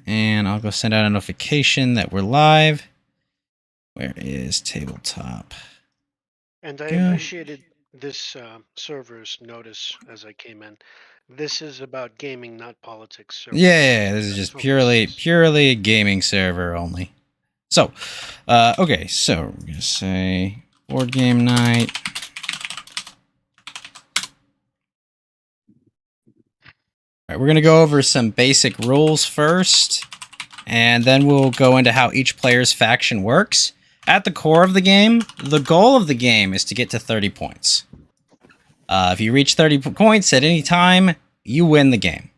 and I'll go send out a notification that we're live. Where is tabletop? And I appreciated this server's notice as I came in. This is about gaming, not politics. So Yeah, this is just purely a gaming server only. So, okay, so we're gonna say board game night. All right, we're gonna go over some basic rules first, and then we'll go into how each player's faction works. At the core of the game, the goal of the game is to get to 30 points. If you reach 30 points at any time, you win the game.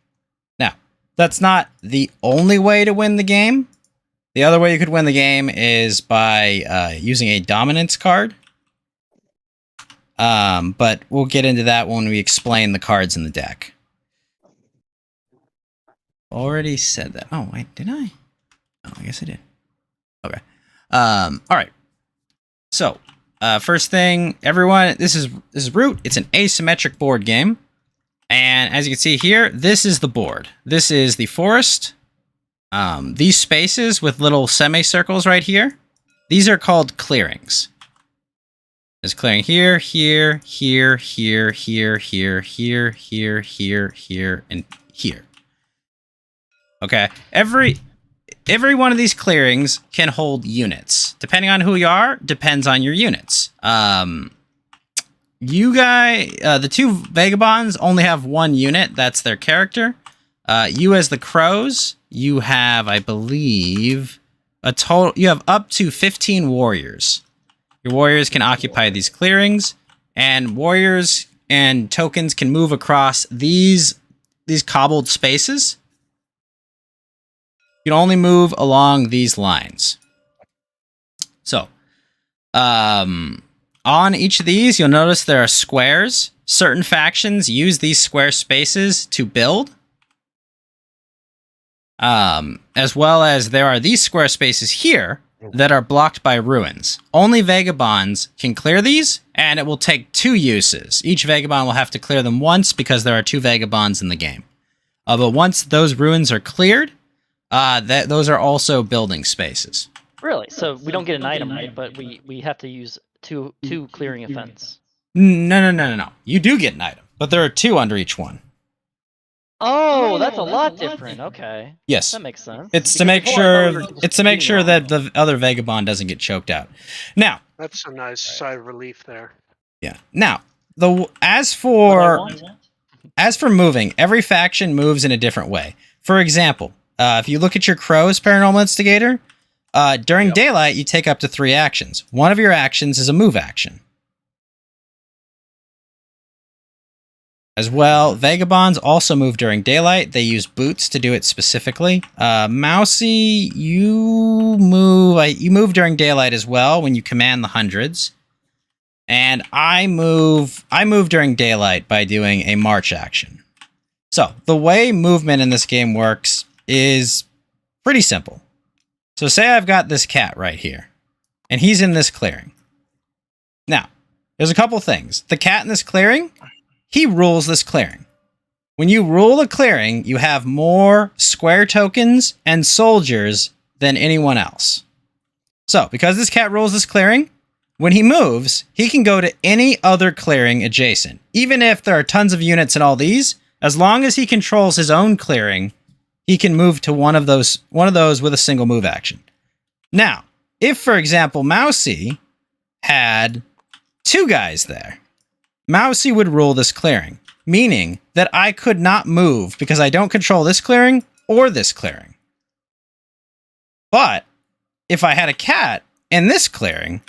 Now, that's not the only way to win the game. The other way you could win the game is by using a dominance card. But we'll get into that when we explain the cards in the deck. Already said that. Oh, wait, did I? Oh, I guess I did. Okay. All right. So, first thing, everyone, this is Root. It's an asymmetric board game. And as you can see here, this is the board. This is the forest. These spaces with little semicircles right here, these are called clearings. There's clearing here, here, here, here, here, here, here, here, here, here, and here. Okay, every one of these clearings can hold units. Depending on who you are, depends on your units. The two Vagabonds only have one unit. That's their character. You as the crows, you have, I believe, you have up to 15 warriors. Your warriors can occupy these clearings, and warriors and tokens can move across these cobbled spaces. You can only move along these lines. So, on each of these, you'll notice there are squares. Certain factions use these square spaces to build. As well as there are these square spaces here that are blocked by ruins. Only Vagabonds can clear these, and it will take 2 uses. Each Vagabond will have to clear them once because there are 2 Vagabonds in the game. But once those ruins are cleared, those are also building spaces. Really? So we don't get an item, right? But we have to use two clearing events. No. You do get an item, but there are 2 under each one. Oh, that's a lot different. Okay. Yes. That makes sense. It's to make sure that the other Vagabond doesn't get choked out. Now, that's a nice sigh of relief there. Yeah. Now, as for moving, every faction moves in a different way. For example, if you look at your Crow's Paranormal Instigator, during daylight, you take up to 3 actions. One of your actions is a move action. As well, Vagabonds also move during daylight. They use boots to do it specifically. Mousey, you move during daylight as well when you command the hundreds. And I move during daylight by doing a march action. So, the way movement in this game works is pretty simple. So say I've got this cat right here, and he's in this clearing. Now, there's a couple things. The cat in this clearing, he rules this clearing. When you rule a clearing, you have more square tokens and soldiers than anyone else. So, because this cat rules this clearing, when he moves, he can go to any other clearing adjacent. Even if there are tons of units in all these, as long as he controls his own clearing, he can move to one of those with a single move action. Now, if, for example, Mousey had 2 guys there, Mousey would rule this clearing, meaning that I could not move because I don't control this clearing or this clearing. But if I had a cat in this clearing,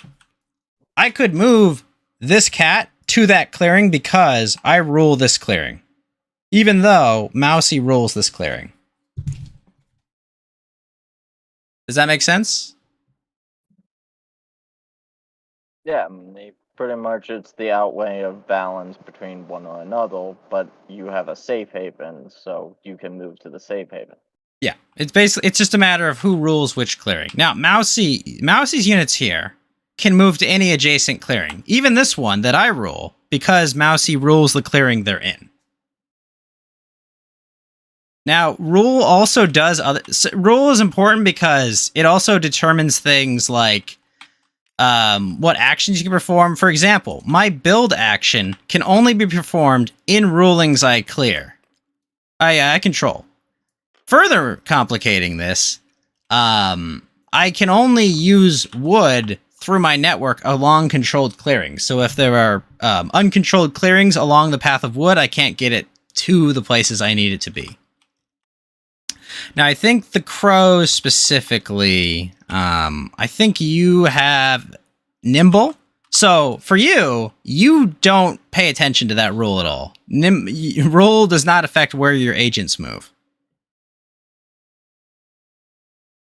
I could move this cat to that clearing because I rule this clearing, even though Mousey rules this clearing. Does that make sense? Yeah, pretty much it's the outweigh of balance between one and another, but you have a safe haven, so you can move to the safe haven. Yeah, it's just a matter of who rules which clearing. Now, Mousey's units here can move to any adjacent clearing, even this one that I rule, because Mousey rules the clearing they're in. Now, rule also does other... Rule is important because it also determines things like what actions you can perform. For example, my build action can only be performed in rulings I clear. I control. Further complicating this, I can only use wood through my network along controlled clearings. So if there are uncontrolled clearings along the path of wood, I can't get it to the places I need it to be. Now, I think the crows specifically, I think you have nimble. So for you, you don't pay attention to that rule at all. Rule does not affect where your agents move.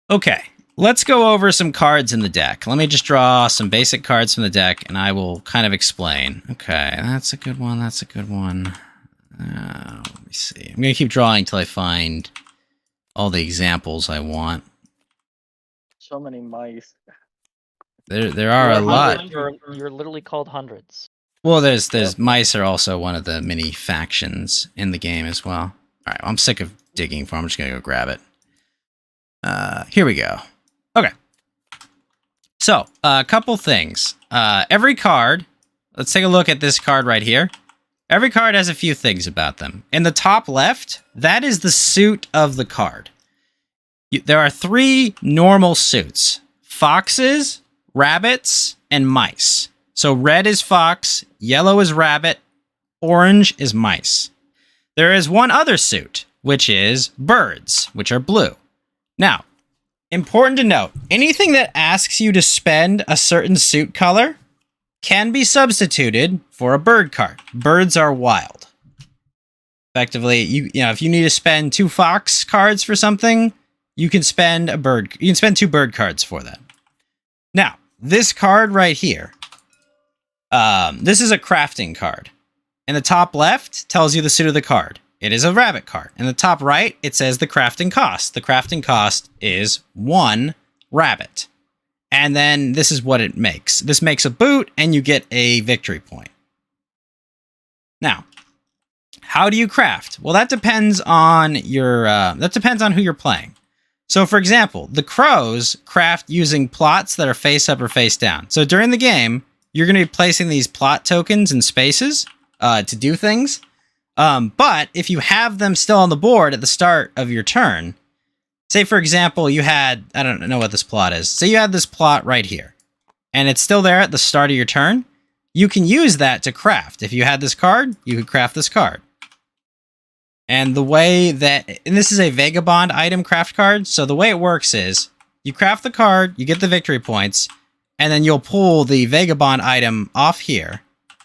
Okay, let's go over some cards in the deck. Let me just draw some basic cards from the deck, and I will kind of explain. Okay, that's a good one. That's a good one. Let me see. I'm going to keep drawing until I find all the examples I want. So many mice. There are a lot. You're literally called hundreds. Well, there's mice are also one of the mini factions in the game as well. All right, well, I'm sick of digging for them. I'm just gonna go grab it. Here we go. Okay. So, a couple things. Every card, let's take a look at this card right here. Every card has a few things about them. In the top left, that is the suit of the card. There are 3 normal suits. Foxes, rabbits, and mice. So red is fox, yellow is rabbit, orange is mice. There is one other suit, which is birds, which are blue. Now, important to note, anything that asks you to spend a certain suit color can be substituted for a bird card. Birds are wild. Effectively, you know, if you need to spend 2 fox cards for something, you can spend a bird. You can spend 2 bird cards for that. Now, this card right here, this is a crafting card. In the top left, tells you the suit of the card. It is a rabbit card. In the top right, it says the crafting cost. The crafting cost is 1 rabbit. And then this is what it makes. This makes a boot, and you get a victory point. Now, how do you craft? Well, that depends on your. That depends on who you're playing. So, for example, the crows craft using plots that are face up or face down. So during the game, you're going to be placing these plot tokens in spaces to do things. But if you have them still on the board at the start of your turn, say, for example, you had, I don't know what this plot is. Say you had this plot right here, and it's still there at the start of your turn. You can use that to craft. If you had this card, you could craft this card. And the way that, and this is a Vagabond item craft card, so the way it works is, you craft the card, you get the victory points, and then you'll pull the Vagabond item off here,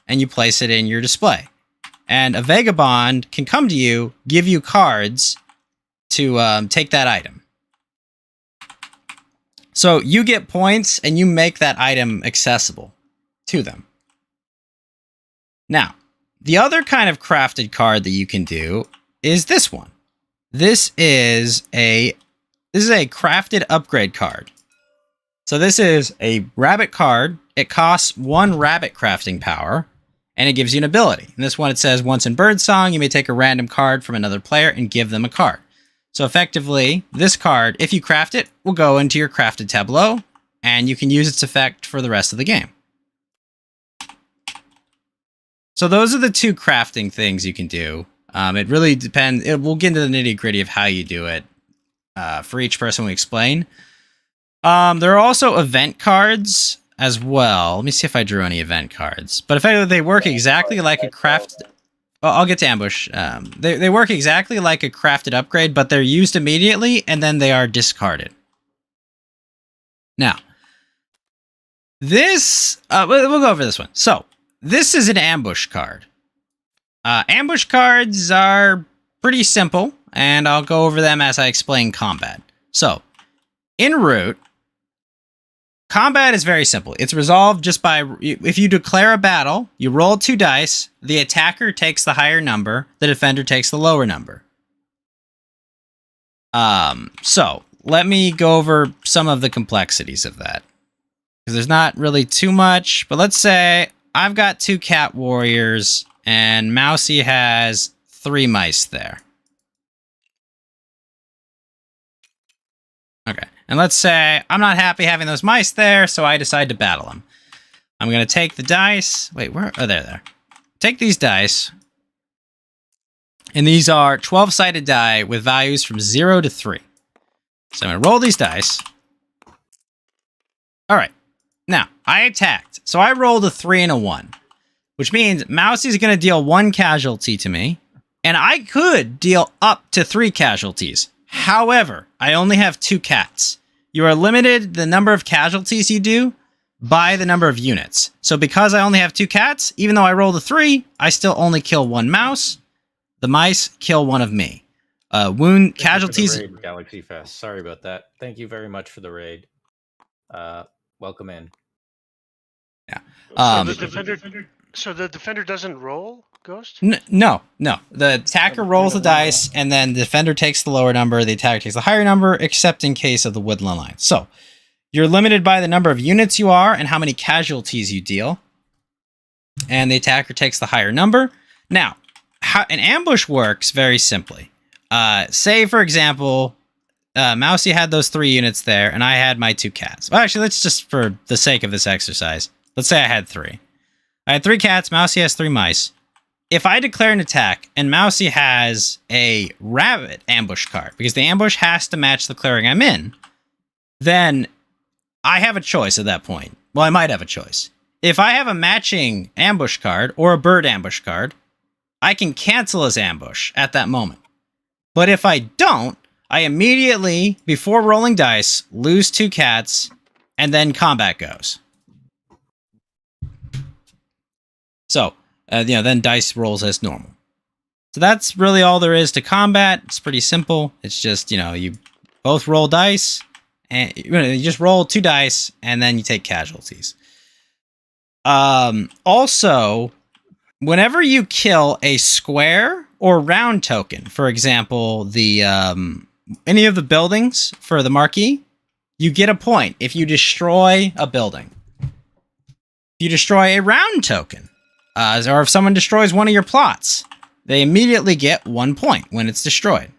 and you place it in your display. And a Vagabond can come to you, give you cards to take that item. So you get points, and you make that item accessible to them. Now, the other kind of crafted card that you can do is this one. This is a crafted upgrade card. So this is a rabbit card. It costs 1 rabbit crafting power, and it gives you an ability. In this one, it says, once in Birdsong, you may take a random card from another player and give them a card. So effectively, this card, if you craft it, will go into your crafted tableau, and you can use its effect for the rest of the game. So those are the 2 crafting things you can do. It really depends. We'll get into the nitty-gritty of how you do it for each person we explain. There are also event cards as well. Let me see if I drew any event cards. But effectively, they work exactly like a craft... Oh, I'll get to ambush. They work exactly like a crafted upgrade, but they're used immediately, and then they are discarded. Now, this... we'll go over this one. So, this is an ambush card. Ambush cards are pretty simple, and I'll go over them as I explain combat. So, in Root, combat is very simple. It's resolved just by, if you declare a battle, you roll 2 dice, the attacker takes the higher number, the defender takes the lower number. So, let me go over some of the complexities of that. Because there's not really too much, but let's say I've got 2 cat warriors, and Mousey has 3 mice there. And let's say I'm not happy having those mice there, so I decide to battle them. I'm going to take the dice. Wait, where? Oh, there. Take these dice. And these are 12-sided die with values from 0 to 3. So I'm going to roll these dice. All right. Now, I attacked. So I rolled a 3 and a 1, which means Mousey's going to deal 1 casualty to me. And I could deal up to 3 casualties. However, I only have 2 cats. You are limited the number of casualties you do by the number of units. So because I only have 2 cats, even though I rolled a 3, I still only kill 1 mouse. The mice kill 1 of me. Wound casualties. Thank you for the raid, Galaxy Fest. Sorry about that. Thank you very much for the raid. Welcome in. Yeah. So the defender doesn't roll, Ghost? No. The attacker rolls the dice, and then the defender takes the lower number, the attacker takes the higher number, except in case of the woodland line. So, you're limited by the number of units you are and how many casualties you deal. And the attacker takes the higher number. Now, how an ambush works very simply. Say, for example, Mousey had those 3 units there, and I had my 2 cats. Well, actually, let's just, for the sake of this exercise, let's say I had 3. I had 3 cats, Mousey has 3 mice. If I declare an attack, and Mousey has a rabbit ambush card, because the ambush has to match the clearing I'm in, then I have a choice at that point. Well, I might have a choice. If I have a matching ambush card, or a bird ambush card, I can cancel his ambush at that moment. But if I don't, I immediately, before rolling dice, lose 2 cats, and then combat goes. So, then dice rolls as normal. So that's really all there is to combat. It's pretty simple. It's just, you both roll dice, and you just roll 2 dice, and then you take casualties. Also, whenever you kill a square or round token, for example, the any of the buildings for the marquee, you get a point if you destroy a building. If you destroy a round token, or if someone destroys one of your plots, they immediately get 1 point when it's destroyed.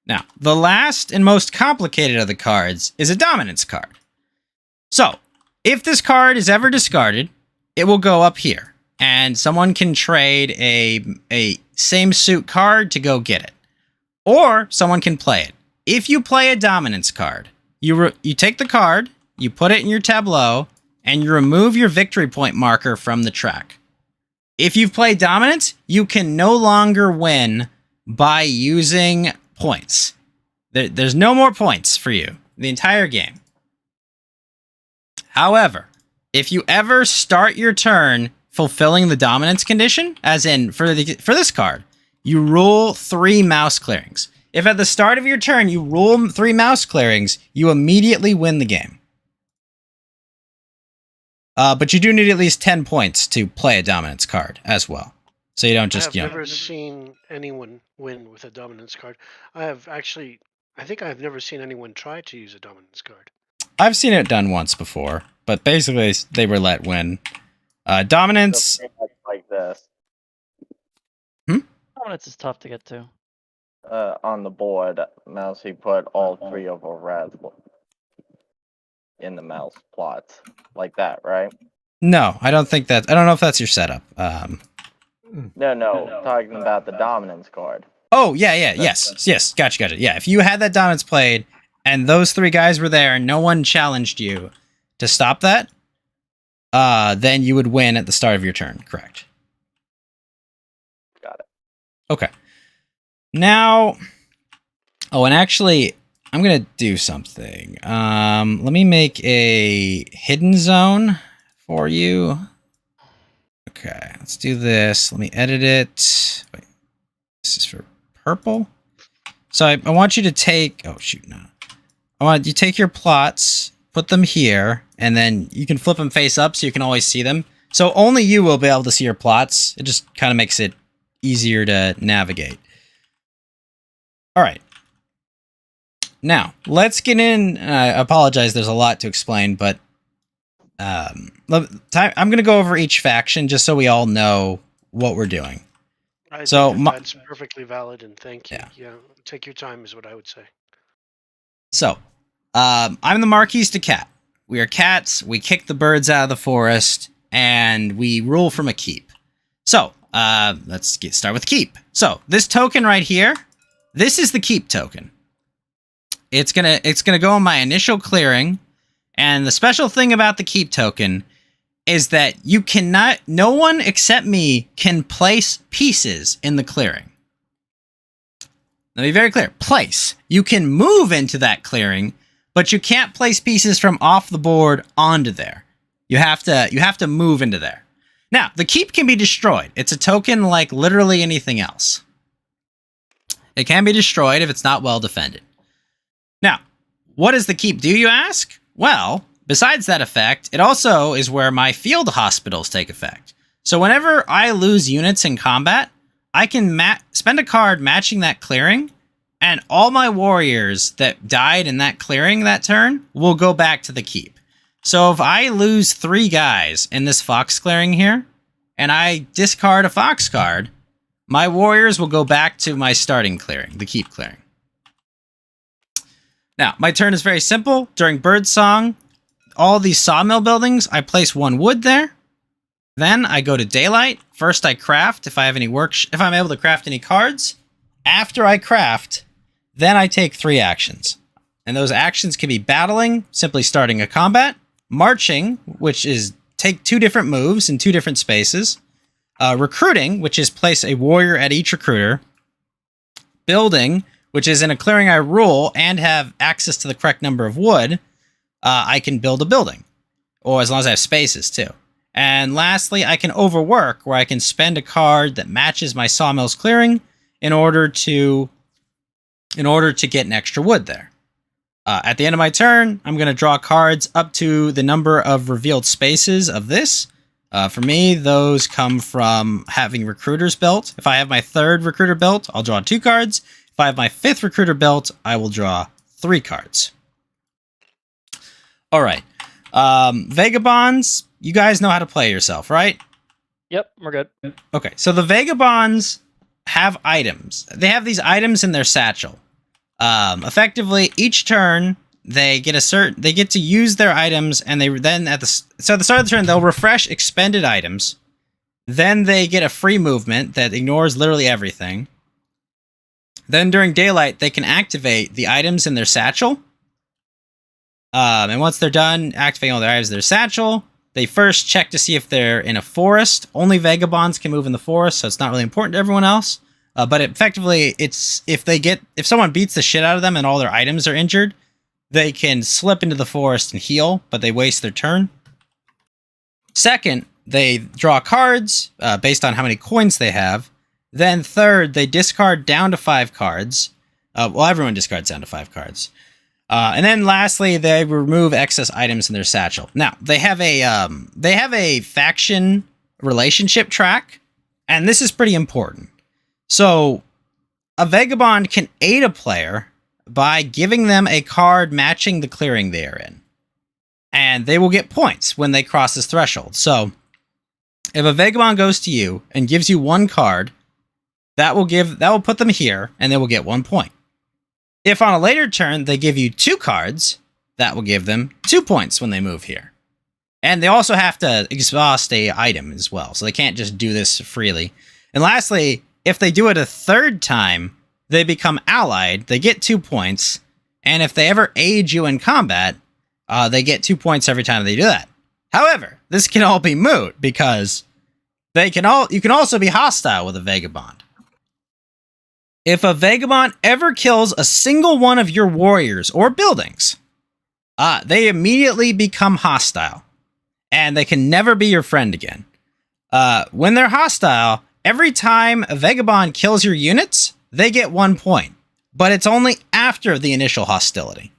Now, the last and most complicated of the cards is a dominance card. So, if this card is ever discarded, it will go up here, and someone can trade a same suit card to go get it. Or someone can play it. If you play a dominance card, you take the card, you put it in your tableau, and you remove your victory point marker from the track. If you've played dominance, you can no longer win by using points. There's no more points for you the entire game. However, if you ever start your turn fulfilling the dominance condition, as in for this card, you rule 3 mouse clearings. If at the start of your turn you rule 3 mouse clearings, you immediately win the game. But you do need at least 10 points to play a dominance card as well. So you don't just, I've never seen anyone win with a dominance card. I think I've never seen anyone try to use a dominance card. I've seen it done once before, but basically they were let win. Dominance... So pretty much like this. Dominance is tough to get to. On the board, Mousey put all 3 of our rats in the mouse plots. Like that, right? No, I don't think that... I don't know if that's your setup. No, talking about the dominance card. Oh, yes. Gotcha. Yeah, if you had that dominance played, and those 3 guys were there, and no one challenged you to stop that, then you would win at the start of your turn, correct? Got it. Okay. Now... Oh, and actually, I'm going to do something. Let me make a hidden zone for you. Okay, let's do this. Let me edit it. Wait, this is for purple. So I want you to take... Oh, shoot, no. I want you to take your plots, put them here, and then you can flip them face up so you can always see them. So only you will be able to see your plots. It just kind of makes it easier to navigate. All right. Now, let's get in. I apologize, there's a lot to explain, but I'm going to go over each faction just so we all know what we're doing. I So think that's perfectly valid, and thank you. Yeah, take your time is what I would say. So, I'm the Marquis de Cat. We are cats, we kick the birds out of the forest, and we rule from a keep. So, let's start with keep. So, this token right here, this is the keep token. It's gonna go in my initial clearing, and the special thing about the keep token is that no one except me can place pieces in the clearing. Let me be very clear. Place. You can move into that clearing, but you can't place pieces from off the board onto there. You have to move into there. Now, the keep can be destroyed. It's a token like literally anything else. It can be destroyed if it's not well defended. Now, what does the keep do, you ask? Well, besides that effect, it also is where my field hospitals take effect. So whenever I lose units in combat, I can spend a card matching that clearing, and all my warriors that died in that clearing that turn will go back to the keep. So if I lose 3 guys in this fox clearing here, and I discard a fox card, my warriors will go back to my starting clearing, the keep clearing. Now, my turn is very simple. During Birdsong, all these sawmill buildings, I place 1 wood there. Then I go to daylight. First I craft if I have any if I'm able to craft any cards. After I craft, then I take 3 actions. And those actions can be battling, simply starting a combat, marching, which is take 2 different moves in 2 different spaces, recruiting, which is place a warrior at each recruiter, building, which is in a clearing I rule and have access to the correct number of wood, I can build a building, or as long as I have spaces too. And lastly, I can overwork, where I can spend a card that matches my sawmill's clearing in order to get an extra wood there. At the end of my turn, I'm going to draw cards up to the number of revealed spaces of this. For me, those come from having recruiters built. If I have my 3rd recruiter built, I'll draw 2 cards. If I have my 5th recruiter built, I will draw 3 cards. All right. Vagabonds, you guys know how to play yourself, right? Yep, we're good. Okay, so the Vagabonds have items. They have these items in their satchel. Effectively, each turn they get to use their items, and at the start of the turn they'll refresh expended items. Then they get a free movement that ignores literally everything. Then during daylight, they can activate the items in their satchel. And once they're done activating all their items in their satchel, they first check to see if they're in a forest. Only Vagabonds can move in the forest, so it's not really important to everyone else. But effectively, it's if someone beats the shit out of them and all their items are injured, they can slip into the forest and heal, but they waste their turn. Second, they draw cards based on how many coins they have. Then third, they discard down to 5 cards. Everyone discards down to 5 cards. And then lastly, they remove excess items in their satchel. Now, they have a faction relationship track, and this is pretty important. So, a Vagabond can aid a player by giving them a card matching the clearing they are in. And they will get points when they cross this threshold. So, if a Vagabond goes to you and gives you 1 card, that will put them here, and they will get 1 point. If on a later turn they give you 2 cards, that will give them 2 points when they move here. And they also have to exhaust a item as well, so they can't just do this freely. And lastly, if they do it a 3rd time, they become allied, they get 2 points, and if they ever aid you in combat, they get 2 points every time they do that. However, this can all be moot, because you can also be hostile with a Vagabond. If a Vagabond ever kills a single one of your warriors or buildings, they immediately become hostile, and they can never be your friend again. When they're hostile, every time a Vagabond kills your units, they get 1 point, but it's only after the initial hostility.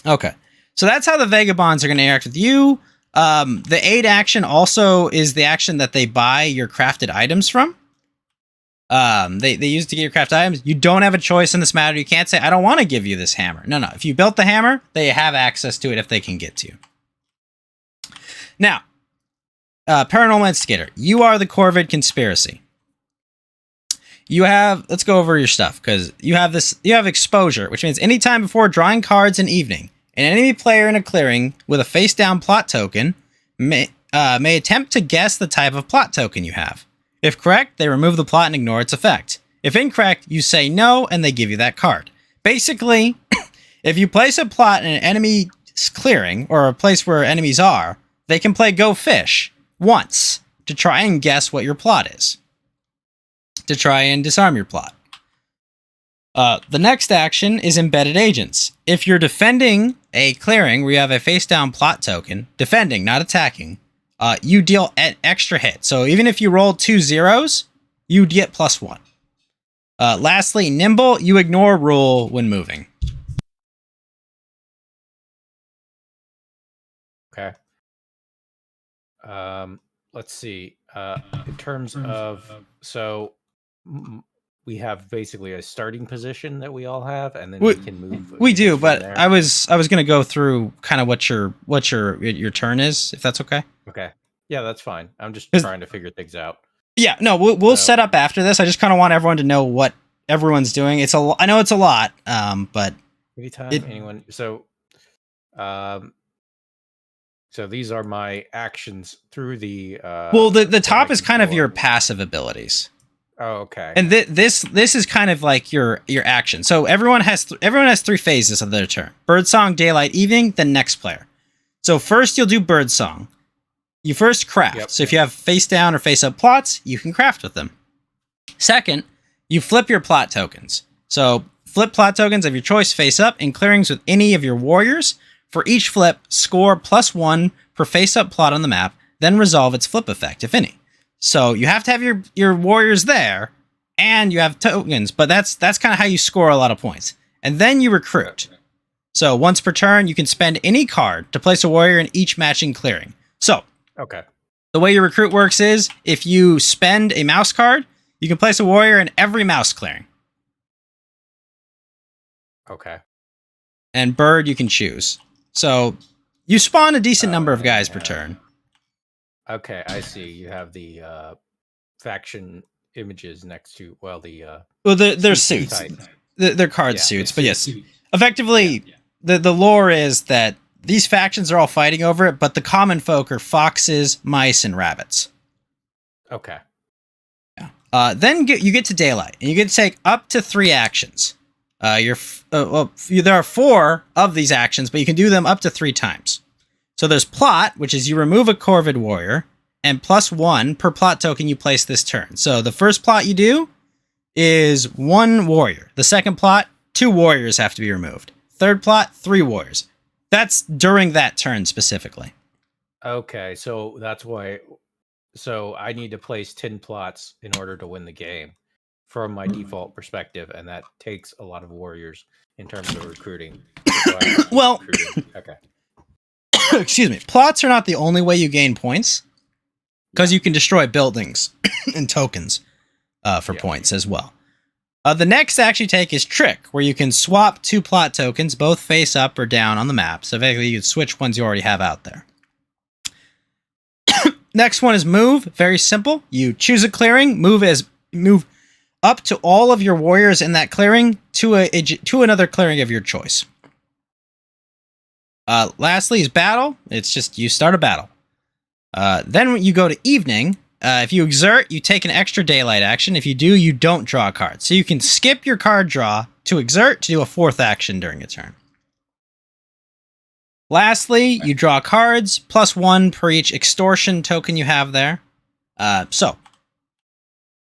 Okay, so that's how the Vagabonds are going to interact with you. The aid action also is the action that they buy your crafted items from. They use it to get your craft items. You don't have a choice in this matter. You can't say, I don't want to give you this hammer. No. If you built the hammer, they have access to it if they can get to you. Now, Paranormal Instigator, you are the Corvid Conspiracy. let's go over your stuff, because you have exposure, which means anytime before drawing cards in evening, an enemy player in a clearing with a face-down plot token may attempt to guess the type of plot token you have. If correct, they remove the plot and ignore its effect. If incorrect, you say no, and they give you that card. Basically, if you place a plot in an enemy's clearing, or a place where enemies are, they can play Go Fish once to try and guess what your plot is, to try and disarm your plot. The next action is Embedded Agents. If you're defending a clearing where you have a face-down plot token, defending, not attacking, you deal an extra hit. So even if you roll 2 zeros, you'd get +1. Lastly, Nimble, you ignore rule when moving. Okay. Let's see. In terms of, so we have basically a starting position that we all have, and then we can move. We do, but there. I was going to go through kind of what your turn is, if that's okay. Okay. Yeah, that's fine. I'm just trying to figure things out. Yeah, no, we'll set up after this. I just kind of want everyone to know what everyone's doing. I know it's a lot, but anytime anyone. So these are my actions through the. Well, the top is kind of your passive abilities. Oh, okay. And this is kind of like your action. So everyone has 3 phases of their turn: Birdsong, Daylight, Evening, then next player. So first you'll do Birdsong. You first craft. Yep. So if you have face down or face up plots, you can craft with them. Second, you flip your plot tokens. So flip plot tokens of your choice face up in clearings with any of your warriors. For each flip, score +1 per face up plot on the map, then resolve its flip effect, if any. So you have to have your warriors there, and you have tokens, but that's kind of how you score a lot of points. And then you recruit. So once per turn, you can spend any card to place a warrior in each matching clearing. So okay. The way your recruit works is, if you spend a mouse card, you can place a warrior in every mouse clearing. Okay. And bird, you can choose. So you spawn a decent number of guys per turn. Okay, I see. You have the faction images next to, well, they're suits. They're card suits, but yes. Effectively, the lore is that these factions are all fighting over it, but the common folk are foxes, mice, and rabbits. Okay. Yeah. Then you get to Daylight, and you get to take up to 3 actions. There are 4 of these actions, but you can do them up to 3 times. So there's Plot, which is you remove a Corvid warrior, and +1 per plot token you place this turn. So the first plot you do is 1 warrior. The second plot, 2 warriors have to be removed. Third plot, 3 warriors. That's during that turn specifically. Okay, so that's why. So I need to place 10 plots in order to win the game from my default perspective, and that takes a lot of warriors in terms of recruiting. So well, okay. Excuse me. Plots are not the only way you gain points, because you can destroy buildings and tokens for points as well. The next action you take is Trick, where you can swap 2 plot tokens, both face up or down on the map. So basically you can switch ones you already have out there. Next one is Move. Very simple. You choose a clearing, move up to all of your warriors in that clearing to another clearing of your choice. Lastly is Battle. It's just you start a battle. Then you go to Evening. If you exert, you take an extra Daylight action. If you do, you don't draw a card. So you can skip your card draw to exert to do a 4th action during a turn. Lastly, you draw cards, +1 per each Extortion token you have there. Draw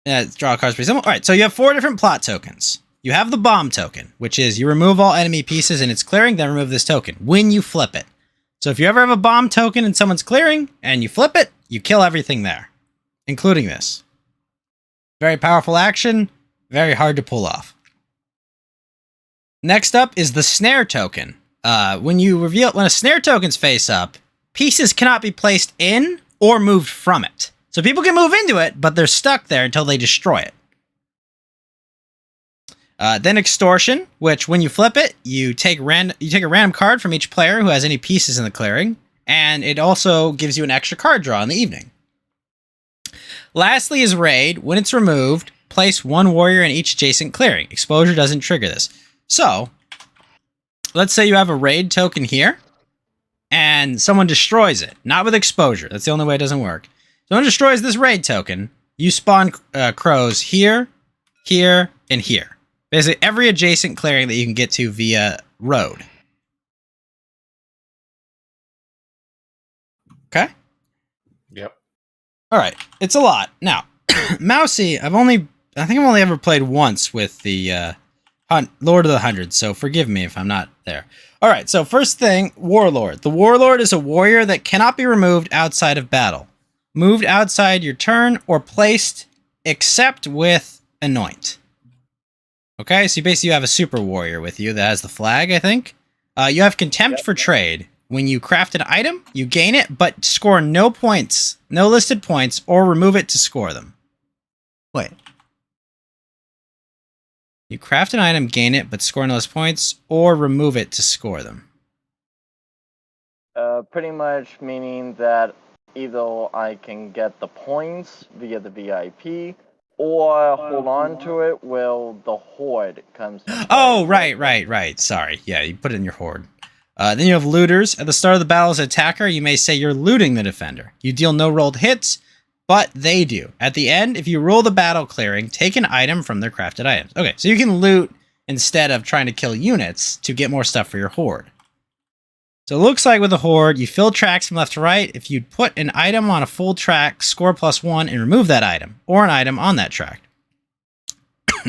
cards pretty simple. All right, so you have 4 different plot tokens. You have the Bomb token, which is you remove all enemy pieces in its clearing, then remove this token when you flip it. So if you ever have a Bomb token in someone's clearing and you flip it, you kill everything there, including this. Very powerful action, very hard to pull off. Next up is the Snare token. When a Snare token's face up, pieces cannot be placed in or moved from it. So people can move into it, but they're stuck there until they destroy it. Then Extortion, which when you flip it, you take a random card from each player who has any pieces in the clearing, and it also gives you an extra card draw in the evening. Lastly is Raid. When it's removed, place one warrior in each adjacent clearing. Exposure doesn't trigger this. So, let's say you have a raid token here, and someone destroys it. Not with exposure. That's the only way it doesn't work. Someone destroys this raid token. You spawn crows here, here, and here. Basically, every adjacent clearing that you can get to via road. Okay? Yep. All right. It's a lot. Now, Mousey, I think I've only ever played once with the Lord of the Hundreds, so forgive me if I'm not there. All right, so first thing, Warlord. The Warlord is a warrior that cannot be removed outside of battle. Moved outside your turn or placed except with Anoint. Okay, so basically you have a super warrior with you that has the flag, I think. You have Contempt for Trade. When you craft an item, you gain it, but score no points, no listed points, or remove it to score them. Wait. You craft an item, gain it, but score no less points, or remove it to score them. Pretty much meaning that either I can get the points via the VIP, or hold on to it while the Horde comes in. Oh, right. Sorry. Yeah, you put it in your Horde. Then you have Looters. At the start of the battle as an attacker, you may say you're looting the defender. You deal no rolled hits, but they do. At the end, if you roll the battle clearing, take an item from their crafted items. Okay, so you can loot instead of trying to kill units to get more stuff for your Horde. So it looks like with the Horde, you fill tracks from left to right. If you put an item on a full track, score +1 and remove that item, or an item on that track.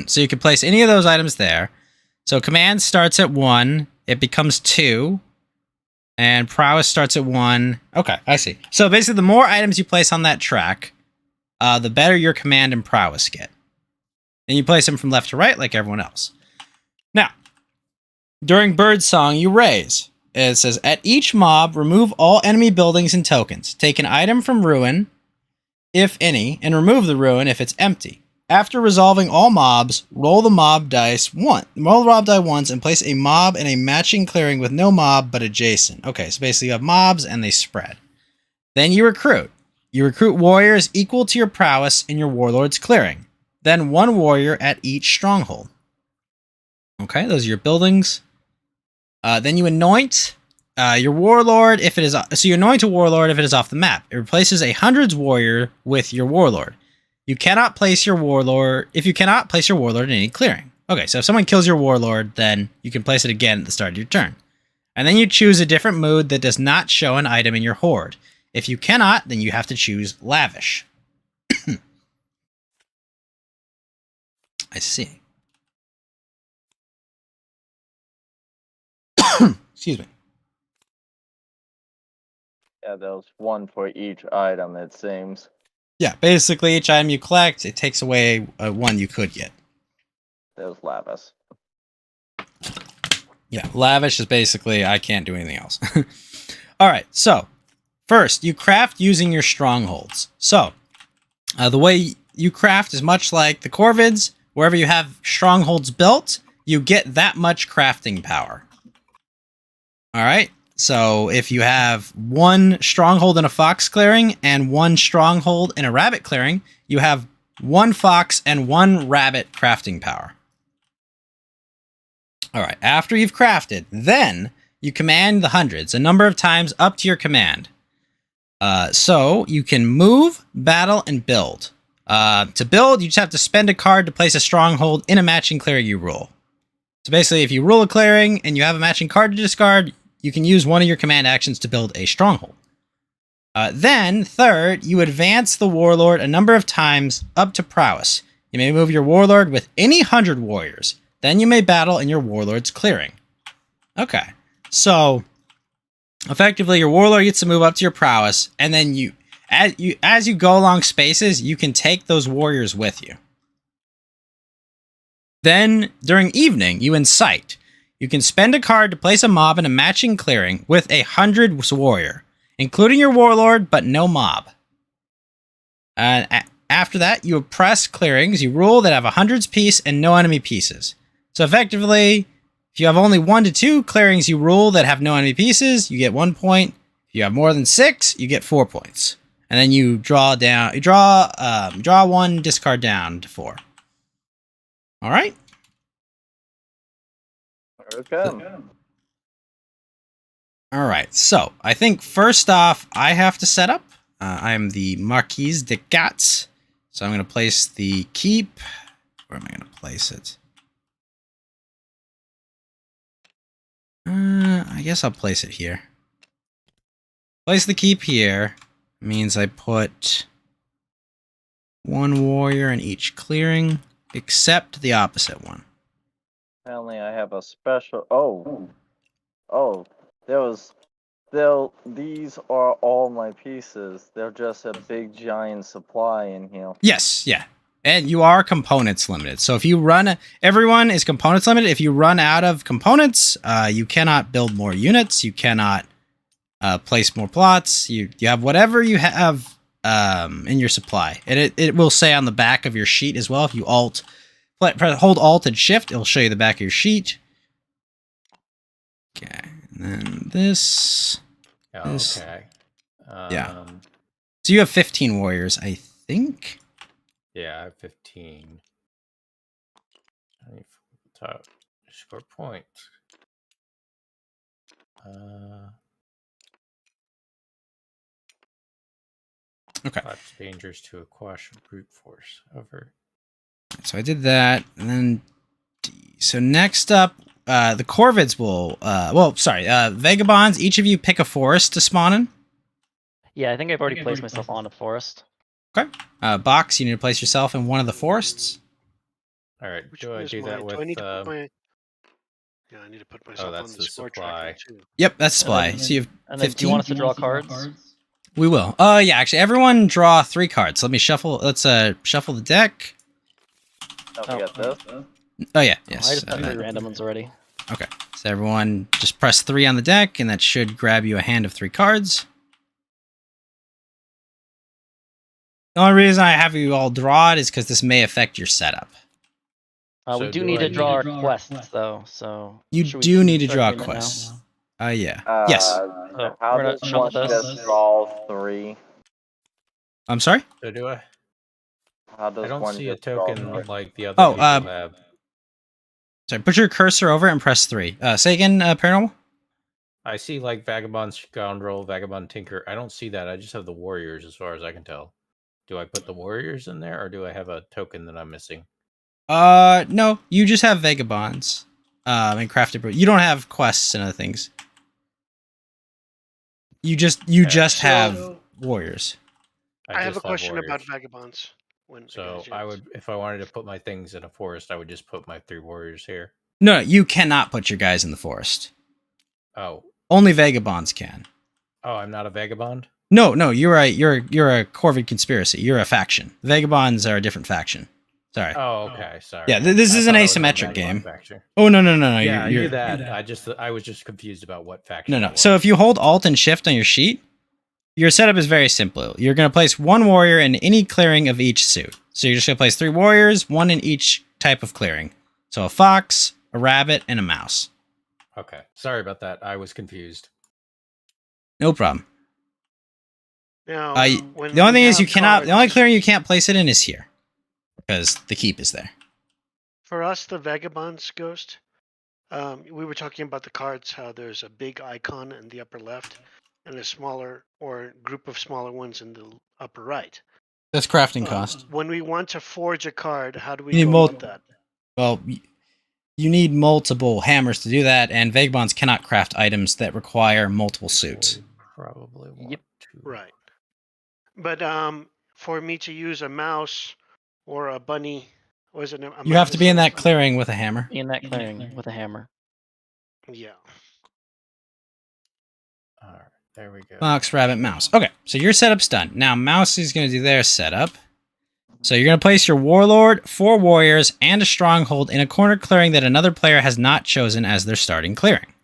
So you can place any of those items there. So command starts at 1, it becomes 2, and prowess starts at 1. Okay, I see. So basically, the more items you place on that track, the better your command and prowess get. And you place them from left to right like everyone else. Now, during Birdsong, you raise. It says, at each mob, remove all enemy buildings and tokens. Take an item from ruin, if any, and remove the ruin if it's empty. After resolving all mobs, roll the mob dice once. Roll the mob die once and place a mob in a matching clearing with no mob but adjacent. Okay, so basically you have mobs and they spread. Then you recruit. You recruit warriors equal to your prowess in your warlord's clearing. Then one warrior at each stronghold. Okay, those are your buildings. Then you anoint your warlord if it is... So you anoint a warlord if it is off the map. It replaces a hundreds warrior with your warlord. You cannot place your warlord... If you cannot place your warlord in any clearing. Okay, so if someone kills your warlord, then you can place it again at the start of your turn. And then you choose a different mood that does not show an item in your horde. If you cannot, then you have to choose Lavish. I see. Excuse me. Yeah, there's one for each item, it seems. Yeah, basically each item you collect, it takes away one you could get. There's Lavis. Yeah, Lavish is basically, I can't do anything else. Alright, so, first, you craft using your strongholds. So, the way you craft is much like the Corvids. Wherever you have strongholds built, you get that much crafting power. Alright, so if you have one stronghold in a fox clearing and one stronghold in a rabbit clearing, you have one fox and one rabbit crafting power. Alright, after you've crafted, then you command the hundreds, a number of times up to your command. So you can move, battle, and build. To build, you just have to spend a card to place a stronghold in a matching clearing you rule. So basically, if you rule a clearing and you have a matching card to discard, you can use one of your command actions to build a stronghold. Then, third, you advance the warlord a number of times up to prowess. You may move your warlord with any 100 warriors. Then you may battle in your warlord's clearing. Okay, so effectively your warlord gets to move up to your prowess, and then as you go along spaces, you can take those warriors with you. Then, during evening, you incite. You can spend a card to place a mob in a matching clearing with a 100 warrior, including your warlord, but no mob. And after that, you oppress clearings you rule that have a 100's piece and no enemy pieces. So effectively, if you have only 1 to 2 clearings you rule that have no enemy pieces, you get 1 point. If you have more than 6, you get 4 points. And then you draw down. You draw 1, discard down to 4. All right. Okay. All right. So I think first off, I have to set up. I am the Marquise de Gats. So I'm going to place the keep. Where am I going to place it? I guess I'll place it here. Place the keep here means I put one warrior in each clearing, except the opposite one. Apparently, I have a special. Oh, these are all my pieces. They're just a big giant supply in here. Yes, yeah. And you are components limited. So if you run, everyone is components limited. If you run out of components, you cannot build more units. You cannot place more plots. You have whatever you have in your supply. And it will say on the back of your sheet as well. If you hold Alt and Shift, it'll show you the back of your sheet. Okay, and then this. Okay. Yeah. So you have 15 warriors, I think. Yeah, I have 15. Top score points. Okay. That's dangerous to aquash brute force. Over. So I did that, and then so next up, the Corvids will. Vagabonds. Each of you pick a forest to spawn in. Yeah, I think I've already placed myself on a forest. Okay. Box, you need to place yourself in one of the forests. All right. Which Do one I is do that mine? with? Do I need to put my... Yeah, I need to put myself that's on the the score supply. tracker too. Yep, that's supply. So you have And then 15. do you want us to draw cards? We will. Yeah. Actually, everyone draw 3 cards. Let me shuffle. Let's shuffle the deck. Don't forget this. Oh yeah. I Yes. just have 3 random ones already. Okay. So everyone just press 3 on the deck, and that should grab you a hand of 3 cards. The only reason I have you all draw it is because this may affect your setup. We So do do need I to need draw to our quests, though. So You should we do need to start draw doing that now? quests. Yeah. Yes. So How we're does gonna shuffle one this. just draw 3? I'm sorry. So do I? How does I don't one see a just draw token 3? like the other Oh, people have. Sorry. Put your cursor over it and press 3. Say again, Paranormal. I see like Vagabond Scoundrel, Vagabond Tinker. I don't see that. I just have the warriors as far as I can tell. Do I put the warriors in there, or do I have a token that I'm missing? No. You just have vagabonds. And crafted brew. You don't have quests and other things. You just have warriors. I have a just question about warriors. vagabonds. So I would, if I wanted to put my things in a forest, I would just put my 3 warriors here. No, you cannot put your guys in the forest. Oh, Only vagabonds can. oh, I'm not a vagabond. No, you're a Corvid conspiracy. You're a faction. Vagabonds are a different faction. Sorry. Oh, okay, sorry. Yeah, this is I an thought it was a asymmetric Vagabond game. faction. Oh no. Yeah, I you're, knew that. I was just confused about what faction. No. it was. So if you hold Alt and Shift on your sheet, your setup is very simple. You're going to place 1 warrior in any clearing of each suit. So you're just going to place 3 warriors, 1 in each type of clearing. So a fox, a rabbit, and a mouse. Okay, sorry about that. I was confused. No problem. Now, The when only we thing is have you cannot. The only cards- clearing you can't place it in is here, because the keep is there. For us, the vagabonds ghost. We were talking about the cards. How there's a big icon in the upper left, and a smaller or group of smaller ones in the upper right. That's crafting cost. When we want to forge a card, how do we You need go about that? Well, you need multiple hammers to do that, and vagabonds cannot craft items that require multiple suits. Probably want Yep. to. Right. But for me to use a mouse or a bunny, was it? You have to be in that clearing with a hammer. In that clearing with a hammer. Yeah. All right, there we go. Fox, rabbit, mouse. Okay, so your setup's done. Now Mouse is going to do their setup. So you're going to place your Warlord, 4 warriors, and a stronghold in a corner clearing that another player has not chosen as their starting clearing.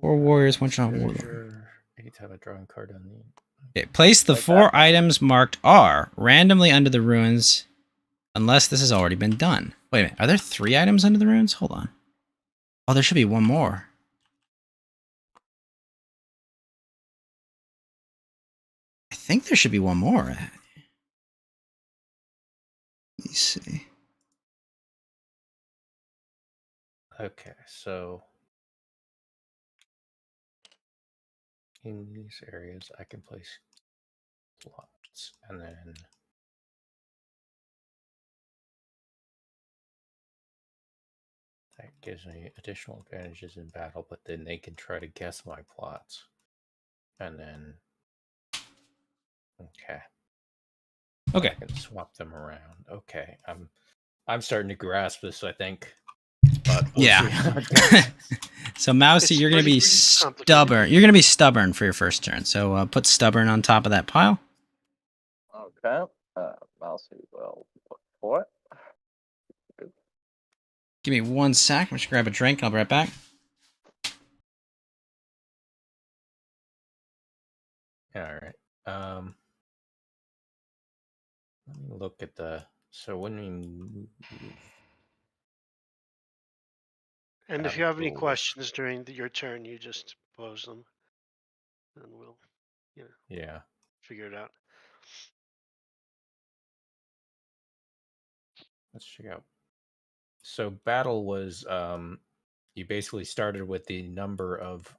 Four warriors, 1 strong warlord. Anytime I draw a card on the. Okay, place the 4 items marked R randomly under the ruins Unless this has already been done. Wait a minute. Are there 3 items under the runes? Hold on. Oh, there should be one more. I think there should be one more. Let me see. Okay, so in these areas, I can place slots, and then that gives me additional advantages in battle, but then they can try to guess my plots. And then, okay. Okay. I can swap them around. Okay, I'm starting to grasp this, I think. But we'll Yeah. see how it goes. So, Mousey, It's you're going to be pretty complicated. stubborn. You're going to be stubborn for your first turn. So, put stubborn on top of that pile. Okay. Mousey will look for it. Give me 1 sec. I'm just grab a drink. I'll be right back. All right. Let me look at the. So when we move, And if you have any Rules. questions during your turn, you just pose them, and we'll yeah. figure it out. Let's check out. So battle was you basically started with the number of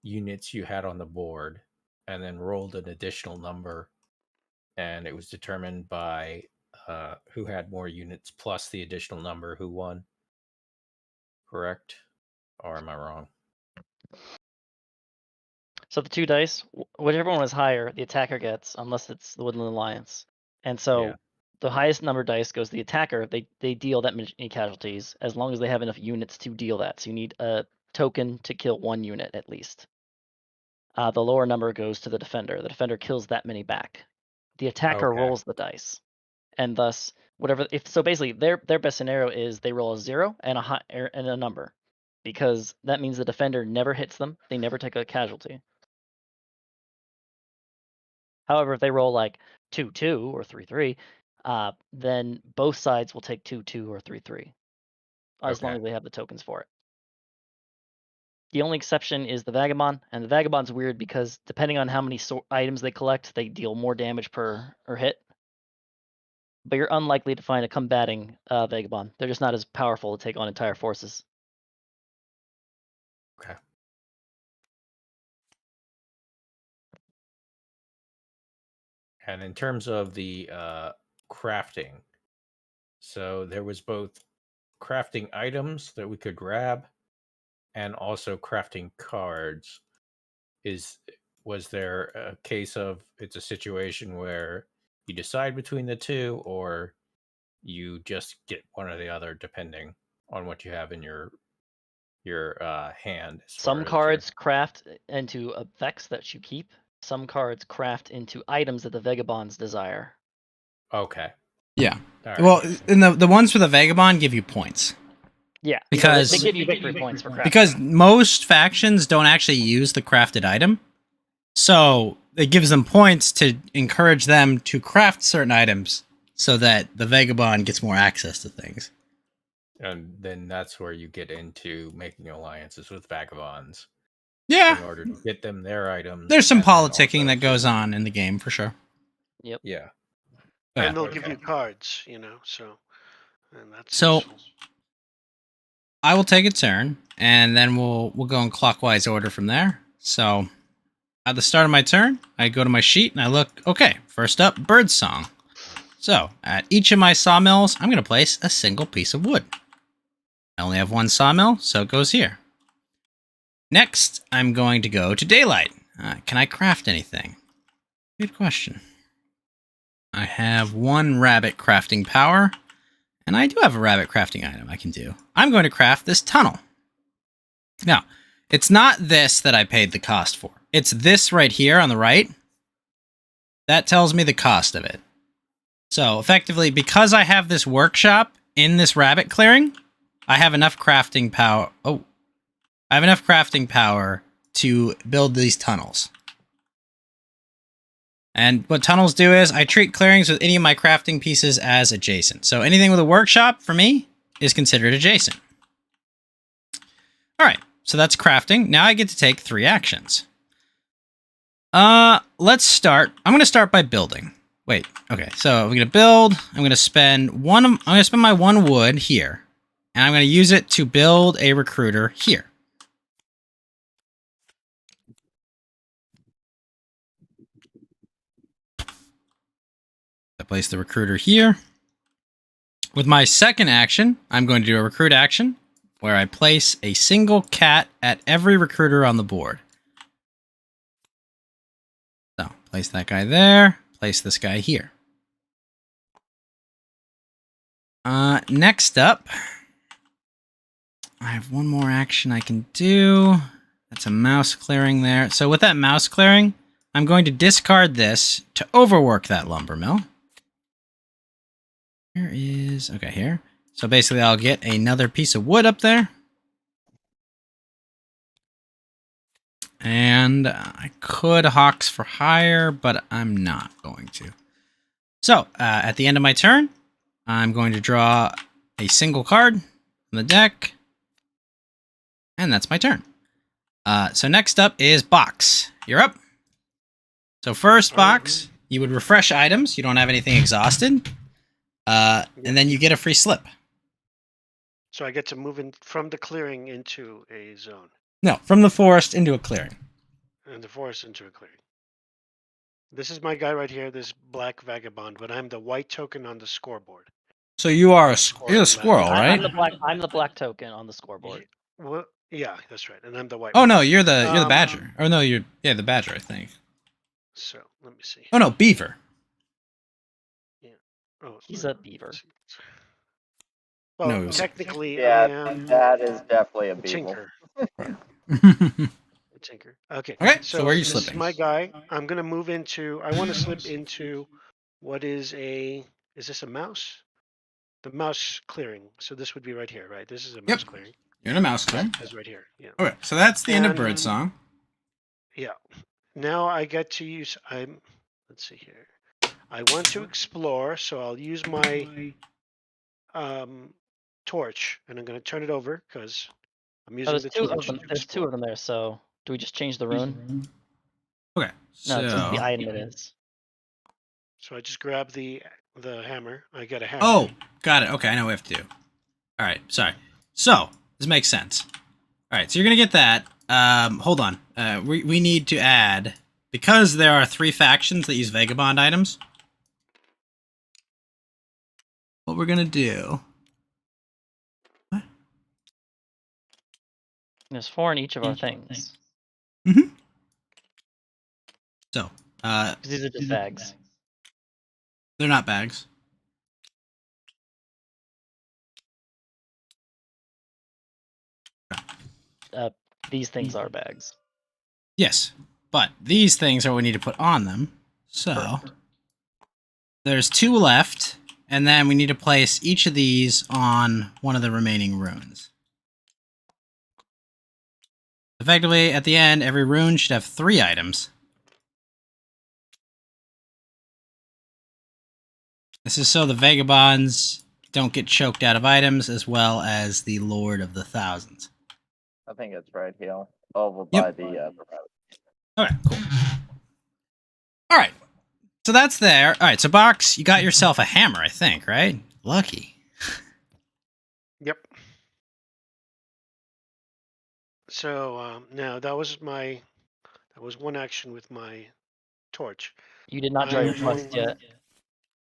units you had on the board, and then rolled an additional number, and it was determined by who had more units plus the additional number who won. Correct? Or am I wrong? So the 2 dice, whichever one is higher, the attacker gets, unless it's the Woodland Alliance. And so Yeah. the highest number dice goes to the attacker. They deal that many casualties as long as they have enough units to deal that. So you need a token to kill 1 unit at least. The lower number goes to the defender. The defender kills that many back. The attacker Okay. rolls the dice, and thus whatever. If so, basically their best scenario is they roll a 0 and a number, because that means the defender never hits them. They never take a casualty. However, if they roll like 2-2 or 3-3, then both sides will take 2-2 or 3-3, as long Okay. as they have the tokens for it. The only exception is the Vagabond, and the Vagabond's weird because depending on how many items they collect, they deal more damage per hit. But you're unlikely to find a combating Vagabond. They're just not as powerful to take on entire forces. Okay. And in terms of the crafting, so there was both crafting items that we could grab and also crafting cards. Was there a case of it's a situation where you decide between the two, or you just get one or the other depending on what you have in your hand? Some cards craft into effects that you keep. Some cards craft into items that the Vagabonds desire. Okay. Yeah. All right. Well, and the ones for the Vagabond give you points. Yeah, Because- they give you victory points for crafting. Because most factions don't actually use the crafted item. So it gives them points to encourage them to craft certain items so that the Vagabond gets more access to things. And then that's where you get into making alliances with vagabonds Yeah. in order to get them their items. There's some and then politicking also that goes to- on in the game for sure. Yeah. Yeah. And they'll give Okay. you cards, so, and that's So- useful. I will take a turn, and then we'll go in clockwise order from there. So, at the start of my turn, I go to my sheet and I look. Okay, first up, bird song. So, at each of my sawmills, I'm going to place a single piece of wood. I only have 1 sawmill, so it goes here. Next, I'm going to go to daylight. Can I craft anything? Good question. I have 1 rabbit crafting power. And I do have a rabbit crafting item I can do. I'm going to craft this tunnel. Now, it's not this that I paid the cost for. It's this right here on the right. That tells me the cost of it. So, effectively, because I have this workshop in this rabbit clearing, I have enough crafting power. Oh. I have enough crafting power to build these tunnels. And what tunnels do is I treat clearings with any of my crafting pieces as adjacent. So anything with a workshop, for me, is considered adjacent. All right, so that's crafting. Now I get to take 3 actions. Let's start. I'm going to start by building. Wait, okay, so I'm going to build. I'm going to spend my 1 wood here. And I'm going to use it to build a recruiter here. I place the recruiter here. With my second action, I'm going to do a recruit action where I place a single cat at every recruiter on the board. So, place that guy there, place this guy here. Next up, I have one more action I can do. That's a mouse clearing there. So with that mouse clearing, I'm going to discard this to overwork that lumber mill. Here. So basically I'll get another piece of wood up there. And I could Hawks for hire, but I'm not going to. So at the end of my turn, I'm going to draw a single card from the deck. And that's my turn. So next up is Box. You're up. So first, Box, you would refresh items. You don't have anything exhausted. And then you get a free slip. So I get to move in from the clearing into a zone. No, from the forest into a clearing. And the forest into a clearing. This is my guy right here, this black vagabond, but I'm the white token on the scoreboard. So you're a squirrel, right? I'm the black token on the scoreboard. Well, yeah, that's right. And I'm the white Oh one. no, you're the badger. Or no, you're the badger, I think. So let me see. Oh no, beaver. Oh, He's a beaver. Well, No, technically, Yeah, I am that is definitely a a beaver. tinker. A tinker. Okay. Okay, so where are you this slipping? is my guy. I'm gonna move into. I want to slip into what is a. Is this a mouse? The mouse clearing. So this would be right here, right? This is a mouse clearing. You're in a mouse clearing. That's right here. Yeah. Okay, so that's the end of And- Birdsong. Yeah. Now I get to use. Let's see here. I want to explore, so I'll use my torch, and I'm going to turn it over because I'm using There's the two of torch. them. to There's 2 explore. of them there. So do we just change the rune? Okay, No, it's just the so item it is. So I just grab the hammer. I get a hammer. oh, got it. Okay, I know what we have to do. All right, sorry. So this makes sense. All right, so you're gonna get that. Hold on. We need to add, because there are 3 factions that use Vagabond items. What we're gonna do? What? There's 4 in each of our things. Mm-hmm. So, 'Cause these are just bags. they're not bags. These things are bags. Yes, but these things are what we need to put on them. So Correct. there's 2 left, and then we need to place each of these on one of the remaining runes. Effectively, at the end, every rune should have 3 items. This is so the Vagabonds don't get choked out of items, as well as the Lord of the Thousands. I think it's right here, over Yep. by the. Okay, cool. All right, so that's there. All right, so Box, you got yourself a hammer, I think, right? Lucky. Yep. So now that was one action with my torch. You did not draw your I'm quest going- yet.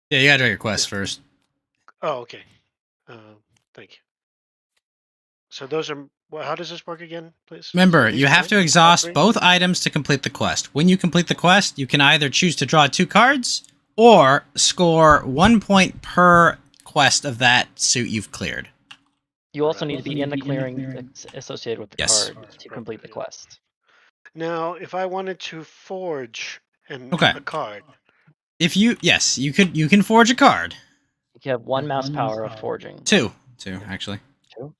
Yeah, you gotta do your quest first. Oh, okay. Thank you. So those are. Well, how does this work again, please? Remember, So these you have to three? exhaust All three? both items to complete the quest. When you complete the quest, you can either choose to draw 2 cards or score 1 point per quest of that suit you've cleared. You also need to be in the clearing associated with the Yes. card to complete the quest. Now, if I wanted to forge Okay. a card, You can forge a card. You have 1 mouse power of forging. 2 actually. 2?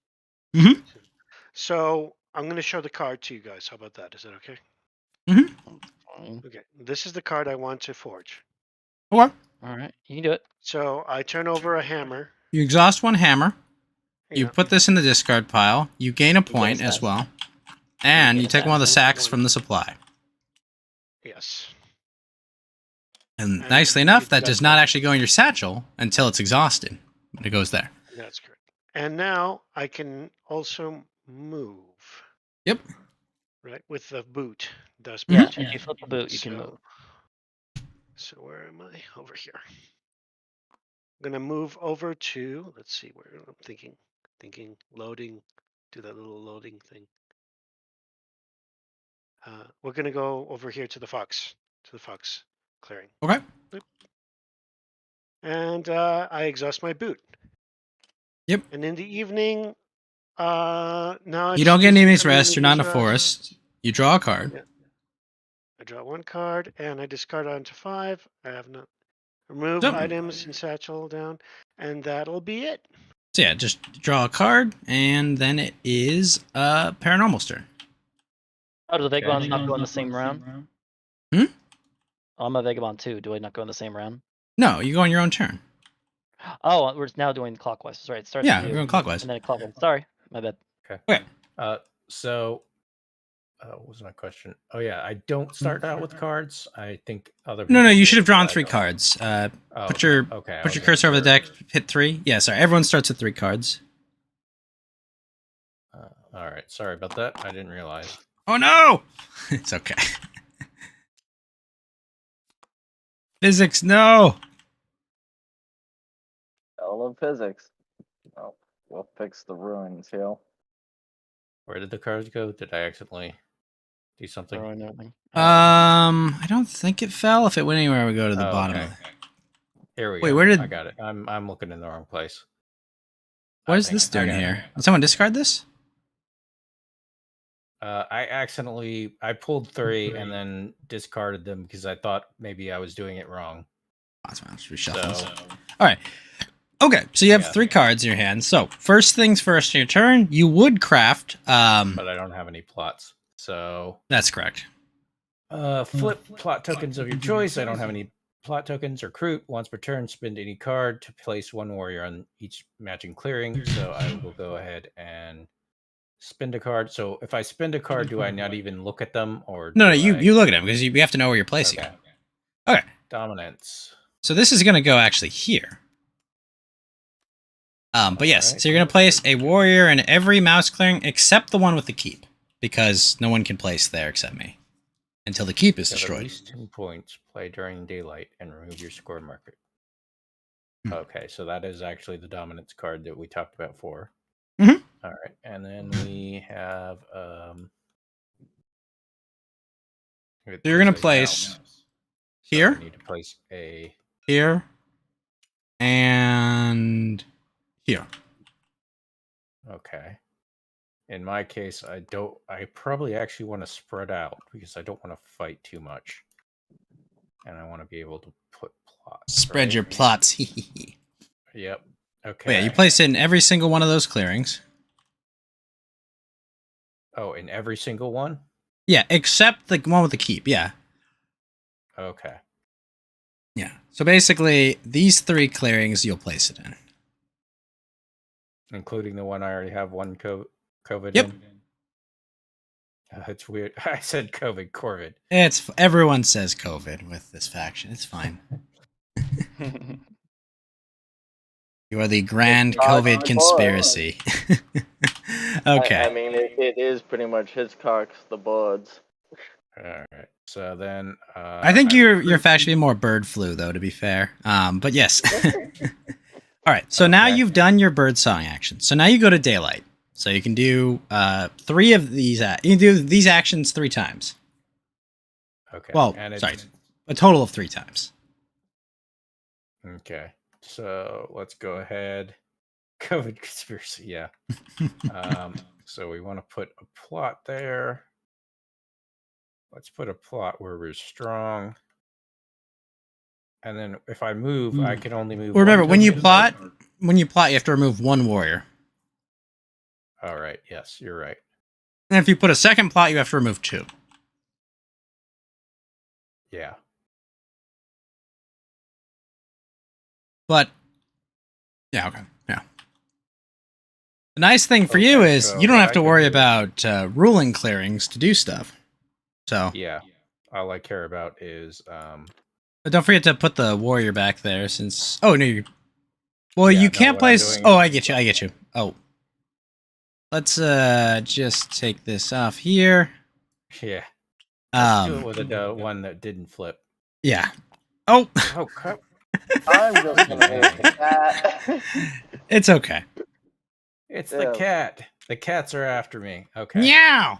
so I'm going to show the card to you guys. How about that? Is that okay? Mhm. Okay, this is the card I want to forge. Okay. All right, you can do it. So I turn over a hammer. You exhaust one hammer. You Yeah. put this in the discard pile. You gain a get a point as sack. well. And get you a take one of the sack. sacks from the supply. Yes. And And nicely you enough, that got does not that. actually go in your satchel until it's exhausted. But it goes there. That's correct. And now I can also move. Yep. Right, with the boot. Thus Yeah, boot. if you flip the boot, you can move. So where am I? Over here. I'm gonna move over to. Let's see where I'm thinking. Loading. Do that little loading thing. We're gonna go over here to the fox. Clearing. Okay. Boop. And I exhaust my boot. Yep. And in the evening, now You don't get an evening's rest. You're not in a rest. forest. You draw a card. Yeah. I draw one card and I discard onto 5. I have not remove Yep. items and satchel down, and that'll be it. So yeah, just draw a card, and then it is Paranormal's turn. Oh, do the Vagabonds not go in the same round? Hmm? Oh, I'm a Vagabond too. Do I not go in the same round? No, you go on your own turn. Oh, we're now doing clockwise. That's right. It starts Yeah, with we're you, going clockwise. and then clockwise. Sorry, my bad. Okay. So, what was my question? Oh yeah, I don't start out with cards. I think other. No, people you do, should have drawn but I 3 don't. cards. Oh, Put your okay. put your cursor over the deck. Hit 3. Yeah, sorry. Everyone starts with 3 cards. All right. Sorry about that. I didn't realize. Oh no! It's okay. Physics, no. All of physics. Oh, we'll fix the ruins here. Where did the cards go? Did I accidentally do something? Throwing everything. I don't think it fell. If it went anywhere, we go to the Oh, bottom okay. of it. Here we Wait, go. where did- I got it? I'm looking in the wrong place. What I is think this I doing got it. here? Did someone discard this? I pulled 3 and then discarded them because I thought maybe I was doing it wrong. Let's reshuffle this. So, All right. Okay, so you have Yeah. 3 cards in your hand. So first things first, in your turn, you would craft. but I don't have any plots. So, That's correct. flip plot tokens of your choice. I don't have any plot tokens. Recruit once per turn. Spend any card to place 1 warrior on each matching clearing. So I will go ahead and spend a card. So if I spend a card, do I not even look at them, or No, do I- you look at them because you have to know where you're placing Okay. them. Okay, Dominance. so this is going to go actually here. But yes, Alright. so you're going to place a warrior in every mouse clearing except the one with the keep, because no one can place there except me until the keep is You have at destroyed. least 10 points. Play during daylight and remove your score marker. Hmm. Okay, so that is actually the dominance card that we talked about before. Mhm. All right, and then we have. So you're going to there's a place mouse. here? So I need to place a. here, and here. Okay. In my case, I don't. I probably actually want to spread out because I don't want to fight too much, and I want to be able to put plots. Spread right? your plots. Yep. But Okay. yeah, you place it in every single one of those clearings. Oh, in every single one. Yeah, except the one with the keep. Yeah. Okay. Yeah. So basically, these 3 clearings you'll place it in. Including the one I already have one COVID Yep. in. It's weird. I said COVID, Corvid. Everyone says COVID with this faction. It's fine. You are the grand It's not COVID my conspiracy. Okay. I mean, it is pretty much Hitchcock's The Birds. All right. So then, I think your faction should be more bird flu, though. To be fair, but yes. All right. So now Okay. you've done your bird song action. So now you go to daylight. So you can do 3 of these. You can do these actions 3 times. Okay. Well, and sorry, a total of 3 times. Okay. So let's go ahead. COVID conspiracy. Yeah. So we want to put a plot there. Let's put a plot where we're strong. And then if I move, I can only move. Well, remember, one when you token. plot, you have to remove 1 warrior. All right. Yes, you're right. And if you put a second plot, you have to remove 2. Yeah. But yeah, okay, yeah. The nice thing for you Okay, is so you don't what have I to could worry do- about ruling clearings to do stuff. So Yeah. All I care about is but don't forget to put the warrior back there since. Oh no, you. Well, Yeah, you no, can't what I'm place. doing Oh, is- I get you. I get you. Oh, let's just take this off here. yeah. Let's do it with the Um, one that didn't flip. yeah. Oh, Oh crap. I'm just gonna move the cat. it's okay. It's the Yeah. cat. The cats are after me. Okay. Meow.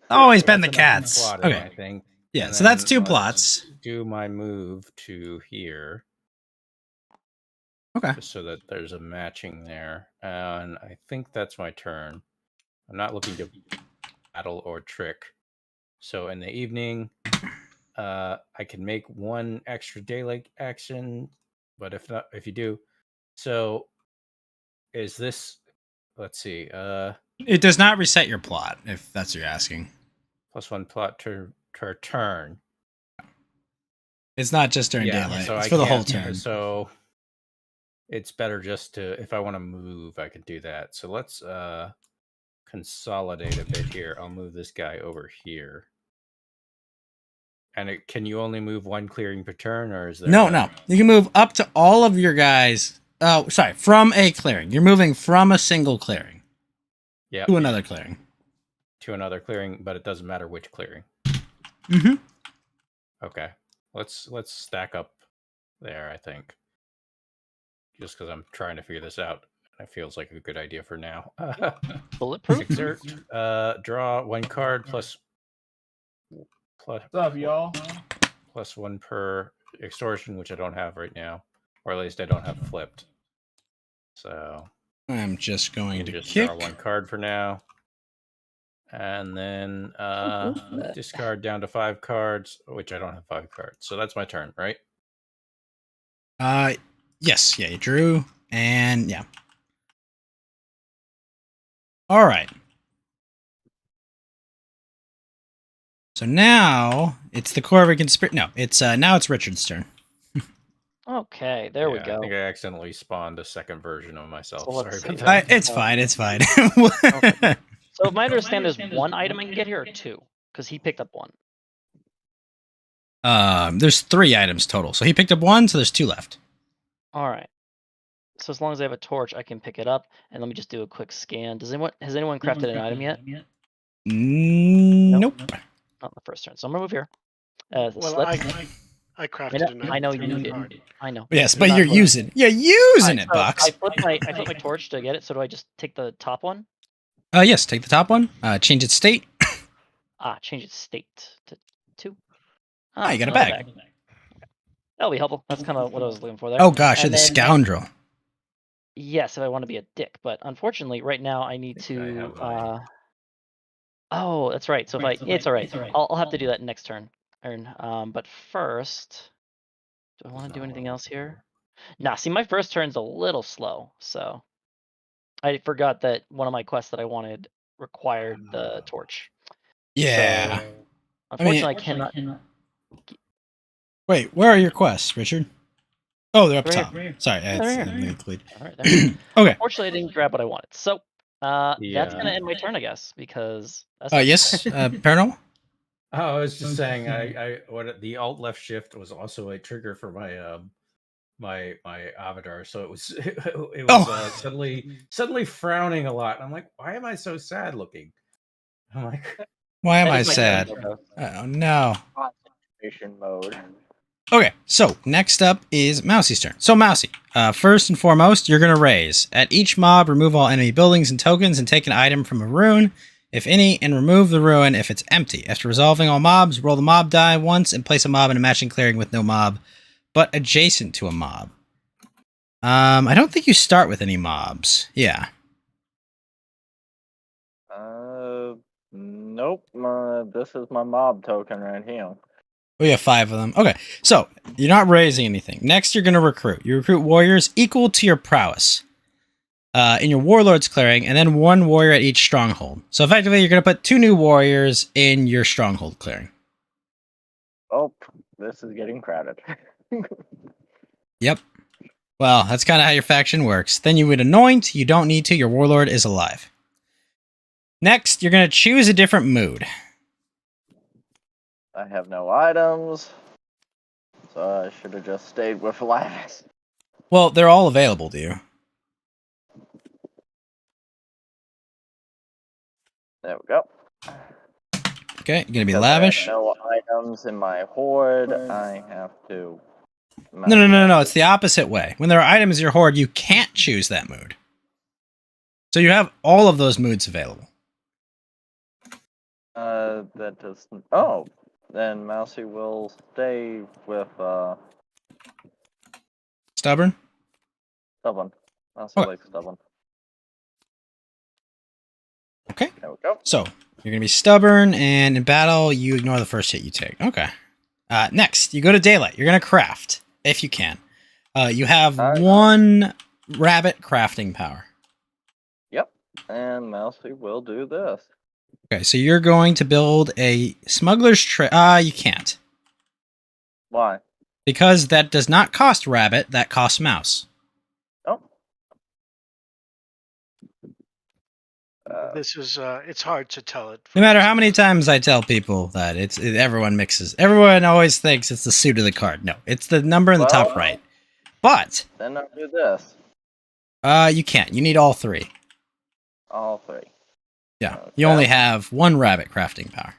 Always been the That's enough cats. plotting, I Okay. think. Yeah. And So that's then 2 let's plots. Do my move to here. Okay. Just so that there's a matching there. And I think that's my turn. I'm not looking to battle or trick. So in the evening, I can make 1 extra daylight action. But if not, if you do, so is this? Let's see. It does not reset your plot, if that's what you're asking. +1 plot to turn. It's not just during daylight. So It's I for the whole can't- turn. So it's better just to, if I want to move, I can do that. So let's consolidate a bit here. I'll move this guy over here. And can you only move 1 clearing per turn, or is there? No. You can move up to all of your guys. Oh, sorry. From a clearing. You're moving from a single clearing Yeah. to another clearing. To another clearing, but it doesn't matter which clearing. Mm-hmm. Okay. Let's stack up there, I think. Just because I'm trying to figure this out. It feels like a good idea for now. Bulletproof. Exert. Draw 1 card plus What's up, y'all? +1 per extortion, which I don't have right now, or at least I don't have flipped. So I'm just going to just kick. draw 1 card for now, and then discard down to 5 cards, which I don't have 5 cards. So that's my turn, right? Yes. Yeah, you drew. And yeah. All right. So now it's the Corvin conspiracy. No, it's now it's Richard's turn. Okay, there we Yeah, go. I think I accidentally spawned a second version of myself. So let's Sorry about see. that. It's fine. It's fine. So my understanding is 1 item I can get here, or 2, because he picked up 1. There's 3 items total. So he picked up 1, so there's 2 left. All right. So as long as I have a torch, I can pick it up. And let me just do a quick scan. Has anyone crafted an item yet? Nope. Not the first turn. So I'm gonna move here. Well, Slip. I crafted an item. I know from you the did. card. I know. Yes, Do but not you're flip. using it, So Bucks. I flipped my torch to get it. So do I just take the top one? Yes, take the top one. Change its state. Change its state to 2. You got a another bag. That'll be helpful. That's kind of what I was looking for there. Oh gosh, you're And the then- scoundrel. Yes, if I want to be a dick, but unfortunately, right now I need think I to. have mine. Oh, that's right. So it's all right. I'll have to do that next turn. But first, do I want to do anything else here? Nah. See, my first turn's a little slow, so I forgot that one of my quests that I wanted required the torch. Yeah. So, unfortunately, I cannot. Wait, where are your quests, Richard? Oh, they're up Right top. here. Sorry, Right it's here. incomplete. All right, there. Okay. Unfortunately, I didn't grab what I wanted. So that's Yeah. gonna end my turn, I guess, because. That's Yes, Paranormal? Oh, I was just saying, the alt left shift was also a trigger for my my avatar, so it was suddenly frowning a lot. And I'm like, why am I so sad looking? I'm like, Why am That I is my sad? turn, though. Oh no. Concentration mode. Okay, so next up is Mousey's turn. So Mousey, first and foremost, you're gonna raise. At each mob, remove all enemy buildings and tokens and take an item from a rune, if any, and remove the ruin if it's empty. After resolving all mobs, roll the mob die once and place a mob in a matching clearing with no mob, but adjacent to a mob. I don't think you start with any mobs. Yeah. Nope. This is my mob token right here. We have 5 of them. Okay, so you're not raising anything. Next, you're going to recruit. You recruit warriors equal to your prowess in your warlord's clearing, and then 1 warrior at each stronghold. So effectively, you're going to put 2 new warriors in your stronghold clearing. Oh, This is getting crowded. Yep. Well, that's kind of how your faction works. Then you would anoint. You don't need to. Your warlord is alive. Next, you're going to choose a different mood. I have no items, so I should have just stayed with Lavis. Well, they're all available to you. There we go. Okay, you're going to be Because I have lavish. no items in my horde. I have to. No. It's the opposite way. When there are items in your horde, you can't choose that mood. So you have all of those moods available. That doesn't. Oh, then Mousey will stay with Stubborn? stubborn. Mousey Okay. likes stubborn. Okay. There we go. So you're going to be stubborn, and in battle, you ignore the first hit you take. Okay. Next, you go to daylight. You're going to craft, if you can. You have one rabbit crafting power. Yep. And Mousey will do this. Okay, so you're going to build a smuggler's tray. You can't. Why? Because that does not cost rabbit, that costs mouse. Oh. This is it's hard to tell it. No matter how many times I tell people that everyone mixes. Everyone always thinks it's the suit of the card. No, it's the number in the top right. But Then I'll do this. you can't. You need all three. All three. Yeah. Okay. You only have one rabbit crafting power.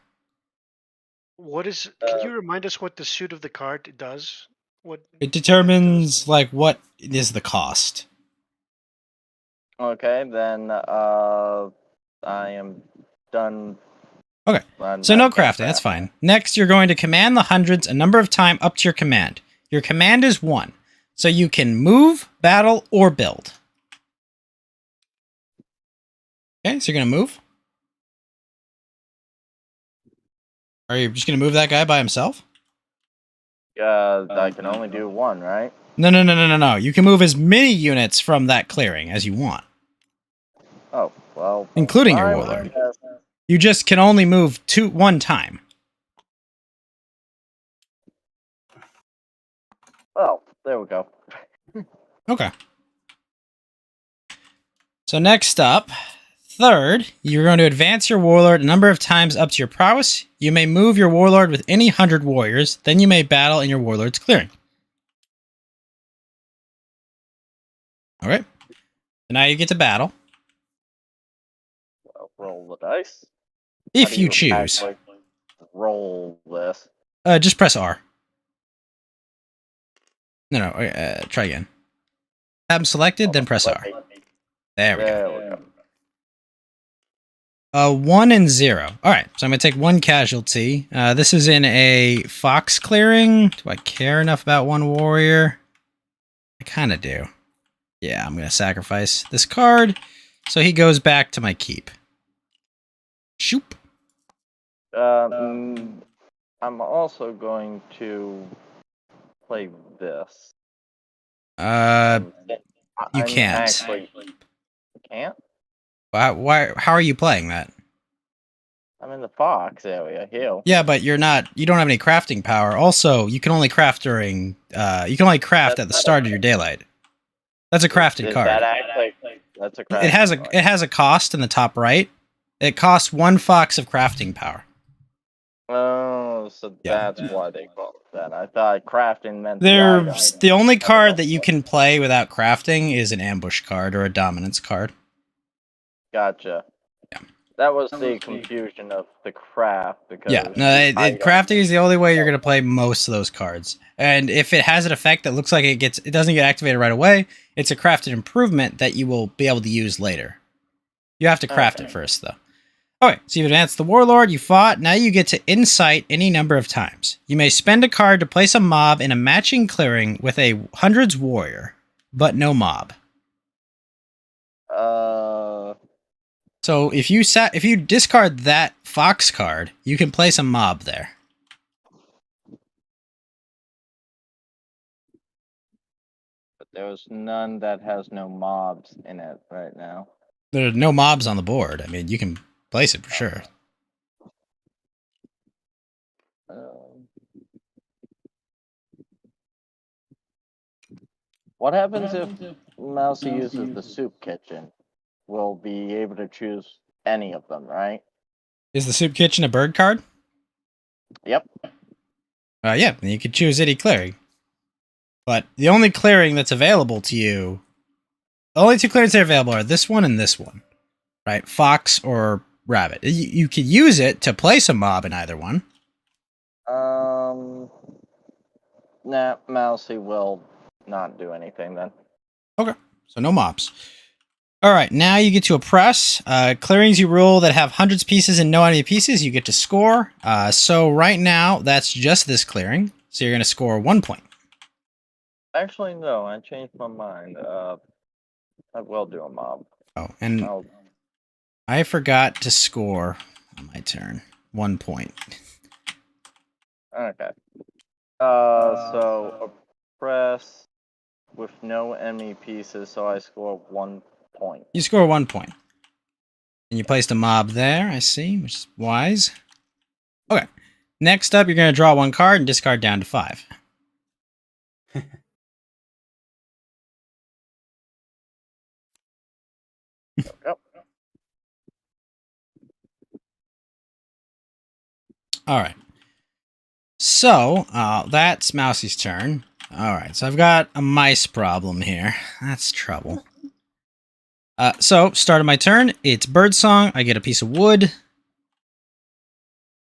What is? Can you remind us what the suit of the card does? What It determines like what is the cost. Okay, then I am done. Okay, so no crafting, that's fine. Next, you're going to command the hundreds a number of times up to your command. Your command is 1, so you can move, battle, or build. Okay, so you're going to move. Are you just going to move that guy by himself? I can only do one, right? No. You can move as many units from that clearing as you want, Oh, well. including your I warlord. guess- You just can only move one time. Well, there we go. Okay. So next up, third, you're going to advance your warlord a number of times up to your prowess. You may move your warlord with any 100 warriors. Then you may battle in your warlord's clearing. All right. So now you get to battle. Well, roll the dice. If How do you choose. actually roll this. Just press R. No. Try again. Have them selected, then press R. There we go. 1 and 0. All right, so I'm going to take 1 casualty. This is in a fox clearing. Do I care enough about 1 warrior? I kind of do. Yeah, I'm going to sacrifice this card, so he goes back to my keep. Shoop. I'm also going to play this. You can't. Actually, can't? Why? How are you playing that? I'm in the fox area here. Yeah, but you're not. You don't have any crafting power. Also, you can only craft during. You can only craft at the start of your daylight. That's a crafted Is card. that actually, that's a crafting card. It has a cost in the top right. It costs 1 fox of crafting power. Oh, so Yeah. that's why they call it that. I thought crafting meant The only card that you can play without crafting is an ambush card or a dominance card. Gotcha. Yeah. That was the confusion of the craft because Crafting is the only way you're going to play most of those cards. And if it has an effect that looks like it doesn't get activated right away, it's a crafted improvement that you will be able to use later. You have to craft it first, though. Okay, so you've advanced the Warlord, you fought, now you get to Insight any number of times. You may spend a card to place a mob in a matching clearing with a hundreds warrior, but no mob. So if you discard that Fox card, you can place a mob there. But there's none that has no mobs in it right now. There are no mobs on the board. I mean, you can place it for sure. What happens if Mousey uses the soup kitchen? We'll be able to choose any of them, right? Is the soup kitchen a bird card? Yep. Yeah, then you could choose any clearing. But the only clearing that's available to you, the only two clearings that are available are this one and this one, right? Fox or rabbit. You could use it to place a mob in either one. Nah, Mousey will not do anything then. Okay, so no mobs. All right, now you get to oppress. Clearings you rule that have hundreds of pieces and no enemy pieces, you get to score. So right now, that's just this clearing. So you're going to score 1 point. Actually, no, I changed my mind. I will do a mob. Oh, and I'll... I forgot to score on my turn. 1 point. Okay. So oppress with no enemy pieces, so I score 1 point. You score 1 point. And you placed a mob there, I see, which is wise. Okay. Next up, you're going to draw 1 card and discard down to 5. Yep. All right. So, that's Mousey's turn. All right, so I've got a mice problem here. That's trouble. So, start of my turn, it's birdsong. I get a piece of wood.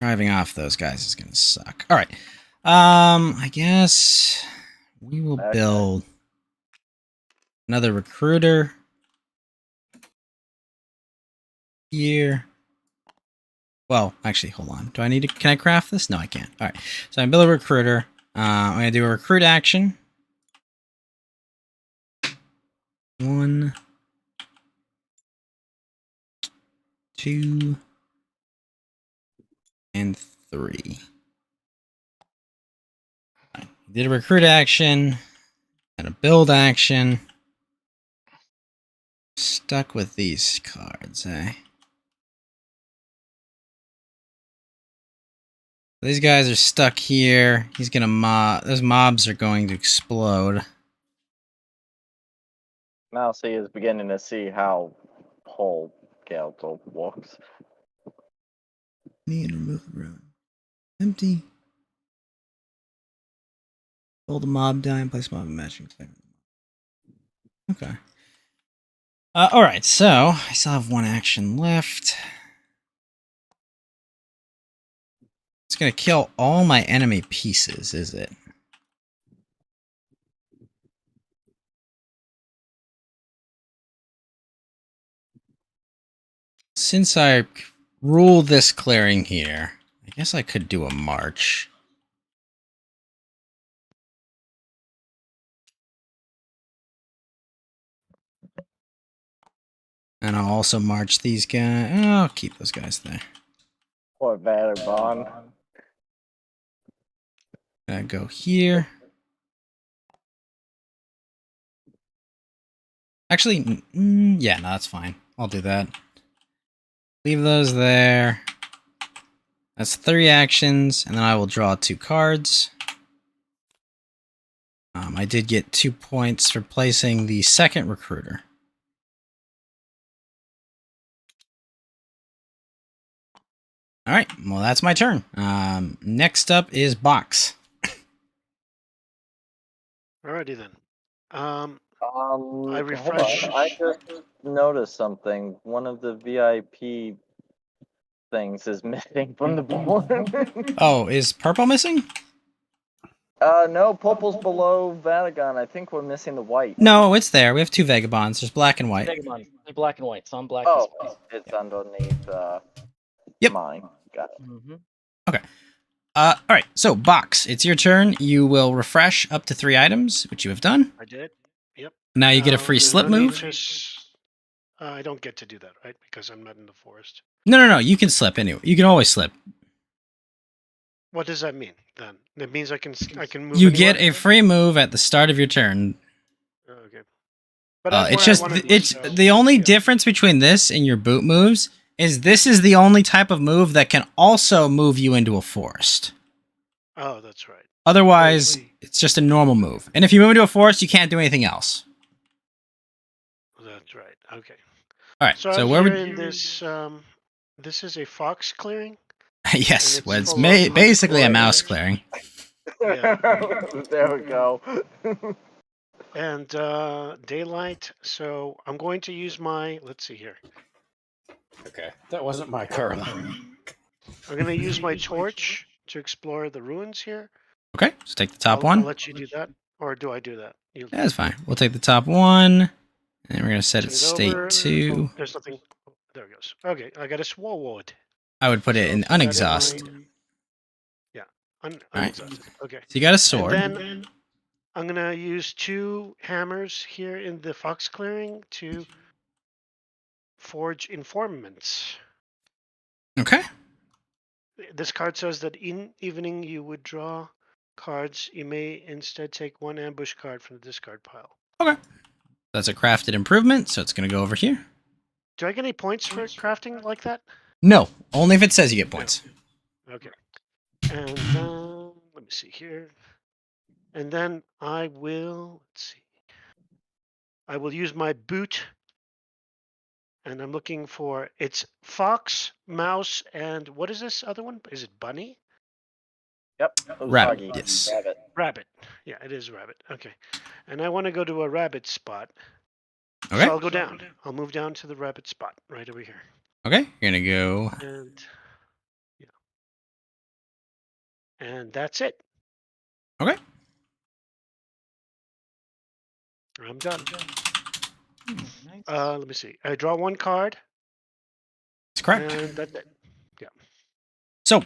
Driving off those guys is going to suck. All right. I guess we will build another recruiter here. Well, actually, hold on. Do I need to... Can I craft this? No, I can't. All right. So I build a recruiter. I'm going to do a recruit action. 1, 2, and 3. Right. Did a recruit action and a build action. Stuck with these cards, eh? These guys are stuck here. He's gonna mob. Those mobs are going to explode. Mousey is beginning to see how whole Galto works. Need to remove the room. Empty. Hold the mob down. Place mob in matching. Okay. All right. So I still have 1 action left. It's gonna kill all my enemy pieces, is it? Since I rule this clearing here, I guess I could do a march. And I'll also march these guys. Oh, I'll keep those guys there. Poor Vagabond. Gonna go here. Actually, yeah, no, that's fine. I'll do that. Leave those there. That's 3 actions, and then I will draw 2 cards. I did get 2 points for placing the second recruiter. All right, well, that's my turn. Next up is Box. Alrighty then. I Hold on. refresh. I just noticed something. One of the VIP things is missing from the board. Oh, is purple missing? No, purple's below Vagabond. I think we're missing the white. No, it's there. We have 2 Vagabonds. There's black and white. Vagabond. They're black and white, so I'm black. Oh, it's underneath Yep. mine. Got it. Mm-hmm. Okay. All right. So, Box, it's your turn. You will refresh up to 3 items, which you have done. I did. Yep. Now you get a free There's slip no need move. I don't get to do that, right? Because I'm not in the forest. No. You can slip anyway. You can always slip. What does that mean then? That means I can move. You get anywhere? a free move at the start of your turn. Okay. But It's just the only difference between this and your boot moves is this is the only type of move that can also move you into a forest. Oh, that's right. Otherwise, it's just a normal move. And if you move into a forest, you can't do anything else. That's right. Okay. All right. So, So I'm where here would in this? This is a fox clearing. yes, it's well, it's full of basically a hunted mouse warriors. clearing. There we go. And daylight. So I'm going to use my. Let's see here. Okay, that wasn't my car. I'm going to use my torch to explore the ruins here. Okay, so take the top I'll one. let you do that, or do I do that? You Yeah, that's fine. We'll take the top one, and we're gonna set turn its it state over. to. Oh, there's nothing. Oh, there it goes. Okay, I got a swallowed. I would put it in So that unexhaust. Yeah, right. unexhausted. Okay. So you got a And sword. then I'm gonna use 2 hammers here in the fox clearing to forge informants. Okay. This card says that in evening you would draw cards. You may instead take 1 ambush card from the discard pile. Okay. That's a crafted improvement, so it's gonna go over here. Do I get any points for crafting like that? No, only if it says you get points. Okay. And then let me see here. And then I will, let's see. I will use my boot. And I'm looking for, it's fox, mouse, and what is this other one? Is it bunny? Yep. Rabbit, Usagi. yes. Rabbit. Rabbit. Yeah, it is rabbit. Okay. And I want to go to a rabbit spot. Okay. So I'll go down. I'll move down to the rabbit spot right over here. Okay. You're gonna go. And yeah. And that's it. Okay. I'm done. Let me see. I draw 1 card. That's correct. And that's it. So,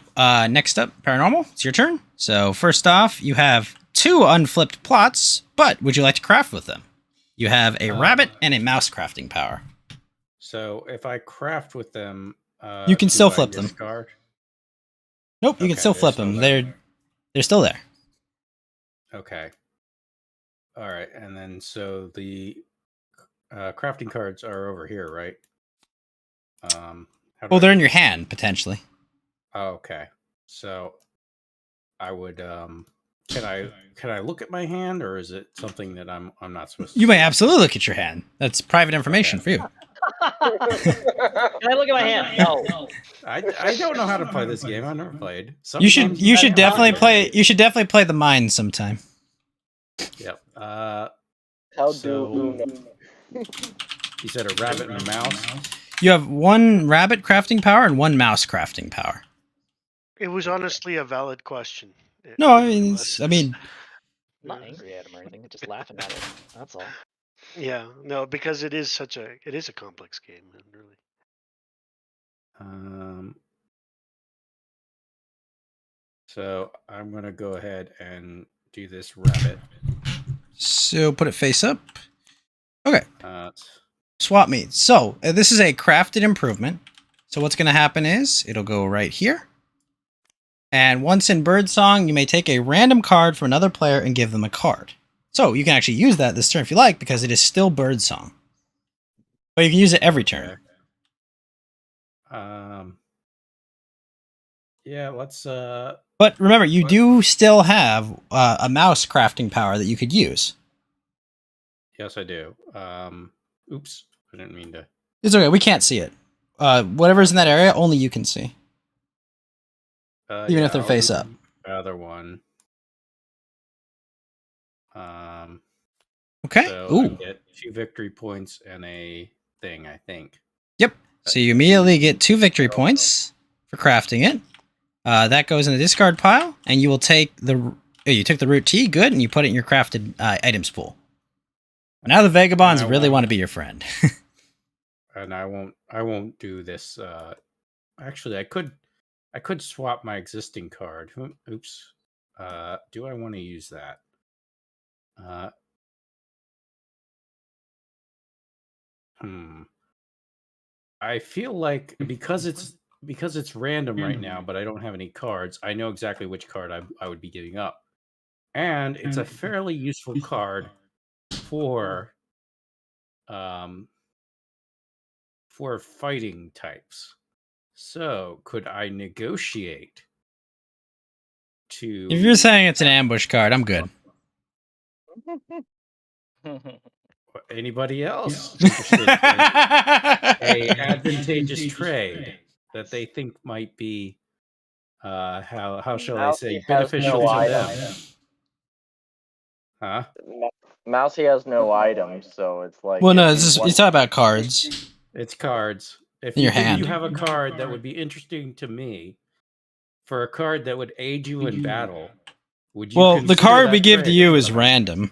next up, Paranormal, it's your turn. So, first off, you have 2 unflipped plots, but would you like to craft with them? You have a rabbit and a mouse crafting power. So if I craft with them, You can do still I flip them. discard? Nope, you can Okay, still they're flip still them. there. They're still there. Okay. All right, and then so the crafting cards are over here, right? How do Well, I they're in do your this? hand potentially. Oh, okay. So I would can I look at my hand, or is it something that I'm not supposed to You see? may absolutely look at your hand. That's private information for you. Can I look at my hand? No. I don't know how to play this game. I've never played. You Sometimes should definitely play. it. You should definitely play the mine sometime. Yep. How So- do You said a rabbit and a mouse. You have 1 rabbit crafting power and 1 mouse crafting power. It was honestly a valid question. No, I mean, I'm not angry at him or anything. Just laughing at it. That's all. Yeah, no, because it is a complex game, and really. So I'm gonna go ahead and do this rabbit. So put it face up. Okay. Uh, Swap meet. So this is a crafted improvement. So what's going to happen is it'll go right here. And once in Birdsong, you may take a random card from another player and give them a card. So you can actually use that this turn if you like, because it is still Birdsong. But you can use it every turn. Yeah, let's But remember, you do still have a mouse crafting power that you could use. yes, I do. Oops, I didn't mean to. It's okay. We can't see it. Whatever's in that area, only you can see. Even if they're I'll face do up. the other one. Okay. So Ooh. I get 2 victory points and a thing, I think. Yep. So you immediately get 2 victory points for crafting it. That goes in the discard pile, and you will take the. Oh, you took the root T, good, and you put it in your crafted items pool. Now the Vagabonds really want to be your friend. And I won't do this. Actually, I could swap my existing card. Oops. Do I want to use that? I feel like because it's random right now, but I don't have any cards, I know exactly which card I would be giving up. And it's a fairly useful card for fighting types. So, could I negotiate to. If you're saying it's an ambush card, I'm good. Anybody else interested in a advantageous trade that they think might be how shall I say Mousey has beneficial no to items. them? Huh? Mousey has no items, so it's like. Well, no, if it's you just, want- it's all about cards. It's cards. If In you your think hand. you have a card that would be interesting to me, for a card that would aid you in battle, would you? Well, the consider card that we give to trade? you is random.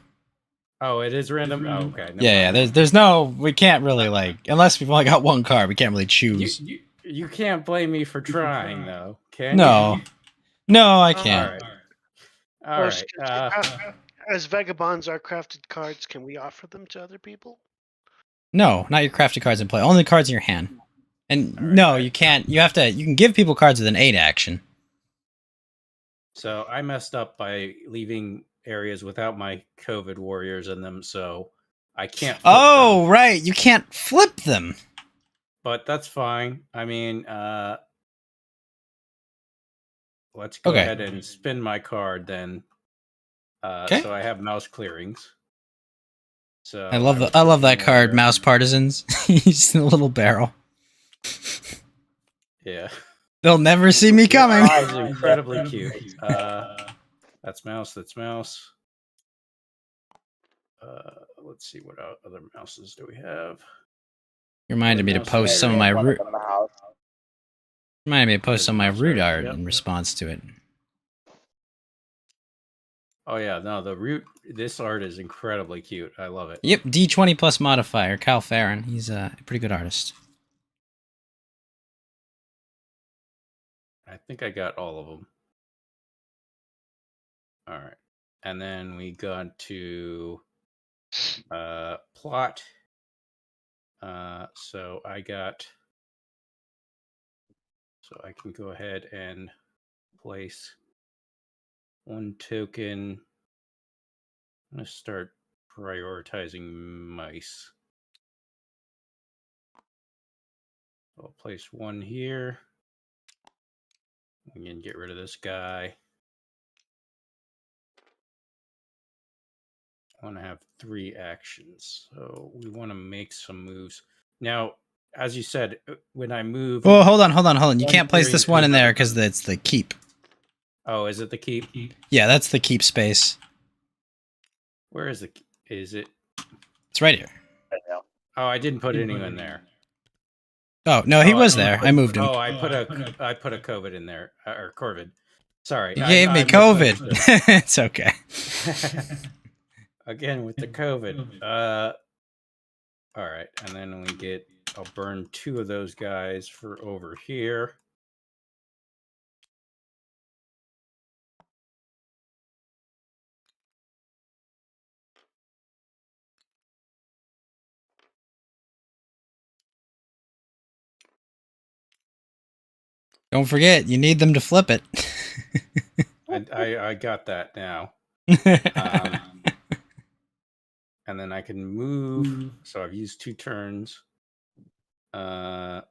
Oh, it is random. Oh, okay. never Yeah, mind. there's no, we can't really unless we've only got one card, we can't really choose. You can't blame me for trying, though, can No, you? no, I All can't. right. All right. As vagabonds are crafted cards, can we offer them to other people? No, not your crafted cards in play. Only the cards in your hand. And All right. no, you can't. You can give people cards with an 8 action. So I messed up by leaving areas without my COVID warriors in them, so I can't. Flip them. Right, you can't flip them. But that's fine. I mean, let's go Okay. ahead and spin my card then. Okay. So I have mouse clearings. So I love that card, Mouse Partisans. He's in a little barrel. Yeah. They'll never see me coming. Eyes are incredibly cute. That's mouse. That's mouse. Let's see what other mouses do we have. You reminded me to post some of my root. Mouse. Reminded me to post some of my root art Yep. in response to it. Oh yeah, no, the root. This art is incredibly cute. I love it. Yep, D20 plus modifier, Kyle Farron. He's a pretty good artist. I think I got all of them. All right, and then we got to plot. So I can go ahead and place one token. I'm gonna start prioritizing mice. I'll place one here. We can get rid of this guy. I want to have 3 actions, so we want to make some moves. Now, as you said, when I move... Well, hold on. You One can't place clearing this to one in there another. because it's the keep. Oh, is it the keep? Yeah, that's the keep space. Where is it? Is it? It's right here. Oh, I didn't put anyone there. Oh, no, he Oh, was there. I moved him. Oh, I put a COVID in there, or Corvid. Sorry. You I- gave me I COVID. misunderstood. It's okay. Again with the COVID. All right, and then I'll burn 2 of those guys for over here. Don't forget, you need them to flip it. I got that now. And then I can move. So I've used 2 turns. And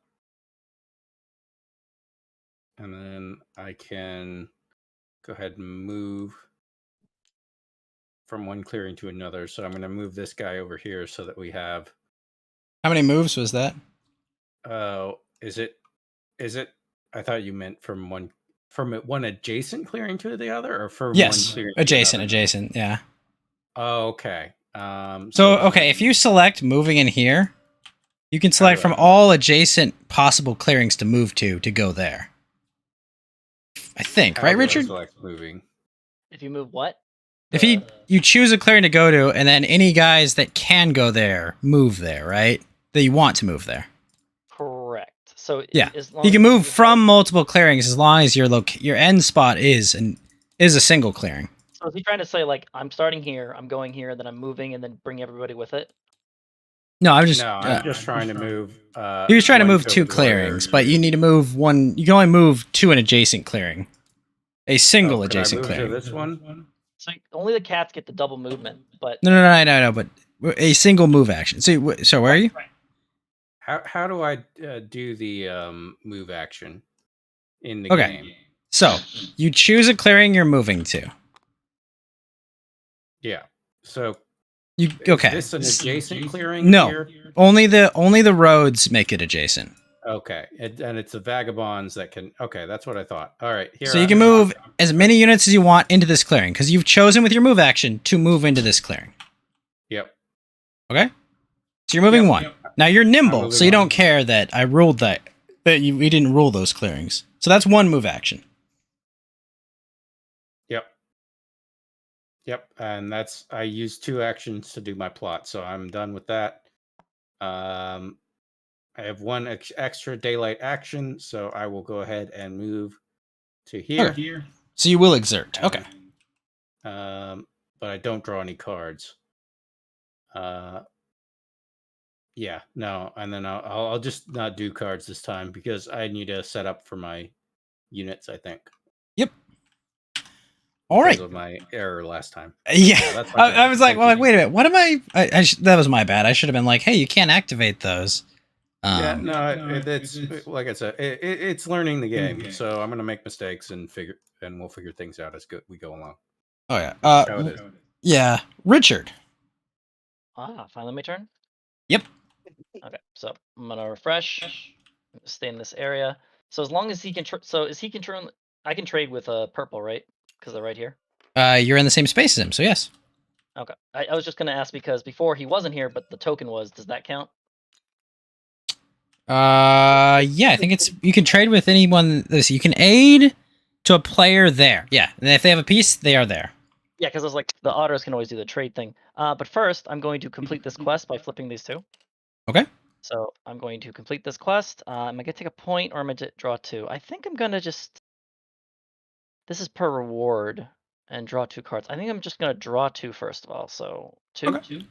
then I can go ahead and move from one clearing to another. So I'm going to move this guy over here so that we have... How many moves was that? Oh, is it? I thought you meant from one adjacent clearing to the other, or from one Yes, clearing to adjacent, yeah. Oh, okay. So, okay, if you select moving in here, you can select from all adjacent possible clearings to move to go there. I think, right, Richard? Select moving. If you move what? If you choose a clearing to go to, and then any guys that can go there, move there, right? That you want to move there. Correct. So Yeah, as long you can as move from multiple clearings as long as your end spot is a single clearing. So is he trying to say, like, I'm starting here, I'm going here, then I'm moving, and then bring everybody with it? No, I'm just trying to move. he was trying to one move 2 COVID warrior. clearings, but you need to move one. You can only move to an adjacent clearing, a single Can I adjacent move to clearing. this one. So only the cats get the double movement, but No, but a single move action. So where are you? How do I do the move action in the Okay. game? So you choose a clearing you're moving to. Yeah. So You okay? is this an adjacent clearing? No. Here? Only the roads make it adjacent. Okay, and it's the vagabonds that can. Okay, that's what I thought. All right, here. So you can move as many units as you want into this clearing because you've chosen with your move action to move into this clearing. Yep. Okay. So you're moving Yep, one. yep. Now you're nimble, moving so you one. don't care that I ruled that we didn't rule those clearings. So that's one move action. Yep. Yep, and that's I used 2 actions to do my plot, so I'm done with that. I have 1 extra daylight action, so I will go ahead and move to here. Okay. So you will exert. Okay. But I don't draw any cards. Yeah, no, and then I'll just not do cards this time because I need to set up for my units, I think. Yep. All right. Because of my error last time. Yeah. that's my bad. I was like, Thank well, you. like, wait a minute. What am I that was my bad. I should have been like, hey, you can't activate those. Yeah, no, it's like I said, it's learning the game. So I'm gonna make mistakes and we'll figure things out as we go along. Oh yeah. How it is. Yeah. Richard. Finally my turn? Yep. Okay, so I'm gonna refresh. Stay in this area. So as long as he can, I can trade with purple, right? Because they're right here. You're in the same space as him, so yes. Okay, I was just gonna ask because before he wasn't here, but the token was. Does that count? Yeah, I think you can trade with anyone. You can aid to a player there. Yeah, and if they have a piece, they are there. Yeah, because I was like, the otters can always do the trade thing. But first, I'm going to complete this quest by flipping these 2. Okay. So I'm going to complete this quest. Am I gonna take a point or am I gonna draw 2? I think I'm gonna just. This is per reward and draw 2 cards. I think I'm just gonna draw 2 first of all. So 2. Okay.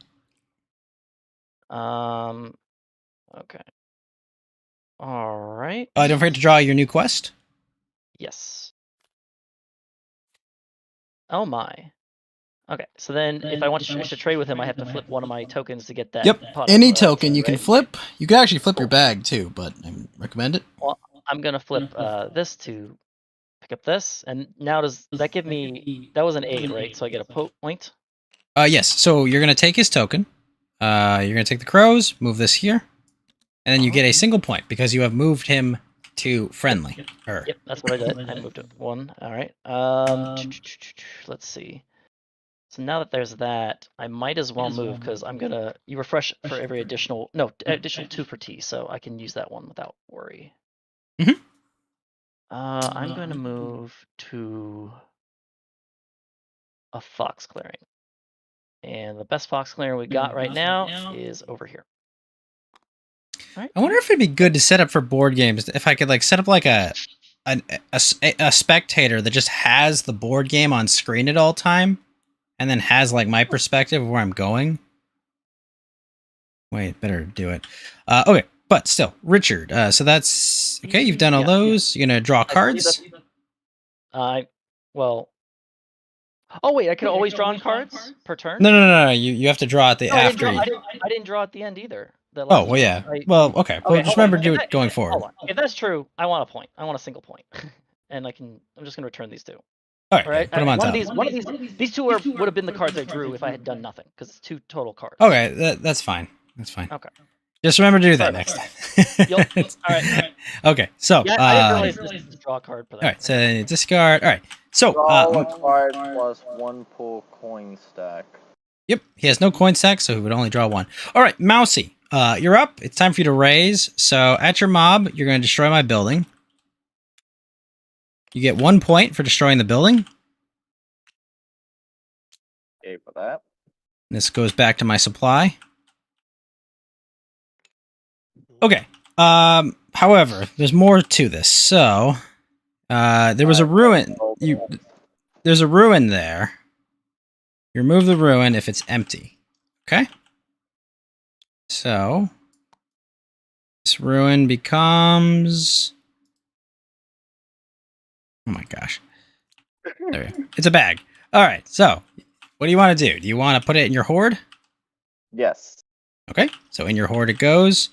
Okay. All right. Don't forget to draw your new quest. Yes. Oh my. Okay, so then if I want to trade with him, I have to flip one of my tokens to get that. Yep. pot Any of, token you can right? flip. You can actually flip your bag too, but I recommend it. Well, I'm gonna flip this to pick up this, and now does that give me? That was an 8, right? So I get a point. Yes. So you're gonna take his token. You're gonna take the crows, move this here, and then you get a single point because you have moved him to friendly. Yep, that's what I did. I moved it 1. All right. Let's see. So now that there's that, I might as well move because I'm gonna. You refresh for every additional 2 per T, so I can use that one without worry. Mhm. I'm going to move to a fox clearing, and the best fox clearing we got right now is over here. All right. I wonder if it'd be good to set up for board games. If I could like set up like a spectator that just has the board game on screen at all time, and then has like my perspective of where I'm going. Wait, better do it. Okay, but still, Richard. So that's okay. You've done all those. You're gonna draw cards. Well. Oh wait, I could always draw on cards per turn. No. You have to draw at the after. I didn't draw at the end either. Oh well, yeah. Well, okay. Well, just remember to do it going forward. Hold on. If that's true, I want a point. I want a single point, and I'm just gonna return these 2. All right. All right. Put them on top. These 2 would have been the cards I drew if I had done nothing, because it's 2 total cards. Okay, that's fine. That's fine. Okay. Just remember to do that next time. All right. Okay, so Yeah, I didn't realize this is draw card for that. all right, so discard. All right, so Draw a card plus 1 pull coin stack. yep, he has no coin stack, so he would only draw 1. All right, Mousey, you're up. It's time for you to raise. So at your mob, you're going to destroy my building. You get 1 point for destroying the building. Okay, for that. This goes back to my supply. Okay. However, there's more to this. So, there was a ruin. There's a ruin there. You remove the ruin if it's empty. Okay. So, this ruin becomes. Oh my gosh. There we go. It's a bag. All right. So, what do you want to do? Do you want to put it in your hoard? Yes. Okay. So in your hoard it goes.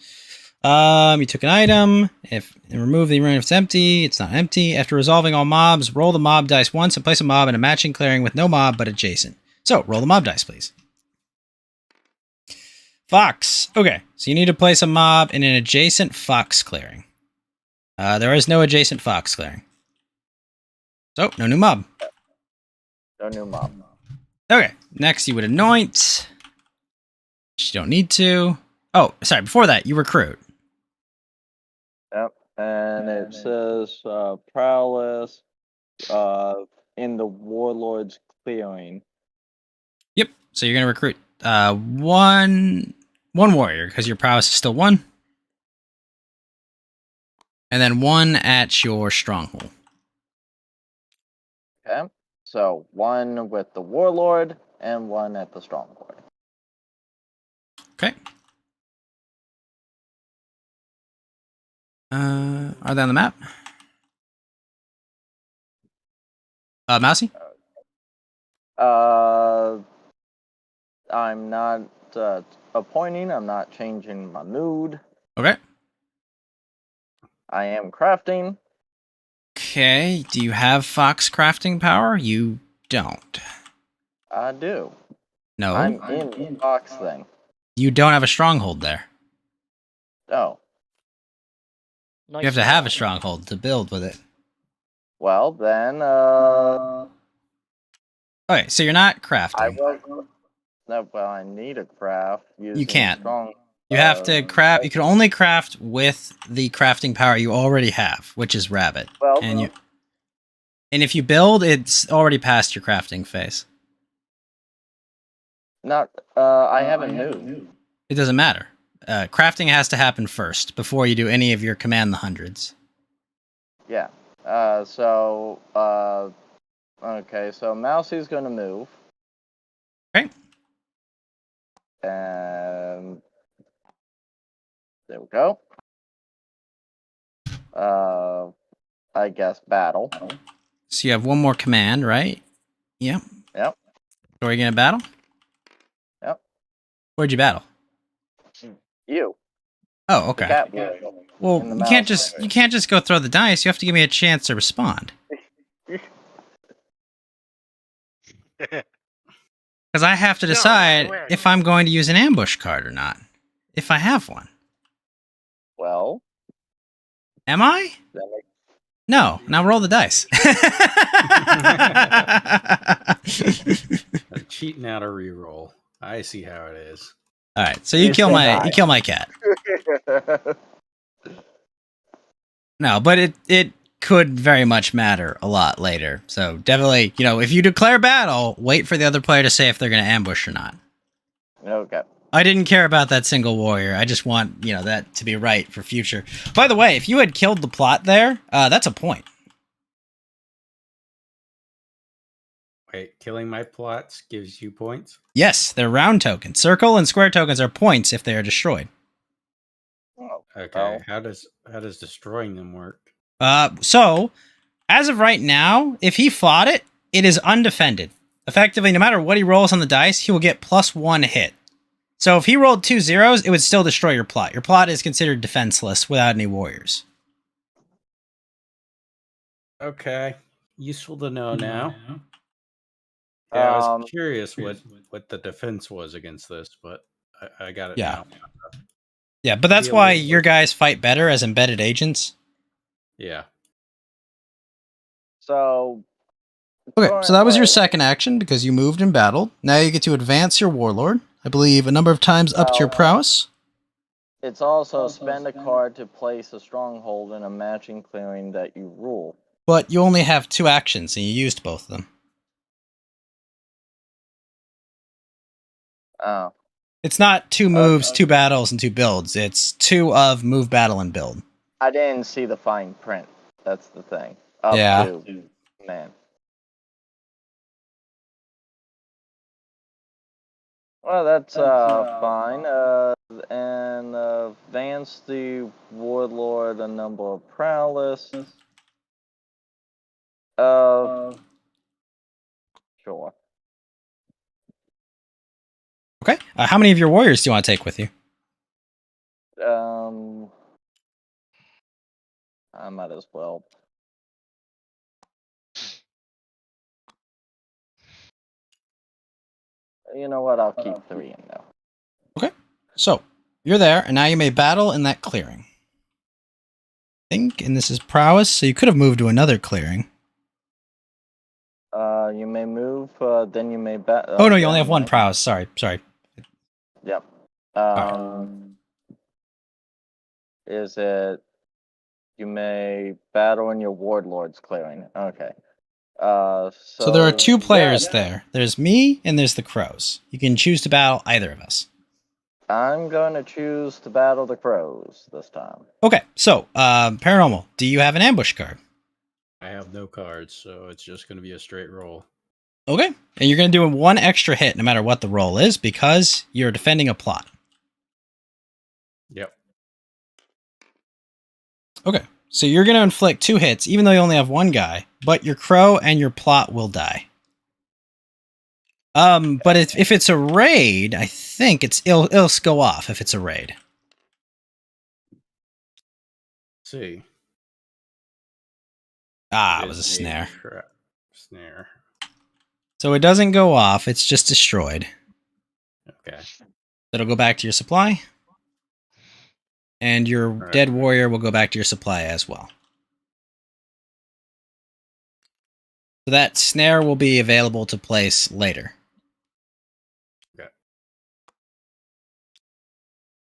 You took an item. And remove the room if it's empty. It's not empty. After resolving all mobs, roll the mob dice once and place a mob in a matching clearing with no mob but adjacent. So, roll the mob dice, please. Fox. Okay, so you need to place a mob in an adjacent fox clearing. There is no adjacent fox clearing. So, no new mob. No new mob. Okay, next you would anoint. Which you don't need to. Oh, sorry, before that, you recruit. Yep. And it says prowess in the Warlord's clearing. Yep, so you're going to recruit one warrior, because your prowess is still 1. And then 1 at your stronghold. Okay. So 1 with the Warlord and 1 at the stronghold. Okay. Are they on the map? Mousey? I'm not appointing. I'm not changing my mood. Okay. I am crafting. Okay, do you have fox crafting power? You don't. I do. No. I'm in the box thing. You don't have a stronghold there. Oh. You have to have a stronghold to build with it. Well, then, Okay, so you're not I crafting. will. No, well, I need a craft. You can't. Strong, You have to craft. You can only craft with the crafting power you already have, which is rabbit. Well, And if you build, it's already past your crafting phase. not. I haven't moved. It doesn't matter. Crafting has to happen first before you do any of your command the hundreds. Yeah. Okay. So Mousey's gonna move. Okay. And there we go. I guess battle. So you have one more command, right? Yep. Yep. So are you gonna battle? Yep. Where'd you battle? You. Oh, The okay. cat boy. Well, in the you can't mouse. just go throw the dice. You have to give me a chance to respond. Because I have to decide swear. if I'm going to use an ambush card or not. If I have one. Well, Am I? that makes No. Now roll the dice. Cheating out a reroll. I see how it is. All right. So you kill my cat. No, but it could very much matter a lot later. So definitely, if you declare battle, wait for the other player to say if they're going to ambush or not. Okay. I didn't care about that single warrior. I just want, that to be right for future. By the way, if you had killed the plot there, that's a point. Wait, killing my plots gives you points? Yes, they're round tokens. Circle and square tokens are points if they are destroyed. Oh, Okay. well. How does destroying them work? So, as of right now, if he fought it, it is undefended. Effectively, no matter what he rolls on the dice, he will get +1 hit. So if he rolled 2 zeros, it would still destroy your plot. Your plot is considered defenseless without any warriors. Okay. Useful to know now. Yeah, I was curious what the defense was against this, but I got it now. Yeah, but that's why your guys fight better as embedded agents. Yeah. So. Okay, so that was your second action because you moved and battled. Now you get to advance your warlord. I believe a number of times up to your prowess. It's also spend a card to place a stronghold in a matching clearing that you rule. But you only have 2 actions and you used both of them. Oh. It's not 2 moves, 2 battles, and 2 builds. It's 2 of move, battle, and build. I didn't see the fine print. That's the thing. Yeah. Man. Well, that's fine. And advance the warlord a number of prowess. Sure. Okay. How many of your warriors do you want to take with you? I might as well. You know what? I'll keep 3 in there. Okay. So, you're there, and now you may battle in that clearing. And this is prowess, so you could have moved to another clearing. You may move, then you may oh, no, you only have one prowess. Sorry. Yep. Alright. Is it... You may battle in your Warlord's clearing. Okay. So there are 2 players there. There's me, and there's the crows. You can choose to battle either of us. I'm going to choose to battle the crows this time. Okay, so, Paranormal, do you have an ambush card? I have no cards, so it's just going to be a straight roll. Okay, and you're going to do 1 extra hit no matter what the roll is because you're defending a plot. Yep. Okay, so you're going to inflict 2 hits even though you only have 1 guy, but your crow and your plot will die. But if it's a raid, I think it'll go off if it's a raid. See. Ah, it was a snare. Snare. So it doesn't go off, it's just destroyed. Okay. It'll go back to your supply. And your dead warrior will go back to your supply as well. So that snare will be available to place later. Okay.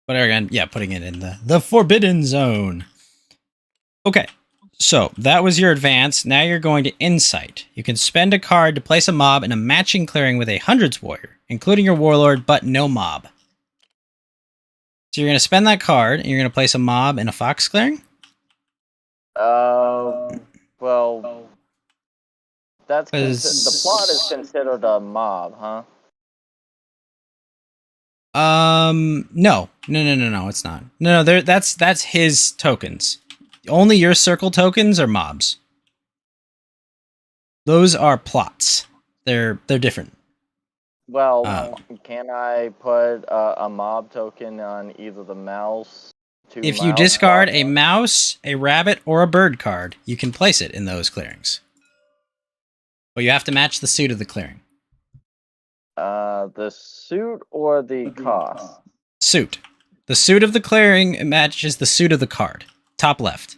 But again, yeah, putting it in the forbidden zone. Okay, so that was your advance. Now you're going to insight. You can spend a card to place a mob in a matching clearing with a hundreds warrior, including your warlord, but no mob. So you're going to spend that card, and you're going to place a mob in a fox clearing? Well, that's the plot is considered a mob, huh? No, it's not. No, that's his tokens. Only your circle tokens are mobs. Those are plots. They're different. Well, can I put a mob token on either the mouse? If you discard a mouse, a rabbit, or a bird card, you can place it in those clearings. But you have to match the suit of the clearing. The suit or the cost? Suit. The suit of the clearing matches the suit of the card. Top left.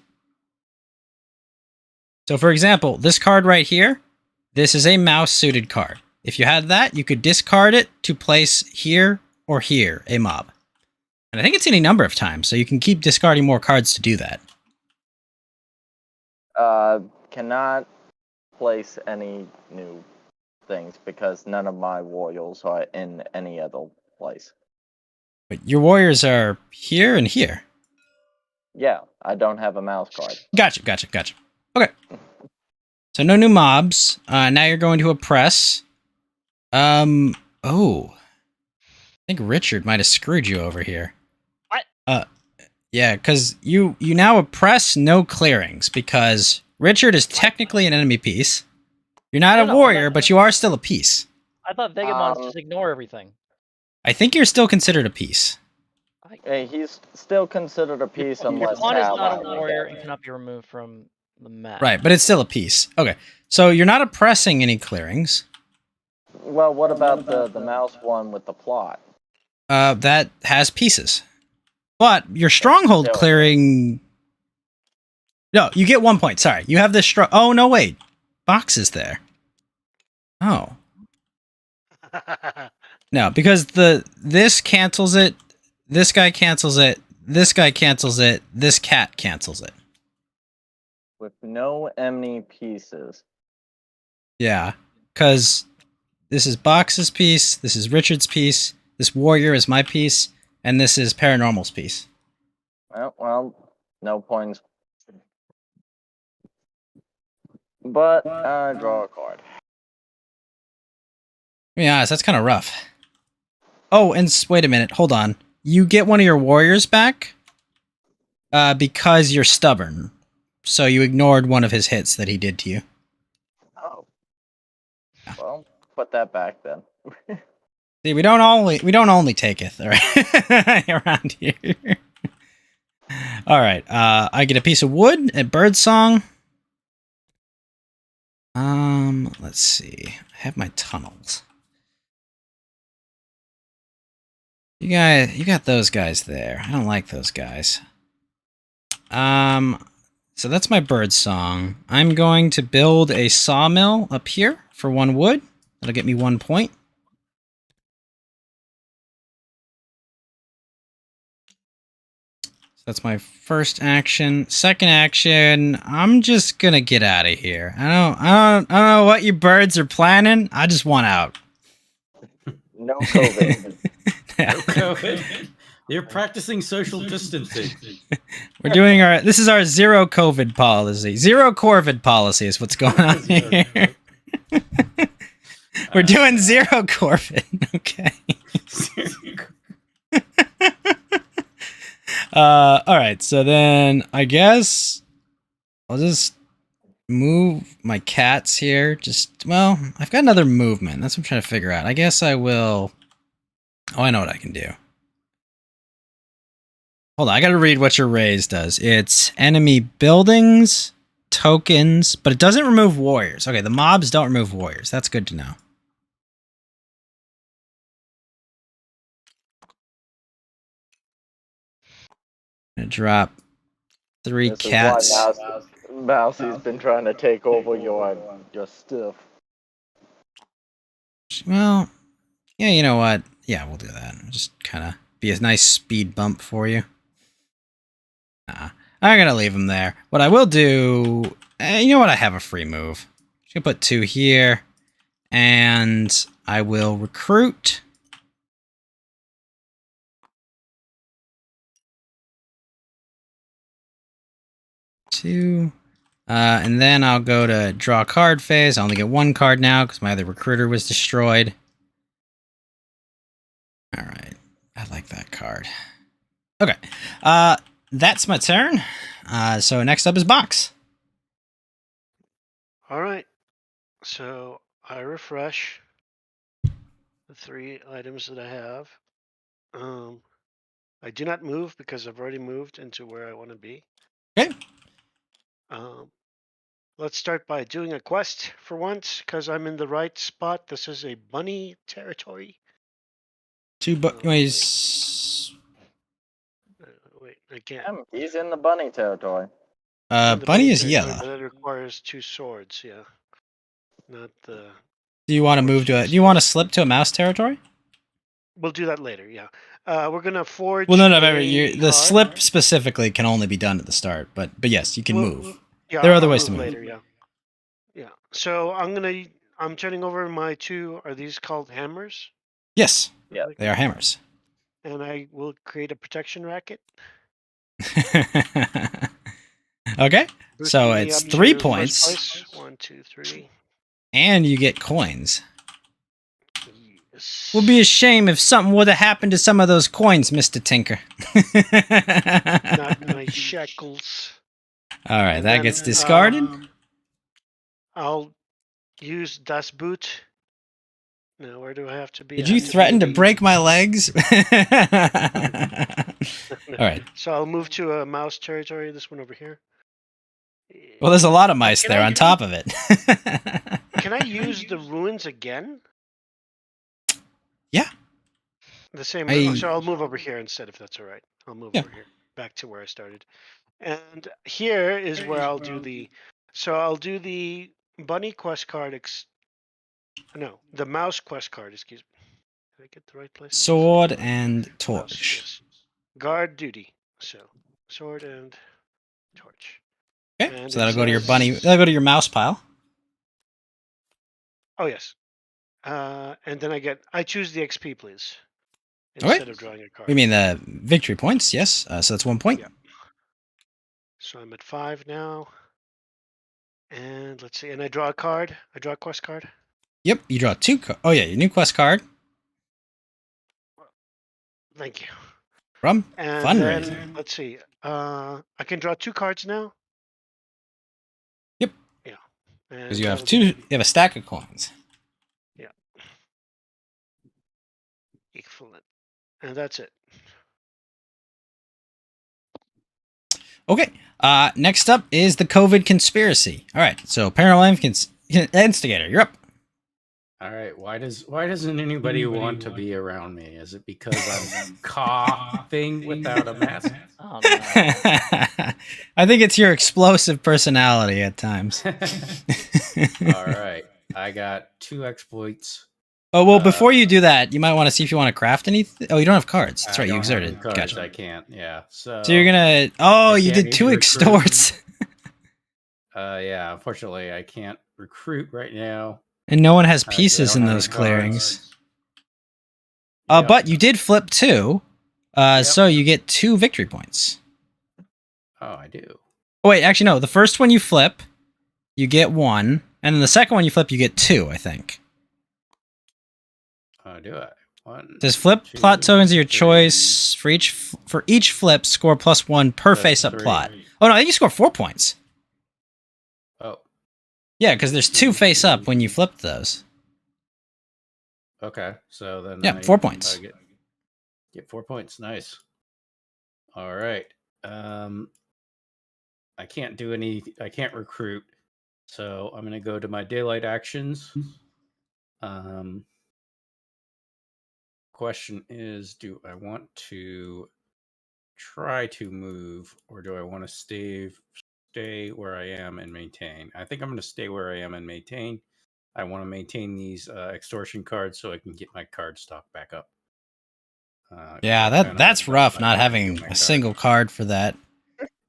So for example, this card right here, this is a mouse suited card. If you had that, you could discard it to place here or here a mob. And I think it's any number of times, so you can keep discarding more cards to do that. Cannot place any new things because none of my warriors are in any other place. But your warriors are here and here. Yeah, I don't have a mouse card. Gotcha. Okay. So no new mobs. Now you're going to oppress. Oh. I think Richard might have screwed you over here. What? Yeah, because you now oppress no clearings because Richard is technically an enemy piece. You're not a warrior, but you are still a piece. I thought Vagabonds just ignore everything. I think you're still considered a piece. Hey, he's still considered a piece unless Pawn is not a warrior and cannot be removed from the map. Right, but it's still a piece. Okay, so you're not oppressing any clearings. Well, what about the mouse one with the plot? That has pieces. But your stronghold clearing... No, you get 1 point. Sorry, you have this strong... Oh, no, wait. Box is there. Oh. No, because this cancels it, this guy cancels it, this guy cancels it, this cat cancels it. With no enemy pieces. Yeah, because this is Box's piece, this is Richard's piece, this warrior is my piece, and this is Paranormal's piece. Well, no points. But I draw a card. To be honest, that's kind of rough. Oh, and wait a minute, hold on. You get one of your warriors back because you're stubborn. So you ignored one of his hits that he did to you. Oh. Well, put that back then. See, we don't only taketh, all right, around here. All right. I get a piece of wood at Birdsong. Let's see. I have my tunnels. You got those guys there. I don't like those guys. So that's my Birdsong. I'm going to build a sawmill up here for 1 wood. That'll get me 1 point. That's my first action. Second action, I'm just gonna get out of here. I don't know what you birds are planning. I just want out. No COVID. Yeah. No COVID. You're practicing social distancing. We're doing this is our zero COVID policy. Zero Corvid policy is what's going on here. We're doing zero Corvid. Okay. All right, so then I guess I'll just move my cats here. Well, I've got another movement. That's what I'm trying to figure out. I guess I will. Oh, I know what I can do. Hold on, I gotta read what your raise does. It's enemy buildings, tokens, but it doesn't remove warriors. Okay, the mobs don't remove warriors. That's good to know. Gonna drop 3 This cats. is why Mousey's been trying to take over your stuff. Well, yeah, you know what? Yeah, we'll do that. Just kind of be a nice speed bump for you. Nah, I'm gonna leave him there. What I will do, you know what? I have a free move. Just gonna put 2 here, and I will recruit. Two. And then I'll go to draw card phase. I only get 1 card now because my other recruiter was destroyed. All right. I like that card. Okay. That's my turn. So next up is Box. All right. So I refresh the 3 items that I have. I do not move because I've already moved into where I want to be. Okay. Let's start by doing a quest for once because I'm in the right spot. This is a bunny territory. 2 ways. Wait, I can't. He's in the bunny territory. In the Bunny is territory, yellow. but that requires 2 swords. Yeah, not the. Do you want to move to do you want to slip to a mouse territory? We'll do that later. Yeah, we're gonna forge. Well, no, a the card. slip specifically can only be done at the start, but yes, you can We'll- move. Yeah, There are other I'll ways to move move. later. Yeah, yeah. So I'm turning over my 2. Are these called hammers? Yes, Yeah. they are hammers. And I will create a protection racket. Okay, so boosting me it's up 3 to first points, place. 1, 2, 3. and you get coins. Yes. Would be a shame if something would have happened to some of those coins, Mr. Tinker. Not my shackles. All right, And that then, gets discarded. I'll use Das Boot. Now, where do I have to be? Did I you have threaten to be- break my legs? All right. So I'll move to a mouse territory. This one over here. Well, there's a lot of mice Can there I on use- top of it. Can I use the ruins again? Yeah. The same. I- So I'll move over here instead, if that's all right. I'll move Yeah. over here, back to where I started. And here is where I'll do the. So I'll do the bunny quest card. No, the mouse quest card. Excuse me. Did I get the right place? Sword and Mouse, torch. yes. Guard duty. So sword and torch. Okay, And so it that'll go to your says- bunny. That'll go to your mouse pile. Oh yes. And then I choose the XP, please, Okay. instead of drawing a card. We mean the victory points, yes. So that's 1 point. Yeah. So I'm at 5 now. And let's see. And I draw a card. I draw a quest card. Yep, you draw 2. Oh yeah, your new quest card Thank you. from And fundraising. then, let's see. I can draw 2 cards now. Yep. Yeah. Because you have that'll 2. be You have a stack of coins. Excellent. And that's it. Okay. Next up is the COVID conspiracy. All right. So paranormal instigator, you're up. All right. Why doesn't anybody want to be around me? Is it because I'm coughing without a mask? Oh no. I think it's your explosive personality at times. All right. I got 2 exploits. Oh, well, before you do that, you might want to see if you want to craft anything. Oh, you don't have cards. That's I right. You don't have any exerted. cards, Gotcha. I can't. Yeah. So So you're going to. Oh, I you can't did 2 either recruit- extorts. Yeah. Unfortunately, I can't recruit right now. And no one has 'cause I pieces don't in have those any cards. clearings. Yep. But you did flip 2. So you get 2 victory points. Oh, I do. Oh, wait, actually, no. The first one you flip, you get 1. And then the second one you flip, you get 2, I think. Oh, do I? 1. It says flip 2, plot tokens of your 3. choice. For each flip, score +1 per That's face-up 3. plot. Oh, no, I think you score 4 points. Oh, Yeah, because there's 2 face-up when you flipped those. okay. So then Yeah, 4 points. I get 4 points. Nice. All right. I can't do any. I can't recruit. So I'm gonna go to my daylight actions. Question is, do I want to try to move, or do I want to stay where I am and maintain? I think I'm going to stay where I am and maintain. I want to maintain these extortion cards so I can get my card stock back up. Yeah, that's rough not having a single card for that.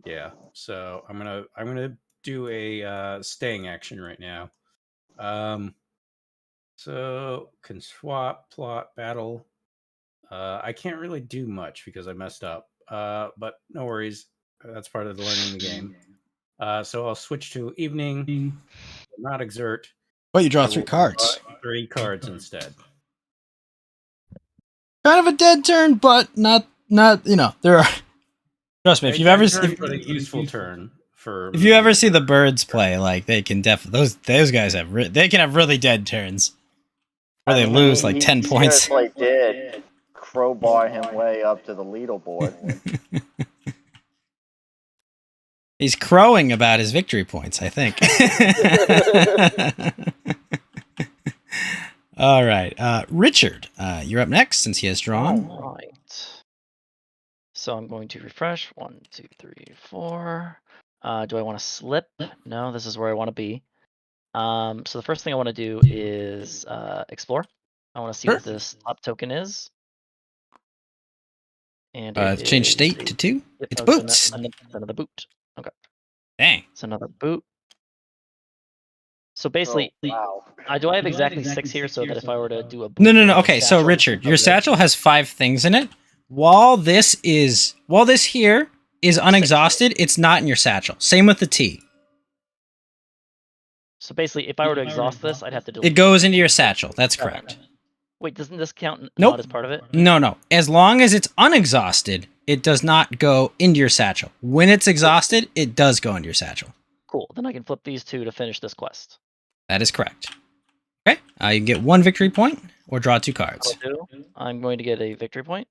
Yeah, so I'm gonna do a staying action right now. So can swap, plot, battle. I can't really do much because I messed up. But no worries. That's part of the learning the game. So I'll switch to evening, not exert. But you draw I 3 will cards. draw 3 cards instead. Kind of a dead turn, but not there are. Trust me, if you've ever seen a useful turn for if you ever see the birds play, like they can definitely those guys they can have really dead turns where they lose like 10 points. Seriously did crowbar him way up to the leaderboard. He's crowing about his victory points, I think. All right, Richard, you're up next since he has drawn. All right. So I'm going to refresh. 1, 2, 3, 4. Do I want to slip? No, this is where I want to be. So the first thing I want to do is explore. I want to see Sure. what this top token is. And Change state to 2. Yep, It's oh, boots. Another boot. Okay, Dang. it's another boot. So basically, Oh, wow. do I have exactly 6 here so that if I were to do a boot No. and a Okay, so satchel, Richard, your okay. satchel has 5 things in it. While this here is unexhausted, it's not in your satchel. Same with the T. So basically, if I were to exhaust this, I'd have to delete It goes into your satchel. That's correct. Wait, doesn't this count Nope. not as part of it? No. As long as it's unexhausted, it does not go into your satchel. When it's exhausted, it does go into your satchel. Cool. Then I can flip these 2 to finish this quest. That is correct. Okay. You can get 1 victory point or draw 2 cards. I'm going to get a victory point.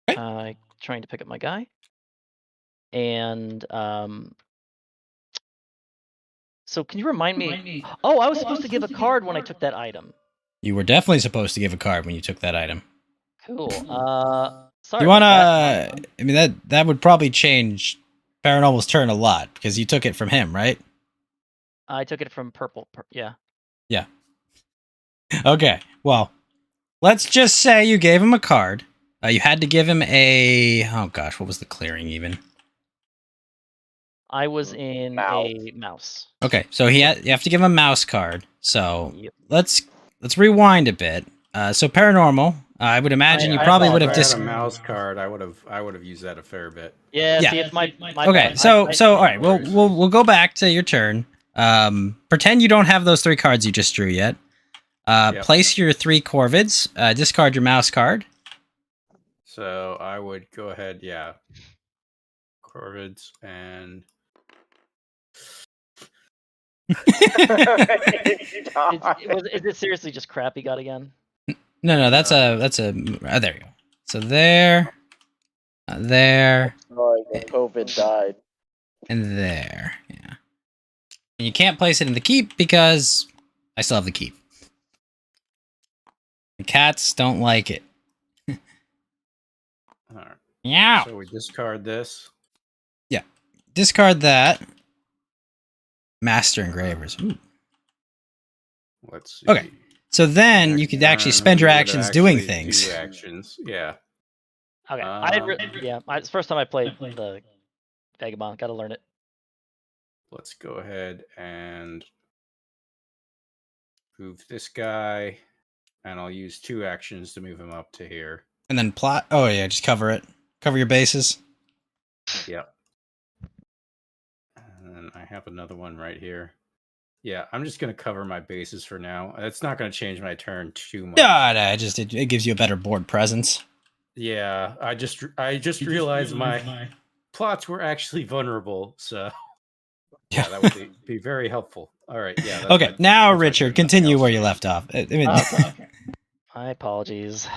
Okay. Trying to pick up my guy. And so can you remind me? Oh, I was supposed to give a card when I took that item. You were definitely supposed to give a card when you took that item. Cool. Sorry. You want about to... I mean, that would probably change Paranormal's turn a lot because you took it from him, right? I took it from purple. Yeah. Yeah. Okay. Well, let's just say you gave him a card. You had to give him a... Oh, gosh. What was the clearing even? I was in a mouse. Okay. So you have to give him a mouse card. So Yep. let's rewind a bit. So Paranormal, I would imagine you probably would have If I had just... a mouse card. I would have used that a fair bit. Yeah. Yeah. See, if my Okay, so all right, we'll go back to your turn. Pretend you don't have those 3 cards you just drew yet. Yep. Place your 3 Corvids. Discard your mouse card. So I would go ahead, yeah. Corvids and Is it seriously just crap he got again? No, that's a there you go. So there. Sorry, COVID died. and there. Yeah. And you can't place it in the keep because I still have the keep. The cats don't like it. All right. Yeah. So we discard this. Discard that. Master engravers. Ooh. Let's see. Okay. So then you could actually spend your We would actions doing actually things. Do actions. Yeah. Okay. It's the first time I played the Vagabond. Got to learn it. Let's go ahead and move this guy, and I'll use 2 actions to move him up to here. And then plot. Oh, yeah. Just cover it. Cover your bases. Yep. And then I have another one right here. Yeah, I'm just going to cover my bases for now. That's not going to change my turn too much. It gives you a better board presence. Yeah, I just realized my plots were actually vulnerable, so yeah, that would be very helpful. All right, yeah. Okay, now Richard, continue where you left off. I mean, Okay. My apologies.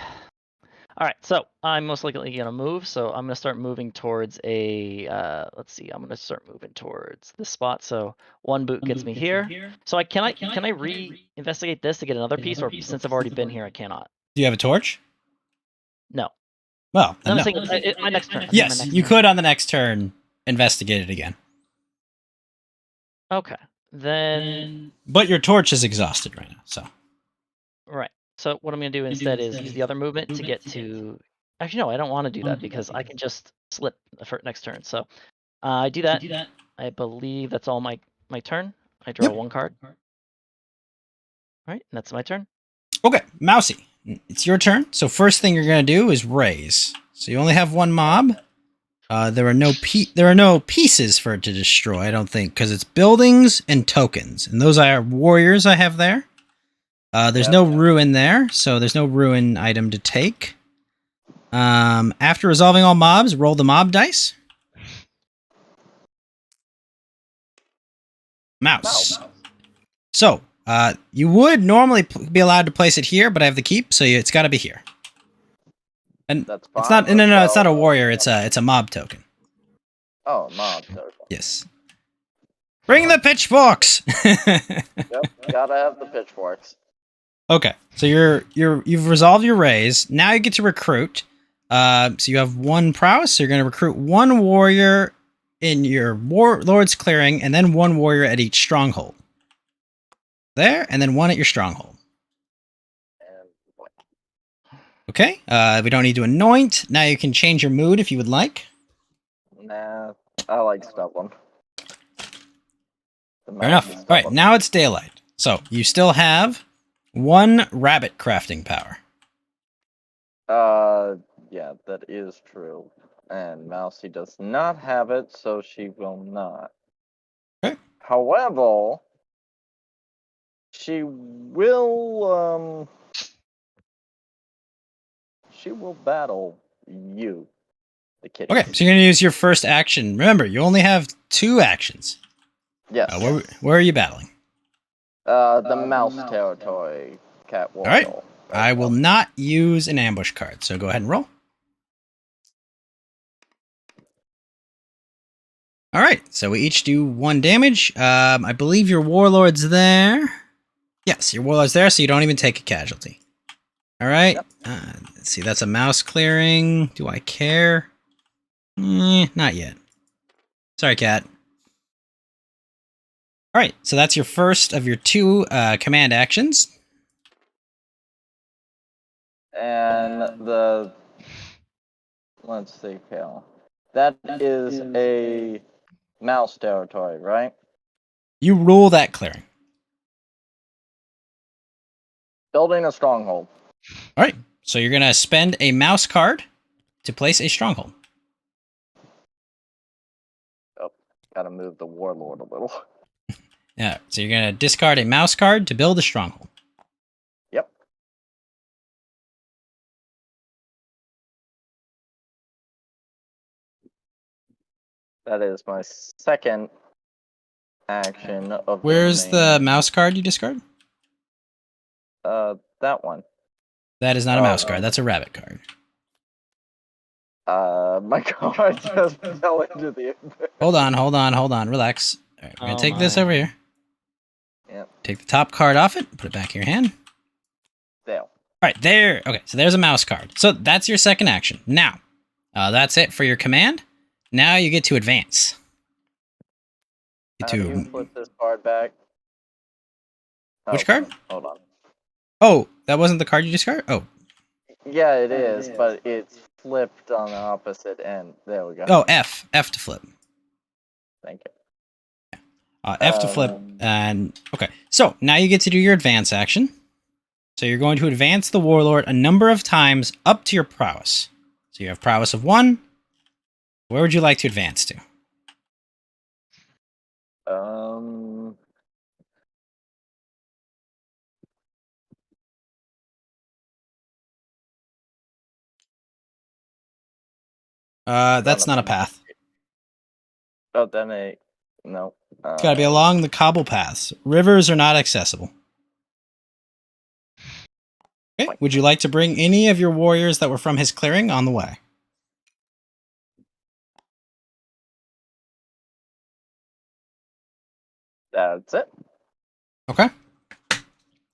All right, so I'm most likely going to move. So I'm going to start moving towards a, let's see, I'm going to start moving towards this spot. So 1 boot gets me here. So can I re-investigate this to get another piece, or since I've already been here, I cannot? Do you have a torch? No. Well, No, no. I'm saying my next turn. Yes, you could on the next turn investigate it again. Okay, then. But your torch is exhausted right now, so. Right. So what I'm going to do instead is use the other movement to get to. Actually, no, I don't want to do that because I can just slip for next turn. So I do that. I believe that's all my turn. I draw 1 card. All right, and that's my turn. Okay, Mousey, it's your turn. So first thing you're going to do is raise. So you only have 1 mob. There are no pieces for it to destroy, I don't think, because it's buildings and tokens, and those are warriors I have there. There's no ruin there, so there's no ruin item to take. After resolving all mobs, roll the mob dice. Mouse. So, you would normally be allowed to place it here, but I have the keep, so it's got to be here. And That's it's fine. not. No, it's not a warrior. It's a mob token. Oh, mob token. Yes. Bring the pitchforks. Yep, gotta have the pitchforks. Okay, so you've resolved your raise. Now you get to recruit. So you have 1 prowess. So you're going to recruit 1 warrior in your warlord's clearing, and then 1 warrior at each stronghold. There, and then 1 at your stronghold. Okay. We don't need to anoint. Now you can change your mood if you would like. Nah, I like stubborn. Fair enough. All right, now it's daylight. So you still have 1 rabbit crafting power. Yeah, that is true. And Mousey does not have it, so she will not. Okay. However, she will battle you, the kitty. Okay, so you're going to use your first action. Remember, you only have 2 actions. Yes. Where are you battling? The mouse territory, cat warrior. All right. I will not use an ambush card, so go ahead and roll. All right, so we each do 1 damage. I believe your warlord's there. Yes, your warlord's there, so you don't even take a casualty. All right. Yep. Let's see, that's a mouse clearing. Do I care? Not yet. Sorry, cat. All right, so that's your first of your 2 command actions. And let's see, Cal. That is a mouse territory, right? You rule that clearing. Building a stronghold. All right, so you're going to spend a mouse card to place a stronghold. Oh, gotta move the warlord a little. Yeah, so you're going to discard a mouse card to build a stronghold. Yep. That is my second action of Where's the mouse card you discard? that one. That is not a mouse card. That's a rabbit card. My car just fell into the abyss. Hold on. Relax. All right, we're gonna Oh take this my. over here. Yep. Take the top card off it. Put it back in your hand. There. All right, there. Okay, so there's a mouse card. So that's your second action. Now, that's it for your command. Now you get to advance. How do you put this card back? Which Oh, card? Hold on. Oh, that wasn't the card you discarded? Oh. Yeah, it is, but it's flipped on the opposite end. There we go. Oh, F. F to flip. Thank you. F to flip. And okay, so now you get to do your advance action. So you're going to advance the Warlord a number of times up to your prowess. So you have prowess of 1. Where would you like to advance to? That's not a path. Oh, then no. It's got to be along the cobble paths. Rivers are not accessible. Okay, would you like to bring any of your warriors that were from his clearing on the way? That's it. Okay.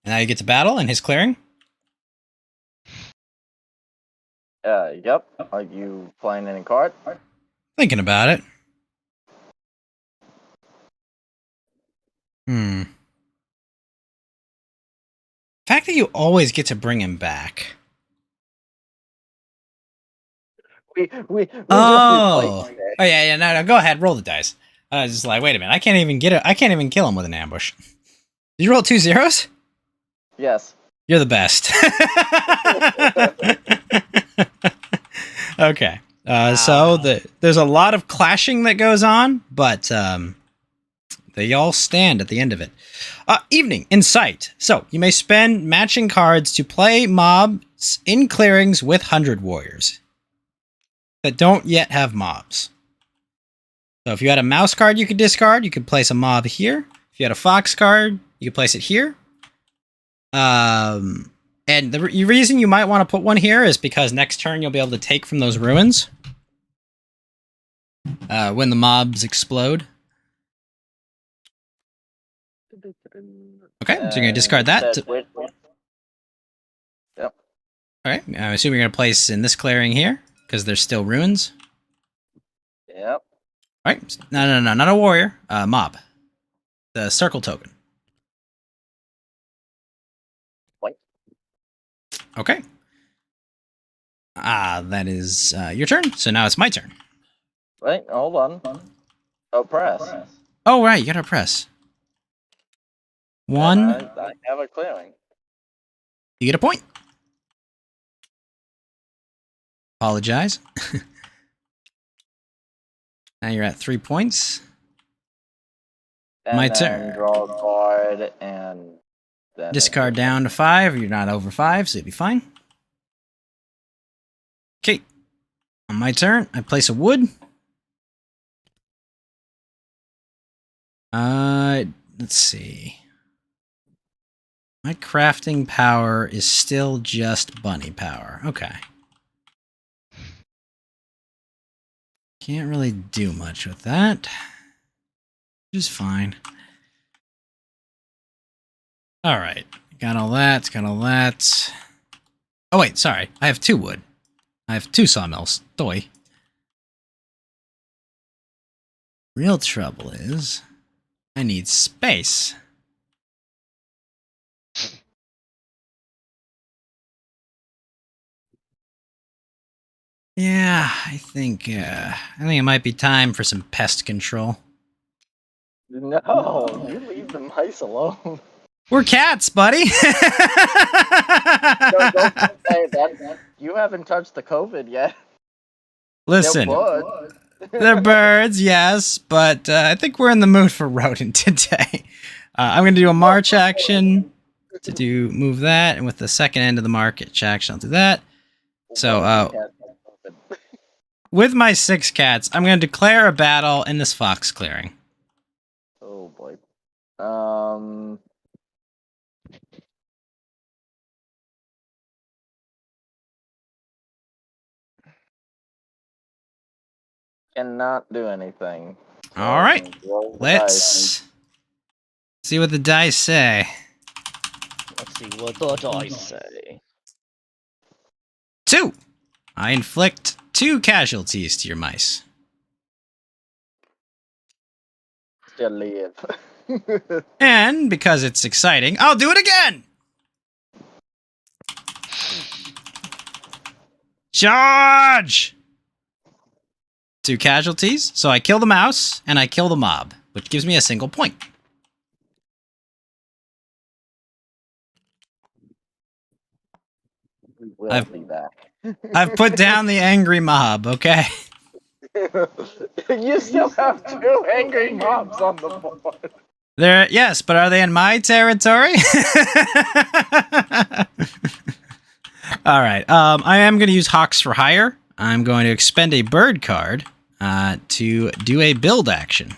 Now you get to battle in his clearing. Yep. Are you playing any card? Thinking about it. The fact that you always get to bring him back. We just Oh, replaced it. yeah. No. Go ahead. Roll the dice. I was just like, wait a minute. I can't even get it. I can't even kill him with an ambush. Did you roll 2 zeros? Yes. You're the best. Okay. So there's a lot of clashing that goes on, but they all stand at the end of it. Evening in sight. So you may spend matching cards to play mobs in clearings with 100 warriors that don't yet have mobs. So if you had a mouse card you could discard, you could place a mob here. If you had a fox card, you could place it here. And the reason you might want to put one here is because next turn you'll be able to take from those ruins when the mobs explode. Okay, so you're going to discard that. Yep. Alright, I'm assuming you're going to place in this clearing here, because there's still ruins. Yep. Alright, no, not a warrior, mob. The circle token. What? Okay. That is your turn, so now it's my turn. Wait, hold on. Oh, press. Oh, right, you gotta press. 1. I have a clearing. You get a point. Apologize. Now you're at 3 points. And My then turn. Draw a card and then Discard down to 5. You're not over 5, so you'll be fine. Okay. On my turn, I place a wood. Let's see. My crafting power is still just bunny power. Okay. Can't really do much with that. Which is fine. Alright. Got all that. Oh, wait, sorry. I have 2 wood. I have 2 sawmills. Doy. Real trouble is, I need space. Yeah, I think it might be time for some pest control. No, you leave the mice alone. We're cats, buddy. Hey, you haven't touched the COVID yet. Listen, they're birds, yes, but I think we're in the mood for rodent today. I'm going to do a march action to move that, and with the second end of the march action, I'll do that. So, with my 6 cats, I'm going to declare a battle in this fox clearing. Oh boy. Cannot do anything. So All right. roll the dice. Let's see what the dice say. Let's see what the dice say. 2. I inflict 2 casualties to your mice. Still live. And because it's exciting, I'll do it again! Charge! 2 casualties, so I kill the mouse, and I kill the mob, which gives me a single point. We will I've- be back. I've put down the angry mob, okay? You still have 2 angry mobs on the board. Yes, but are they in my territory? All right. I am going to use Hawks for Hire. I'm going to expend a bird card to do a build action.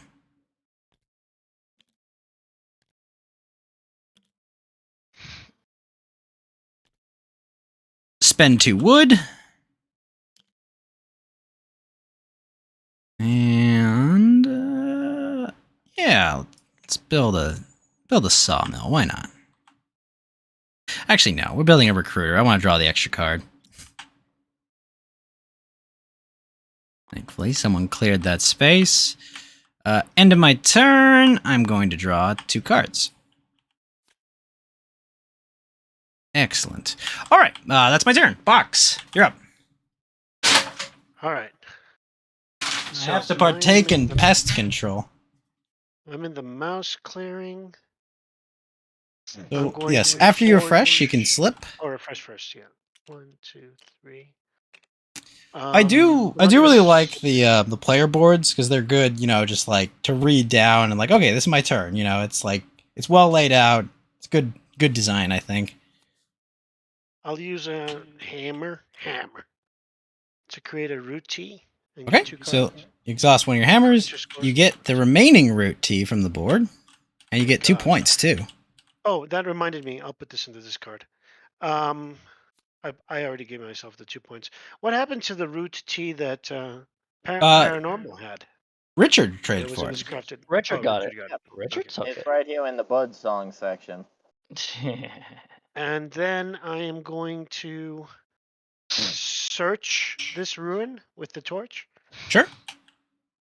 Spend 2 wood. And yeah, let's build a sawmill. Why not? Actually, no. We're building a recruiter. I want to draw the extra card. Thankfully, someone cleared that space. End of my turn. I'm going to draw 2 cards. Excellent. All right, that's my turn. Box, you're up. All right. I have to partake in pest control. I'm in the mouse clearing. I'm So, going yes, to after you refresh, you can forge- slip. Or refresh first, yeah. 1, 2, 3. I do what really is- like the player boards because they're good, you know, just like to read down and like, okay, this is my turn. You know, it's like it's well laid out. It's good design, I think. I'll use a hammer to create a root T. And Okay, get 2 so cards. you exhaust one of your hammers. Just score. You get the remaining root T from the board, and you get 2 God. points too. Oh, that reminded me. I'll put this into this card. I already gave myself the 2 points. What happened to the root T that Paranormal had? Richard It traded was for in it. his crafted. Richard Oh, got it. Richard Yep, Richard Okay. took It's it. right here in the Bud song section. And then I am going to search this ruin with the torch. Sure.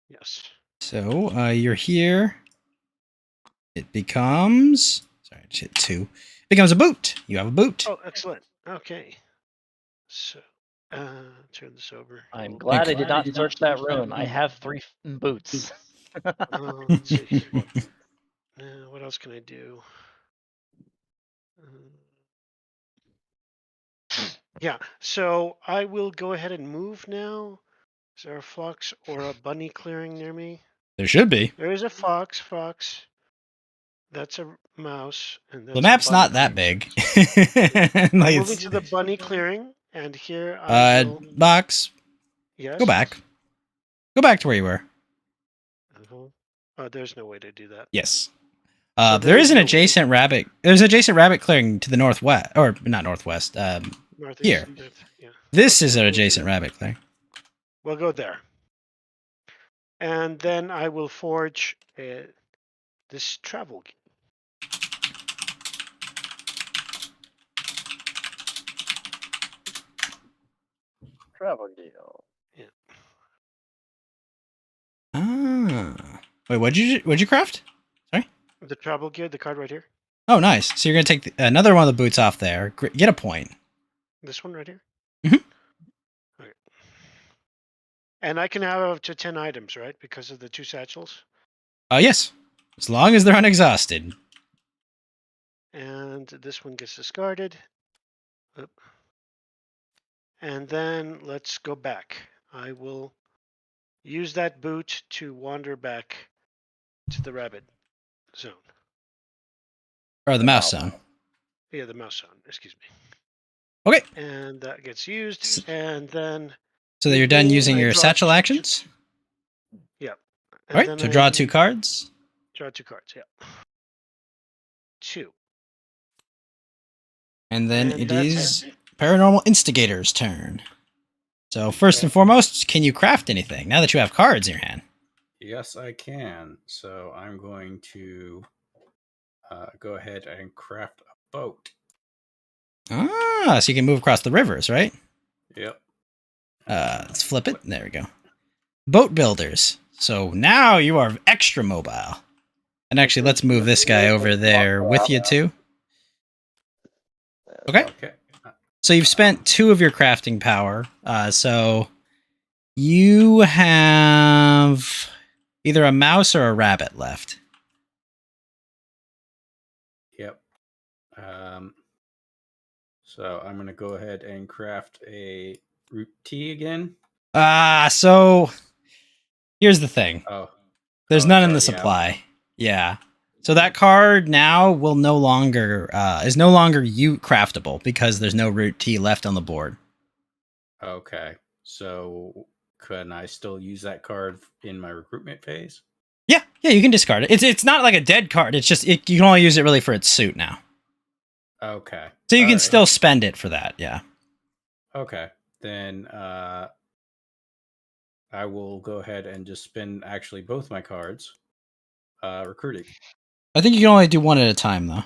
Yes. So you're here. It becomes. Sorry, I just hit 2. It becomes a boot. You have a boot. Oh, excellent. Okay. So, turn this over. I'm glad I did not Glad search that ruin. I have 3 boots. Let's see. What else can I do? Yeah, so I will go ahead and move now. Is there a fox or a bunny clearing near me? There should be. There is a fox. That's a mouse. And that's The a map's bunny not that clearing. big. I'm Like moving it's, to the bunny clearing, and here I will. box. Yes. Go back. Go back to where you were. Oh, there's no way to do that. Yes. So there is an no- adjacent rabbit. There's an adjacent rabbit clearing to the northwest, or not northwest. Northeast, Here. Yeah. This is an adjacent rabbit clearing. We'll go there. And then I will forge this travel. Travel deal. Ah. Wait, what'd you craft? The travel gear, the card right here. Oh, nice. So you're gonna take another one of the boots off there. Get a point. This one right here. Mhm. Okay. And I can have up to 10 items, right? Because of the 2 satchels. Yes. As long as they're unexhausted. And this one gets discarded. Oop. And then let's go back. I will use that boot to wander back to the rabbit zone. Or the mouse zone. Yeah, the mouse zone, excuse me. Okay. And that gets used. And then. So that you're done Then using I your draw satchel 2 actions? Yeah. All right. So draw 2 cards. Draw 2 cards, yeah. 2. And then And it that's is Paranormal Instigator's turn. So first and foremost, can you craft anything now that you have cards in your hand? Yes, I can. So I'm going to go ahead and craft a boat. Ah, so you can move across the rivers, right? Yep. Let's flip it. There we go. Boat builders. So now you are extra mobile. And actually, let's move this guy over there with you too. Okay. Okay. So you've spent 2 of your crafting power. So you have either a mouse or a rabbit left. Yep. So I'm going to go ahead and craft a root tea again. So here's the thing. Oh. There's Oh, none it's in the already supply. Yeah. So that card now will no longer is no longer craftable because there's no root tea left on the board. Okay. So can I still use that card in my recruitment phase? Yeah, you can discard it. It's not like a dead card. It's just you can only use it really for its suit now. Okay. So you All can right. still spend it for that. Yeah. Okay. Then I will go ahead and just spend actually both my cards recruiting. I think you can only do one at a time though.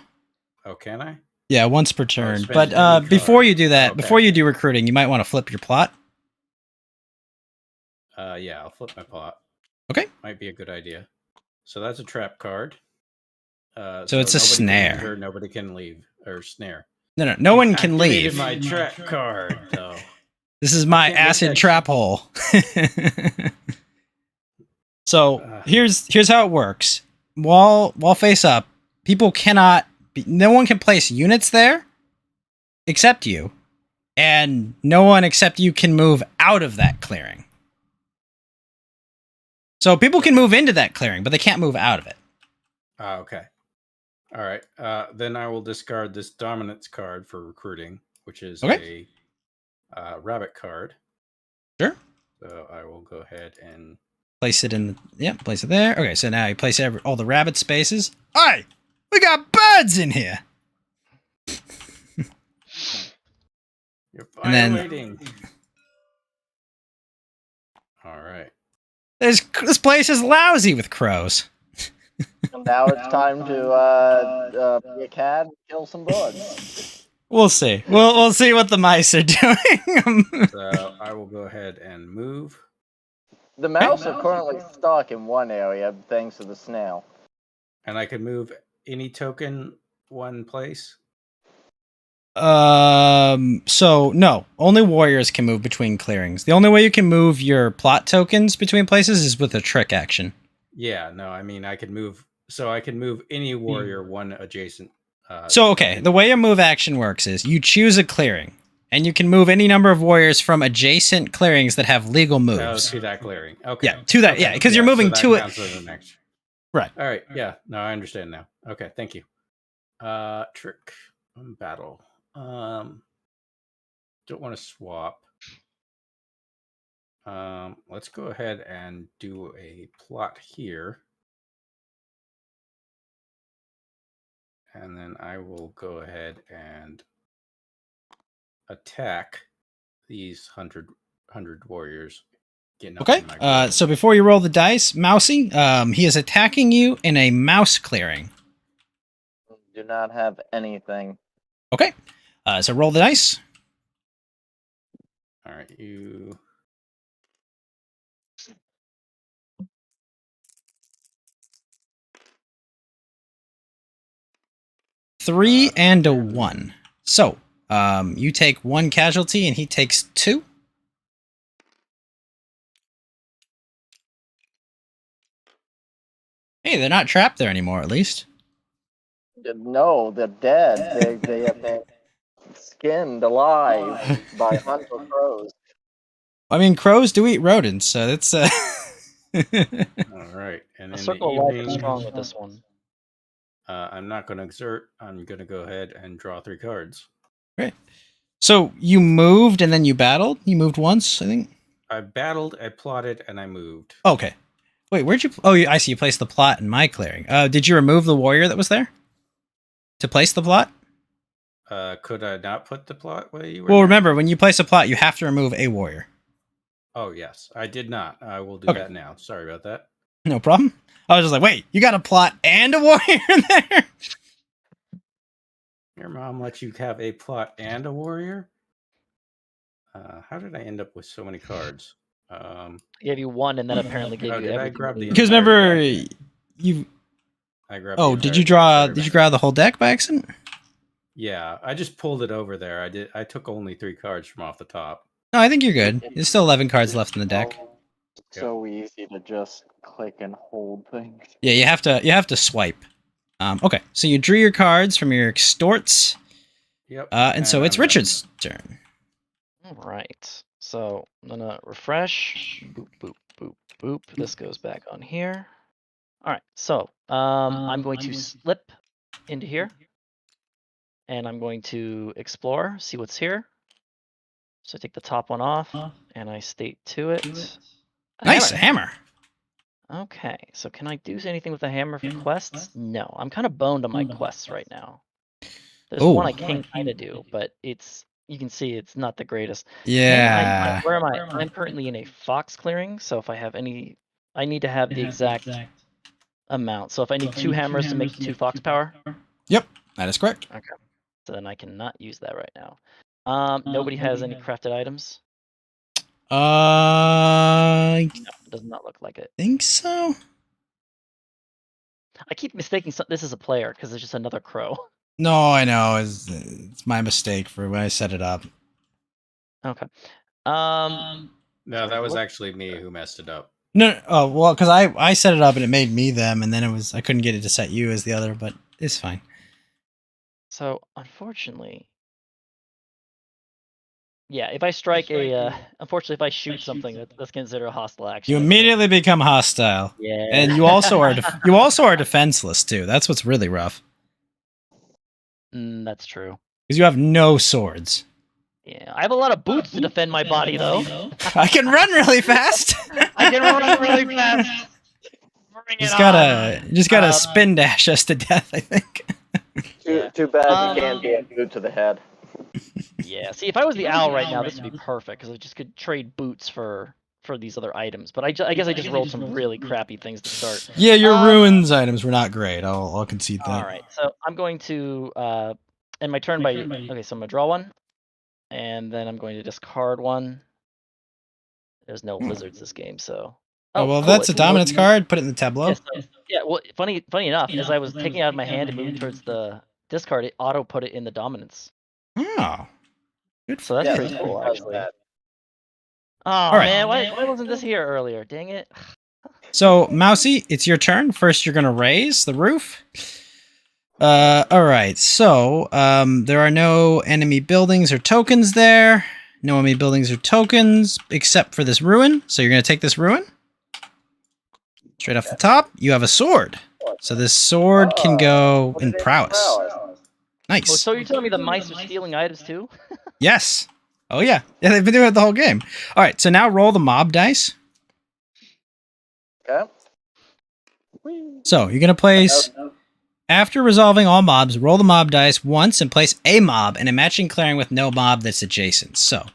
Oh, can I? Yeah, once per turn. spend But every before card. you do that, Okay. before you do recruiting, you might want to flip your plot. Yeah, I'll flip my plot. Okay. Might be a good idea. So that's a trap card. So it's a nobody can snare. enter, nobody can leave. Or snare. No one can Activated leave. my trap card, though. This is my Can't make acid that trap hole. So here's how it works. Wall face up. People cannot. No one can place units there, except you, and no one except you can move out of that clearing. So people can move into that clearing, but they can't move out of it. Okay. All right. Then I will discard this dominance card for recruiting, which is Okay. a rabbit card. Sure. So I will go ahead and Place it in. Place it there. Okay, so now you place all the rabbit spaces. Hey, we got birds in here. you're And then- violating. All right. This place is lousy with crows. And now it's time to be a cat and kill some birds. We'll see. We'll see what the mice are doing. So I will go ahead and move. The mouse are currently stuck in one area thanks to the snail. And I can move any token one place. So no, only warriors can move between clearings. The only way you can move your plot tokens between places is with a trick action. Yeah, no, I mean I can move. So I can move any warrior one adjacent. So okay, the way a move action works is you choose a clearing, and you can move any number of warriors from adjacent clearings that have legal moves. to that clearing. Okay. Yeah, to that. Okay. Yeah, because you're moving so that to it. counts as an action. Right. All right. Yeah. No, I understand now. Okay. Thank you. Trick battle. Don't want to swap. Let's go ahead and do a plot here. And then I will go ahead and attack these 100 warriors. Getting up Okay. in my group. So before you roll the dice, Mousey, he is attacking you in a mouse clearing. Do not have anything. Okay. So roll the dice. All right, you. Three and a 1. So, you take 1 casualty and he takes 2. Hey, they're not trapped there anymore, at least. No, they're dead. They have been skinned alive by hunter crows. I mean, crows do eat rodents, so that's All right, and The in circle the of life is evening, strong with this one. I'm not going to exert. I'm going to go ahead and draw 3 cards. So you moved and then you battled? You moved once, I think? I battled, I plotted, and I moved. Okay. Wait, where'd you... Oh, I see. You placed the plot in my clearing. Did you remove the warrior that was there? To place the plot? Could I not put the plot where you were? Well, remember, when you place a plot, you have to remove a warrior. Oh yes, I did not. I will do Okay. that now. Sorry about that. No problem. I was just like, wait, you got a plot and a warrior in there? Your mom lets you have a plot and a warrior? How did I end up with so many cards? I gave you one, and then apparently gave Oh, you did I everything. grab the Because entire remember, deck? you. I grabbed Oh, the did entire you deck, draw? sorry Did you about grab the whole deck by accident? that. Yeah, I just pulled it over there. I took only 3 cards from off the top. No, I think you're good. There's still 11 cards left in the deck. So easy to just click and hold things. Yeah, you have to swipe. Okay, so you drew your cards from your extorts. Yep. And so it's I'm done. Richard's turn. All right. So I'm gonna refresh. Boop boop boop boop. This goes back on here. All right. So I'm going to slip into here, and I'm going to explore, see what's here. So I take the top one off, and I state to it. Nice, a hammer. Okay. So can I do anything with the hammer for quests? No. I'm kind of boned on my quests right now. There's one I can kind of do, but you can see it's not the greatest. Yeah. Where am I? I'm currently in a fox clearing, so if I have any, I need to have the exact amount. So if I need 2 hammers to make 2 fox power, Yep, that is correct. so then I cannot use that right now. Nobody has any crafted items? I No, does not look like it. think so. I keep mistaking this as a player because it's just another crow. No, I know. It's my mistake for when I set it up. Okay. No, that was actually me who messed it up. No, oh well, because I set it up and it made me them, and then I couldn't get it to set you as the other, but it's fine. So unfortunately, yeah, if I strike unfortunately, if I shoot something, that's considered a hostile action. You immediately become hostile. Yeah. And you also are defenseless too. That's what's really rough. That's true. Because you have no swords. Yeah, I have a lot of boots to defend my body, though. I can run really fast. I can run really fast. Bring it on. Just gotta spin dash us to death, I think. Too bad you can't be a boot to the head. Yeah, see, if I was the owl right now, this would be perfect because I just could trade boots for these other items. But I guess I just rolled some really crappy things to start. Yeah, your ruins items were not great. I'll concede that. All right, so I'm going to end my turn by. Okay, so I'm gonna draw one, and then I'm going to discard one. There's no lizards this game, so. Oh well, cool, that's a it's dominance card. Put it in the tableau. Yeah, yeah, well, funny enough, as I was taking it out of my hand and moving towards the discard, it auto put it in the dominance. Oh, good. So that's pretty cool, actually. Oh right. man, why wasn't this here earlier? Dang it. So, Mousey, it's your turn. First, you're gonna raise the roof. All right. So, there are no enemy buildings or tokens there. No enemy buildings or tokens except for this ruin. So you're gonna take this ruin. Straight off the top, you have a sword. So this sword can go in prowess. Nice. Oh, so you're telling me the mice are stealing items too? Yes. Oh yeah. Yeah, they've been doing it the whole game. All right. So now roll the mob dice. Okay. So you're gonna place. After resolving all mobs, roll the mob dice once and place a mob in a matching clearing with no mob that's adjacent. So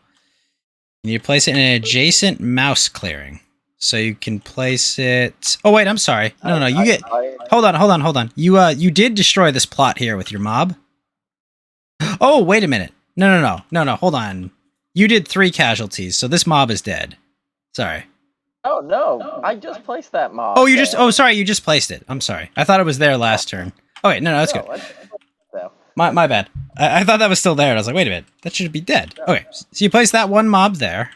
you need to place it in an adjacent mouse clearing. So you can place it. Oh wait, I'm sorry. No, you get. Hold on. You did destroy this plot here with your mob. Oh wait a minute. No. Hold on. You did 3 casualties, so this mob is dead. Sorry. Oh no! I just placed that mob. Oh, sorry, you just placed it. I'm sorry. I thought it was there last turn. Oh wait, no, that's good. My bad. I thought that was still there. And I was like, wait a minute, that should be dead. Okay, so you place that one mob there.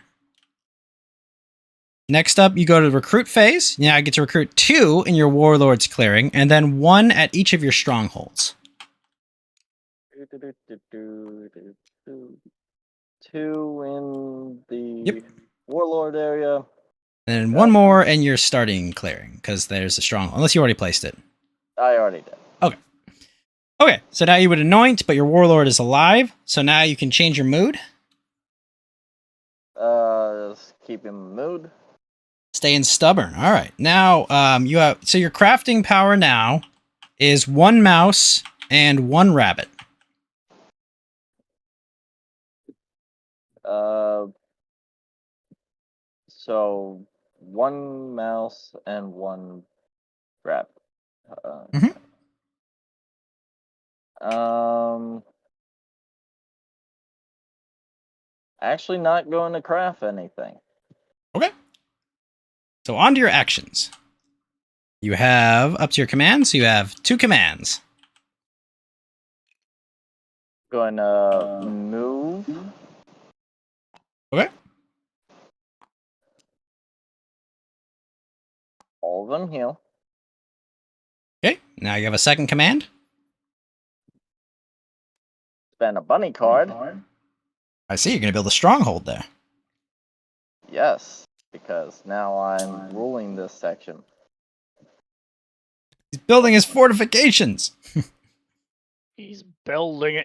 Next up, you go to the recruit phase. Now you get to recruit 2 in your warlord's clearing, and then 1 at each of your strongholds. 2 in the warlord area. And 1 more in your starting clearing, because there's a stronghold. Unless you already placed it. I already did. Okay, so now you would anoint, but your warlord is alive. So now you can change your mood. Just keep him mood. Staying stubborn. All right. Now, you have so your crafting power now is 1 mouse and 1 rabbit. So 1 mouse and 1 grab. Mhm. Actually, not going to craft anything. Okay. So on to your actions. You have, up to your commands, you have 2 commands. Going to move. Okay. All of them heal. Okay. Now you have a second command. Spend a bunny card. I see, you're going to build a stronghold there. Yes, because now I'm ruling this section. He's building his fortifications. He's building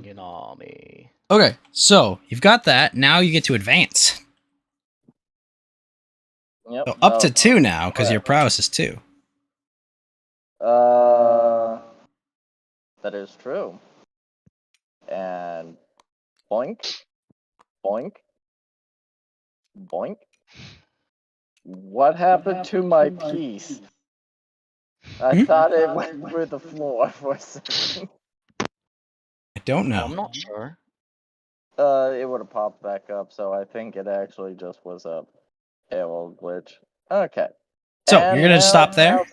an army. Okay, so you've got that. Now you get to advance. Yep. So up to 2 now, because your prowess is 2. That is true. And boink, boink, boink. What happened to my piece? I thought it went through the floor for a second. I don't know. I'm not sure. It would have popped back up, so I think it actually just was a arrow glitch. Okay. So, And you're going to now stop there?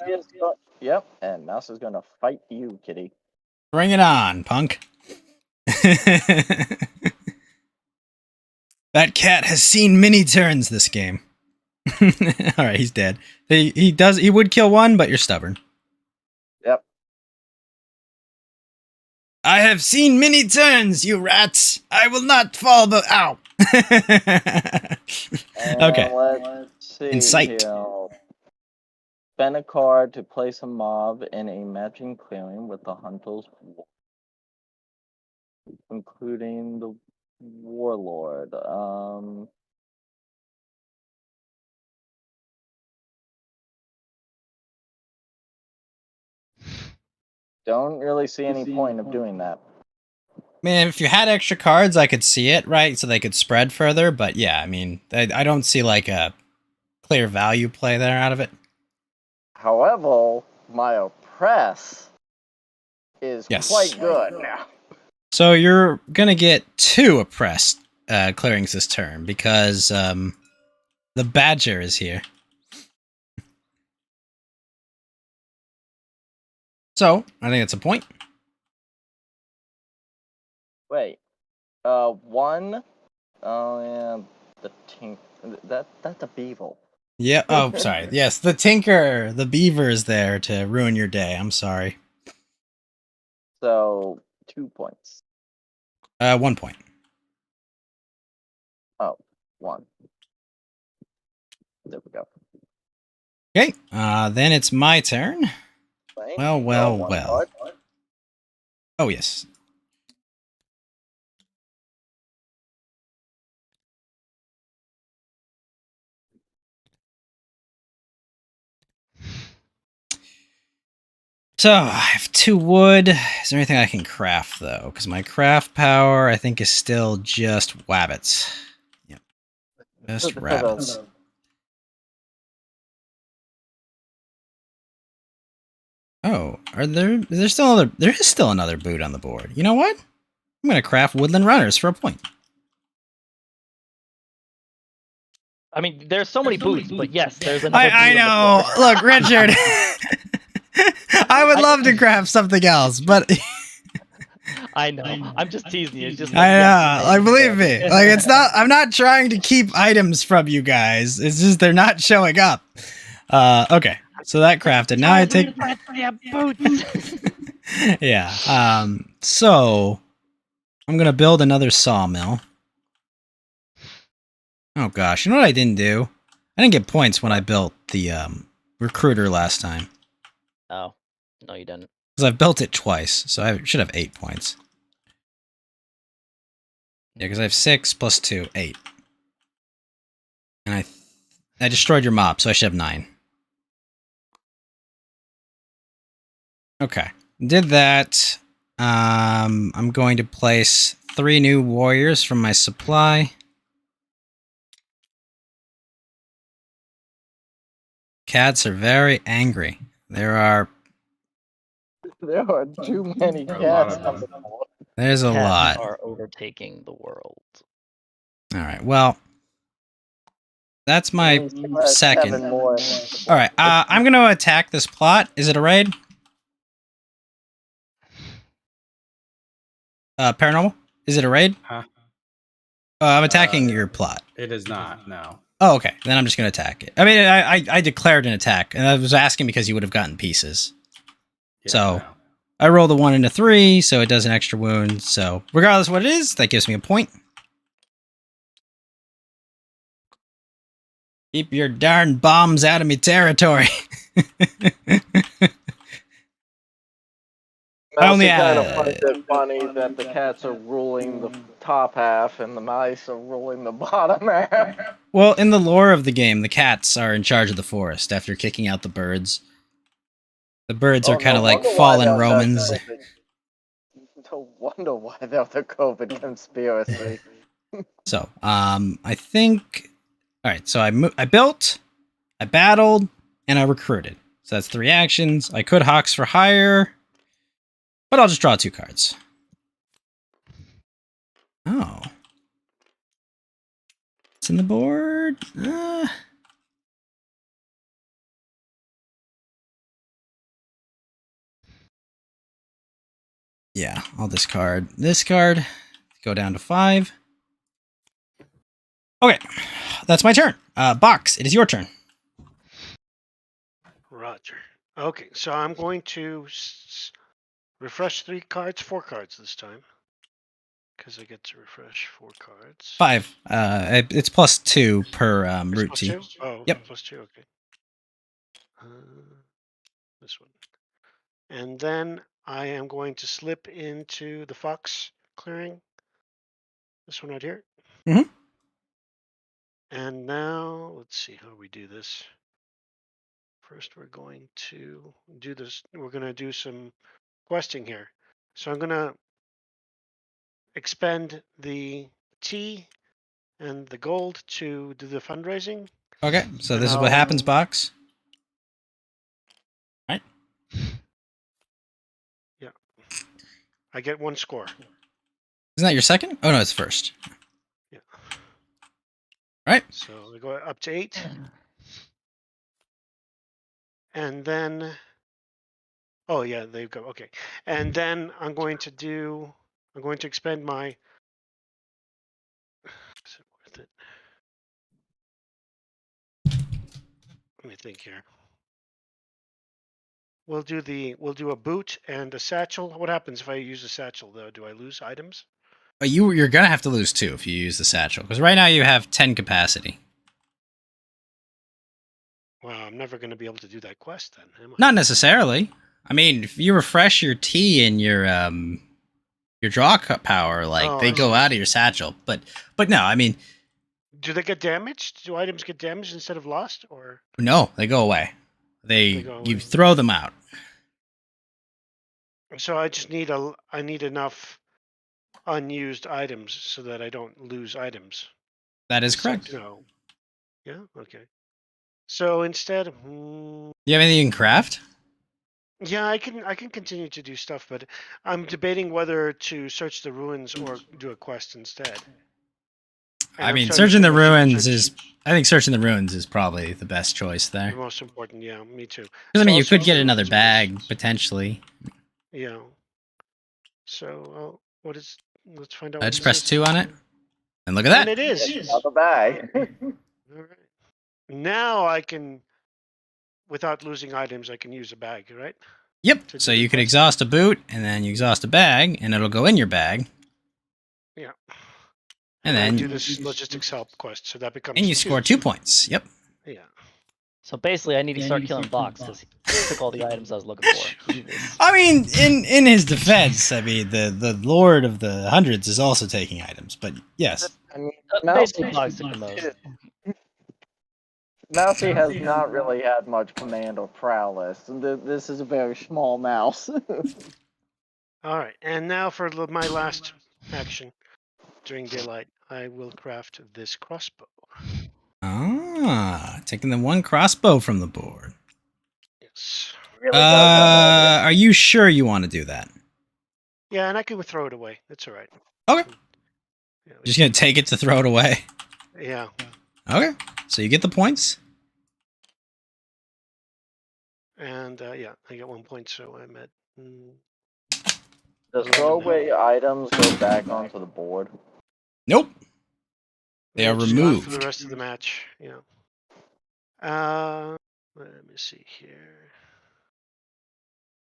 Yep, and Mouse is going to fight you, kitty. Bring it on, punk. That cat has seen many turns this game. Alright, he's dead. He would kill one, but you're stubborn. Yep. I have seen many turns, you rats. I will not fall, but ow. Okay. Let's see. Insight. Here. Spend a card to place a mob in a matching clearing with the Hunter's War, including the Warlord. Don't really see any point of doing that. Man, if you had extra cards, I could see it, right? So they could spread further, but yeah, I mean, I don't see like a clear value play there out of it. However, my oppress is Yes. quite good now. So you're gonna get 2 oppressed clearings this turn because the Badger is here. So I think it's a point. Wait. 1. Oh yeah, the tink. That's a beaver. Yeah. Oh, sorry. Yes, the Tinker, the Beaver is there to ruin your day. I'm sorry. So 2 points. 1 point. Oh, 1. There we go. Okay. Then it's my turn. Right? Well, well, One well. card. Oh yes. So, I have 2 wood. Is there anything I can craft, though? Because my craft power, I think, is still just wabbits. Yep. Just rabbits. Oh, is there still another boot on the board. You know what? I'm going to craft woodland runners for a point. I mean, there's so many boots, but yes, there's another boot I on the know. board. Look, Richard. I would love to craft something else, but I know. I'm just teasing you. It's just I know. yes, Like, believe me. Like, it's not. I'm not trying to keep items from you guys. It's just they're not showing up. Okay. So that crafted. Now I take. boots. Yeah. So I'm gonna build another sawmill. Oh gosh. You know what I didn't do? I didn't get points when I built the recruiter last time. Oh, no, you didn't. Because I've built it twice, so I should have 8 points. Yeah, because I have 6 plus 2, 8. And I destroyed your mob, so I should have 9. Okay. Did that. I'm going to place 3 new warriors from my supply. cats are very angry. There are There are too many There are a lot cats of on them. the board. there's a Cats lot. are overtaking the world. All right. Well, that's my We still have second. 7 more. All right. I'm going to attack this plot. Is it a raid? Paranormal? Is it a raid? Huh? I'm attacking your plot. It is not. No. Oh, okay. Then I'm just going to attack it. I mean, I declared an attack, and I was asking because you would have gotten pieces. Yeah, So- no. I rolled a 1 and a 3, so it does an extra wound. So regardless of what it is, that gives me a point. Keep your darn bombs out of me territory. I only Mousey kind of had- finds it funny that the cats are ruling the top half and the mice are ruling the bottom half. Well, in the lore of the game, the cats are in charge of the forest after kicking out the birds. The birds are kind of like fallen Romans. No wonder why they're the COVID conspiracy. So, I think. All right. So I built, I battled, and I recruited. So that's 3 actions. I could Hawks for hire, but I'll just draw 2 cards. Oh, what's in the board? Yeah, I'll discard this card. Go down to 5. Okay, that's my turn. Box, it is your turn. Roger. Okay, so I'm going to refresh 4 cards this time. Because I get to refresh 4 cards. 5. It's +2 per It's route plus T. 2? Oh, Yep. +2, okay. This one. And then I am going to slip into the fox clearing. This one right here. Mhm. And now, let's see how we do this. First, we're going to do this. We're going to do some questing here. So I'm going to expend the T and the gold to do the fundraising. Okay, so And this is what I'll- happens, Box. I get 1 score. Isn't that your second? Oh no, it's first. Yeah. Right. So we go up to 8. And then, oh yeah, there you go. Okay. And then I'm going to expend my, is it worth it? Let me think here. We'll do a boot and a satchel. What happens if I use a satchel though? Do I lose items? But you're gonna have to lose 2 if you use the satchel, because right now you have 10 capacity. Well, I'm never going to be able to do that quest then, am I? Not necessarily. I mean, if you refresh your T and your draw power, like Oh, they I go see. out of your satchel. But no, I mean, Do they get damaged? Do items get damaged instead of lost, or no, they go away. They go You away. throw them out. so I just need I need enough unused items so that I don't lose items. That is Just like correct. to know. Yeah. Okay. So instead, You have anything you can craft? yeah, I can continue to do stuff, but I'm debating whether to search the ruins or do a quest instead. And I I'm mean, starting to searching the think I should ruins search is. I think searching the ruins is probably the best choice the there. most important. Yeah, me too. Because I mean, So you I'll search could get the another ruins bag first. potentially. Yeah. So what is? Let's find out. I what just this press is. 2 on it, and look at And that. it is. Another bag. All right. Now I can, without losing items, I can use a bag, right? Yep. to So do the you could quest. exhaust a boot, and then you exhaust a bag, and it'll go in your bag, Yeah. and I then do this logistics help quest, so that becomes. and you score 2 points. Yep. Yeah. So basically, I need to start killing Box because he took all the items I was looking for. Jesus. I mean, in his defense, I mean the Lord of the Hundreds is also taking items, but yes. I mean, Basically, Box took the most. Mousey has not really had much command or prowess. This is a very small mouse. All right, and now for my last action during daylight, I will craft this crossbow. Oh. Ah, taking the one crossbow from the board. Yes. Really does have that Are you sure you want to do that? Yeah, and I can throw it away. That's all right. Okay. Yeah, Just gonna take it to throw it away. yeah. Okay. So you get the points. And yeah, I get 1 point, so I'm at. Does throwaway items go back onto the board? Nope. They are It's just gone for removed. the rest of the match. Yeah. Let me see here.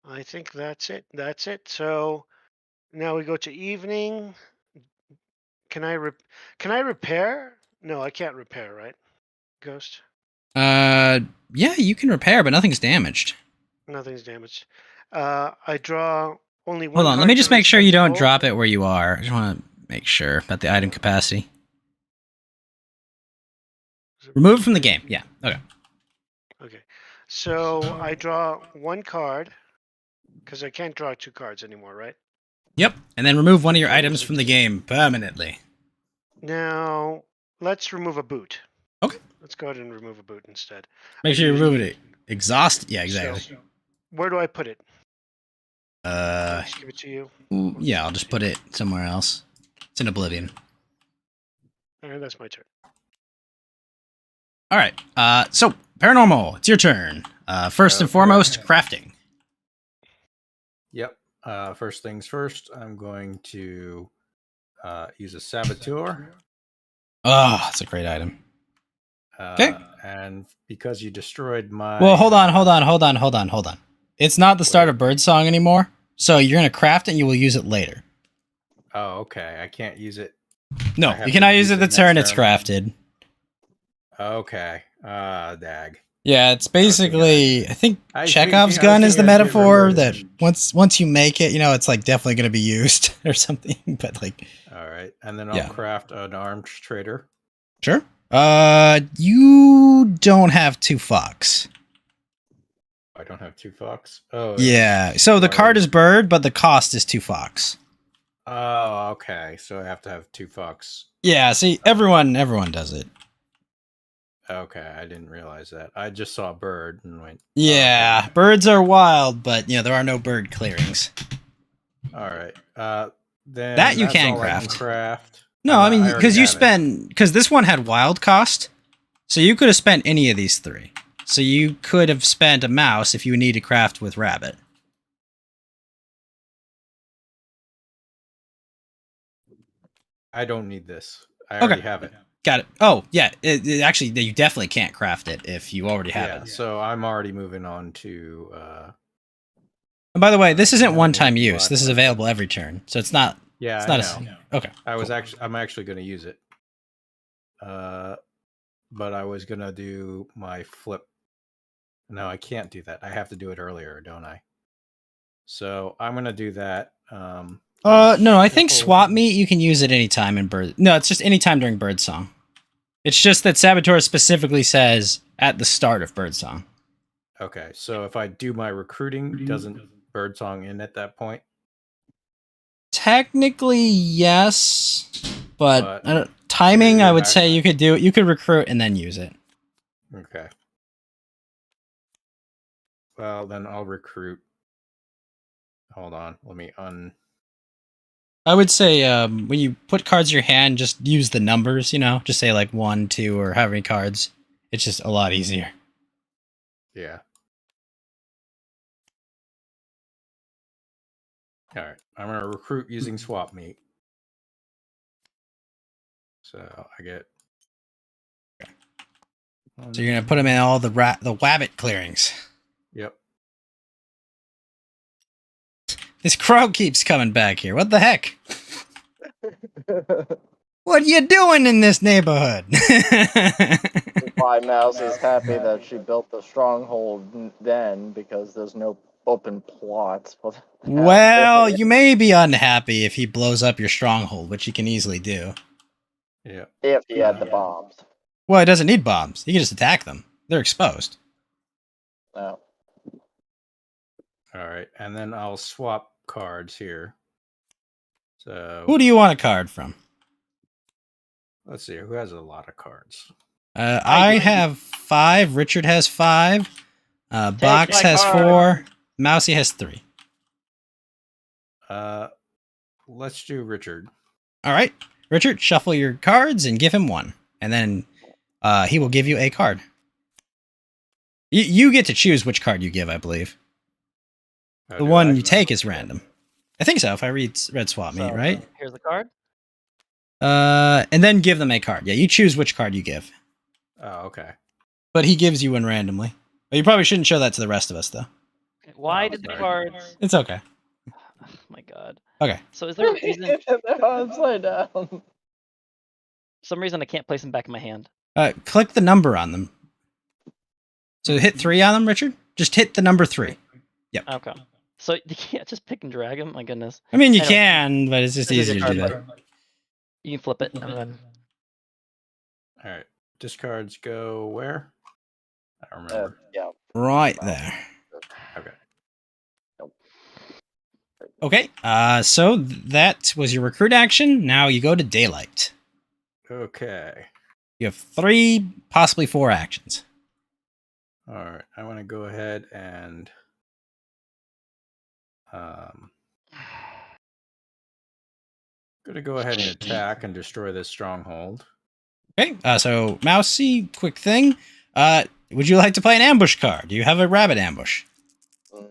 I think that's it. That's it. So now we go to evening. Can I repair? No, I can't repair, right? Ghost. Yeah, you can repair, but nothing's damaged. Nothing's damaged. I draw only one. Hold on, let card me to just make sure you reset don't roll. drop it where you are. I just want to make sure about the item capacity. Remove it from the game. Yeah. Okay. Okay. So I draw one card because I can't draw 2 cards anymore, right? Yep. And then remove one of your Okay, items from the game permanently. Now let's remove a boot. Okay. Let's go ahead and remove a boot instead. Make sure you usually- remove it. Exhaust. Yeah, exactly. So, where do I put it? Uh, Just give it to you. yeah, I'll just put it somewhere else. It's in Oblivion. All right, that's my turn. All right. So paranormal, it's your turn. First and Okay. foremost, crafting. Yep. First things first, I'm going to use a saboteur. Oh, that's a great item. Okay. And because you destroyed my. Well, hold on. It's not the start of Birdsong anymore, so you're gonna craft it and you will use it later. Oh, okay. I can't use it. No, I have you to cannot use use it it the next turn it's turn. crafted. Okay. Dag. Yeah, it's basically. I think I Chekhov's was gun is the thinking of different metaphor that versions. once you make it, it's like definitely gonna be used or something. But like, All right. And then I'll Yeah. craft an armed trader. sure. You don't have 2 fox. I don't have 2 fox. Oh. Yeah. So the card is bird, but the cost is 2 fox. Oh, okay. So I have to have 2 fox. Yeah. See, everyone does it. Okay, I didn't realize that. I just saw a bird and went. Yeah, okay. birds are wild, but there are no bird clearings. All right. Then That you that's can all I craft. craft. No, I mean, already because this one had wild cost, so you could have spent any of these 3. So you could have spent a mouse if you need to craft with rabbit. I don't need this. I already have it. Got it. Oh, yeah. Actually, you definitely can't craft it if you already have Yeah. it. So I'm already moving on to. And by the way, this isn't Yeah, one-time black use. This is one. available every turn, so it's not. Yeah, It's I not know. okay. I'm actually going to use it. But I was going to do my flip. No, I can't do that. I have to do it earlier, don't I? So I'm going to do that. No, I think swap meet you can use it anytime in bird. No, it's just anytime during Birdsong. It's just that Saboteur specifically says at the start of Birdsong. Okay, so if I do my recruiting, doesn't Birdsong end at that point? Technically, yes, but But timing, I would you're say you could do it. You could recruit and then use it. Okay. Well, then I'll recruit. Hold on, let me I would say when you put cards in your hand, just use the numbers. Just say like 1, 2, or however many cards. It's just a lot easier. Yeah. All right, I'm gonna recruit using swap meet. So I get. So you're gonna put them in all the wabbit clearings. Yep. This crow keeps coming back here. What the heck? What are you doing in this neighborhood? Why Mouse is happy that she built the stronghold then because there's no open plots for that. Well, you may be unhappy if he blows up your stronghold, which he can easily do. Yeah. If he had the bombs. Well, he doesn't need bombs. He can just attack them. They're exposed. No. All right, and then I'll swap cards here. So Who do you want a card from? let's see who has a lot of cards. I have 5. Richard has 5. Box my has card. 4. Mousey has 3. Let's do Richard. All right, Richard, shuffle your cards and give him 1, and then he will give you a card. You get to choose which card you give, I believe. The one you take is random. I think so. If I read swap meet, So, right? Here's the card. And then give them a card. Yeah, you choose which card you give, Oh, okay. but he gives you one randomly. But you probably shouldn't show that to the rest of us, though. Why Oh, did the sorry. cards? It's okay. Oh my god. Okay. So is there a reason? They're upside down. For some reason I can't place them back in my hand. Click the number on them. So hit 3 on them, Richard. Just hit the number 3. Okay. So you can't just pick and drag them. My goodness. I mean, you Anyway, can, but it's just this is easier your to do card, that. but you can flip it and then. All right. Discards go where? I don't remember. Yeah. Right there. Okay. Okay. So that was your recruit action. Now you go to daylight. Okay. You have 3, possibly 4 actions. All right. I want to go ahead and gonna go ahead and attack and destroy this stronghold. Okay. So Mousey, quick thing. Would you like to play an ambush card? Do you have a rabbit ambush?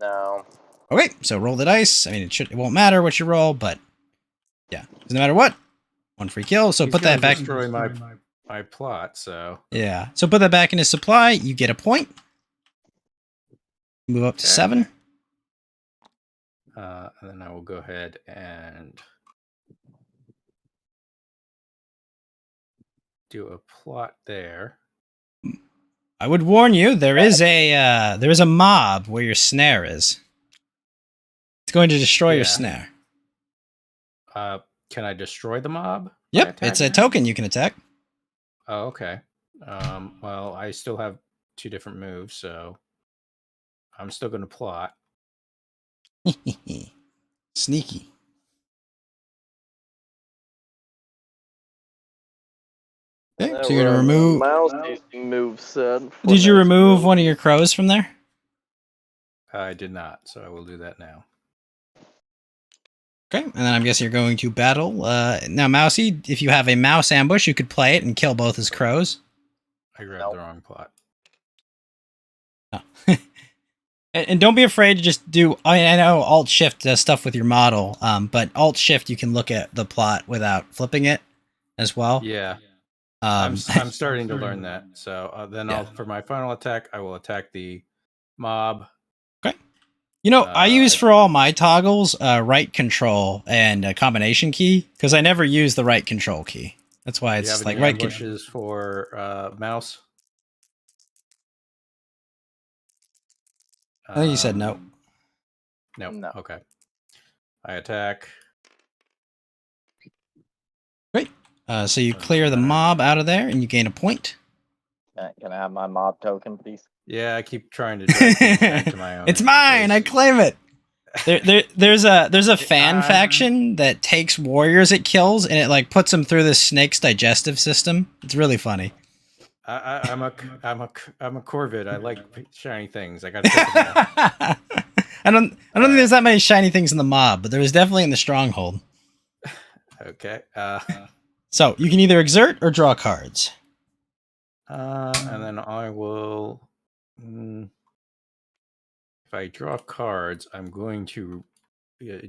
No. Okay. So roll the dice. I mean, it won't matter what you roll, but yeah, doesn't matter what. 1 free kill. So He's put that gonna back. Destroy my plot. So Yeah. So put that back in his supply. You get a point. Move up to Okay. 7. and then I will go ahead and do a plot there. I would warn you, there is a mob where your snare is. It's going to destroy your Yeah. snare. Can I destroy the mob? by Yep, it's a attacking it? token you can attack. Oh, okay. Well, I still have 2 different moves, so I'm still going to plot. Sneaky. Okay, so you're gonna remove. Mousey's move set. Did you remove one of your crows from there? I did not, so I will do that now. Okay, and then I'm guessing you're going to battle. Now, Mousey, if you have a mouse ambush, you could play it and kill both his crows. I grabbed Nope. the wrong plot. Oh. And don't be afraid to just do. I know Alt Shift does stuff with your model, but Alt Shift you can look at the plot without flipping it as well. Yeah, I'm Um, starting to learn that. So then Yeah. for my final attack, I will attack the mob. you know, I use I- for all my toggles right control and a combination key because I never use the right control key. That's why Do you it's have like any right control. ambushes for mouse? I think you said no. No. No. Okay. I attack. So you clear the mob out of there and you gain a point. Can I have my mob token, please? Yeah, I keep trying to drag things back to my own. It's mine. I place. claim it. There's a fan faction that takes warriors it kills and it like puts them through the snake's digestive system. It's really funny. I'm a Corvid. I like shiny things. I got to take them out. I don't think there's that many shiny things in the mob, but there was definitely in the stronghold. Okay. So you can either exert or draw cards. And then I will. If I draw cards, I'm going to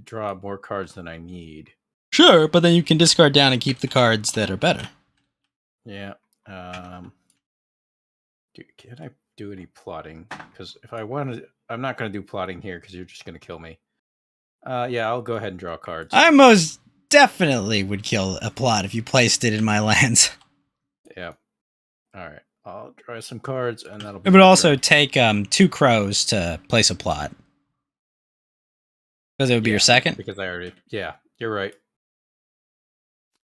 draw more cards than I need. Sure, but then you can discard down and keep the cards that are better. Yeah. Can I do any plotting? Because if I wanted, I'm not going to do plotting here because you're just going to kill me. Yeah, I'll go ahead and draw cards. I most definitely would kill a plot if you placed it in my lands. Yeah. All right. I'll draw some cards, and that'll be. It would my also turn. take 2 crows to place a plot. Because it would be your Yeah, second. Because I already. Yeah, you're right.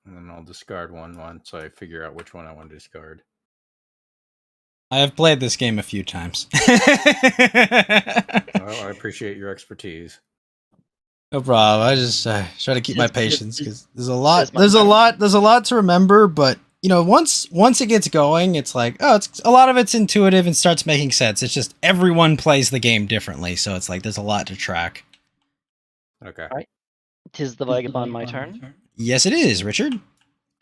And then I'll discard one so I figure out which one I want to discard. I have played this game a few times. Well, I appreciate your expertise. No problem. I just try to keep my patience because there's a lot. That's my There's a turn. lot. There's a lot to remember, but once it gets going, it's like, oh, it's a lot of it's intuitive and starts making sense. It's just everyone plays the game differently, so it's like there's a lot to track. Okay. Tis the Vagabond my turn. Yes, it is, Richard.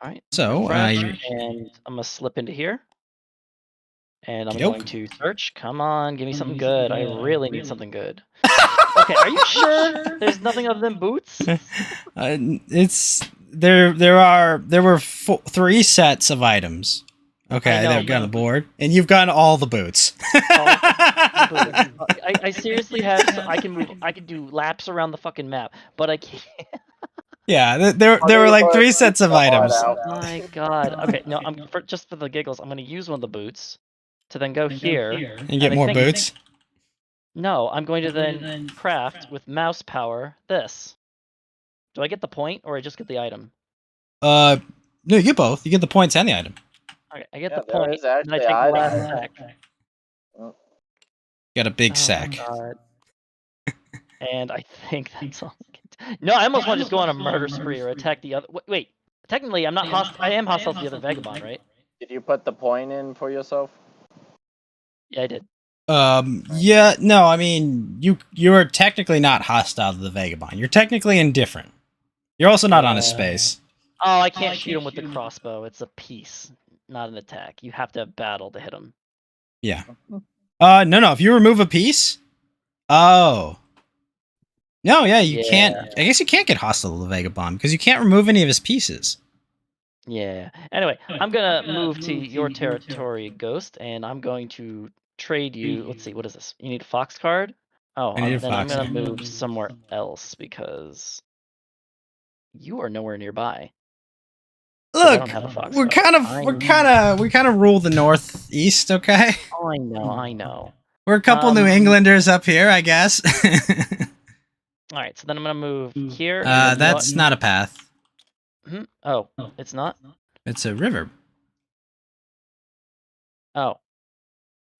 All right. So, and I'm gonna slip into here. And I'm Okey-doke. going to search. Come on, give me something good. I really need something good. Okay, are you sure there's nothing other than boots? it's there were 3 sets of items. Okay, they've got on the board, and you've gotten all the boots. I seriously have. I can do laps around the fucking map, but I can't. Yeah, there were like 3 sets of items. Oh my god. Okay, no, just for the giggles, I'm gonna use one of the boots to then go here And get more boots. No, I'm going to then craft with mouse power this. Do I get the point, or I just get the item? No, you get both. You get the points and the item. Okay, I get Yeah, the there point, is and I actually take the item last there. sack. Got a big sack. God. And I think that's all. No, I almost want to just go on a murder spree or attack the other. Wait, technically, I'm not hostile. I am hostile to the other Vagabond, right? Did you put the point in for yourself? Yeah, I did. Yeah, no, I mean, you are technically not hostile to the Vagabond. You're technically indifferent. You're also not on his space. Oh, I can't shoot him with the crossbow. It's a piece, not an attack. You have to have battle to hit him. Yeah. No. If you remove a piece. Oh. No, yeah, you can't. I guess you can't get hostile to the Vagabond because you can't remove any of his pieces. Yeah. Anyway, I'm gonna move to your territory, Ghost, and I'm going to trade you. Let's see, what is this? You need a fox card? Oh, I need a then I'm fox gonna card. move somewhere else because you are nowhere nearby. I Look, don't have a fox we card. kind of rule the Northeast, okay? Oh, I know. We're a couple New Englanders up here, I guess. All right, so then I'm gonna move here. That's not a path. Oh, it's not? It's a river. Oh.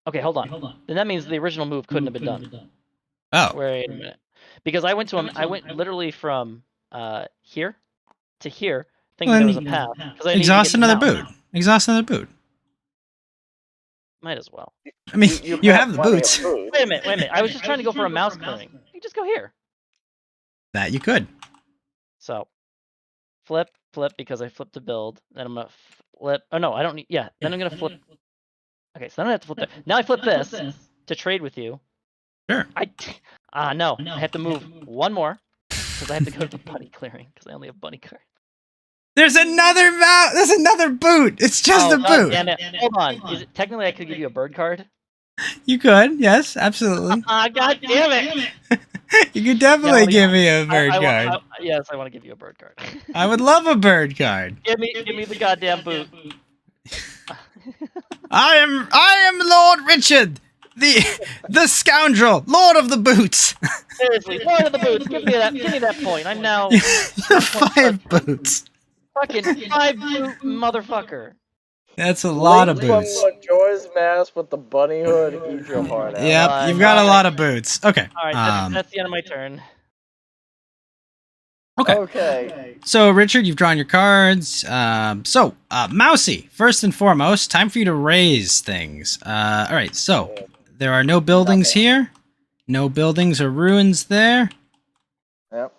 Okay, hold on. Then that means the original move couldn't have been done. Oh. Wait a minute. Because I went literally from here to here, thinking there was a path. Exhaust another boot. Exhaust another boot. Might as well. I mean, you have the boots. Wait a minute. I was just trying to go for a mouse clearing. You just go here. That you could. So, flip, because I flipped to build. Then I'm gonna flip. Oh no, I don't need. Yeah, then I'm gonna flip. Okay, so then I have to flip that. Now I flip this to trade with you. Sure. No, I have to move one more because I have to go to the bunny clearing because I only have bunny card. There's another boot. It's just a boot. Damn it. Hold on. Is it technically I could give you a bird card? You could, yes, absolutely. God damn it! You could definitely give me a bird card. Yes, I want to give you a bird card. I would love a bird card. Give me the goddamn boot. I am Lord Richard, the scoundrel, Lord of the Boots. Seriously, Lord of the Boots. Give me that point. I'm now 5 boots. Fucking 5 boot motherfucker. That's a lot of Link boots. from Majora's Mask with the bunny hood. Eat your heart out. Yep, you've got a lot of boots. Okay. All right, that's the end of my turn. Okay. So, Richard, you've drawn your cards. Mousey, first and foremost, time for you to raise things. All right, so there are no buildings here. No buildings or ruins there. Yep.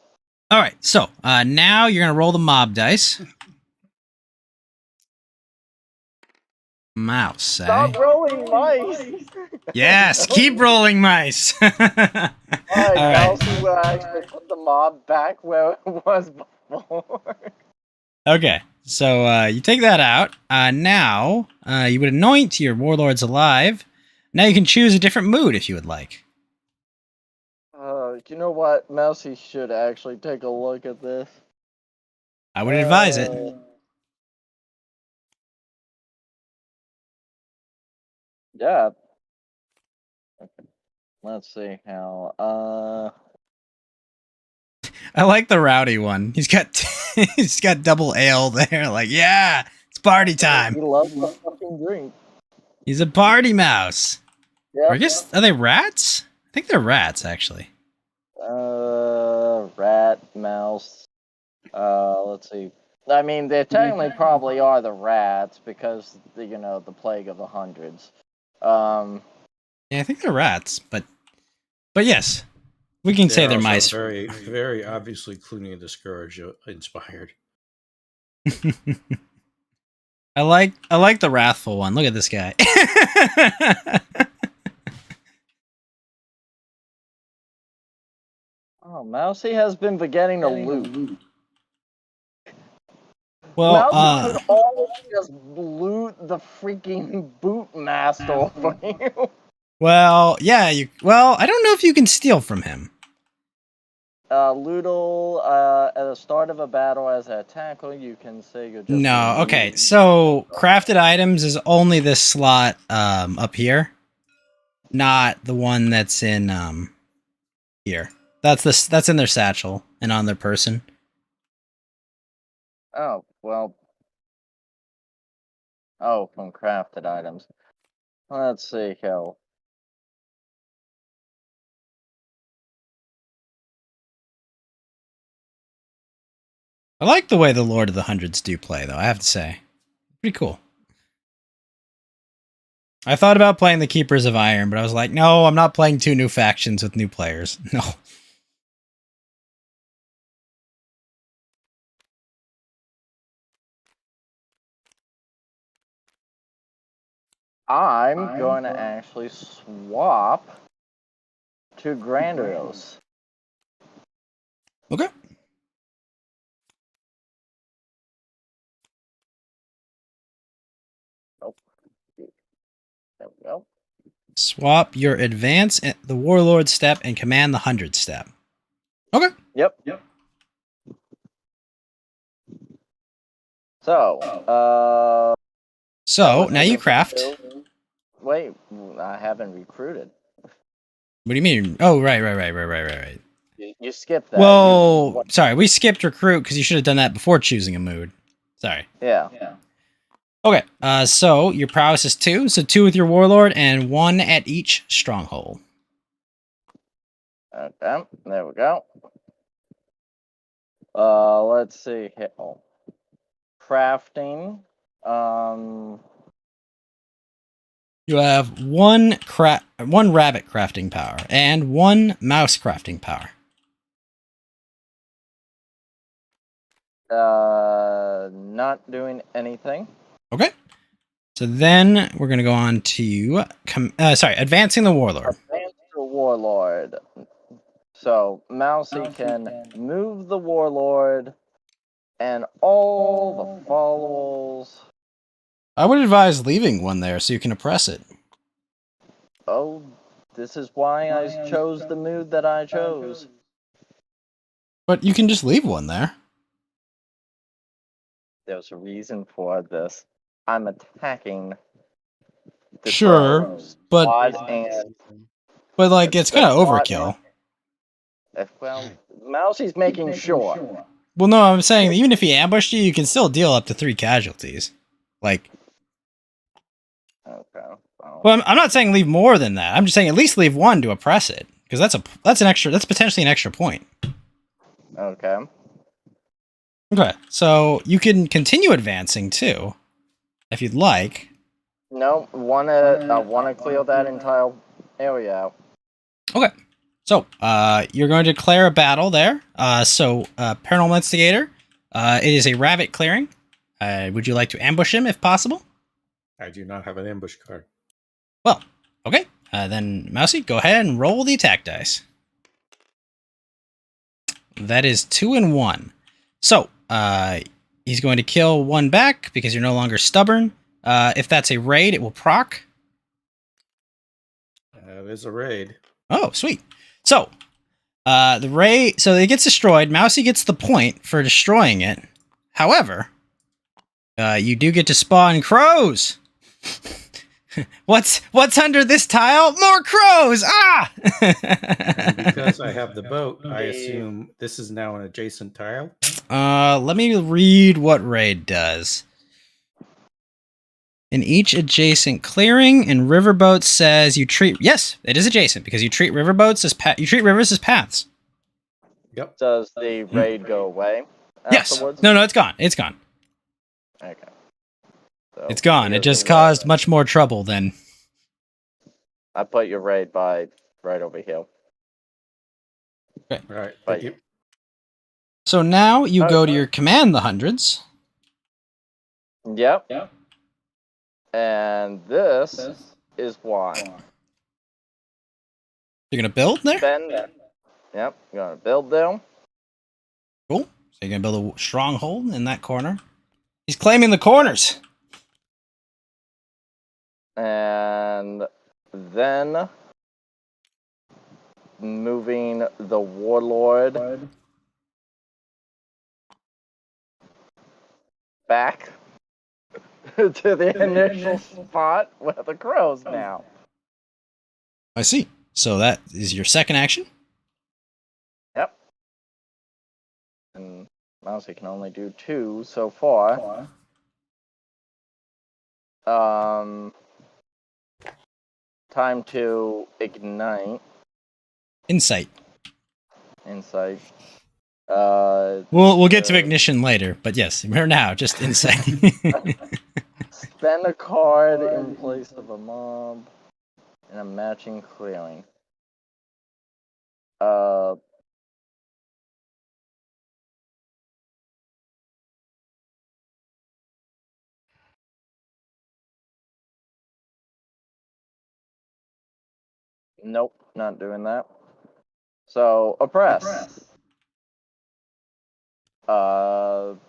All right, so now you're going to roll the mob dice. Mouse, eh? Stop rolling mice. Yes, keep rolling mice. Alright, Alright. Mousey will actually put the mob back where it was before. Okay, so you take that out. Now you would anoint your warlords alive. Now you can choose a different mood if you would like. You know what? Mousey should actually take a look at this. I would advise it. Yeah. Okay. Let's see how. I like the rowdy one. He's got he's got double ale there. Like, yeah, it's party He time. loves the fucking drink. He's a party mouse. Yeah. Or I guess, are they rats? I think they're rats, actually. Rat, mouse. Let's see. I mean, they technically probably are the rats because the plague of the hundreds. Yeah, I think they're rats, but yes, we can say they're also mice. Very, very obviously Clooney and the Scourge inspired. I like the wrathful one. Look at this guy. Oh, Mousey has been beginning to loot. Well, Mousey could always just loot the freaking boot master for you. well, yeah, I don't know if you can steal from him. Loodle, at the start of a battle as an attacker, you can say you're just... No, okay, so crafted items is only this slot up here, not the one that's in here. That's in their satchel and on their person. Oh, well... Oh, from crafted items. Let's see here. I like the way the Lord of the Hundreds do play, though, I have to say. Pretty cool. I thought about playing the Keepers of Iron, but I was like, no, I'm not playing 2 new factions with new players. No. I'm going to actually swap to Grandiose. Okay. Oh. There we go. Swap your advance at the Warlord step and command the 100 step. Okay. Yep. So, So, now you craft. Wait, I haven't recruited. What do you mean? Oh, right. You skipped that. Well, sorry, we skipped recruit because you should have done that before choosing a mood. Sorry. Yeah. Okay, so your prowess is 2, so 2 with your Warlord and 1 at each stronghold. Okay, there we go. Let's see here. Crafting. You have 1 rabbit crafting power and 1 mouse crafting power. Not doing anything. Okay. So then we're going to go on to advancing the Warlord. Advance the Warlord. So Mousey can move the Warlord and all the followers. I would advise leaving 1 there so you can oppress it. Oh, this is why I chose the mood that I chose. But you can just leave 1 there. There's a reason for this. I'm attacking the Sure, foes. but like it's kind of overkill. Well, Mousey's making sure. Well, no, I'm saying even if he ambushed you, you can still deal up to 3 casualties. Like, Okay. well, I'm not saying leave more than that. I'm just saying at least leave 1 to oppress it, because that's potentially an extra point. Okay. Okay, so you can continue advancing too, if you'd like. No, wanna clear that entire area out. Okay, so you're going to declare a battle there. Paranormal Instigator, it is a rabbit clearing. Would you like to ambush him if possible? I do not have an ambush card. Well, okay. Then Mousey, go ahead and roll the attack dice. That is 2 and 1. So he's going to kill 1 back because you're no longer stubborn. If that's a raid, it will proc. It is a raid. Oh, sweet. So the raid, so it gets destroyed. Mousey gets the point for destroying it. However, you do get to spawn crows. What's under this tile? More crows! Ah! And because I have the boat, I assume this is now an adjacent tile. Let me read what raid does. In each adjacent clearing, and riverboat says you treat. Yes, it is adjacent because you treat riverboats as you treat rivers as paths. Yep. Does the raid go away? Yes. afterwards? No, it's gone. It's gone. Okay. So It's gone. It here's just the caused raid. much more trouble than. I put your raid by right over here. Right. But Thank you. So now you go to Okay. your command the hundreds. Yep. And this is why. You're gonna build there. Spend. Yep. You're gonna build them. Cool. So you're gonna build a stronghold in that corner. He's claiming the corners. And then moving the Warlord back to the initial spot where the crow's now. I see. So that is your second action. Yep. And Mousey can only do 2 so far. Time to ignite. Insight. Insight. We'll get to ignition later, but yes, for now, just insight. Spend a card in place of a mob in a matching clearing. Nope, not doing that. So, oppress. 1,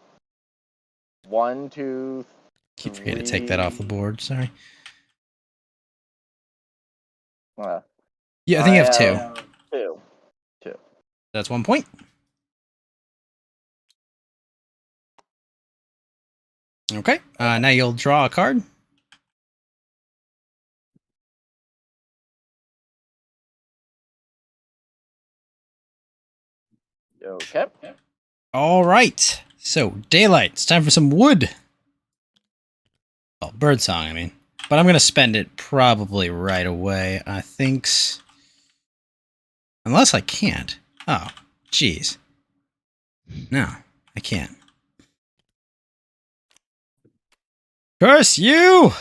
2, Keep forgetting to take that off the board. Sorry. Yeah, I think you have 2. 2. That's 1 point. Okay. Now you'll draw a card. Okay. All right. So daylight. It's time for some wood. Oh, birdsong. I mean, but I'm gonna spend it probably right away. I think, unless I can't. Oh, jeez. No, I can't. Curse you!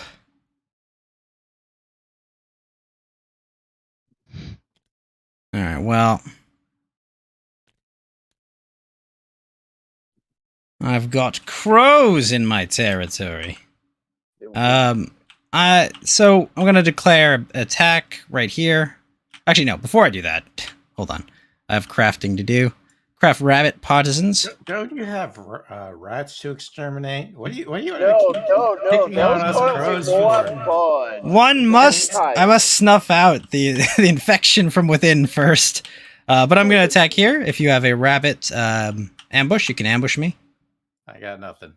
All right. Well, I've got crows in my territory. So I'm gonna declare attack right here. Actually, no. Before I do that, hold on. I have crafting to do. Craft rabbit partisans. Don't you have rats to exterminate? What do you? No, picking on those us cards crows are more for? fun. One must. Anytime. I must snuff out the the infection from within first. But I'm gonna attack here. If you have a rabbit ambush, you can ambush me. I got nothing.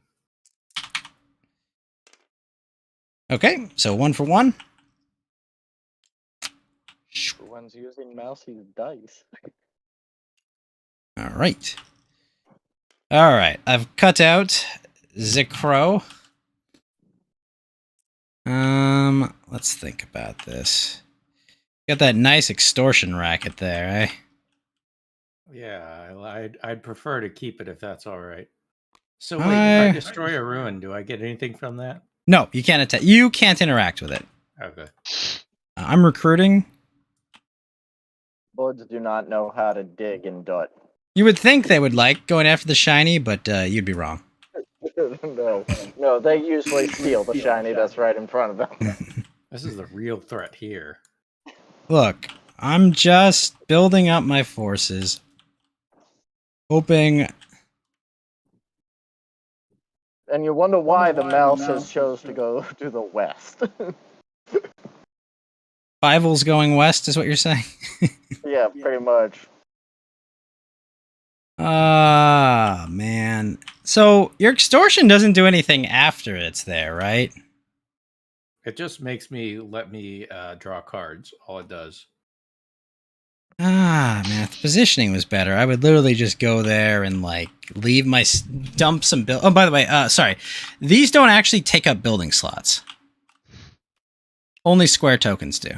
Okay, so 1 for 1. The one's using Mousey's dice. All right. All right. I've cut out Zikro. Let's think about this. Got that nice extortion racket there, eh? Yeah, I'd prefer to keep it if that's all right. So wait, if I destroy a ruin, do I get anything from that? No, you can't attack. You can't interact with it. Okay. I'm recruiting. Lords do not know how to dig in dirt. You would think they would like going after the shiny, but you'd be wrong. No, they usually steal the shiny that's right in front of them. This is the real threat here. Look, I'm just building up my forces, hoping. And you wonder why the mouse has chose to go to the west. Fivel's going west, is what you're saying? Yeah, pretty much. Ah, man. So your extortion doesn't do anything after it's there, right? It just makes me let me draw cards. All it does. Ah, man, if the positioning was better, I would literally just go there and like leave my dump some build. Oh, by the way, sorry, these don't actually take up building slots. Only square tokens do.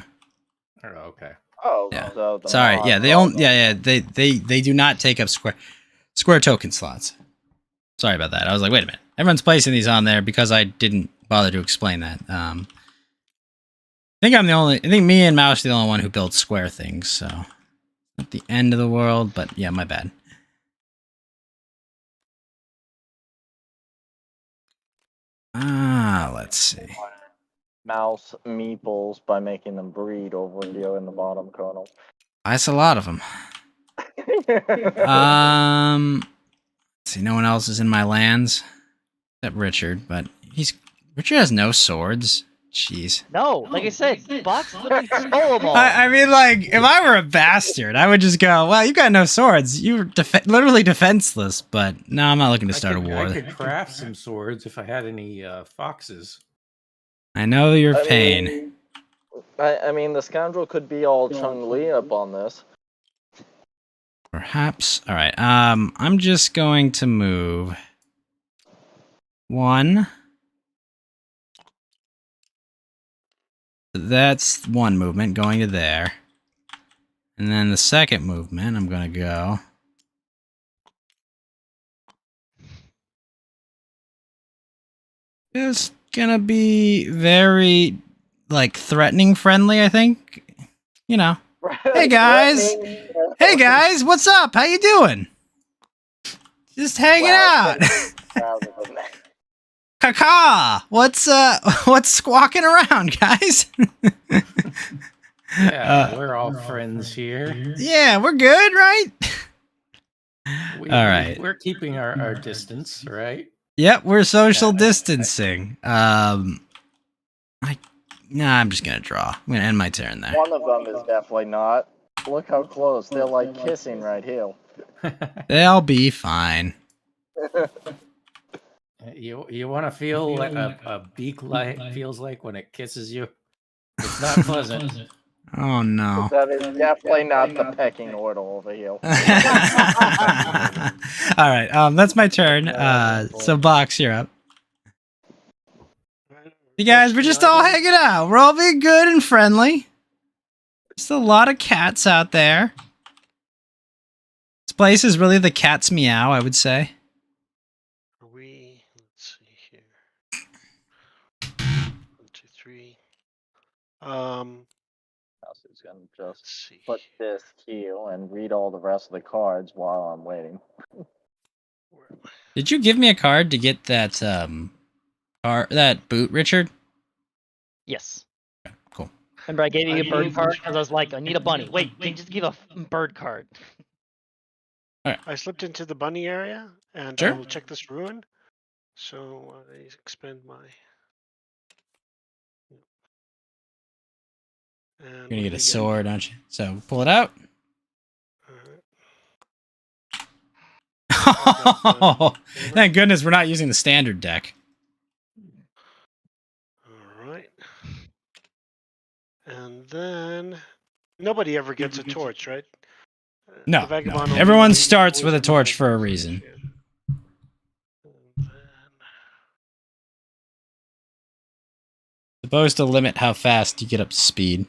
Oh, okay. Oh, Yeah. so Sorry, yeah, they don't. Yeah, they do not take up square token slots. Sorry about that. I was like, wait a minute. Everyone's placing these on there because I didn't bother to explain that. I think me and Mouse are the only one who builds square things, so not the end of the world, but yeah, my bad. Let's see. Mouse meeples by making them breed over here in the bottom kernel. That's a lot of them. Let's see, no one else is in my lands except Richard, but Richard has no swords. Jeez. No, like I said, Box literally stole them all. I mean, like, if I were a bastard, I would just go, well, you got no swords. You're literally defenseless, but no, I'm not looking to start a war. I could craft some swords if I had any foxes. I know your pain. I mean, the scoundrel could be all Chung-Li up on this. Perhaps. All right. I'm just going to move 1. That's one movement going to there. And then the second movement, I'm going to go. It's going to be very, like, threatening friendly, I think. You know. Hey, guys. Hey, guys. What's up? How you doing? Just hanging out. Caca! What's squawking around, guys? Yeah, we're all friends here. Yeah, we're good, right? All right. We're keeping our distance, right? Yep, we're social distancing. I'm just gonna draw. I'm gonna end my turn there. One of them is definitely not. Look how close. They're like kissing right here. They'll be fine. You want to feel like a beak feels like when it kisses you? It's not pleasant. Oh no. That is definitely not the pecking order over here. All right, that's my turn. So Box, you're up. You guys, we're just all hanging out. We're all being good and friendly. There's a lot of cats out there. This place is really the cat's meow, I would say. Let's see here. 1, 2, 3. Is gonna just put this here and read all the rest of the cards while I'm waiting. Did you give me a card to get that that boot, Richard? Yes. Okay, cool. Remember, I gave you a bird card because I was like, I need a bunny. Wait, can you just give a bird card? I slipped into the bunny area, and Sure. I will check this ruin. So I expend my. And You're gonna get a sword, aren't you? So pull it out. Oh, thank goodness we're not using the standard deck. All right. And then nobody ever gets a torch, right? No, The Vagabond only everyone always starts with a has torch a for a torch, reason. yeah. And then- Supposed to limit how fast you get up to speed.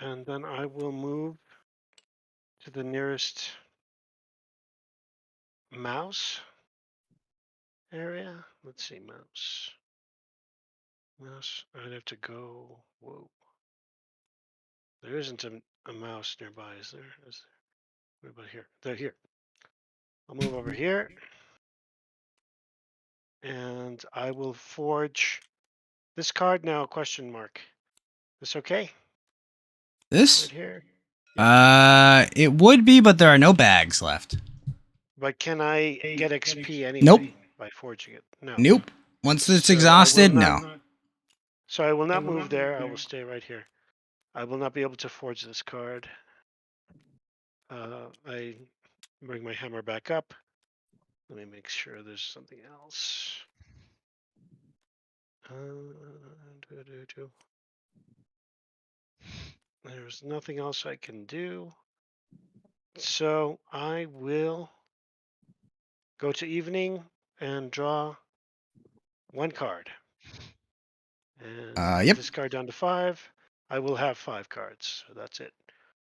And then I will move to the nearest mouse area. Let's see, mouse. I'd have to go. Whoa. There isn't a mouse nearby, is there? What about here? They're here. I'll move over here. And I will forge this card now, question mark. This okay? This? Right here. It would be, but there are no bags left. But can I get XP anyway Nope. by forging it? No. Nope. Once it's So I will exhausted, not- no. So I will not move there. I will stay right here. I will not be able to forge this card. I bring my hammer back up. Let me make sure there's something else. There's nothing else I can do. So I will go to evening and draw 1 card. And Yep. this card down to 5. I will have 5 cards. So that's it.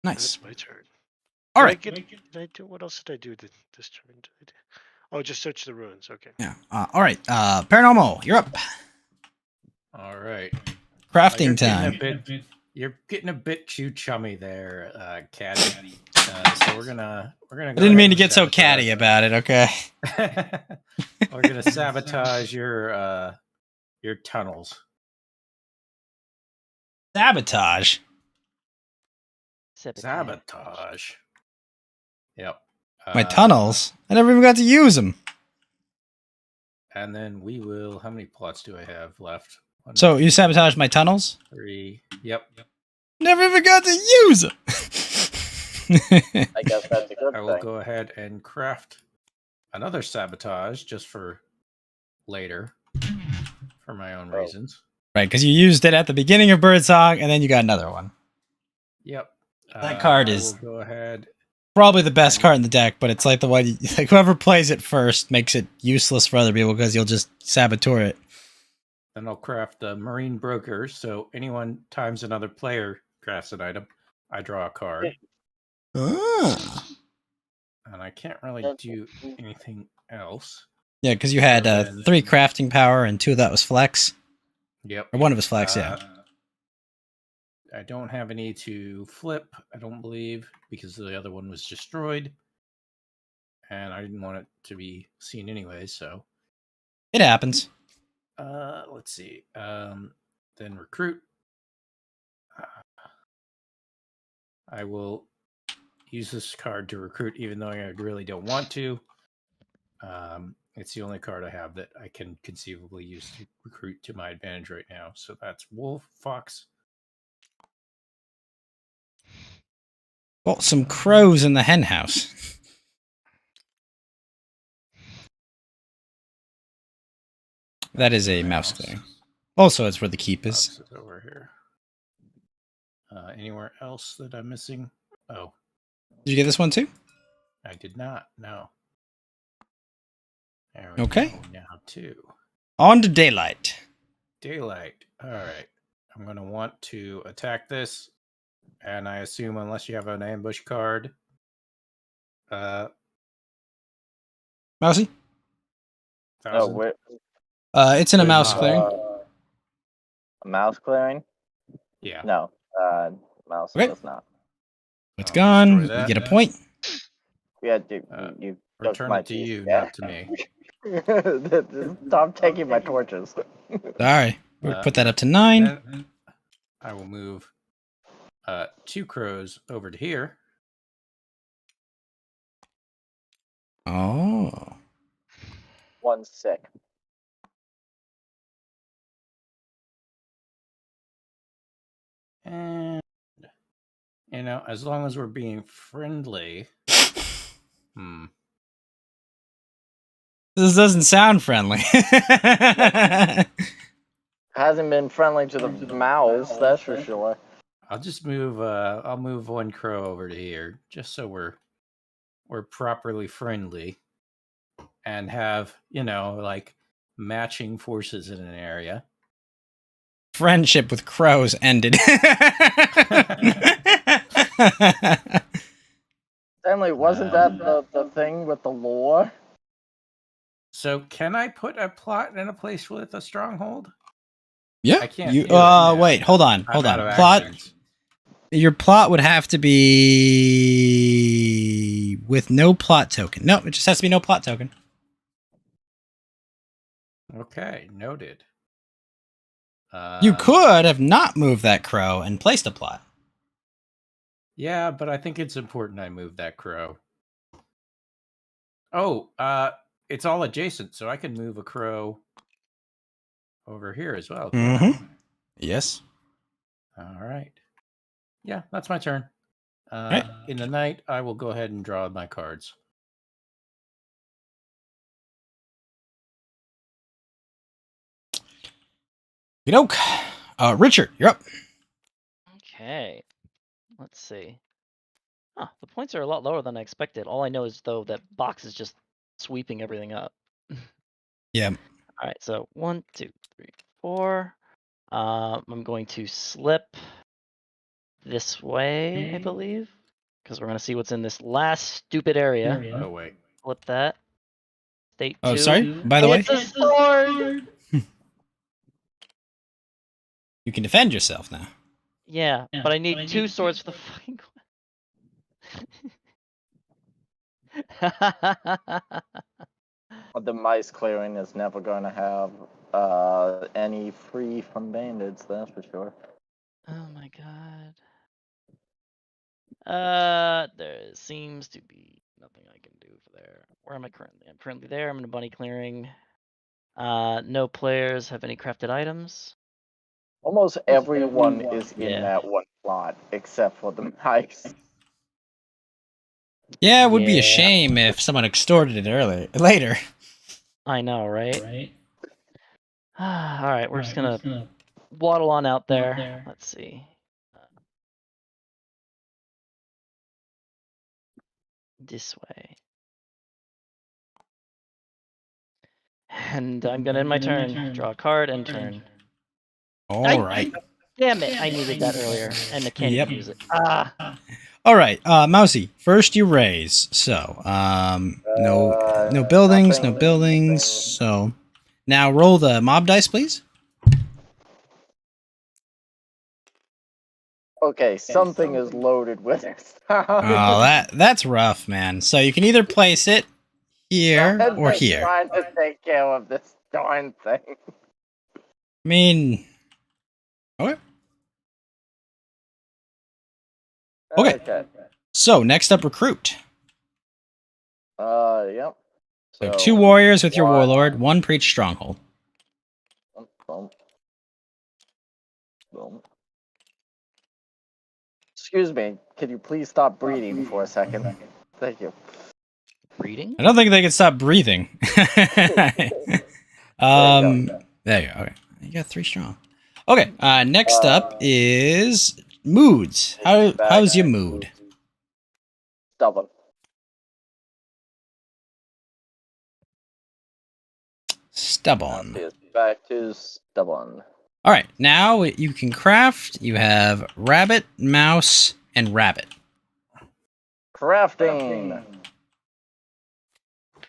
Nice. That's my turn. All right. Did I do what else did I do this turn? Oh, just search the ruins. Okay. Yeah. All right. Paranormal, you're up. All right. Crafting time. You're getting a bit too chummy there, Caddy. So we're gonna. I didn't mean to get so catty about. about it. Okay. We're gonna sabotage your tunnels. Sabotage. Sabotage. Yep. My tunnels. I never even got to use them. And then we will. How many plots do I have left? 1, So 2, you sabotaged my tunnels? 3. Yep. Never even got to use them. I guess that's a good I will thing. go ahead and craft another sabotage just for later, for my own Oh. reasons. Right, because you used it at the beginning of Birdsong, and then you got another one. Yep. That card I is- will go ahead. Probably the best card in the deck, but it's like the one like whoever plays it first makes it useless for other people because you'll just saboteur it. Then I'll craft the Marine Broker. So anyone times another player crafts an item, I draw a card. Ah. And I can't really do anything else. Yeah, because you had So then- 3 crafting power and 2 of that was flex. Yep. Or 1 of his flex, yeah. I don't have any to flip, I don't believe, because the other one was destroyed. And I didn't want it to be seen anyway, so. It happens. Let's see. Then recruit. I will use this card to recruit, even though I really don't want to. It's the only card I have that I can conceivably use to recruit to my advantage right now. So that's Wolf, Fox. Well, some crows in the hen house. That is a mouse clearing. Also, it's where the keep is. Fox is over here. Anywhere else that I'm missing? Oh, Did you get this one too? I did not. No. There we Okay. go. Now 2. On to daylight. Daylight. All right. I'm going to want to attack this. And I assume unless you have an ambush card. Mousy? Oh, 1,000. wait, It's in a Wait, mouse no. clearing. a mouse clearing? Yeah. No, mouse Okay. does not. It's I'll gone. destroy You that. get a point. Yeah, dude, Uh, you took Return my it to piece, you, yeah. not to me. Stop taking my torches. Sorry. We'll Uh, put that up to 9. Then I will move 2 crows over to here. Oh. One's sick. And, as long as we're being friendly. This doesn't sound friendly. Hasn't been friendly to the mouse, that's for sure. I'll just move. I'll move 1 crow over to here, just so we're properly friendly, and have like matching forces in an area. Friendship with crows ended. Stanley, wasn't that the thing with the lore? So, can I put a plot in a place with a stronghold? Yeah. I can't You, do it now. wait, hold on. I'm Hold out on. of Plot. actions. Your plot would have to be with no plot token. No, it just has to be no plot token. Okay, noted. You could have not moved that crow and placed a plot. Yeah, but I think it's important I move that crow. Oh, it's all adjacent, so I can move a crow over here as well. can't I? Yes. All right. Yeah, that's my turn. Right. In the night, I will go ahead and draw my cards. Yoke. Richard, you're up. Okay. Let's see. Huh, the points are a lot lower than I expected. All I know is, though, that box is just sweeping everything up. Yeah. All right, so 1, 2, 3, 4. I'm going to slip this way, I believe, because we're going to see what's in this last stupid area. Oh, wait. Flip that. State Oh, 2. sorry. By the way, It's a sword. you can defend yourself now. Yeah, but I need 2 swords for the fucking. The mice clearing is never going to have any free from bandits, that's for sure. Oh my god. There seems to be nothing I can do for there. Where am I currently? I'm currently there. I'm in a bunny clearing. No players have any crafted items. Almost everyone is in Yeah. that one plot, except for the mice. Yeah, it would be a Yeah. shame if someone extorted it later. I know, right? Alright, we're just gonna waddle on out there. Let's see. This way. And I'm gonna end my turn. Draw a card and turn. All right. Damn it! I needed that earlier, and I can't Yep. even use it. Ah! All right, Mousey. First, you raise. So, no buildings, no nothing. buildings. So, now roll the mob dice, please. Okay, something is loaded with it. Oh, that's rough, man. So you can either place it here I'm or just here. trying to take care of this darn thing. I mean, okay. Okay. So next up, recruit. Yep. So 2 warriors with your warlord, 1 preach stronghold. Boom. Boom. Excuse me, could you please stop breathing for a second? Thank you. Reading? I don't think they can stop breathing. There you go. Okay, you got 3 strong. Okay. Next up is moods. How's your mood? Stubborn. Stubborn. Back to stubborn. All right. Now you can craft. You have rabbit, mouse, and rabbit. Crafting.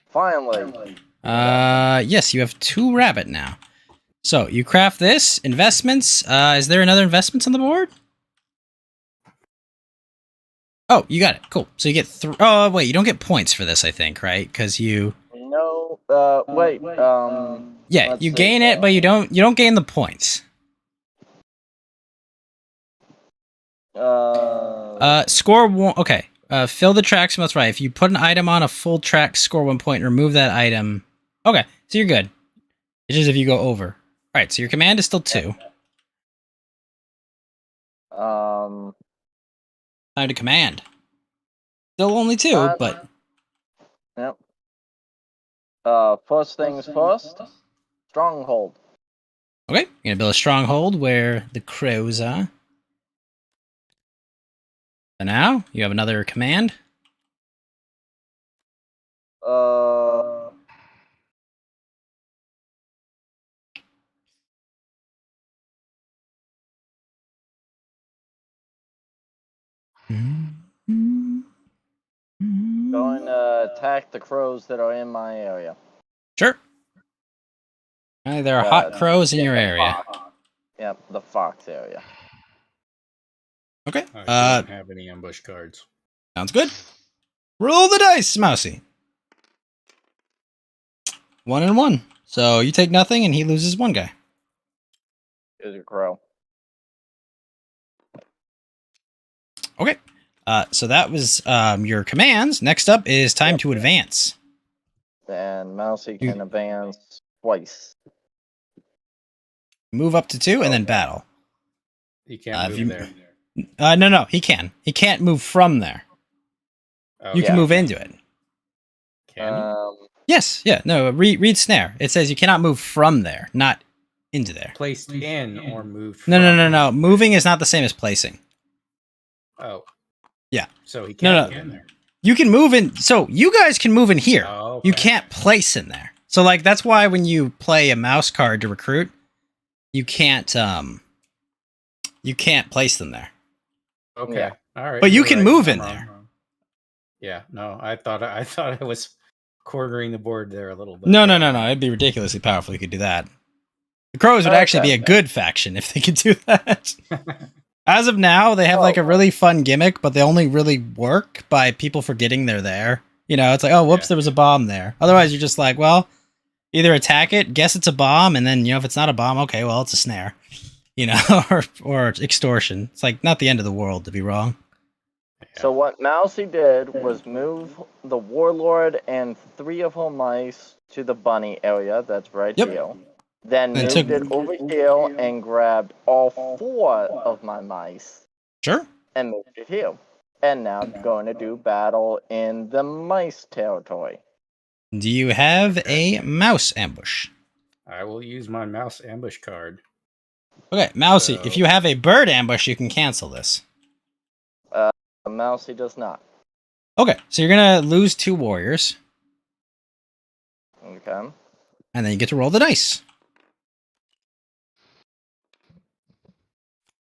Finally. Yes, you have 2 rabbit now. So you craft this. Investments. Is there another investments on the board? Oh, you got it. Cool. So you get oh, wait, you don't get points for this, I think, right? Because you. No. Wait. Yeah, you gain it, but you don't gain the points. Score 1. Okay. Fill the tracks. That's right. If you put an item on a full track, score 1 point. Remove that item. Okay, so you're good. It's just if you go over. All right. So your command is still 2. Time to command. Still only 2, but. Yep. First things first. Stronghold. Okay, you're gonna build a stronghold where the crows are. So now you have another command. Going to attack the crows that are in my area. Sure. There are hot crows in your area. Yep, the fox area. Okay. I don't have any ambush cards. Sounds good. Roll the dice, Mousey. 1 and 1. So you take nothing, and he loses 1 guy. Here's your crow. Okay. So that was your commands. Next up is time to advance. And Mousey can advance twice. Move up to 2 and then battle. You can't move there. No, he can. He can't move from there. Oh, You can move into it. Can you? Yes, yeah. No, read Snare. It says you cannot move from there, not into there. Placed in or moved No. Moving is not the same as placing. Oh. Yeah. So he can't get in there. You can move in. So you guys can move in here. Oh, okay. You can't place in there. So like that's why when you play a mouse card to recruit, you can't place them there. Okay. Yeah. All right. But you You're can right. move I'm in wrong. there. Yeah. No, I thought I was cornering the board there a little bit. No. It'd be ridiculously powerful if you could do that. The Crows would actually be a good faction if they could do that. As of now, they have like a really fun gimmick, but they only really work by people forgetting they're there. You know, it's like, oh, whoops, there was a bomb there. Otherwise, you're just like, well, either attack it, guess it's a bomb, and then, you know, if it's not a bomb, okay, well, it's a snare. You know, or extortion. It's like not the end of the world, to be wrong. So what Mousey did was move the Warlord and 3 of her mice to the bunny area that's right here. Then moved it over here and grabbed all 4 of my mice. Sure. And moved it here. And now going to do battle in the mice territory. Do you have a mouse ambush? I will use my mouse ambush card. Okay, Mousey, if you have a bird ambush, you can cancel this. Mousey does not. Okay, so you're going to lose 2 warriors. Okay. And then you get to roll the dice.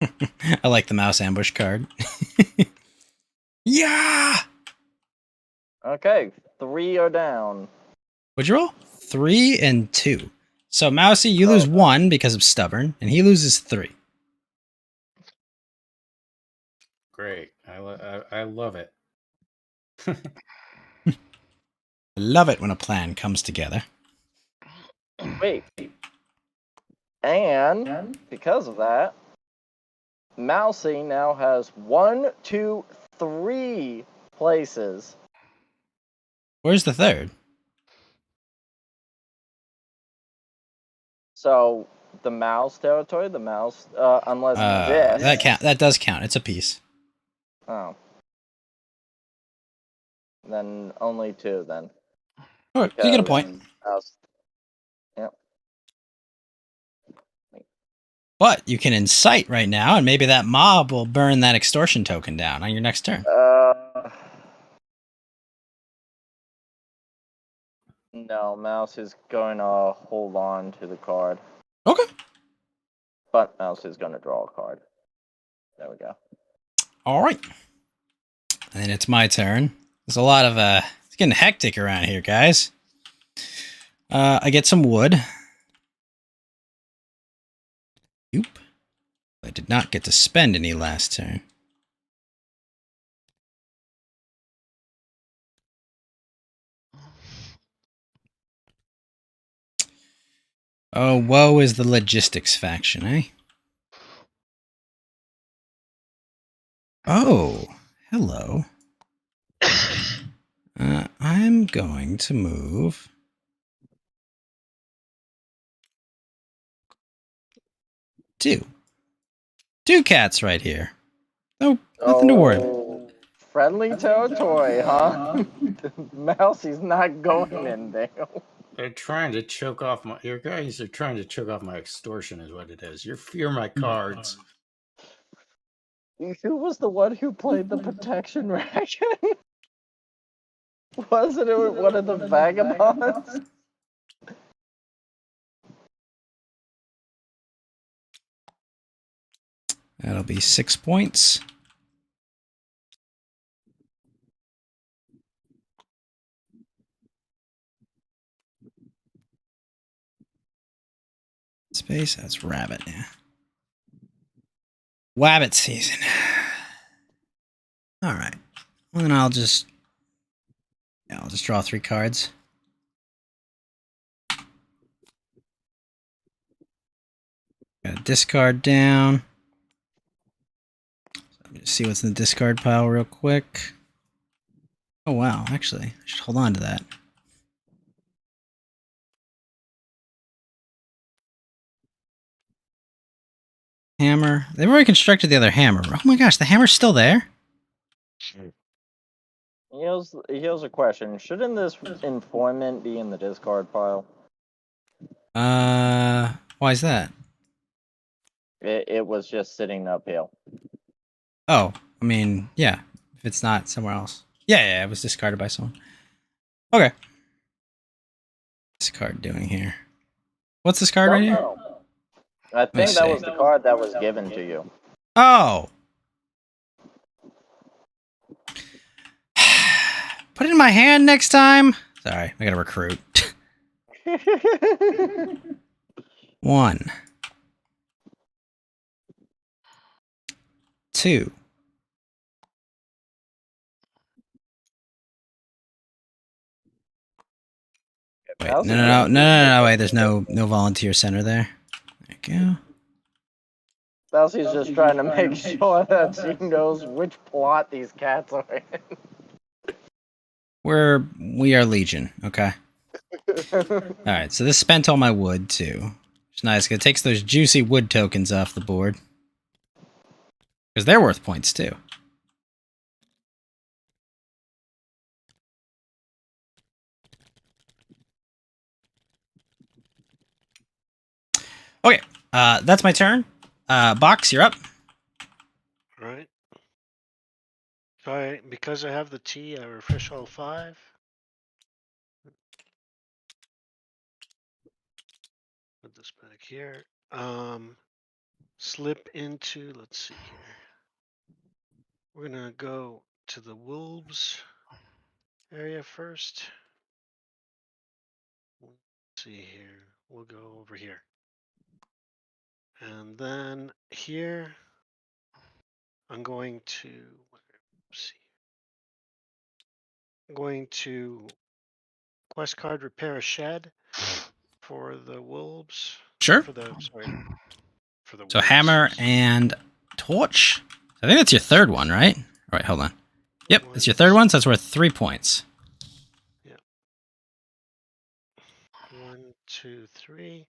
I like the mouse ambush card. Yeah! Okay, 3 are down. What'd you roll? 3 and 2. So, Mousey, you lose 1 because of stubborn, and he loses 3. Great. I love it. I love it when a plan comes together. Wait. And because of that, Mousey now has 1, 2, 3 places. Where's the third? So the mouse territory, the mouse, unless this. That does count. It's a piece. Oh. Then only 2 then. All right, so you get a point. Yep. But you can incite right now, and maybe that mob will burn that extortion token down on your next turn. No, Mouse is going to hold on to the card. Okay. But Mouse is going to draw a card. There we go. All right. And it's my turn. There's a lot of, it's getting hectic around here, guys. I get some wood. Oop. I did not get to spend any last turn. Oh, woe is the logistics faction, eh? Oh, hello. I'm going to move. Two cats right here. No, nothing to worry about. Friendly territory, huh? Mousey's not going in there. They're trying to choke off your guys are trying to choke off my extortion is what it is. You're my cards. Who was the one who played the protection ration? Wasn't it one of the vagabonds? That'll be 6 points. Space, that's rabbit, yeah. Wabbit season. All right. Well, then I'll just draw 3 cards. Got a discard down. So let me just see what's in the discard pile real quick. Oh wow, actually, I should hold on to that. Hammer. They've already constructed the other hammer. Oh my gosh, the hammer's still there? Here's a question. Shouldn't this informant be in the discard pile? Why is that? It was just sitting uphill. Oh, I mean, yeah. If it's not somewhere else. Yeah, it was discarded by someone. Okay. What's this card doing here? What's this card right here? I think that was the card that was given to you. Oh. Put it in my hand next time Sorry, I gotta recruit. 1, 2. Wait, no, wait, there's no volunteer center there. There you go. Belsie's just trying to make sure that she knows which plot these cats are in. We are Legion, okay? Alright, so this spent all my wood, too. It's nice, because it takes those juicy wood tokens off the board. Because they're worth points, too. Okay, that's my turn. Box, you're up. Right. So because I have the T, I refresh all 5. Put this back here. Slip into, let's see here. We're gonna go to the wolves area first. Let's see here. We'll go over here. And then here, I'm going to, let's see. I'm going to quest card repair a shed for the wolves. Sure. For the So wolves. hammer and torch. I think that's your third one, right? All right, hold on. Yep, it's your third one, so that's worth 3 points. Yeah. 1, 2, 3.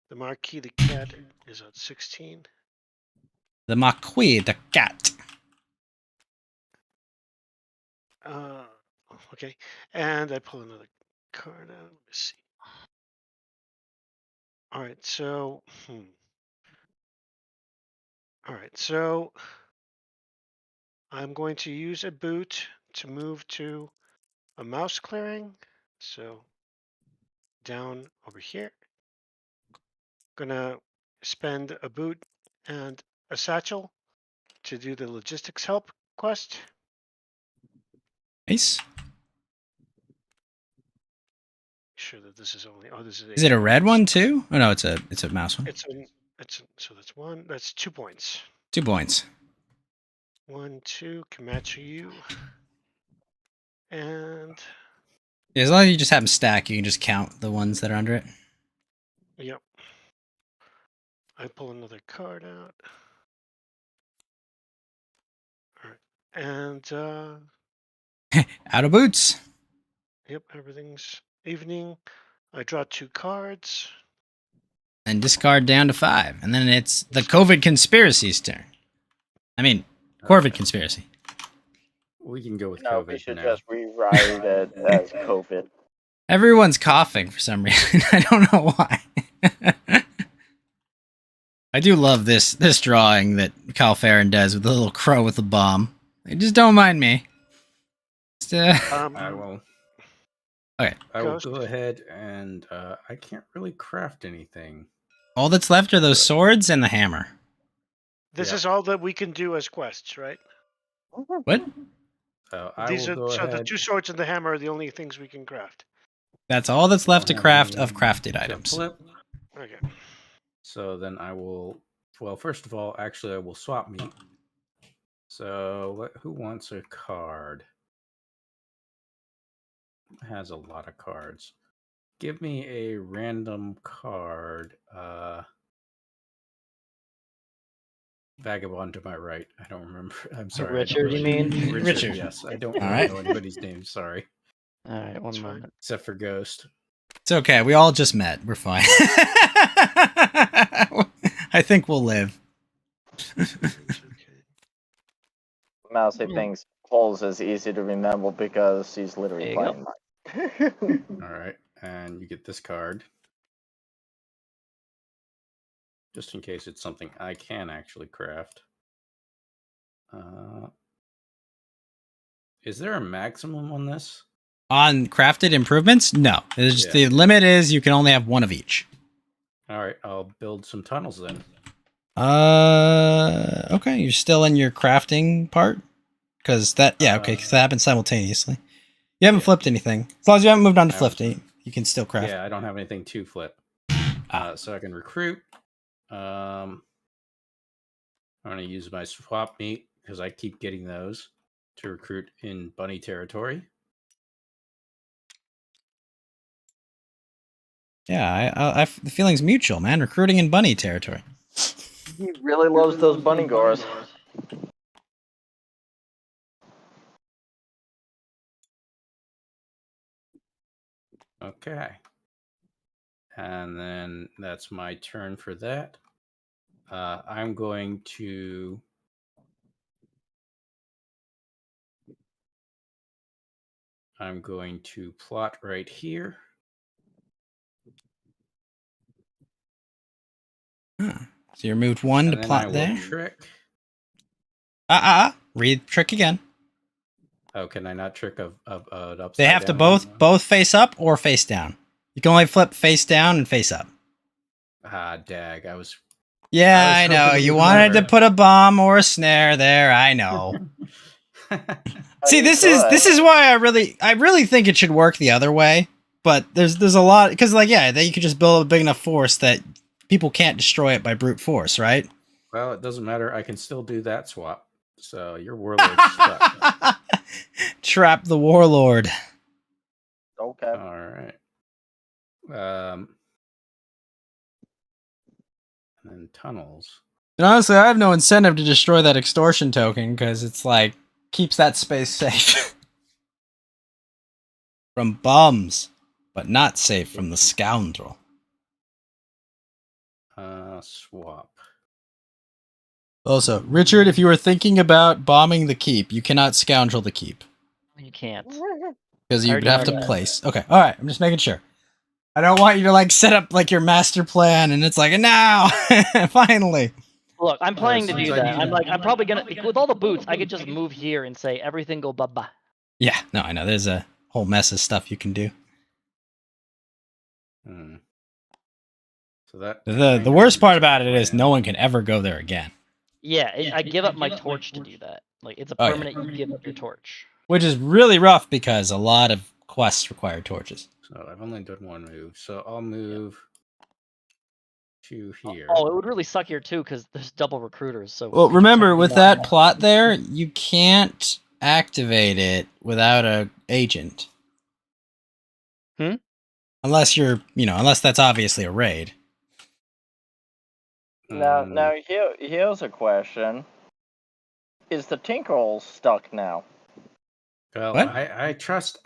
The Marquis the cat is at 16. The Marquis, the cat. Okay, and I pull another card out. Let me see. All right, so all right, so I'm going to use a boot to move to a mouse clearing. So down over here. Gonna spend a boot and a satchel to do the logistics help quest. Nice. Sure that this is only. Oh, this is. Is it a red one too? Oh no, it's a mouse one. So that's 1. That's 2 points. 2 points. 1, 2 can match you. And Yeah, as long as you just have them stack, you can just count the ones that are under it. yep. I pull another card out. All right. And Out of boots. yep, everything's evening. I draw 2 cards. And discard down to 5. And then it's the COVID conspiracy's turn. I mean, Corvid conspiracy. We can go with No, COVID we should now. just rewrite it as COVID. Everyone's coughing for some reason. I don't know why. I do love this drawing that Kyle Farron does with the little crow with the bomb. Just don't mind me. I will. Okay. I will Ghost. go ahead and I can't really craft anything. All that's left are those swords and the hammer. This Yeah. is all that we can do as quests, right? What? These will are go so ahead. the 2 swords and the hammer are the only things we can craft. That's all that's left to craft of crafted to items. flip. Okay. So then I will. Well, first of all, actually, I will swap meat. So who wants a card? Has a lot of cards. Give me a random card. Vagabond to my right. I don't remember. I'm sorry. Richard, you mean? Richard, yes. I don't All really right. know anybody's name. Sorry. All right, one That's fine. moment. Except for Ghost. It's okay. We all just met. We're fine. I think we'll live. Okay. Mousey thinks Holes is easy to remember because he's literally There you playing mine. All right. And you get this card. Just in case it's something I can actually craft. Is there a maximum on this? On crafted improvements? No. It's just the limit is you can only have one of each. All right. I'll build some tunnels then. Okay. You're still in your crafting part? Because that, yeah, okay, because that happens simultaneously. You haven't flipped anything. As long as you haven't moved on to I flip, haven't. you can still craft. Yeah, I don't have anything to flip. So I can recruit. I'm going to use my swap meet because I keep getting those to recruit in bunny territory. Yeah, the feeling's mutual, man. Recruiting in bunny territory. He really loves those bunny gores. Okay. And then that's my turn for that. I'm going to plot right here. Huh. So you removed one And to then plot I will there. trick. Read trick again. Oh, can I not trick of an upside They have to down both face up or face down. You can only flip face down and face up. Ah, dag. I was Yeah, I know. hoping to You be wanted to clever. put a bomb or a snare there. I know. See, this is why I really think it should work the other way. But there's a lot because then you could just build a big enough force that people can't destroy it by brute force, right? Well, it doesn't matter. I can still do that swap. So your warlord's stuck. Trap the warlord. Okay. All right. And then tunnels. And honestly, I have no incentive to destroy that extortion token because it's like keeps that space safe from bums, but not safe from the scoundrel. Swap. Also, Richard, if you were thinking about bombing the keep, you cannot scoundrel the keep You can't. because I you'd already have to learned that. place. Okay, all right. I'm just making sure. I don't want you to set up your master plan and it's like now finally. Look, I'm planning to since do I that. need- I'm probably gonna with all the boots. I could just move here and say everything go bye. Yeah, no, I know. There's a whole mess of stuff you can do. So that The worst part about it is no one can ever go there again. Yeah, I give up my torch to do that. It's a Oh, yeah. permanent. You give up your torch. Which is really rough because a lot of quests require torches. So I've only done one move. So I'll move to here. Oh, it would really suck here too because there's double recruiters. So Well, we remember, technically with want that more. plot there, you can't activate it without a agent. Unless unless that's obviously a raid. Now here's a question: is the Tinkerle stuck now? Well, What? I trust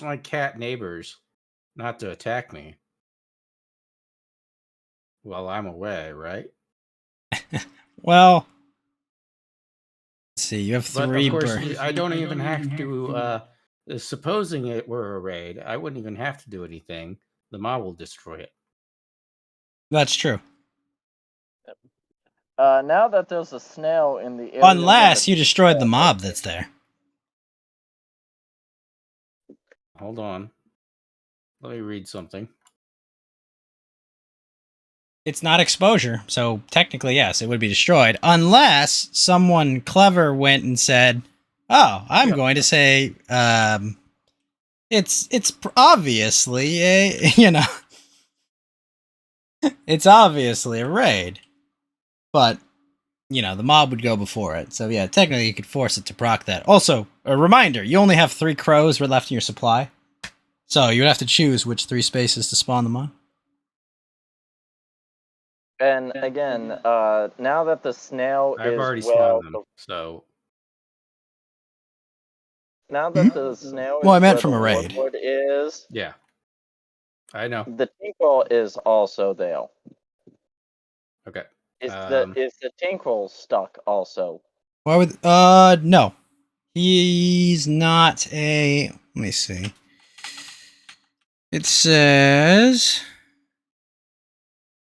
my cat neighbors not to attack me while I'm away, right? Well, let's see. You have But three of course, birds. I don't even have to. Supposing it were a raid, I wouldn't even have to do anything. The mob will destroy it. That's true. Now that there's a snail in the area, Unless you destroyed the mob that's there. Hold on. Let me read something. It's not exposure, so technically, yes, it would be destroyed. Unless someone clever went and said, "Oh, I'm going to say, it's obviously a it's obviously a raid." But, the mob would go before it. So, yeah, technically you could force it to proc that. Also, a reminder, you only have 3 crows left in your supply. So, you would have to choose which 3 spaces to spawn them on. And again, now that the snail I've is already spawned them, so now that the snail Well, I is meant where from the a raid. Warlord is, yeah. I know. the Tinkerle is also there. Okay. Is the Tinkerle stuck also? Why would no. He's not a let me see. It says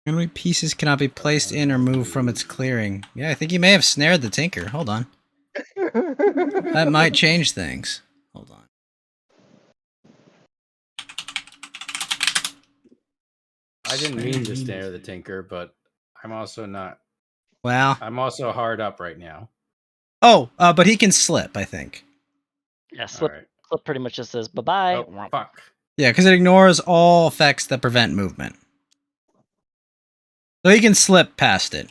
how many pieces cannot be placed in or moved from its clearing? Yeah, I think you may have snared the tinker. Hold on. That might change things. Hold on. I didn't mean to snare the tinker, but I'm also not. Well. I'm also hard up right now. Oh, but he can slip, I think. Yeah, slip Clip pretty much just says bye-bye. Oh, fuck. Yeah, because it ignores all effects that prevent movement. So he can slip past it.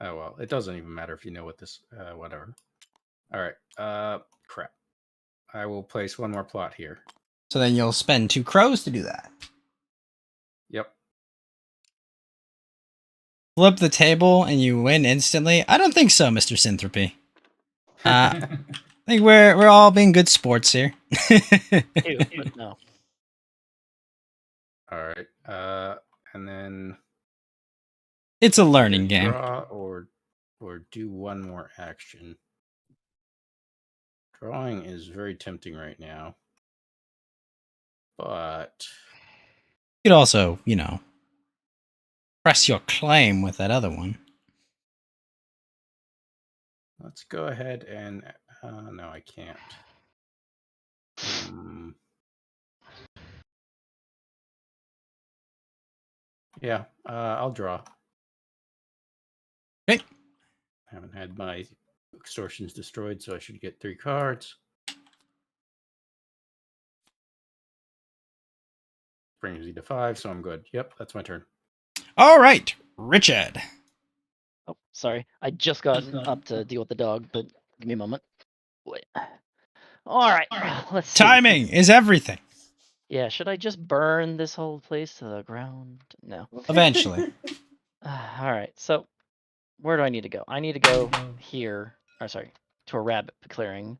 Oh, well. It doesn't even matter if you know what this... whatever. All right. Crap. I will place one more plot here. So then you'll spend 2 crows to do that. Yep. Flip the table and you win instantly? I don't think so, Mr. Synthropy. I think we're all being good sports here. Ew, but no. All right. And then... It's a learning game. Draw or do one more action. Drawing is very tempting right now. But... You could also, press your claim with that other one. Let's go ahead and... no, I can't. Yeah, I'll draw. Okay. I haven't had my extortions destroyed, so I should get 3 cards. Brings me to 5, so I'm good. Yep, that's my turn. All right, Richard. Oh, sorry. I just got up to deal with the dog, but give me a moment. Wait. All right. Let's see. Timing is everything. Yeah, should I just burn this whole place to the ground? No. Eventually. All right. So, where do I need to go? I need to go here. Or sorry, to a rabbit clearing.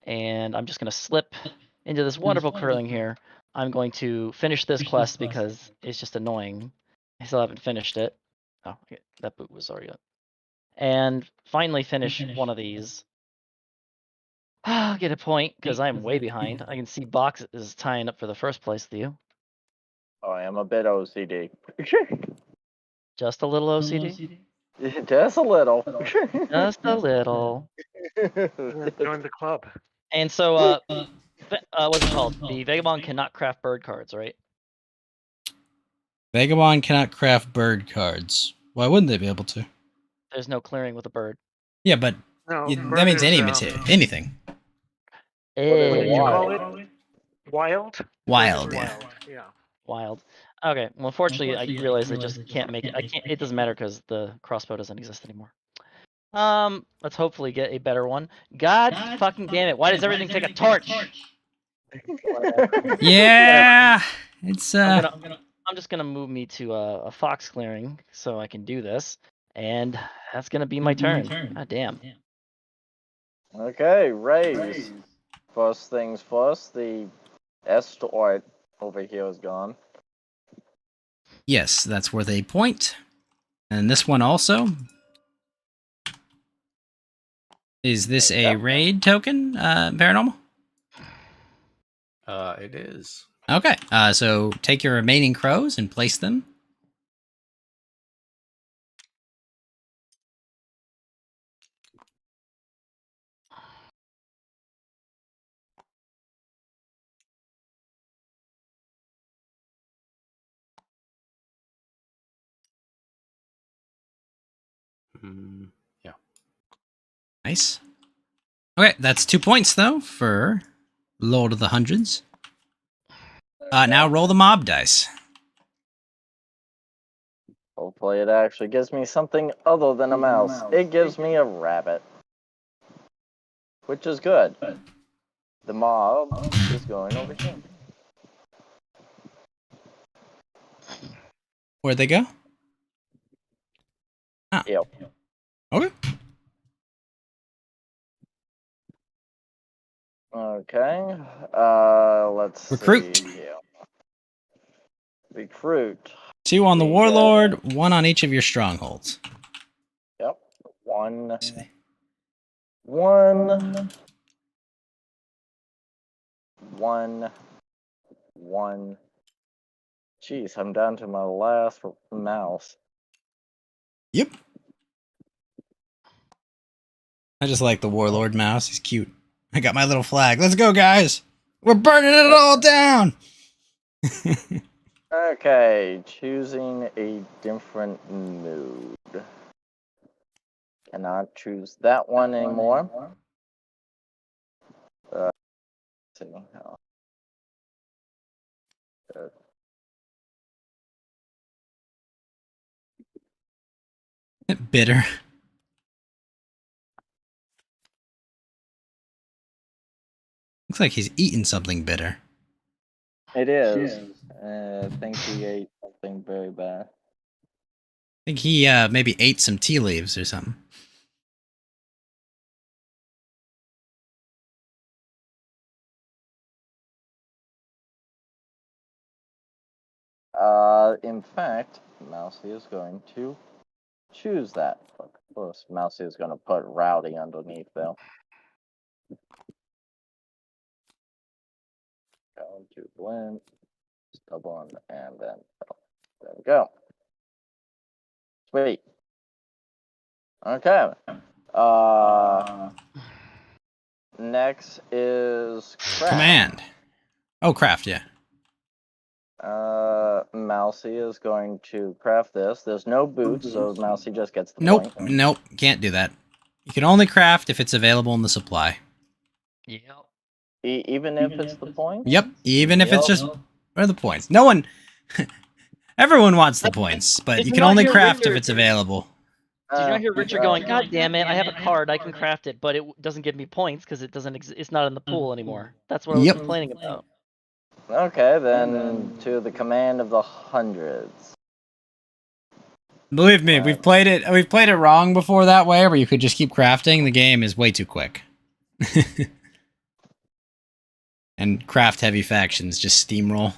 And I'm just going to slip into this wonderful clearing here. I'm going to finish this quest because it's just annoying. I still haven't finished it. Oh, that boot was already up. And finally finish one of these. I'll get a point because I'm way behind. I can see Box is tying up for the first place with you. Oh, I am a bit OCD. Just a little OCD? Just a little. Just a little. Join the club. And so, what's it called? The Vagabond cannot craft bird cards, right? Vagabond cannot craft bird cards. Why wouldn't they be able to? There's no clearing with a bird. Yeah, but No, that means any material, anything. What did you Wild. call it? Wild? Wild, yeah. Wild, yeah. Wild. Okay. Well, unfortunately, I realized I just can't make it. I can't. It doesn't matter because the crossbow doesn't exist anymore. Let's hopefully get a better one. God fucking damn it! Why does everything take a torch? Yeah, it's I'm just gonna move me to a fox clearing so I can do this, and that's gonna be my turn. God damn. Okay, raise. First things first, the escort over here is gone. Yes, that's worth a point. And this one also. Is this a raid token, Paranormal? It is. Okay, so take your remaining crows and place them. Yeah. Nice. Okay, that's 2 points, though, for Lord of the Hundreds. Now roll the mob dice. Hopefully it actually gives me something other than a mouse. It gives me a rabbit. Which is good. The mob is going over here. Where'd they go? Ah. Yep. Okay. Okay. Let's Recruit. see here. Recruit. 2 on the Warlord, 1 on each of your strongholds. Yep. One. Let's see. One. Jeez, I'm down to my last mouse. Yep. I just like the Warlord mouse. He's cute. I got my little flag. Let's go, guys. We're burning it all down. Okay, choosing a different mood. Cannot choose that one anymore. see. Good. Bitter. Looks like he's eating something bitter. It is. I think he ate something very bad. I think he maybe ate some tea leaves or something. In fact, Mousey is going to choose that. Of course, Mousey is going to put Rowdy underneath, though. Going to blend, stubborn, and then there we go. Sweet. Okay. Next is Craft. Command. Oh, craft, yeah. Mousey is going to craft this. There's no boots, so Mousey just gets the Nope, point. nope, can't do that. You can only craft if it's available in the supply. Yep. Even if it's the point? Yep, even if it's just for the points. No one, everyone wants the points, but Did you you can not only hear craft if Richard? it's available. Did you not hear Richard going, God damn it, I have a card, I can craft it, but it doesn't give me points because it doesn't it's not in the pool anymore. That's what I was Yep. complaining about. Okay, then to the command of the hundreds. Believe me, we've played it wrong before that way, where you could just keep crafting. The game is way too quick. And craft heavy factions just steamroll.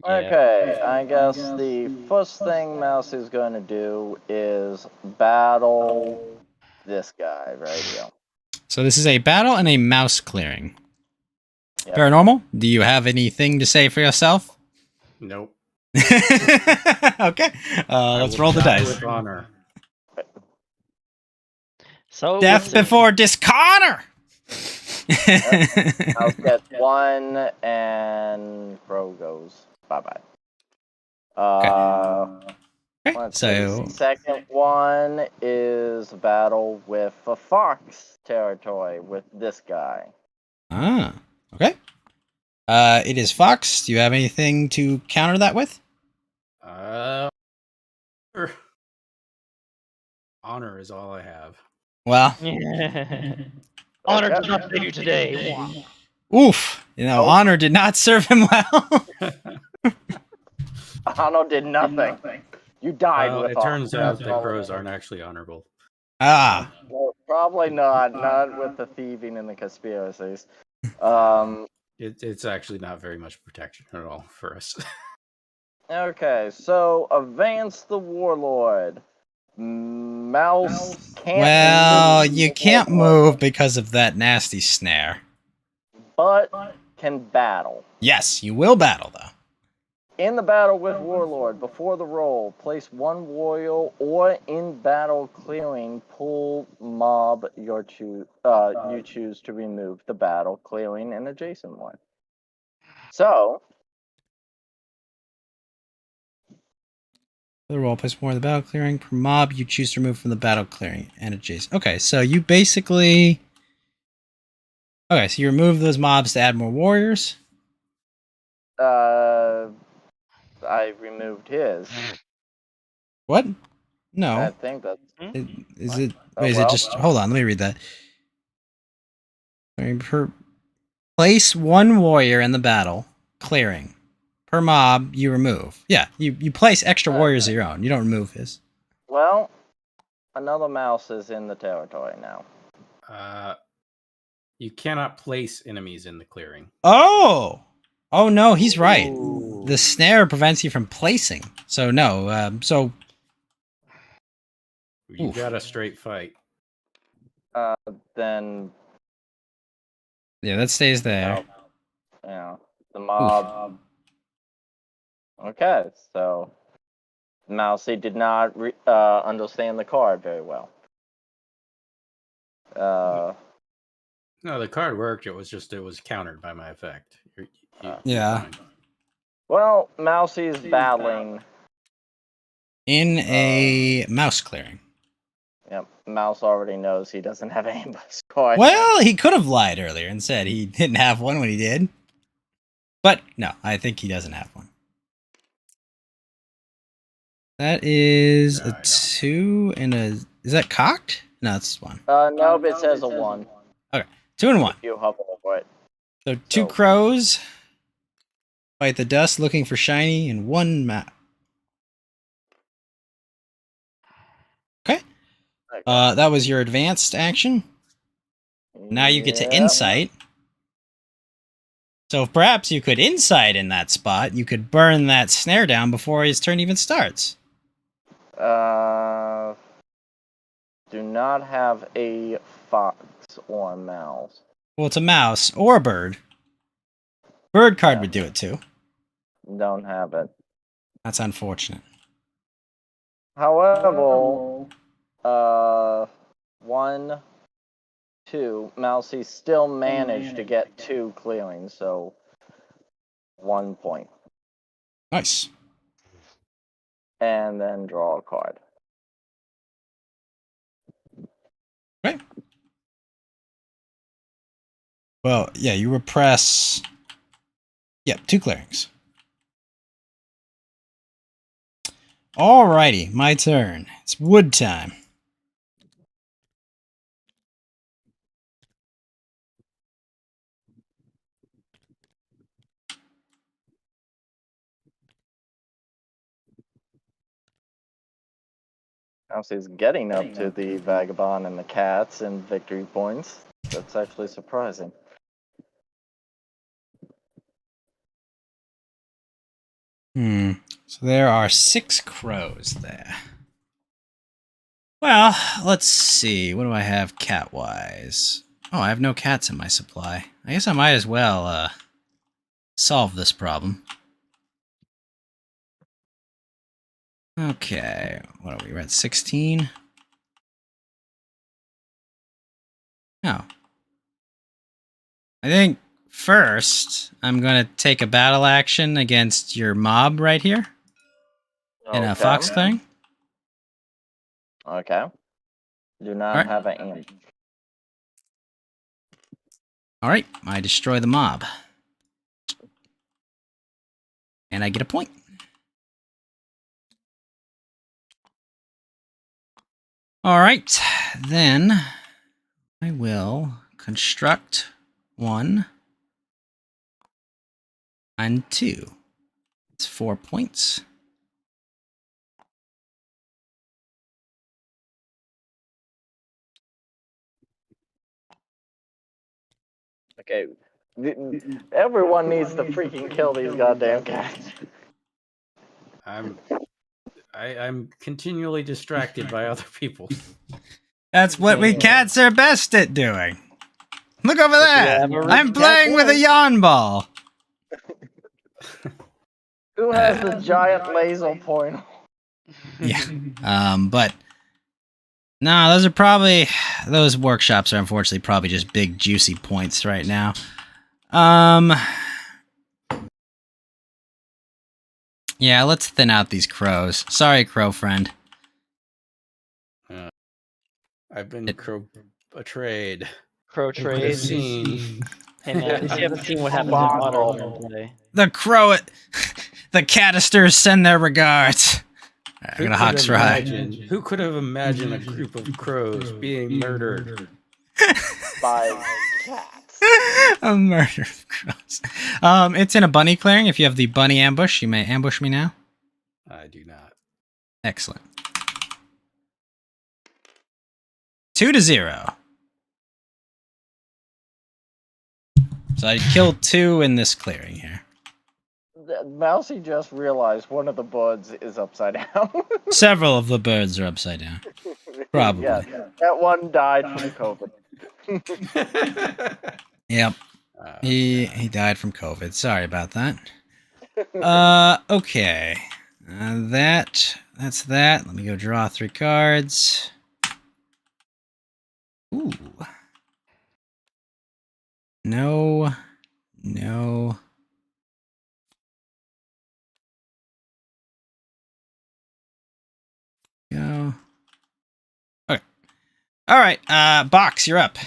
Yeah. Okay, I guess the first thing Mouse is going to do is battle this guy right here. So this is a battle and a mouse clearing. Yep. Paranormal, do you have anything to say for yourself? Nope. Okay, let's roll the dice. With honor. So Death let's see. before dishonor. I'll get one, and Crow goes bye-bye. Okay, Let's so see. Second one is battle with a fox territory with this guy. Okay. It is Fox. Do you have anything to counter that with? Sure. Honor is all I have. Well, Honor does not save you today. Wow. oof. You know, honor did not serve him well. Honor did nothing. You died Well, with it honor. turns out That's that all crows it is. aren't actually honorable. Ah. Well, probably not. Not with the thieving and the conspiracies. It's actually not very much protection at all for us. Okay, so advance the Warlord. Mouse can't Well, move you the can't Warlord, move because of that nasty snare. but can battle. Yes, you will battle, though. In the battle with Warlord, before the roll, place one warrior or in battle clearing, pull mob you choose to remove the battle clearing an adjacent one. So, For the roll, place more of the battle clearing per mob you choose to remove from the battle clearing and adjacent. Okay, so you basically... Okay, so you remove those mobs to add more warriors. I removed his. What? I No. think that's... Is it... Oh, Wait, is well. it just... Hold on, let me read that. Place one warrior in the battle clearing. Per mob you remove. Yeah, you place extra warriors of your own. You don't remove his. Well, another mouse is in the territory now. You cannot place enemies in the clearing. Oh! Oh no, he's right. Ooh. The snare prevents you from placing. So no, You Oof. got a straight fight. Then, yeah, that stays there. yeah, the mob. Okay, so Mousey did not understand the card very well. No, the card worked. It was countered by my effect. You're Yeah. fine. Well, Mousey's battling. In a mouse clearing. Yep, Mouse already knows he doesn't have any course. Well, he could have lied earlier and said he didn't have one when he did. But no, I think he doesn't have one. That is No, I a don't. 2 and a... Is that cocked? No, it's 1. Nope, it says a 1. 2 and 1. You hover over it. So 2 crows. Fight the dust looking for shiny and 1 map. Okay. That was your advanced action. Now you get to Yep. insight. So perhaps you could insight in that spot. You could burn that snare down before his turn even starts. Do not have a fox or a mouse. Well, it's a mouse or a bird. Bird card would do it too. Don't have it. That's unfortunate. However, 1, 2, Mousey still managed to get 2 clearings, so 1 point. Nice. And then draw a card. Okay. Well, yeah, you repress... Yep, 2 clearings. Alrighty, my turn. It's wood time. Mousey's getting up to the Vagabond and the cats and victory points. That's actually surprising. So there are 6 crows there. Well, let's see. What do I have cat-wise? Oh, I have no cats in my supply. I guess I might as well solve this problem. Okay, what are we? We're at 16. Oh. I think first I'm going to take a battle action against your mob right here. In a fox clearing. Okay. Do not have an ambush. Alright, I destroy the mob. And I get a point. Alright, then I will construct 1 and 2. It's 4 points. Okay. Everyone needs to freaking kill these goddamn cats. I'm continually distracted by other people. That's what we cats are best at doing. Look over there! I'm playing with a yawn ball! Who has the giant laser pointer? Yeah. But... No, those workshops are unfortunately probably just big juicy points right now. Yeah, let's thin out these crows. Sorry, crow friend. I've been betrayed. Crow You could have trade. seen. Hey man, at least you haven't seen what happens in modern play. The the catisters send their regards. I'm gonna Hawks Rye. Who could have imagined a group of crows being murdered? By cats. A murder of crows. It's in a bunny clearing. If you have the bunny ambush, you may ambush me now. I do not. Excellent. 2-0. So I killed 2 in this clearing here. Mousey just realized one of the birds is upside down. Several of the birds are upside down. Probably. Yeah, that one died from COVID. Yep. He died from COVID. Sorry about that. Okay. That's that. Let me go draw 3 cards. Ooh. No. Go. Okay. All right. Box, you're up.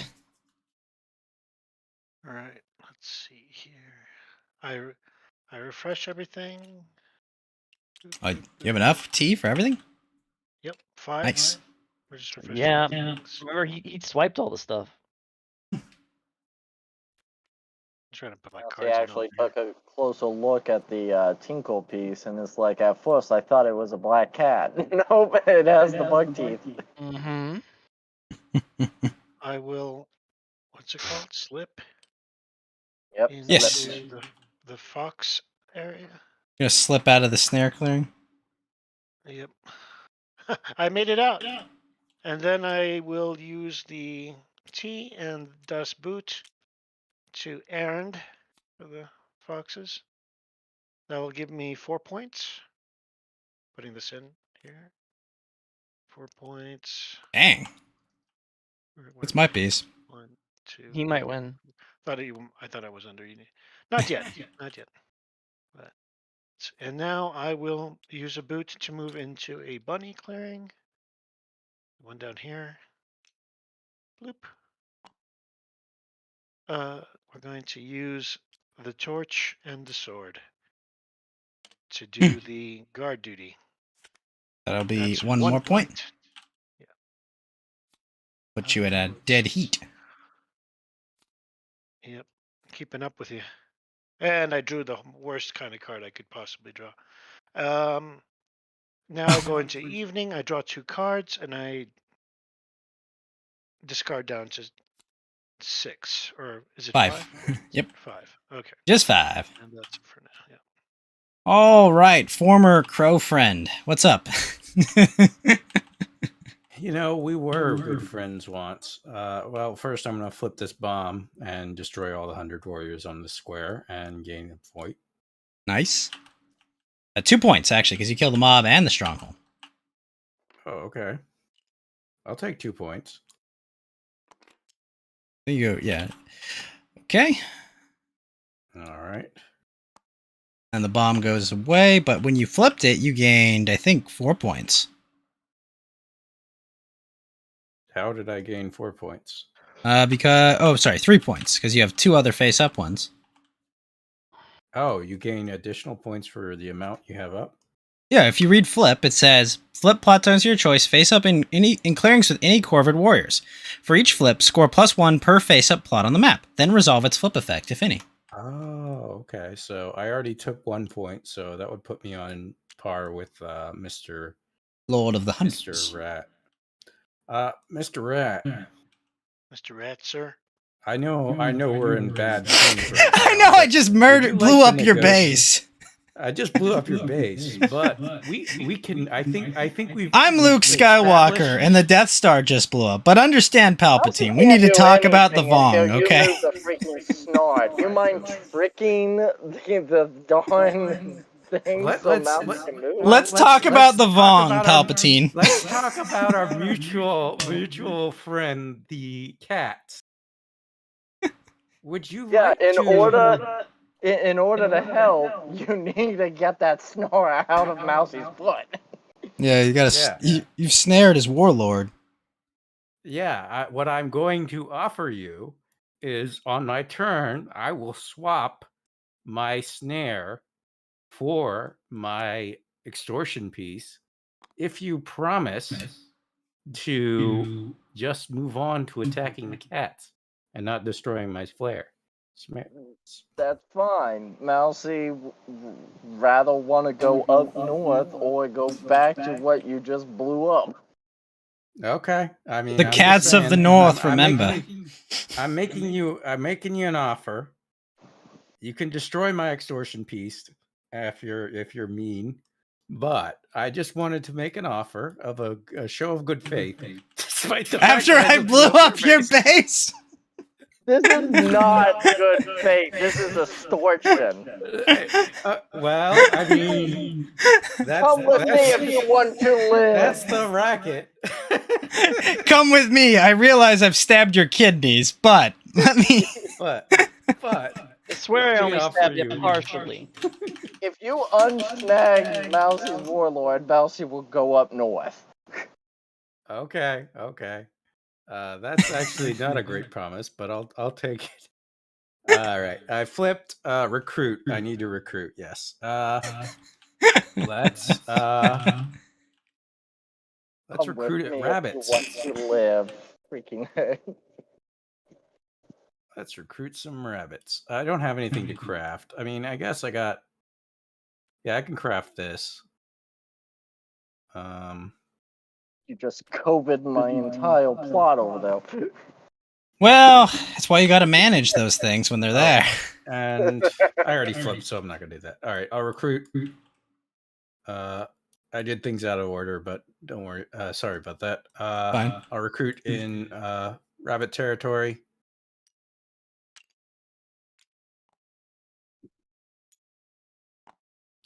All right, let's see here. I refresh everything. Do you have enough tea for everything? Yep, 5. Nice. We're just refreshing Yeah. things. Remember, he swiped all the stuff. Trying to put my Mousey cards in actually over took a closer look at the Tinkle piece, and it's like, at first I thought it was a black cat. Nope, it has the bug teeth. Mm-hmm. I will. What's it called? Slip. Yep. Into Yes. the fox area. You're gonna slip out of the snare clearing. Yep. I made it out. And then I will use the tea and dust boot to errand for the foxes. That will give me 4 points. Putting this in here. 4 points. Dang. It's my piece. 1, 2. He might win. I thought I was under. Not yet. Not yet. But, and now I will use a boot to move into a bunny clearing. One down here. Bloop. We're going to use the torch and the sword to do the guard duty. That'll be That's one more point. Yeah. Put you at a dead heat. Yep. Keeping up with you. And I drew the worst kind of card I could possibly draw. Now I go into evening. I draw 2 cards and I discard down to 6. Or is it 5? Yep. 5. Okay. Just 5. And that's it for now. Yeah. All right, former crow friend. What's up? You know, we were good friends once. Well, first I'm going to flip this bomb and destroy all the 100 warriors on the square and gain a point. Nice. 2 points, actually, because you killed the mob and the stronghold. Oh, okay. I'll take 2 points. There you go, yeah. Okay. All right. And the bomb goes away, but when you flipped it, you gained, I think, 4 points. How did I gain 4 points? 3 points, because you have 2 other face-up ones. Oh, you gain additional points for the amount you have up? Yeah, if you read flip, it says, flip plot zones of your choice face up in clearings with any Corvid warriors. For each flip, score +1 per face-up plot on the map. Then resolve its flip effect, if any. Oh, okay. So I already took 1 point, so that would put me on par with Mr. Lord of the Hundreds. Mr. Rat. Mr. Rat. Mr. Rat, sir. I know we're in bad terms right I now, know, I just blew up your negotiate? base. I just blew up your base, but we can. I think we've. I'm Luke Skywalker, and the Death Star just blew up. But understand, Palpatine, we need to talk about the Vong, okay? You lose a freaking snort. You mind tricking the darn thing Mousey can move? Let's talk about the Vong, Palpatine. Let's talk about our mutual friend, the cat. Would you like to... In order to help, you need to get that snore out of Mousey's foot. Yeah, you gotta. You've snared his warlord. Yeah, what I'm going to offer you is, on my turn, I will swap my snare for my extortion piece if you promise to just move on to attacking the cats and not destroying my flare. That's fine. Mousey rather want to go up north or go back to what you just blew up. Okay, I mean the cats of the north. Remember, I'm making you an offer. You can destroy my extortion piece if you're mean, but I just wanted to make an offer of a show of good faith. After I blew up your base. This is not good faith. This is extortion. Well, I mean, come with me if you want to live. That's the racket. Come with me. I realize I've stabbed your kidneys, but let me. But. I swear I only stabbed you partially. If you unsnag Mousey's warlord, Mousey will go up north. Okay. That's actually not a great promise, but I'll take it. All right, I flipped. Recruit. I need to recruit. Yes. Let's Come with recruit me if rabbits. you want to live. Freaking heck. Let's recruit some rabbits. I don't have anything to craft. I mean, I guess I got. Yeah, I can craft this. You just COVID my entire plot over there. Well, that's why you got to manage those things when they're there. And I already flipped, so I'm not gonna do that. All right, I'll recruit. I did things out of order, but don't worry. Sorry about that. Fine. I'll recruit in rabbit territory.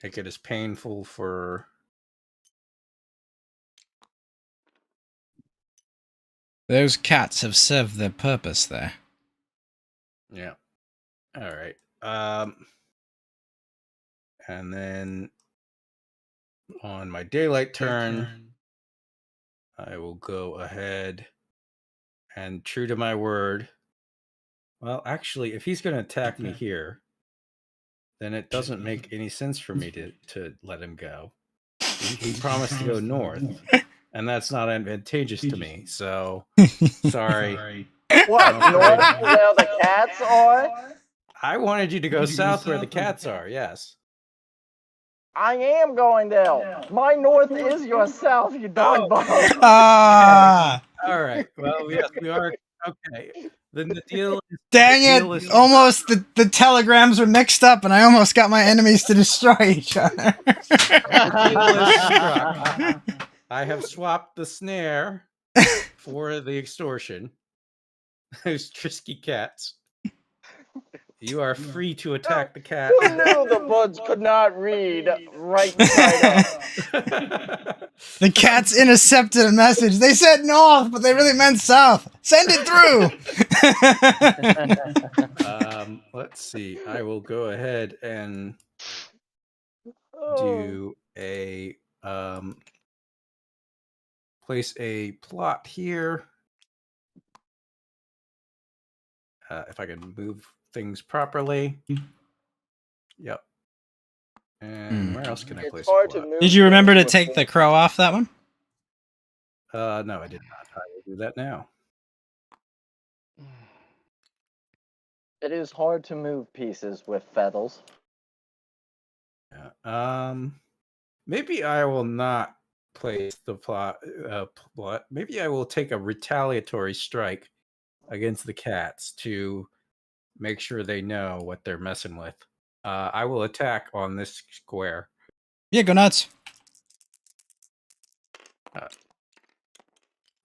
Make it as painful for. Those cats have served their purpose there. Yeah. All right. And then on my daylight turn, I will go ahead and, true to my word. Well, actually, if he's going to attack me here, then it doesn't make any sense for me to let him go. He promised to go north, and that's not advantageous to me. So, sorry. What? North where the cats are? I wanted you to go south where the cats are. Yes. I am going there. My north is your south, you dog bug. Ah! All right. Well, yes, we are. Okay. Then the deal is. Dang it! Almost the telegrams were mixed up, and I almost got my enemies to destroy each other. The deal is struck. I have swapped the snare for the extortion. Those trisky cats. You are free to attack the cat. Who knew the buds could not read right side up? The cats intercepted a message. They said north, but they really meant south. Send it through. Let's see. I will go ahead and do a place a plot here. If I can move things properly. Yep. And where else can I place a plot? Did you remember to take the crow off that one? No, I did not. I will do that now. It is hard to move pieces with feathers. Yeah. Maybe I will not place the plot. Maybe I will take a retaliatory strike against the cats to make sure they know what they're messing with. I will attack on this square. Yeah, go nuts. I'm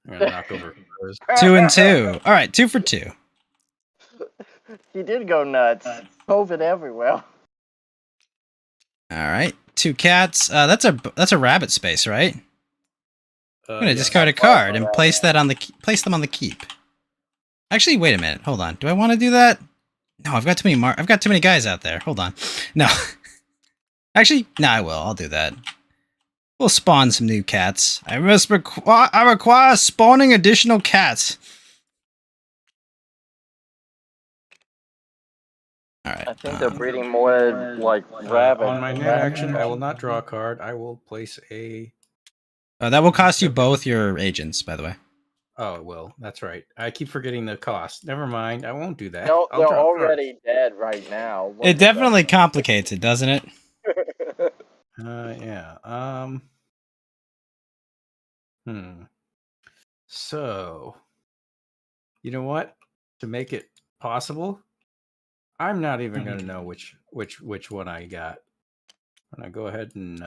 gonna knock over those. 2 and 2. All right, 2 for 2. He did go nuts. COVID everywhere. All right, 2 cats. That's a rabbit space, right? I'm gonna discard a card and place them on the keep. Actually, wait a minute. Hold on. Do I want to do that? No, I've got too many. I've got too many guys out there. Hold on. No. Actually, no, I will. I'll do that. We'll spawn some new cats. I require spawning additional cats. All right. I think they're breeding more like rabbits. On my new action, I will not draw a card. I will place a. That will cost you both your agents, by the way. Oh, it will. That's right. I keep forgetting the cost. Never mind. I won't do that. No, they're already dead right now. It definitely complicates it, doesn't it? Yeah. So, you know what? To make it possible, I'm not even going to know which one I got. I'm going to go ahead and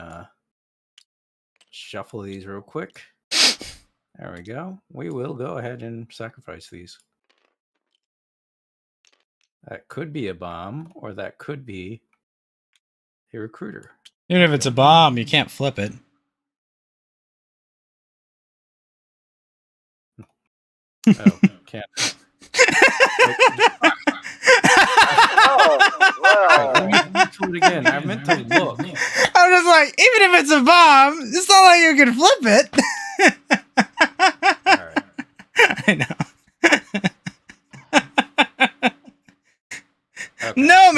shuffle these real quick. There we go. We will go ahead and sacrifice these. That could be a bomb, or that could be a recruiter. Even if it's a bomb, you can't flip it. Oh, can't. Let me do it again. I meant to look. I'm just like, even if it's a bomb, it's not like you can flip it. All right. I know.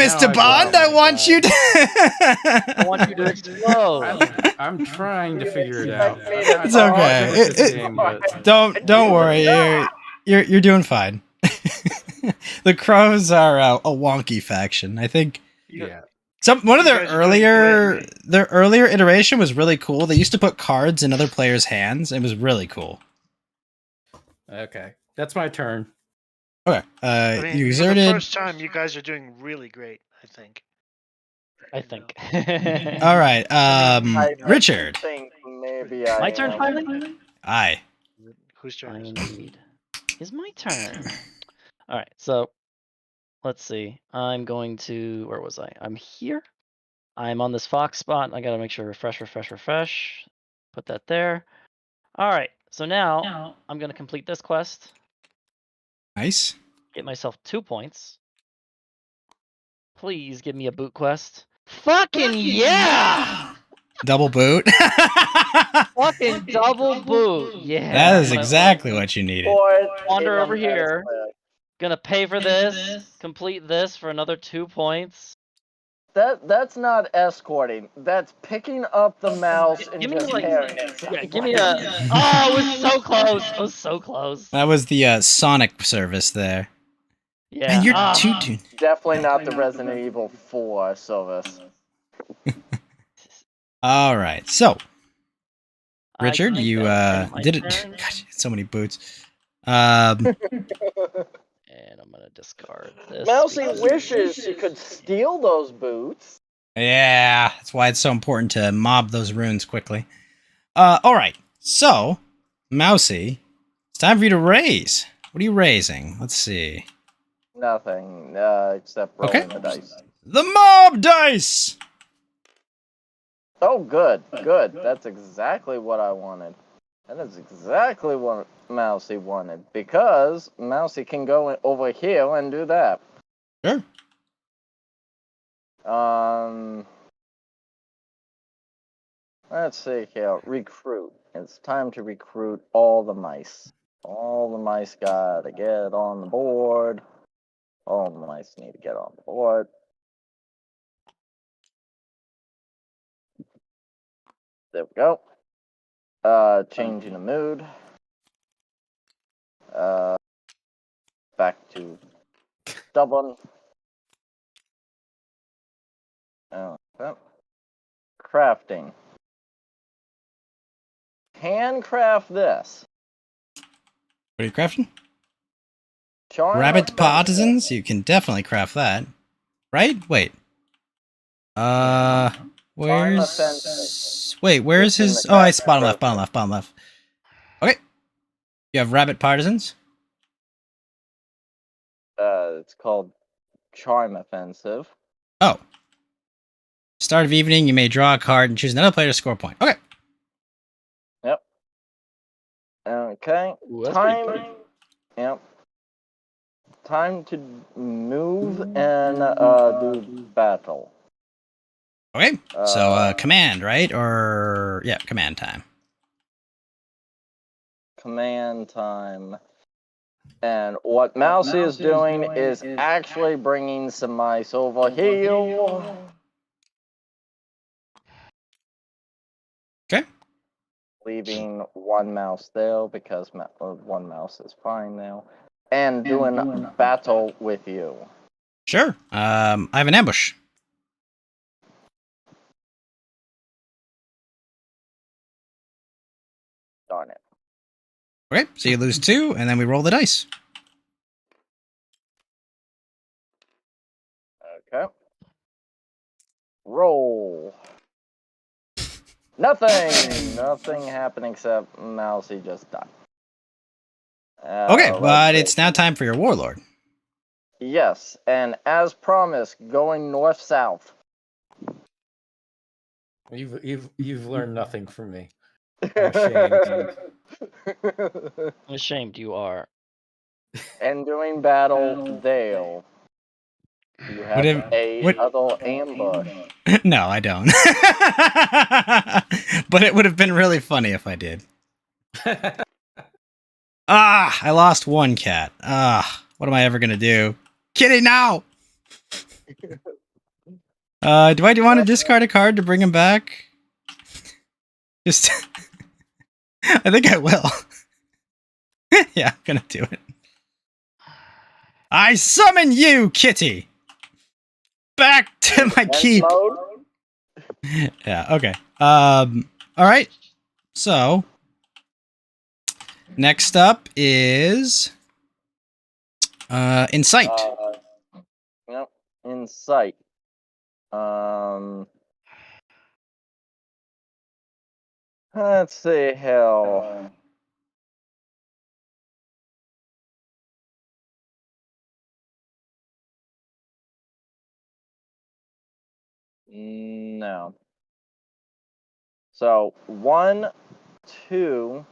Mr. I Bond, I want you to. I want you to explode. I'm trying to figure it out. It's okay. This game, but Don't worry. You're doing fine. The Crows are a wonky faction. I think yeah. one of You their guys are doing great. earlier iteration was really cool. They used to put cards in other players' hands. It was really cool. Okay, that's my turn. Okay. I mean, You for exerted. the first time, you guys are doing really great. I think. I think. All right. I Richard. think maybe My I turn am. finally? Aye. Whose turn is it? Indeed. Is my turn. All right, so let's see. I'm going to, where was I? I'm here. I'm on this fox spot. I got to make sure refresh. Put that there. All right, so now I'm going to complete this quest. Nice. Get myself 2 points. Please give me a boot quest. Fucking yeah! Double boot. Fucking double boot. Yeah. That is exactly what you needed. Wander over here. Gonna pay for this. Complete this for another 2 points. That's not escorting. That's picking up the mouse and Give me, just like- carrying it. Yeah, give me a. Oh, it was so close. It was so close. That was the Sonic service there. Yeah. Man, you're ah. too. Definitely not the Resident Evil 4 service. All right. So, I Richard, think you that's my did it. turn. Gosh, so many boots. And I'm gonna discard this. Mousey because- wishes she could steal those boots. Yeah, that's why it's so important to mob those runes quickly. All right. So, Mousey, it's time for you to raise. What are you raising? Let's see. Nothing, except rolling Okay. the dice. The mob dice. Oh, good. That's exactly what I wanted. That is exactly what Mousey wanted. Because Mousey can go over here and do that. Sure. Let's see here. Recruit. It's time to recruit all the mice. All the mice gotta get on the board. All the mice need to get on the board. There we go. Changing the mood. Back to stubborn. Okay. Crafting. Handcraft this. What are you crafting? Charm Rabbit of partisans? You can definitely craft that. Right? Wait. Where's... Wait, where's his... Oh, it's bottom left. Okay. You have rabbit partisans? It's called Charm Offensive. Oh. Start of evening, you may draw a card and choose another player to score a point. Okay. Yep. Okay. Ooh, that's pretty Time. cool. Yep. Time to move and do battle. Okay. So, command, right? Or... Yeah, command time. Command time. And what Mousey is doing is actually bringing some mice over here. Okay. Leaving one mouse there because one mouse is fine now. And doing battle with you. Sure. I have an ambush. Darn it. Okay, so you lose 2, and then we roll the dice. Okay. Roll. Nothing happened except Mousey just died. Okay, but it's now time for your Warlord. Yes, and as promised, going north-south. You've learned nothing from me. I'm ashamed. I'm ashamed you are. And doing battle Dale. You have other ambush. No, I don't. But it would have been really funny if I did. I lost 1 cat. What am I ever gonna do? Kitty, now! Do I want to discard a card to bring him back? Just, I think I will. Yeah, I'm gonna do it. I summon you, Kitty! Back to my keep! Mode? Yeah, okay. Alright. So, next up is... Insight. Yep, Insight. Let's see, hell. No. So 1, 2.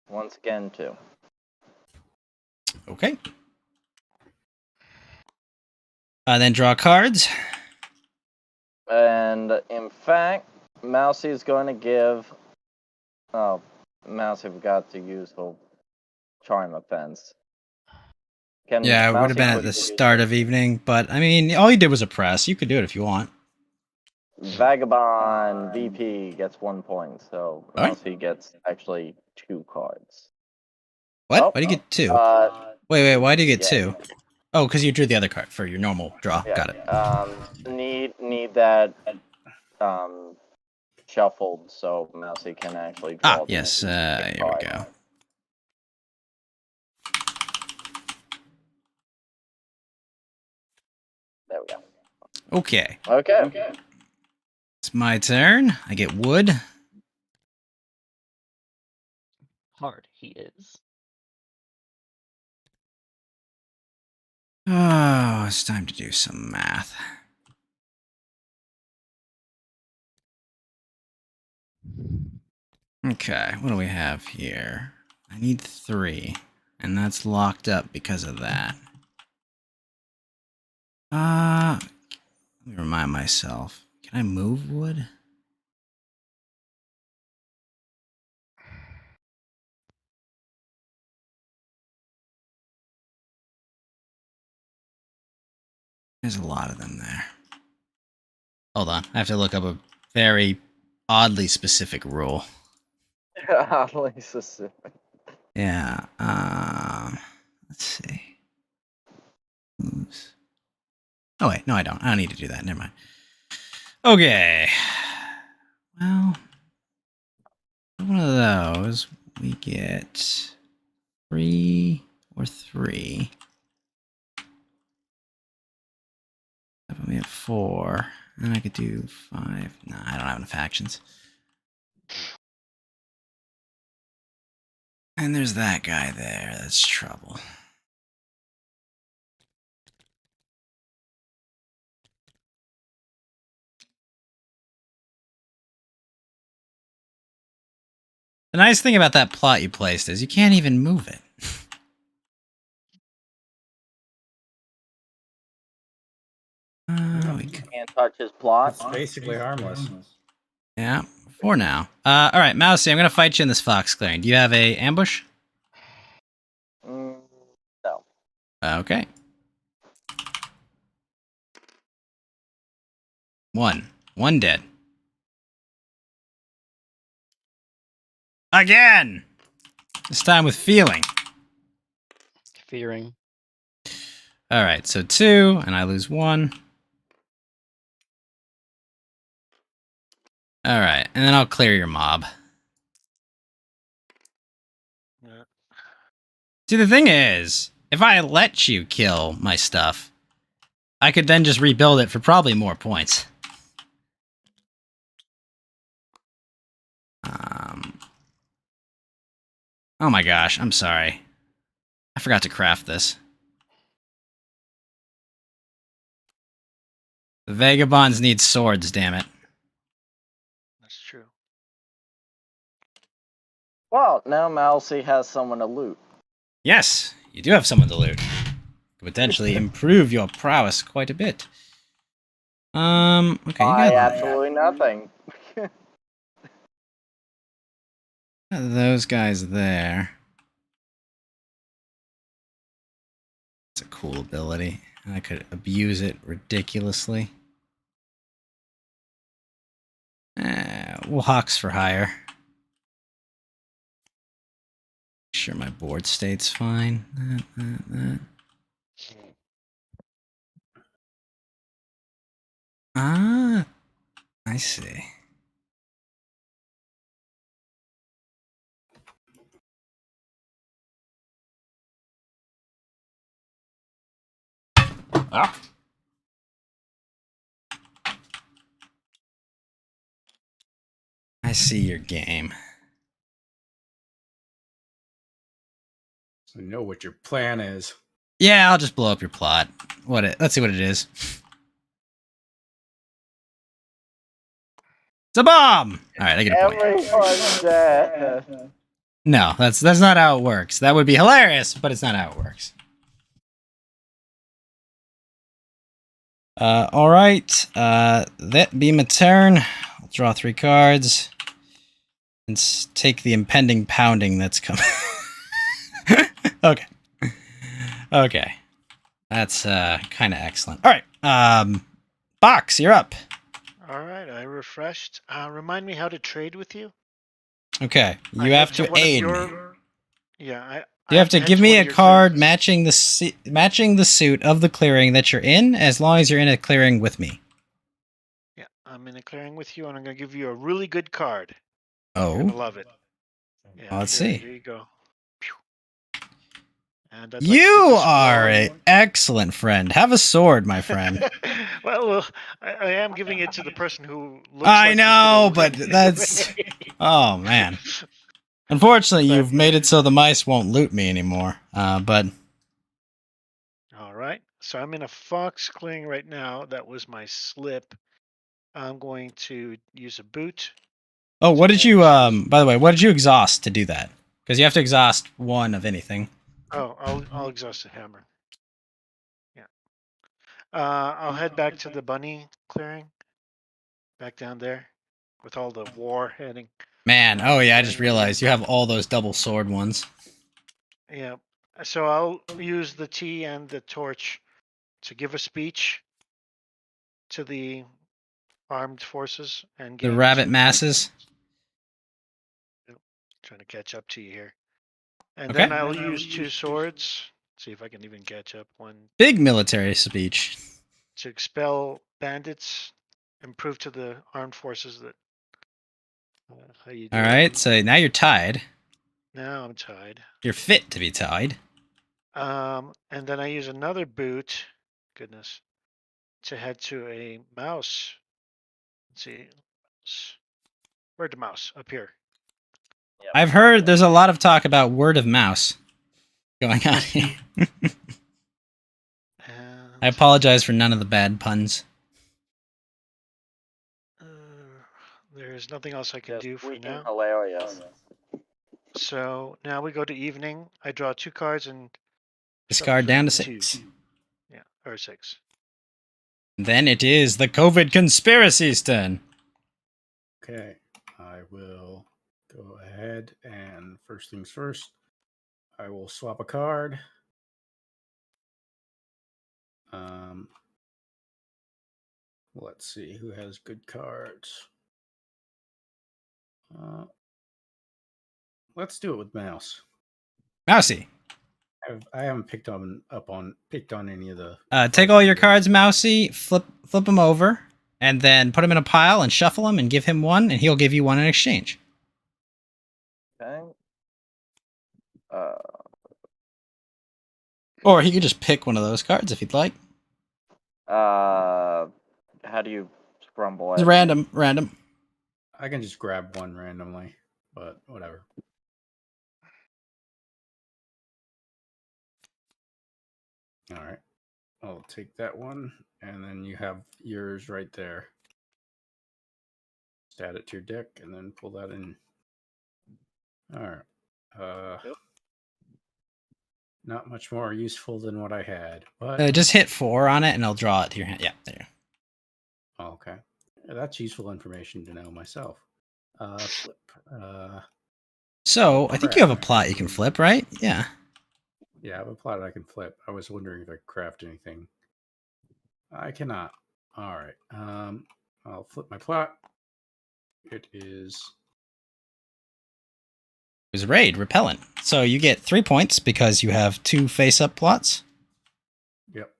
Once again 2. Okay. Then draw cards. And in fact, Mousey is going to give. Oh, Mousey forgot to use her charm offense. Yeah, it would have been at the start of evening, but I mean, all you did was a press. You could do it if you want. Vagabond VP gets 1 point, so All right. Mousey gets actually 2 cards. What? Oh, Why do you get 2? Wait, why do you get yeah. 2? Oh, because you drew the other card for your normal draw. Yeah. Got it. Need that shuffled so Mousey can actually draw. Ah, yes. Here we go. There we go. Okay. Okay. It's my turn. I get wood. Hard he is. Oh, it's time to do some math. Okay, what do we have here? I need 3, and that's locked up because of that. Let me remind myself. Can I move wood? There's a lot of them there. Hold on, I have to look up a very oddly specific rule. Oddly specific. Yeah, let's see. Moves. Oh wait, no I don't. I don't need to do that, never mind. Okay. Well, one of those, we get 3 or 3. That put me at 4. And I could do 5. Nah, I don't have enough actions. And there's that guy there. That's trouble. The nice thing about that plot you placed is you can't even move it. We can't touch his plot. It's basically harmless. Yeah, for now. All right, Mousey, I'm going to fight you in this fox clearing. Do you have a ambush? No. Okay. 1. 1 dead. Again! This time with feeling. Fearing. All right, so 2, and I lose 1. All right, and then I'll clear your mob. Yeah. See, the thing is, if I let you kill my stuff, I could then just rebuild it for probably more points. Oh my gosh, I'm sorry. I forgot to craft this. The Vagabonds need swords, damn it. That's true. Well, now Mousey has someone to loot. Yes, you do have someone to loot. Could potentially improve your prowess quite a bit. Okay, you got absolutely nothing. those guys there. It's a cool ability. I could abuse it ridiculously. We'll Hawks for hire. Make sure my board state's fine. Ah, I see. Ah. I see your game. So know what your plan is. Yeah, I'll just blow up your plot. Let's see what it is. It's a bomb! Alright, I get a point. Everyone's dead. No, that's not how it works. That would be hilarious, but it's not how it works. Alright. That be my turn. I'll draw 3 cards. And take the impending pounding that's coming. Okay. Okay. That's kind of excellent. Alright. Box, you're up. All right, I refreshed. Remind me how to trade with you. Okay. You have to aid me. Yeah, You have to give me a card matching the suit of the clearing that you're in, as long as you're in a clearing with me. Yeah, I'm in a clearing with you, and I'm going to give you a really good card. Oh. You're gonna love it. Yeah, Let's see. Here you go. And You are an excellent friend. Have a sword, my friend. well, I am giving it to the person who looks I like know, but that's... Oh, man. Unfortunately, you've made it so the mice won't loot me anymore. But... All right. So I'm in a fox clearing right now. That was my slip. I'm going to use a boot. Oh, what did you... By the way, what did you exhaust to do that? Because you have to exhaust 1 of anything. Oh, I'll exhaust the hammer. Yeah. I'll head back to the bunny clearing. Back down there. With all the war heading. Man, oh yeah, I just realized you have all those double sword ones. Yeah. So I'll use the tea and the torch to give a speech to the armed forces and The rabbit masses. Trying to catch up to you here. And then I'll use 2 swords. See if I can even catch up. 1. Big military speech. To expel bandits and prove to the armed forces that how you do. All right, so now you're tied. Now I'm tied. You're fit to be tied. And then I use another boot. Goodness. To head to a mouse. Let's see. Where'd the mouse? Up here. Yep. I've heard there's a lot of talk about word of mouse going on here. I apologize for none of the bad puns. There's nothing else I can do for now. Hilarious. So now we go to evening. I draw 2 cards and Discard down to 2. 6. Yeah, or 6. Then it is the COVID conspiracy's turn. Okay, I will go ahead and first things first, I will swap a card. Let's see who has good cards. Let's do it with Mouse. Mousey. I haven't picked on any of the. Take all your cards, Mousey. Flip them over, and then put them in a pile and shuffle them, and give him 1, and he'll give you 1 in exchange. Okay. Or he could just pick one of those cards if he'd like. How do you scrumble it? It's random. I can just grab 1 randomly, but whatever. All right, I'll take that 1, and then you have yours right there. Just add it to your deck, and then pull that in. All right. Yep. Not much more useful than what I had, but Just hit 4 on it, and I'll draw it to your hand. Yeah, there you go. Okay, that's useful information to know myself. Flip. So I think you have a plot you can flip, right? Yeah. Yeah, I have a plot I can flip. I was wondering if I could craft anything. I cannot. All right. I'll flip my plot. It is. It was raid, repellent. So you get 3 points because you have 2 face-up plots. Yep.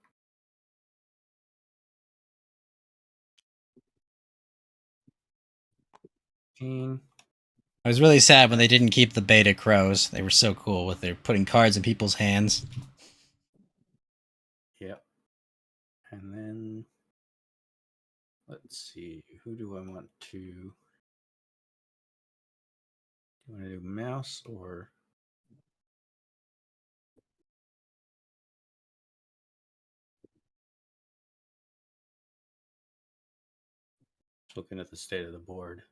I was really sad when they didn't keep the beta crows. They were so cool with their putting cards in people's hands. Yep. And then let's see, who do I want to? Do you want to do mouse or? Looking at the state of the board.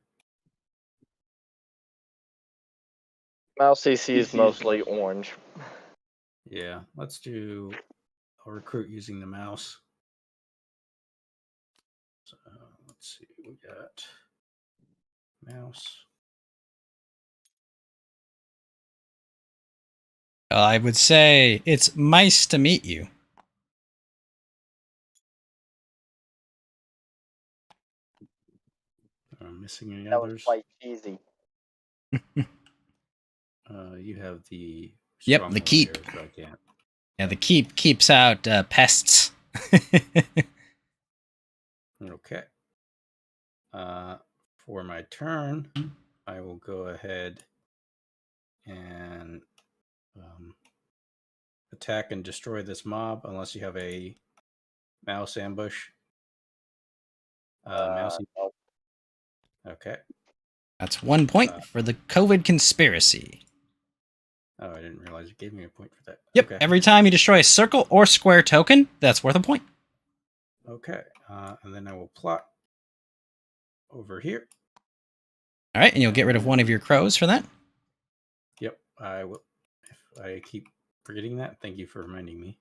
Mousey sees mostly orange. Yeah, let's do. I'll recruit using the mouse. So let's see, we got mouse. I would say it's nice to meet you. Missing any That was others? quite cheesy. You have the. Yep, the keep. Here, so I can't. Yeah, the keep keeps out pests. Okay. For my turn, I will go ahead and attack and destroy this mob unless you have a mouse ambush. Mousey. Nope. Okay. That's 1 point for the COVID conspiracy. Oh, I didn't realize it gave me a point for that. Yep, Okay. every time you destroy a circle or square token, that's worth a point. Okay. And then I will plot over here. All right, and you'll get rid of one of your crows for that. Yep, I will. If I keep forgetting that, thank you for reminding me.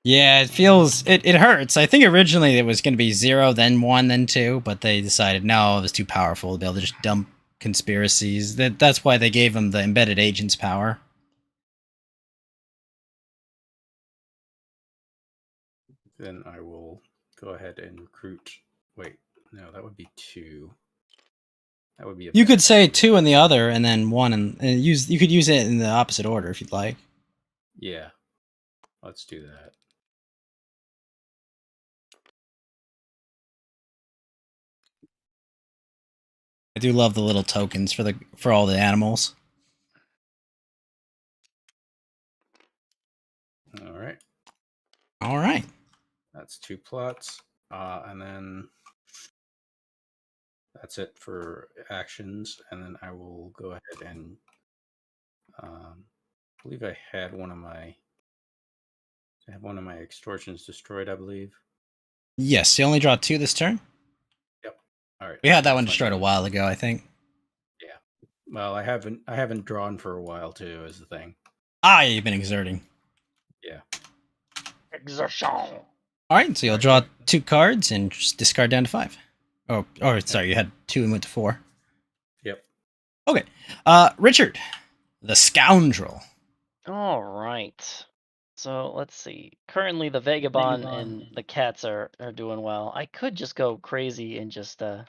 Yeah, it feels it hurts. I think originally it was going to be 0, then 1, then 2, but they decided no, it was too powerful to be able to just dump conspiracies. That's why they gave them the embedded agents power. Then I will go ahead and recruit. Wait, no, that would be 2. That would be. You could say 2 in the other, and then 1, and use. You could use it in the opposite order if you'd like. Yeah, let's do that. I do love the little tokens for all the animals. All right. All right. That's 2 plots, and then that's it for actions. And then I will go ahead and I believe I had one of my extortions destroyed. I believe. Yes, you only draw 2 this turn. Yep. All right. We had that one destroyed a while ago, I think. Yeah. Well, I haven't drawn for a while too. Is the thing. Ah, you've been exerting. Yeah. Exertion. All right, so you'll draw 2 cards and just discard down to 5. Oh, sorry, you had 2 and went to 4. Yep. Okay. Richard, the scoundrel. All right. So let's see. Currently, the Vagabond and the cats are doing well. I could just go crazy and just burn.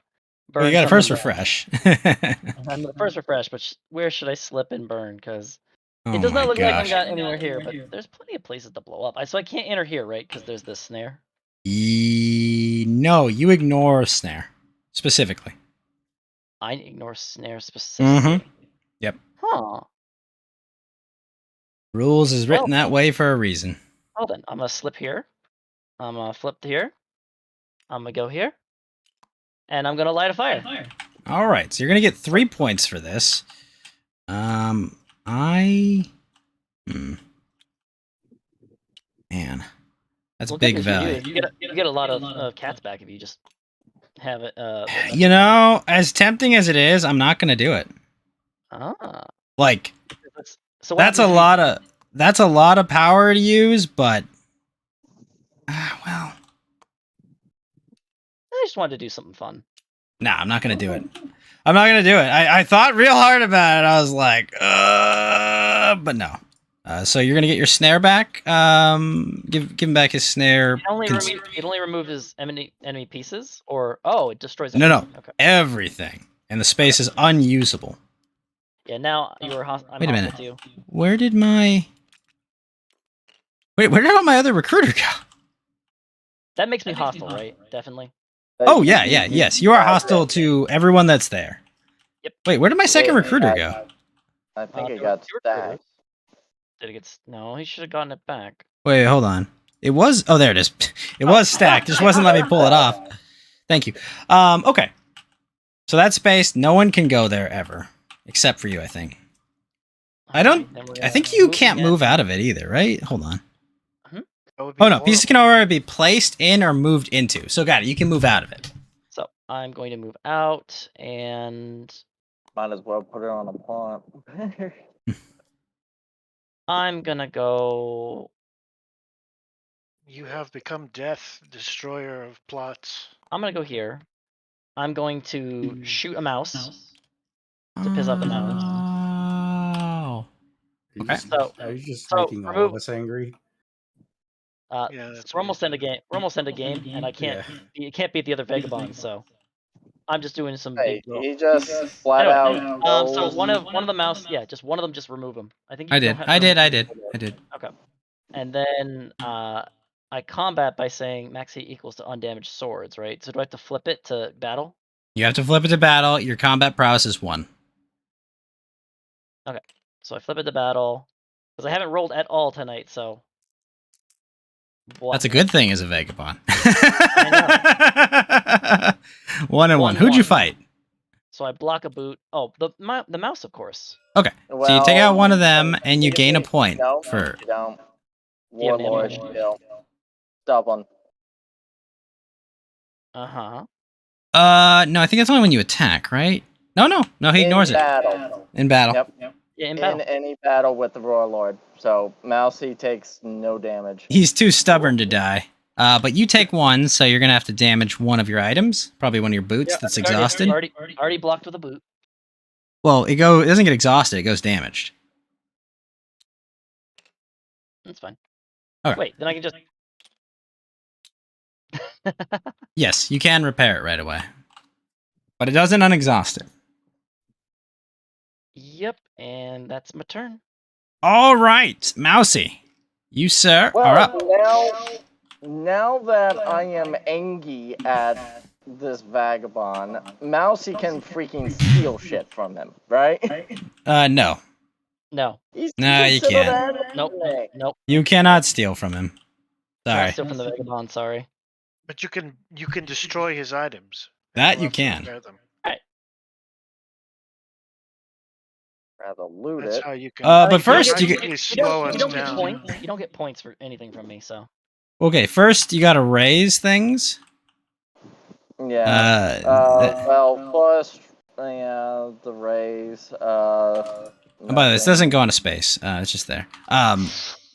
Well, you got to some of first them. refresh. I'm the first refresh, but where should I slip and burn? Because Oh it does my not look like I've gosh. got anywhere here, but there's plenty of places to blow up. So I can't enter here, right? Because there's this snare. No, you ignore snare specifically. I ignore snare specifically. Yep. Huh. Rules is written that way for a reason. Well then, I'm gonna slip here. I'm gonna flip here. I'm gonna go here. And I'm gonna light a fire. All right, so you're gonna get 3 points for this. Man, that's Well, big good news for you value. is you get a lot of cats back if you just have it. You know, as tempting as it is, I'm not gonna do it. Ah. Like, So that's a lot of power to use, but well, I just wanted to do something fun. nah, I'm not gonna do it. I'm not gonna do it. I thought real hard about it. I was like, but no. So you're gonna get your snare back. Give him back his snare. It only removed his enemy pieces, or it destroys No, everything. Okay. everything, and the space is unusable. Yeah, now I'm Wait a minute. hostile to you. Where did all my other recruiter go? That makes me hostile, right? Definitely. Oh yeah, yes. You are hostile to everyone that's there. Yep. Wait, where did my second recruiter go? I think it got stacked. Did it get? No, he should have gotten it back. Wait, hold on. It was. Oh, there it is. It was stacked. Just wasn't letting me pull it off. Thank you. Okay. So that space, no one can go there ever, except for you, I think. I think you can't move out of it either, right? Hold on. Oh no, pieces can already be placed in or moved into. So got it. You can move out of it. So I'm going to move out and might as well put it on a pawn. I'm gonna go. You have become death, destroyer of plots. I'm gonna go here. I'm going to shoot a mouse to piss off the mouse. Oh. Okay. Are you just making all of us angry? Yeah, that's we're almost in a game. We're almost in a game, and I can't. You can't beat the other vagabonds, so I'm just doing some big. He just flat out. So one of the mouse. Yeah, just one of them. Just remove them. I think. I did. Okay. And then I combat by saying max heat equals to undamaged swords, right? So do I have to flip it to battle? You have to flip it to battle. Your combat prowess is 1. Okay. So I flip it to battle because I haven't rolled at all tonight. So. That's a good thing as a vagabond. I know. 1 and 1. Who'd you fight? So I block a boot. Oh, the mouse, of course. Okay. So you take out one of them and you gain a point for. Warlord, stubborn. Uh-huh. No, I think that's only when you attack, right? No, he ignores it. In battle. Yep. Yeah, in battle. In any battle with the Warlord. So Mousey takes no damage. He's too stubborn to die. But you take 1, so you're gonna have to damage one of your items, probably one of your boots that's exhausted. Already blocked with a boot. Well, it doesn't get exhausted; it goes damaged. That's fine. Okay. Wait, then I can just. Yes, you can repair it right away, but it doesn't unexhaust it. Yep, and that's my turn. All right, Mousey, you sir are up. Now that I am angry at this vagabond, Mousey can freaking steal shit from him, right? No. No. No, you can't. Nope. You cannot steal from him. Sorry. Steal from the vagabond. Sorry. But you can destroy his items. That you can. Rather loot That's it. how you can. But first you don't get points. You don't get points for anything from me. So. Okay, first you got to raise things. Yeah. Well, first, the raise. Oh, by the way, this doesn't go on a space. It's just there.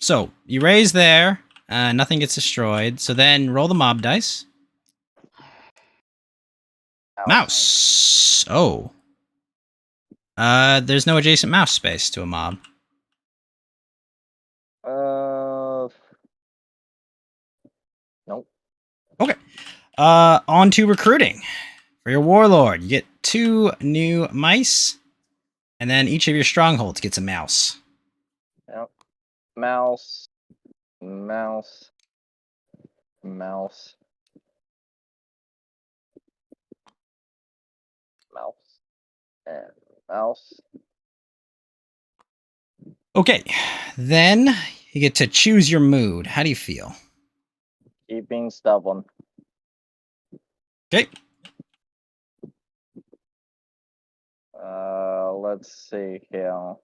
So you raise there. Nothing gets destroyed. So then roll the mob dice. Mouse. Oh. There's no adjacent mouse space to a mob. Nope. Okay. On to recruiting. For your warlord, you get 2 new mice, and then each of your strongholds gets a mouse. Yep. Mouse, and mouse. Okay, then you get to choose your mood. How do you feel? Keep being stubborn. Okay. Let's see here.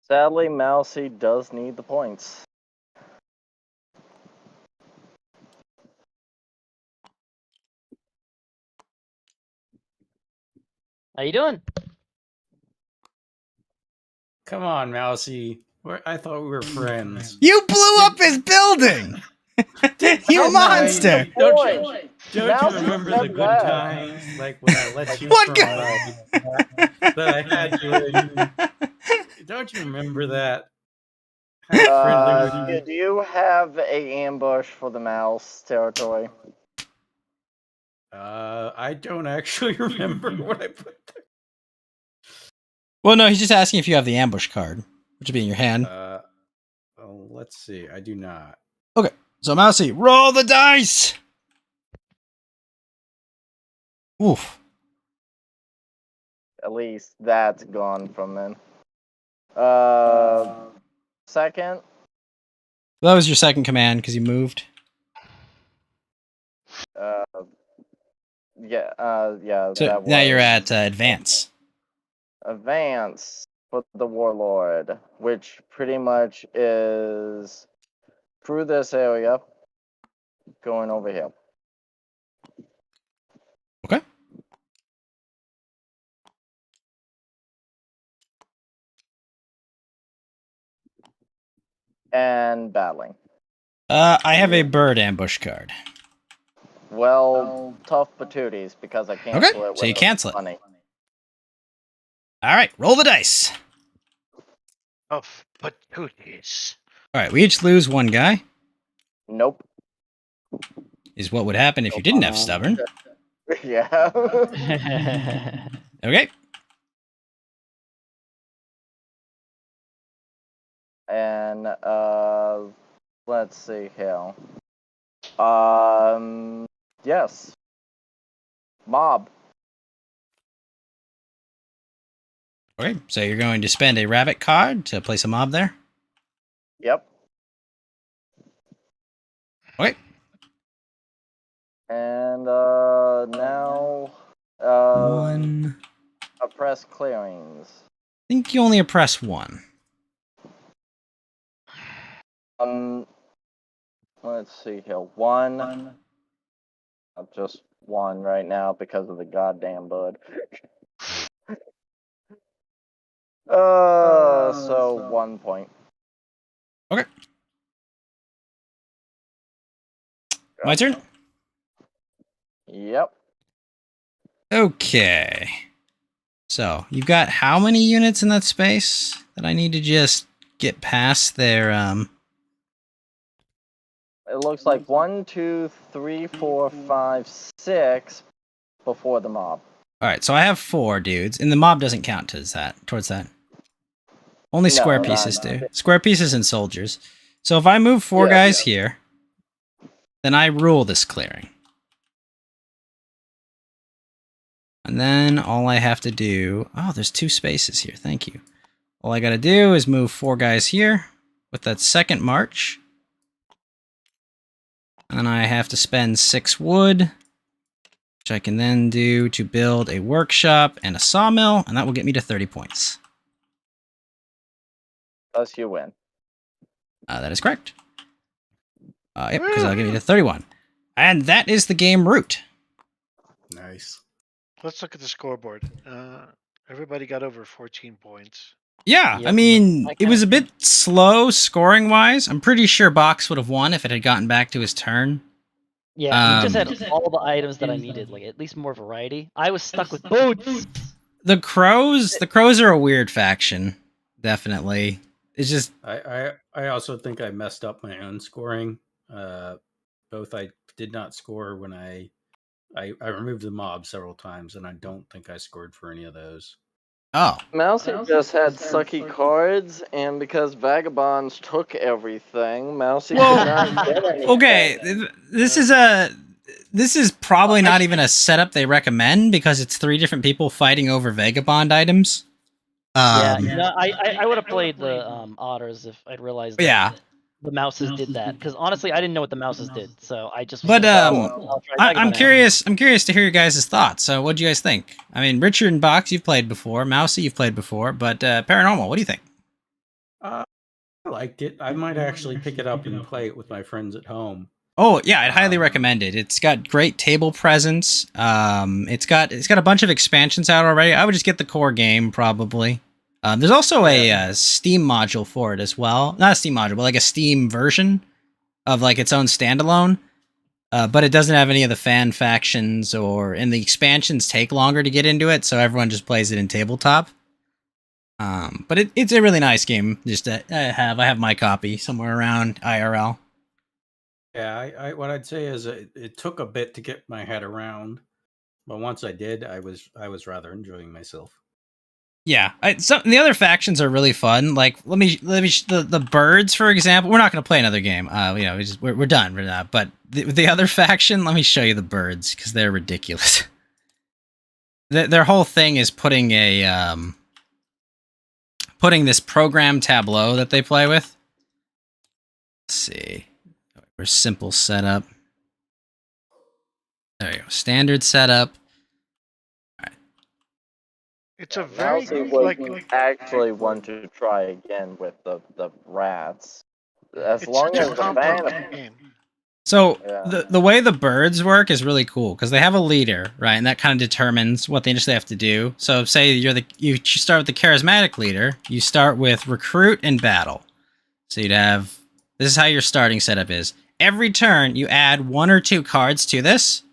Sadly, Mousey does need the points. How you doing? Come on, Mousey. I thought we were friends. You blew up his building! You monster! Don't you Mousey remember said the good that. times? Like when I let you What from good- that I had you in. Don't you remember that? How friendly we Do you have a ambush for the mouse territory? I don't actually remember what I put there. Well, no, he's just asking if you have the ambush card, which would be in your hand. Well, let's see. I do not. Okay, so Mousey, roll the dice! Oof. At least that's gone from then. Second. That was your second command because you moved. Yeah. So that now you're was at advance. advance for the Warlord, which pretty much is through this area, going over here. Okay. And battling. I have a bird ambush card. Well, tough patooties because I cancel Okay, it. so you with cancel it. money. All right, roll the dice. Of patooties. All right, we each lose one guy. Nope. Is what would happen if you didn't have stubborn. Yeah. Okay. And let's see here. Yes. Mob. Okay, so you're going to spend a rabbit card to place a mob there. Yep. Okay. And now One. oppress clearings. I think you only oppress one. Let's see here. One. Just one right now because of the goddamn bud. So 1 point. Okay. My turn? Yep. Okay. So, you've got how many units in that space that I need to just get past their, It looks like 1, 2, 3, 4, 5, 6 before the mob. Alright, so I have 4 dudes, and the mob doesn't count towards that. Only square No, pieces no. do. Square pieces and soldiers. So if I move 4 guys here, then I rule this clearing. And then all I have to do... Oh, there's 2 spaces here. Thank you. All I gotta do is move 4 guys here with that second march. And then I have to spend 6 wood, which I can then do to build a workshop and a sawmill, and that will get me to 30 points. Thus you win. That is correct. Yep, because that'll get me to 31. And that is the game route. Nice. Let's look at the scoreboard. Everybody got over 14 points. Yeah, Yep. I mean, I it was a kinda- bit slow scoring-wise. I'm pretty sure Box would have won if it had gotten back to his turn. Yeah, he just Um, had all the items that I needed, like at least more variety. I was stuck with boots. The Crows are a weird faction, definitely. It's just... I also think I messed up my own scoring. Both I did not score when I removed the mob several times, and I don't think I scored for any of those. Oh. Mousey just had sucky cards, and because Vagabonds took everything, Mousey Well, did not get anything. Okay, this is probably not even a setup they recommend because it's 3 different people fighting over Vagabond items. Yeah, no, I would have played the otters if I'd realized that the mouses did that. Because honestly, I didn't know what the mouses did, so I just. But I'll try I'm Vagabond. curious to hear your guys' thoughts. So what do you guys think? I mean, Richard and Box, you've played before. Mousey, you've played before. But Paranormal, what do you think? I liked it. I might actually pick it up and play it with my friends at home. Oh yeah, I'd highly recommend it. It's got great table presence. It's got a bunch of expansions out already. I would just get the core game probably. There's also a Steam module for it as well. Not a Steam module, but like a Steam version of like its own standalone. But it doesn't have any of the fan factions, and the expansions take longer to get into it, so everyone just plays it in tabletop. But it's a really nice game. Just I have my copy somewhere around IRL. Yeah, what I'd say is it took a bit to get my head around, but once I did, I was rather enjoying myself. Yeah, the other factions are really fun. Like let me the birds, for example. We're not going to play another game. We're done. We're not. But the other faction, let me show you the birds because they're ridiculous. Their whole thing is putting this program tableau that they play with. Let's see. We're simple setup. There you go. Standard setup. It's a very Mousey actually want to try again with the rats. As long as the fan game. So the way the birds work is really cool because they have a leader, right? And that kind of determines what they initially have to do. So say you start with the charismatic leader, you start with recruit and battle. So this is how your starting setup is. Every turn you add 1 or 2 cards to this.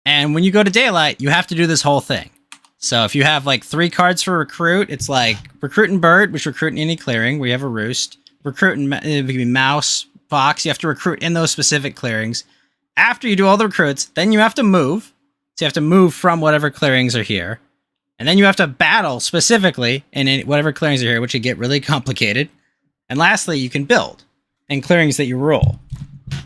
And when you go to daylight, you have to do this whole thing. So if you have like 3 cards for recruit, it's like recruit and bird, which recruit in any clearing where you have a roost. Recruit and it could be mouse, fox. You have to recruit in those specific clearings. After you do all the recruits, then you have to move. So you have to move from whatever clearings are here. And then you have to battle specifically in whatever clearings are here, which would get really complicated. And lastly, you can build in clearings that you roll.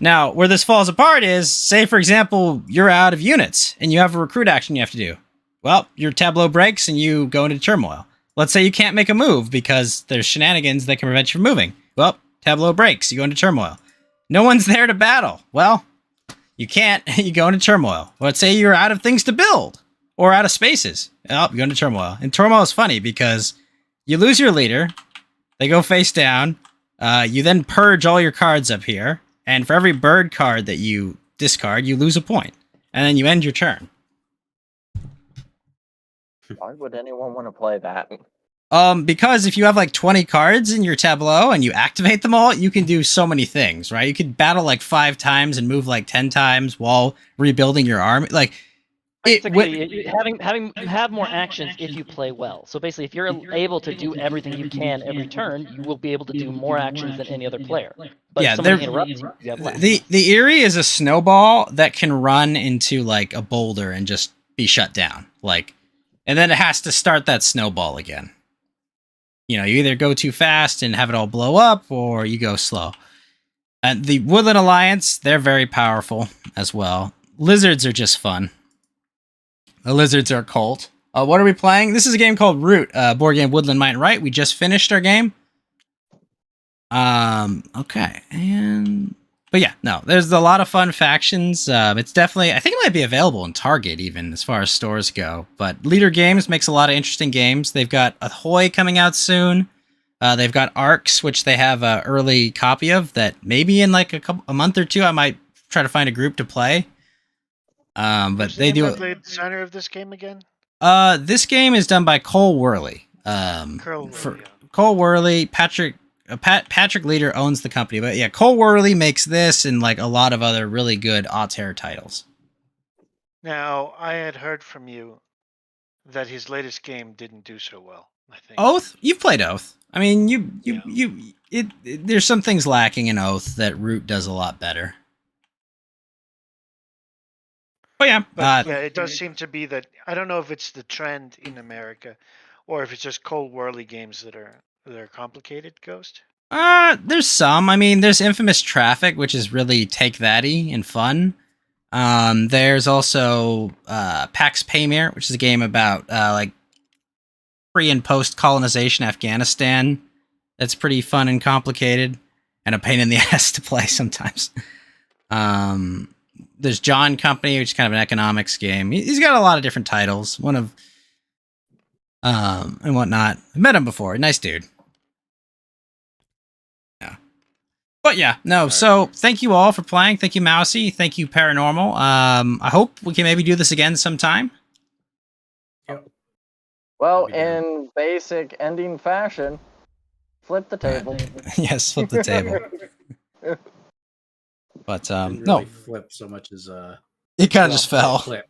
Now, where this falls apart is, say, for example, you're out of units and you have a recruit action you have to do. Well, your tableau breaks and you go into turmoil. Let's say you can't make a move because there's shenanigans that can prevent you from moving. Well, tableau breaks. You go into turmoil. No one's there to battle. Well, you can't. You go into turmoil. Let's say you're out of things to build or out of spaces. Oh, you go into turmoil. And turmoil is funny because you lose your leader. They go face down. You then purge all your cards up here. And for every bird card that you discard, you lose a point. And then you end your turn. Why would anyone want to play that? Because if you have like 20 cards in your tableau and you activate them all, you can do so many things, right? You could battle like 5 times and move like 10 times while rebuilding your army. Like, basically, have more actions if you play well. So basically, if you're able to do everything you can every turn, you will be able to do more actions than any other player. But if somebody interrupts you, you have less. The Eerie is a snowball that can run into like a boulder and just be shut down. And then it has to start that snowball again. You know, you either go too fast and have it all blow up, or you go slow. And the Woodland Alliance, they're very powerful as well. Lizards are just fun. The lizards are a cult. What are we playing? This is a game called Root, board game Woodland Might and Right. We just finished our game. Okay. But yeah, no, there's a lot of fun factions. It's definitely, I think it might be available in Target even as far as stores go. But Leader Games makes a lot of interesting games. They've got Ahoy coming out soon. They've got Arcs, which they have an early copy of that maybe in like a month or 2 I might try to find a group to play. But they do. The designer of this game again? This game is done by Cole Worley. Cole Worley, Patrick Leader owns the company, but yeah, Cole Worley makes this and like a lot of other really good Auteur titles. Now, I had heard from you that his latest game didn't do so well. I think Oath. You've played Oath. I mean, there's some things lacking in Oath that Root does a lot better. Oh yeah, but yeah, it does seem to be that. I don't know if it's the trend in America, or if it's just Cole Worley games that are complicated. Ghost. There's some. I mean, there's Infamous Traffic, which is really take thatty and fun. There's also Pax Pamir, which is a game about like pre and post colonization Afghanistan. That's pretty fun and complicated, and a pain in the ass to play sometimes. There's John Company, which is kind of an economics game. He's got a lot of different titles. And whatnot. I've met him before. Nice dude. Yeah. But yeah, no. So thank you all for playing. Thank you, Mousey. Thank you, Paranormal. I hope we can maybe do this again sometime. Well, I'd be down. in basic ending fashion, flip the table. Yes, flip the table. But Didn't no, really flip so much as it kind of just fell. clip.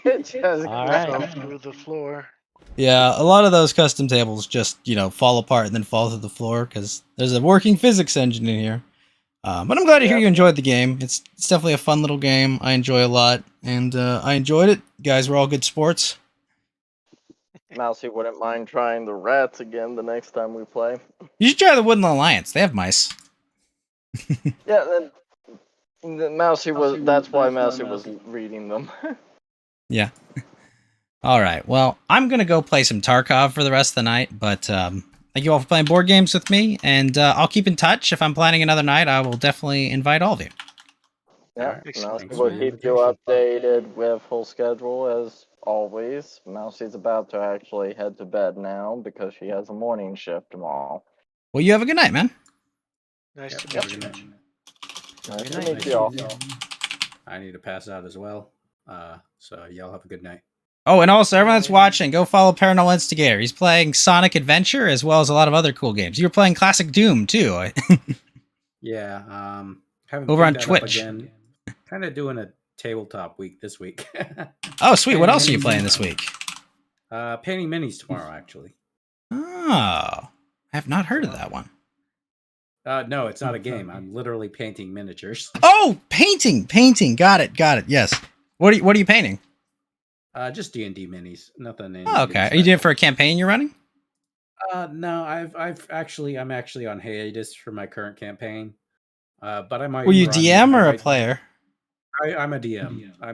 It just All Fell right. through the floor. Yeah, a lot of those custom tables just, fall apart and then fall to the floor because there's a working physics engine in here. But I'm glad to hear Yeah. you enjoyed the game. It's definitely a fun little game. I enjoy a lot, and I enjoyed it. You guys were all good sports. Mousey wouldn't mind trying the rats again the next time we play. You should try the Woodland Alliance. They have mice. Yeah, Mousey was. That's why Mousey was reading them. Yeah. All right. Well, I'm going to go play some Tarkov for the rest of the night, but thank you all for playing board games with me, and I'll keep in touch. If I'm planning another night, I will definitely invite all of you. Yeah, Excellent. Mousey will keep you updated with full schedule as always. Mousey's about to actually head to bed now because she has a morning shift tomorrow. Well, you have a good night, man. Nice Yep, to have meet a you. good night. Nice to night. meet you all. I need to pass out as well. So y'all have a good night. Oh, and also, everyone that's watching, go follow Paranormal Instigator. He's playing Sonic Adventure as well as a lot of other cool games. You were playing Classic Doom, too. Yeah. Haven't Over on picked that up Twitch. again. Kind of doing a tabletop week this week. Oh, sweet. What else are you playing this week? Painting minis tomorrow, actually. Oh, I have not heard of that one. No, it's not a game. I'm literally painting miniatures. Oh, painting. Got it. Yes. What are you painting? Just D&D minis. Nothing. Oh, okay. Are you doing it for a campaign you're running? No, I'm actually on hiatus for my current campaign. But I might. Were you run- DM or I a might- player? I'm a DM. I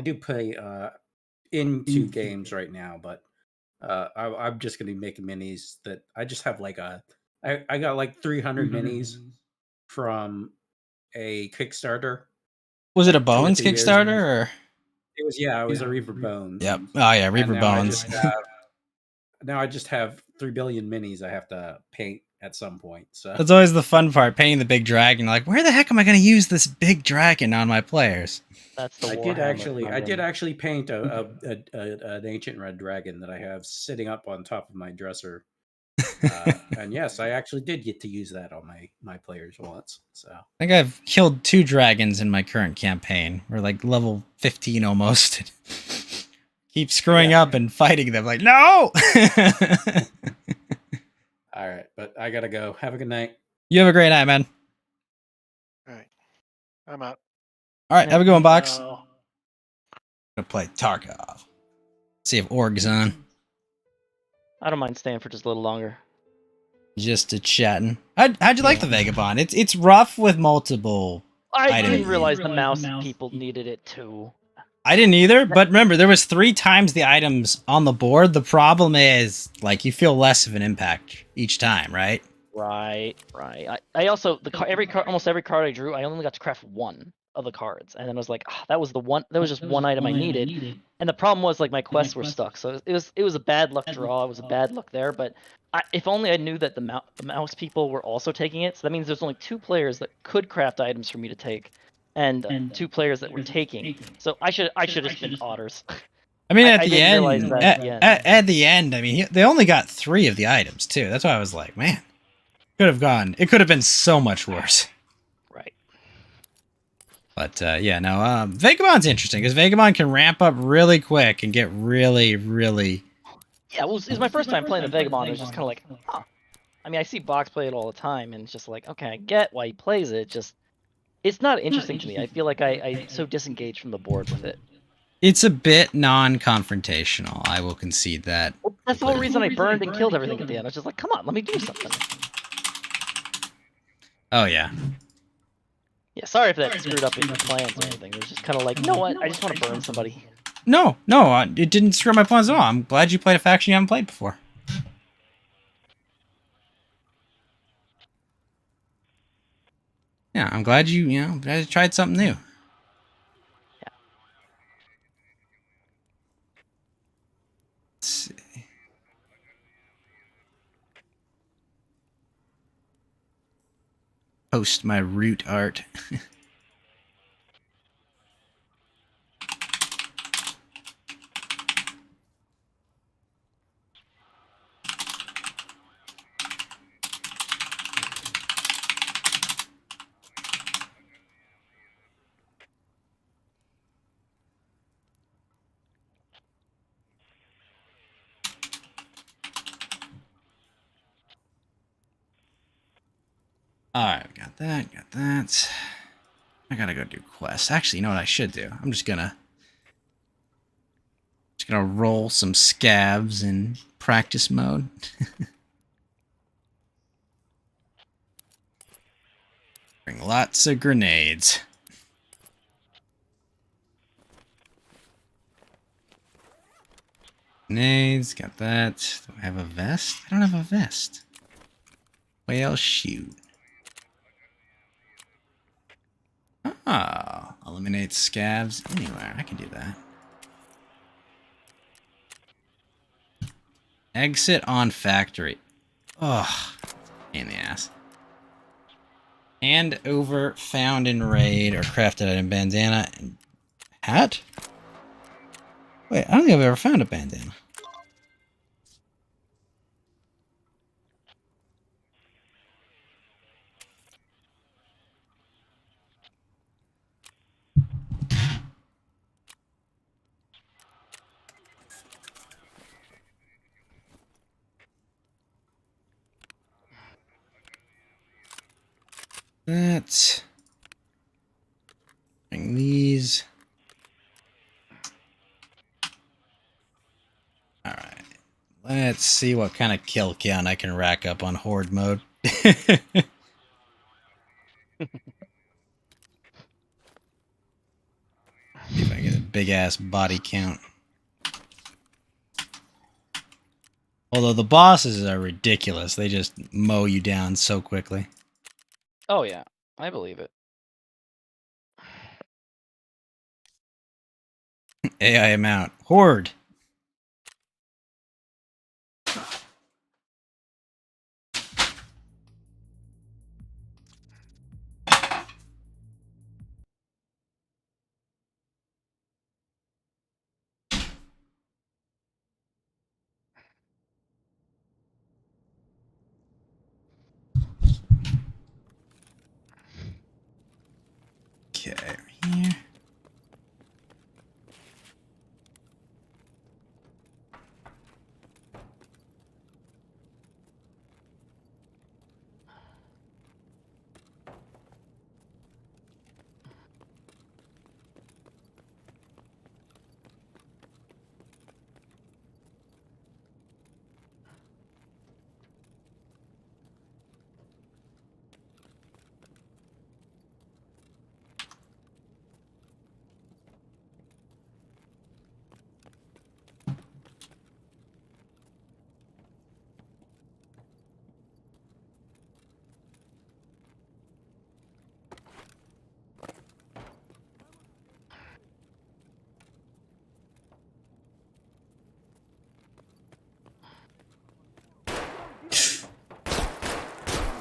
do play into games right now, but I'm just gonna be making minis that I just have I got like 300 minis from a Kickstarter. Was it a like 2 or Bones 3 years Kickstarter or? It was a Reaper Bones. Yep. Oh yeah, And Reaper now Bones. now I just have 3 billion minis I have to paint at some point. So That's always the fun part, painting the big dragon. Like, where the heck am I going to use this big dragon on my players? That's the I Warhammer did problem. actually paint an ancient red dragon that I have sitting up on top of my dresser. And yes, I actually did get to use that on my players once. So I think I've killed 2 dragons in my current campaign. We're like level 15 almost. Keep screwing up and fighting them. Like, no! all right, but I gotta go. Have a good night. You have a great night, man. All right. I'm out. All right, have a good one, Box. Oh. Gonna play Tarkov. See if Org's on. I don't mind staying for just a little longer. Just a chatting. How'd you like the Vagabond? It's rough with multiple. I Item. didn't realize the mouse people needed it too. I didn't either, but remember, there was 3 times the items on the board. The problem is, like, you feel less of an impact each time, right? Right. I also almost every card I drew, I only got to craft 1 of the cards, and then I was like, that was just one item I needed. And the problem was like my quests were stuck, so it was a bad luck draw. It was a bad luck there, but if only I knew that the mouse people were also taking it. So that means there's only 2 players that could craft items for me to take, and 2 players that were taking. So I should have been otters. I mean, at I the didn't end, realize that at the end. at the end, I mean, they only got 3 of the items too. That's why I was like, man, it could have been so much worse. Right. But yeah, no, Vagabond's interesting because Vagabond can ramp up really quick and get really, really. Yeah, it was my first time playing the Vagabond. It was just kind of like, huh. I mean, I see Box play it all the time, and it's just like, okay, I get why he plays it. Just, it's not interesting to me. I feel like I'm so disengaged from the board with it. It's a bit non-confrontational. I will concede that. Well, that's the whole reason I burned and killed everything at the end. I was just like, come on, let me do something. Oh yeah. Yeah, sorry if that screwed up your plans or anything. It was just kind of like, you know what? I just want to burn somebody. No, it didn't screw my plans at all. I'm glad you played a faction you haven't played before. Yeah, I'm glad you tried something new. Yeah. Let's see. Post my root art. Alright, got that, got that. I gotta go do quests. Actually, you know what I should do? I'm just gonna roll some scabs in practice mode. Bring lots of grenades. Grenades, got that. Do I have a vest? I don't have a vest. Whale shoot. Oh, eliminate scabs anywhere. I can do that. Exit on factory. Ugh, pain in the ass. Hand over found in raid or crafted item bandana and hat? Wait, I don't think I've ever found a bandana. That. Bring these. Alright. Let's see what kind of kill count I can rack up on horde mode. See if I get a big ass body count. Although the bosses are ridiculous. They just mow you down so quickly. Oh yeah, I believe it. AI amount. Horde. Okay, right here.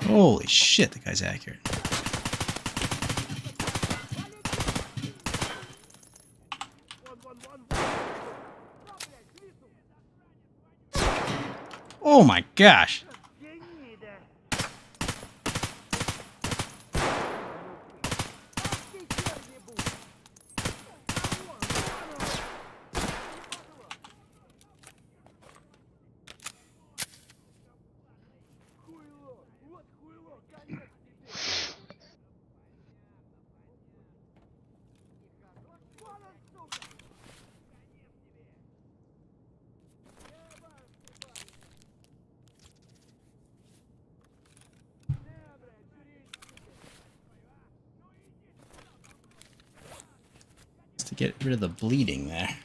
Holy shit, the guy's accurate. Oh my gosh. To get rid of the bleeding there.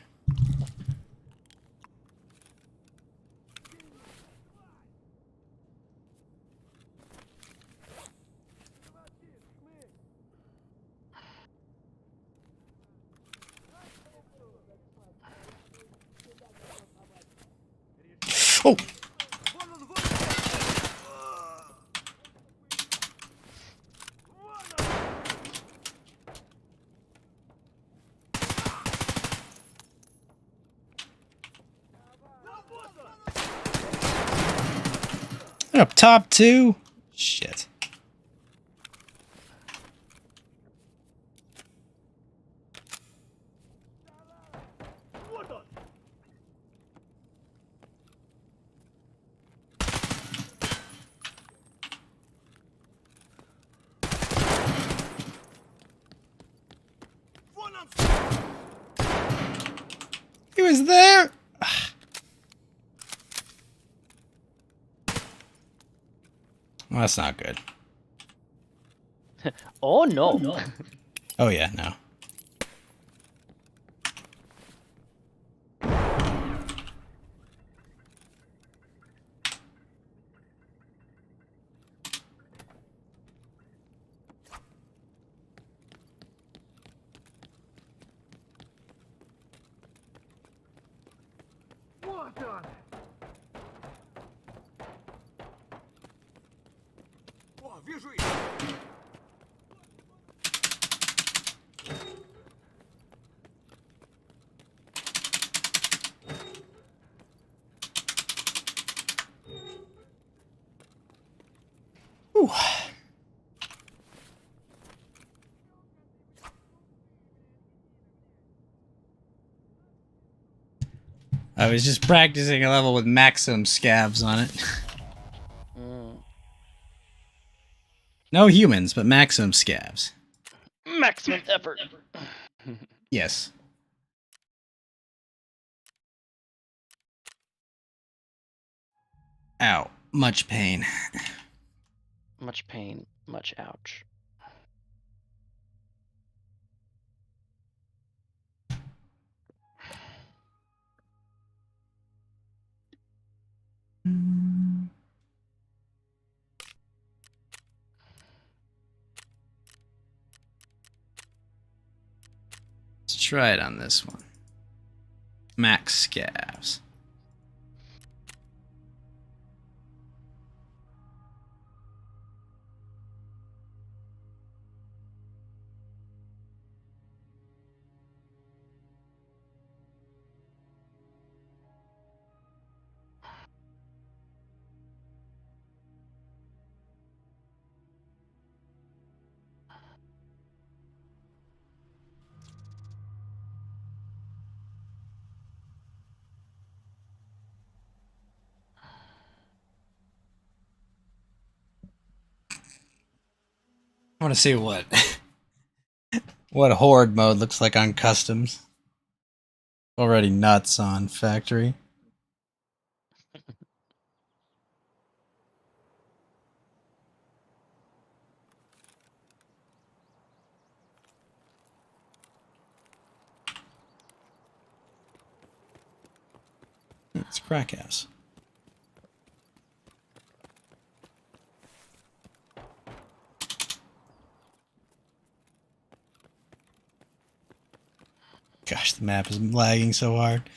Oh! They're up top too? Shit. He was there. Well, that's not good. Oh no. Oh yeah, no. Whew. I was just practicing a level with maximum scavs on it. No humans, but maximum scavs. Maximum effort. Yes. Ow. Much pain. Much pain, much ouch. Let's try it on this one. Max scavs. I want to see what horde mode looks like on customs. Already nuts on factory. It's crack house. Gosh, the map is lagging so hard.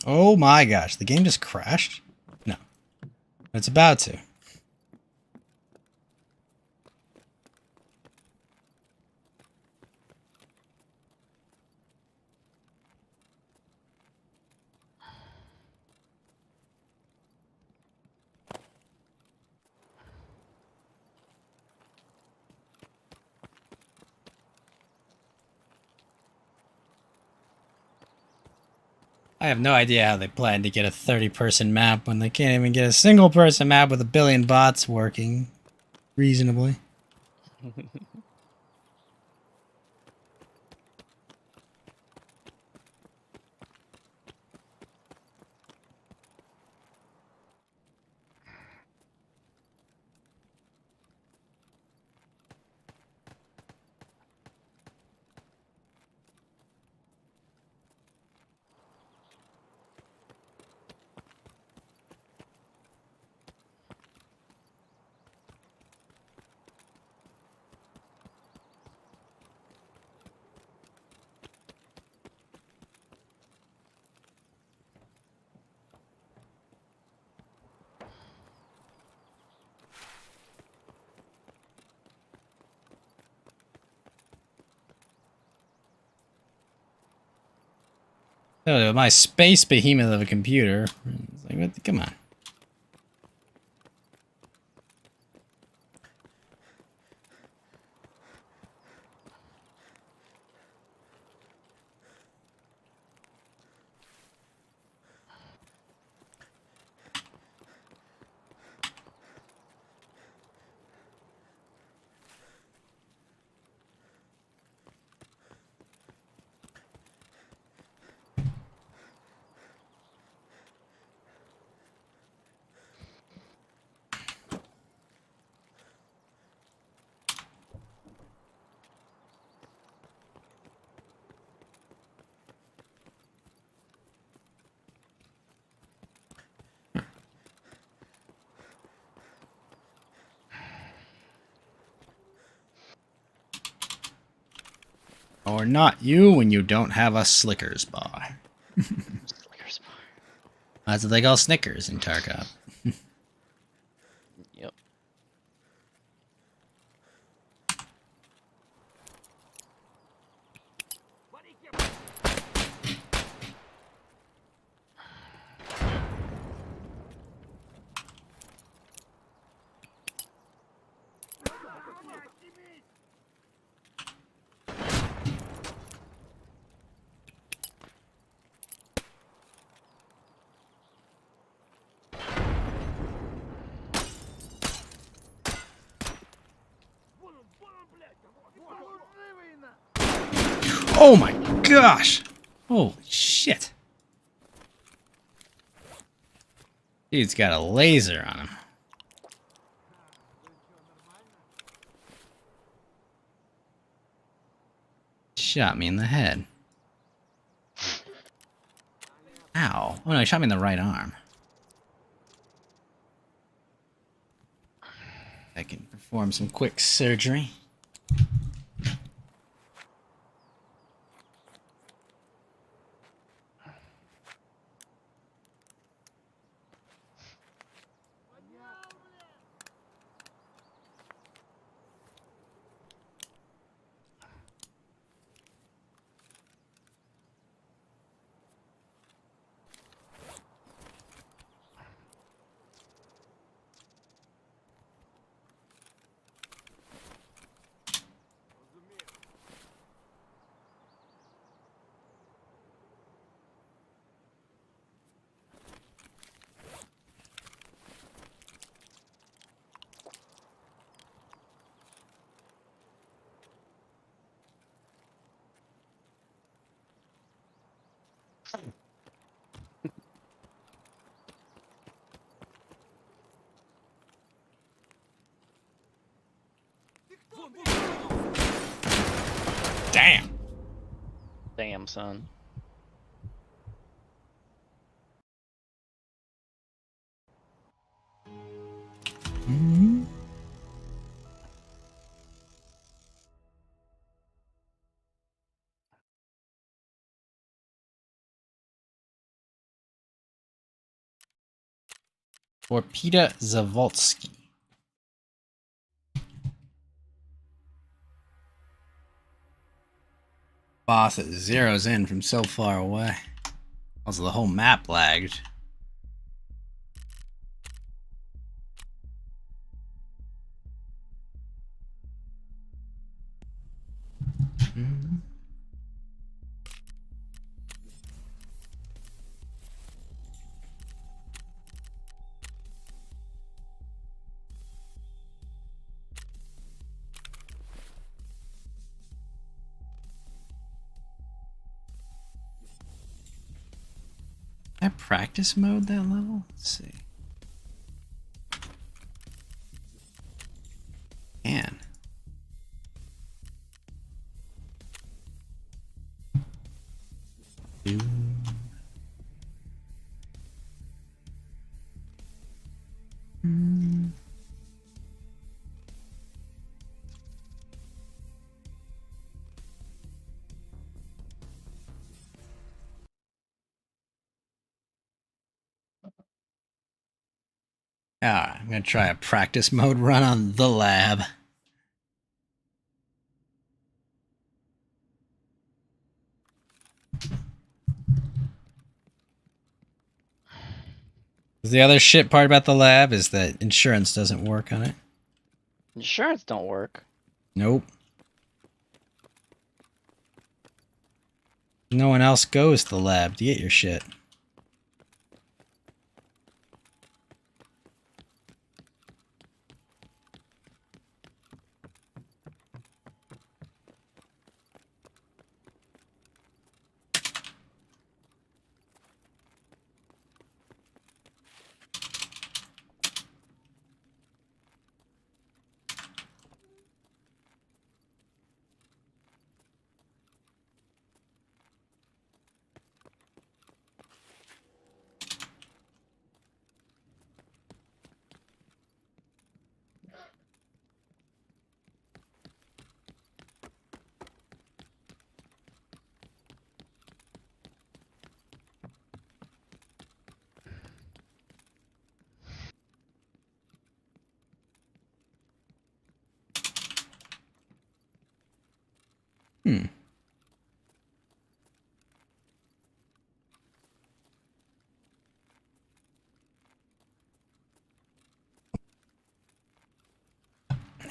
Oh my gosh, the game just crashed? No. It's about to. I have no idea how they plan to get a 30-person map when they can't even get a single-person map with a billion bots working reasonably. Oh, my space behemoth of a computer. It's like, what, come on. Or not you when you don't have a Slickers bar. Slickers bar. That's what they call Snickers in Tarkov. Yep. Oh my gosh! Holy shit. Dude's got a laser on him. Shot me in the head. Ow. Oh no, he shot me in the right arm. I can perform some quick surgery. Damn. Damn, son. Mm-hmm. For Peter Zavolsky. Boss, it zeroes in from so far away. Also, the whole map lagged. Mm-hmm. Can I practice mode that level? Let's see. Can. Alright, I'm gonna try a practice mode run on the lab. The other shit part about the lab is that insurance doesn't work on it. Insurance don't work. Nope. No one else goes to the lab to get your shit.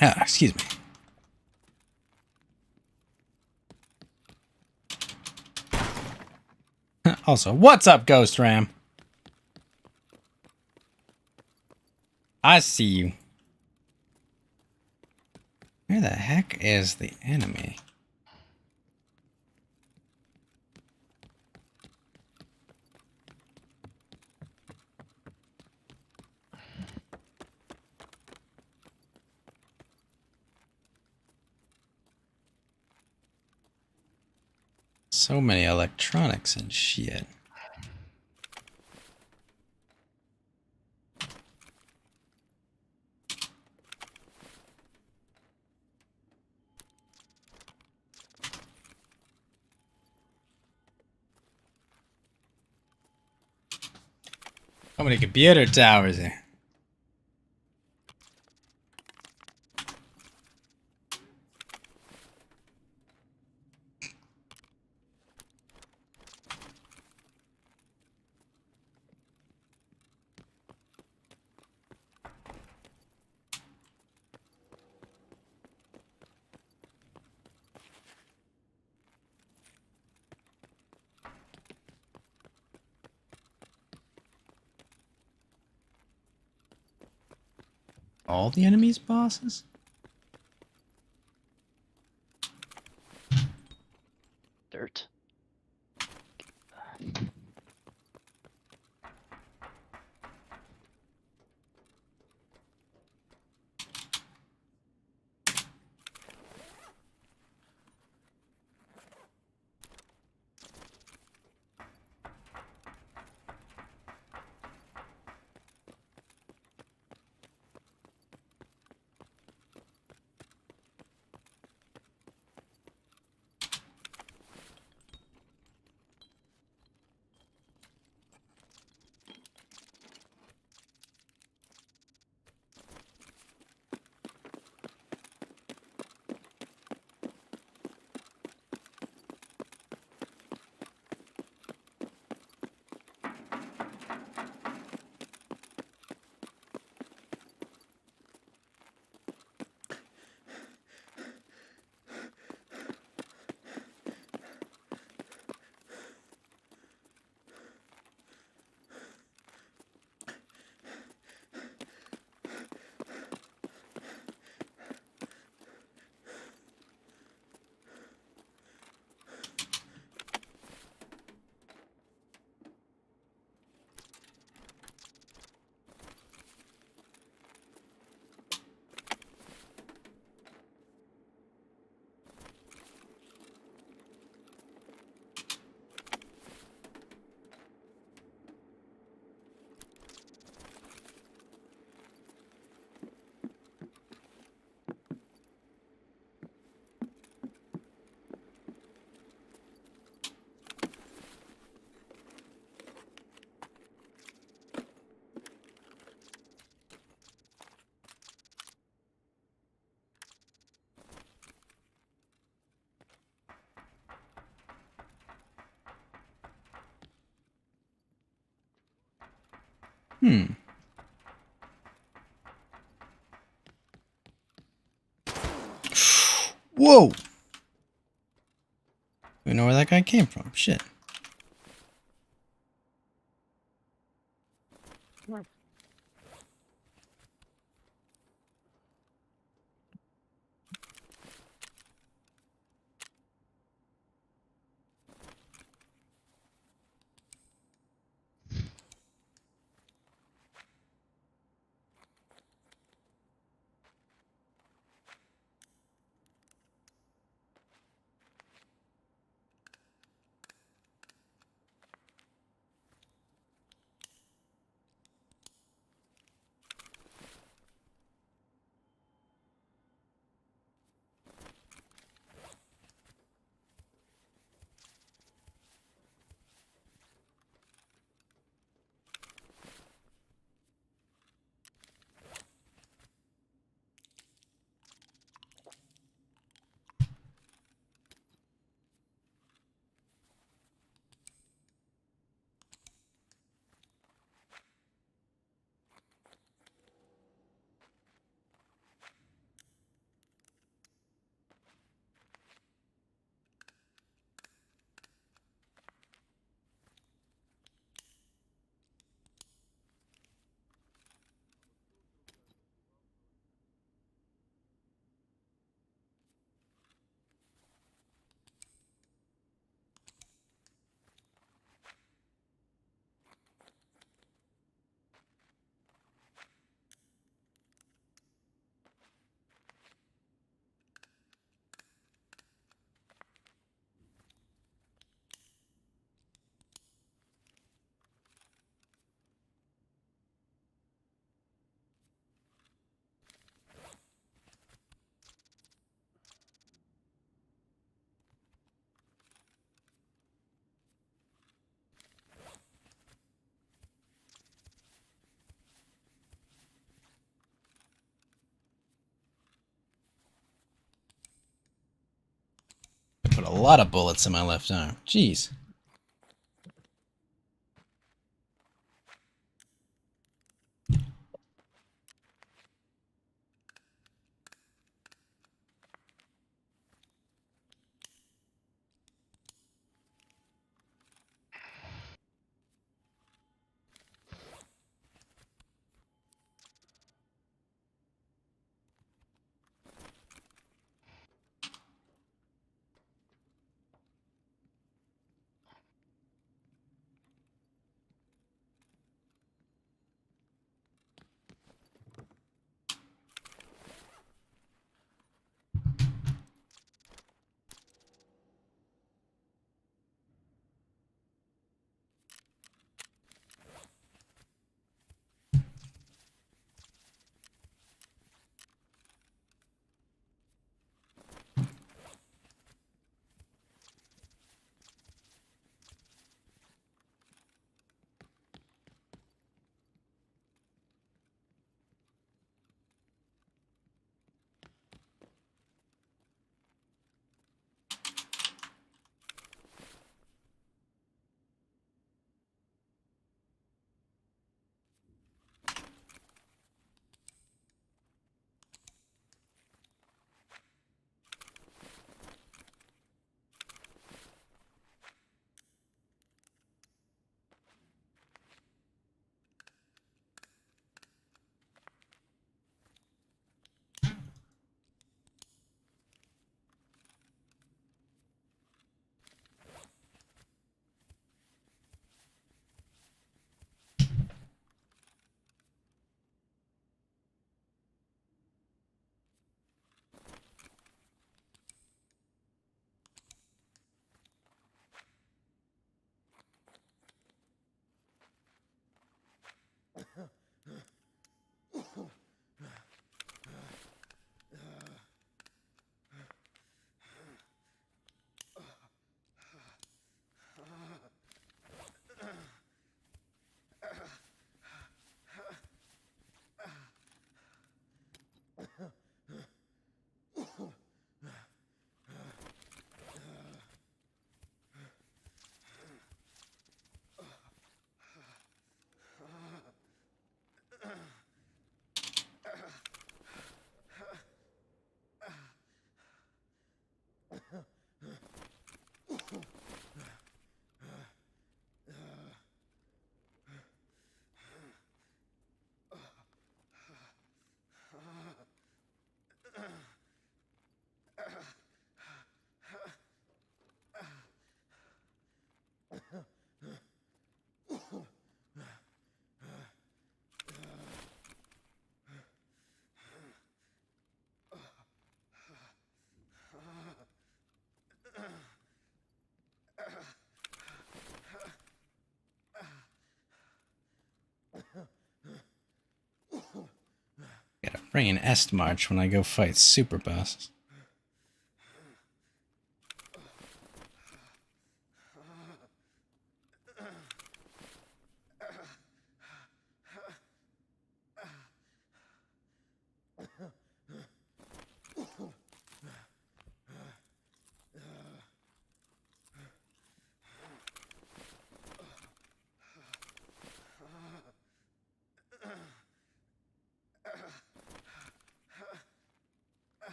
Excuse me. Also, what's up, Ghost Ram? I see you. Where the heck is the enemy? So many electronics and shit. How many computer towers here? All the enemies' bosses? Dirt. Hmm. Whoa! We know where that guy came from. Shit. Put a lot of bullets in my left arm. Jeez. Gotta bring an Est March when I go fight super bosses.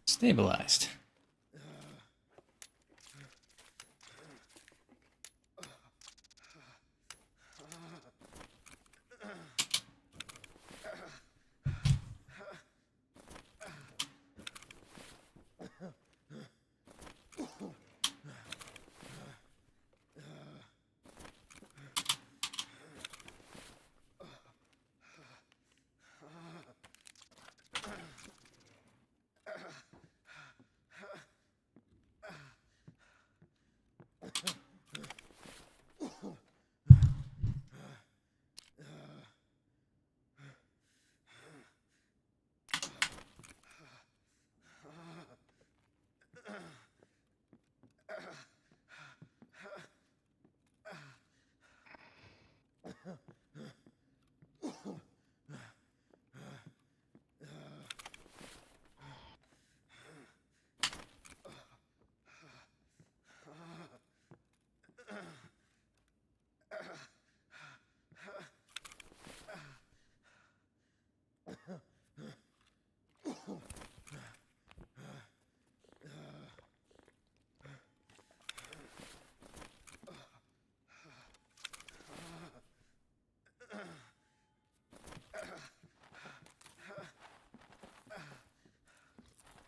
Stabilized.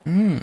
Hmm.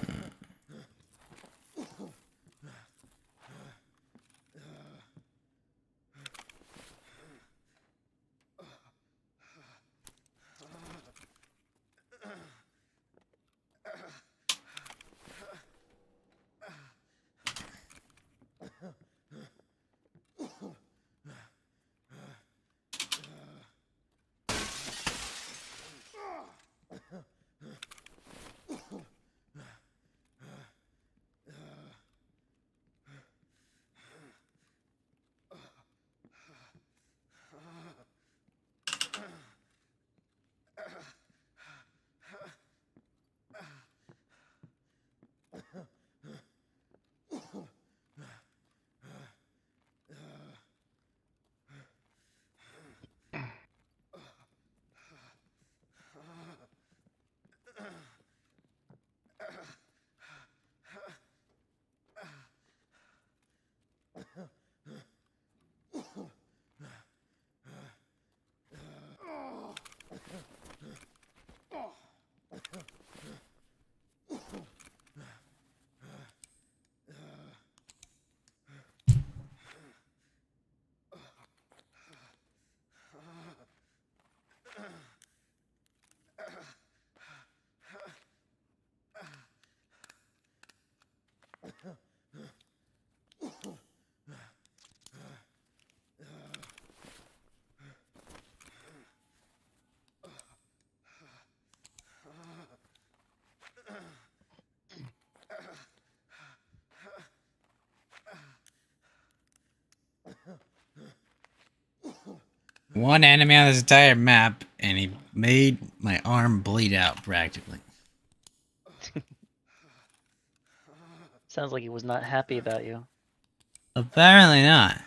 One enemy on this entire map, and he made my arm bleed out practically. Sounds like he was not happy about you. Apparently not.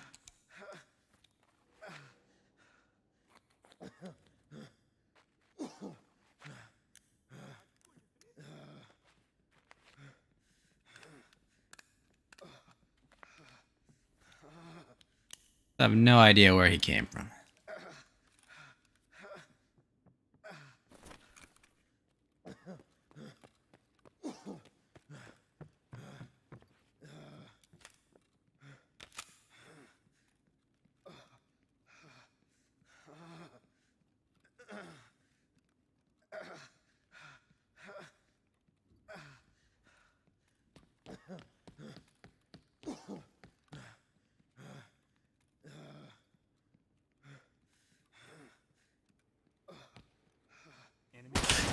I have no idea where he came from.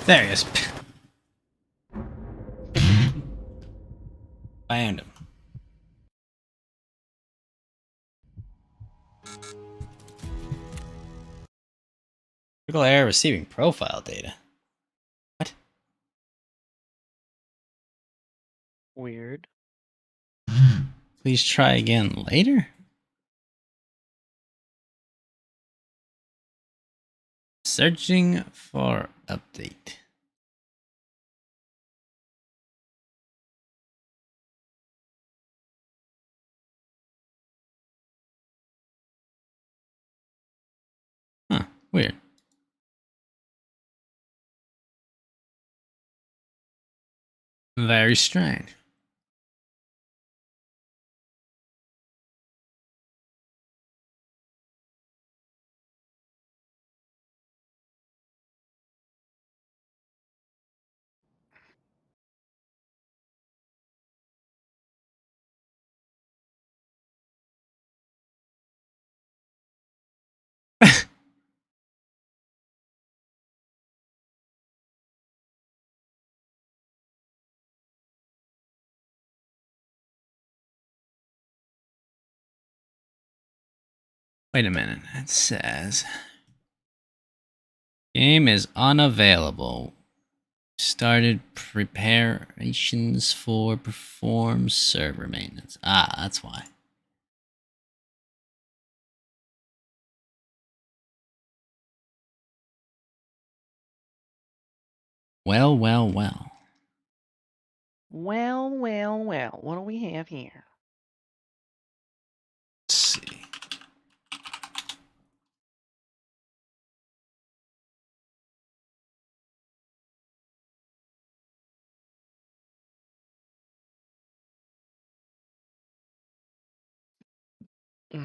There he is. Found him. Critical error receiving profile data. What? Weird. Please try again later? Searching for update. Huh, weird. Very strange. Wait a minute. It says game is unavailable. Started preparations for perform server maintenance. Ah, that's why. Well, well, well. Well, well, well. What do we have here? Let's see. Huh.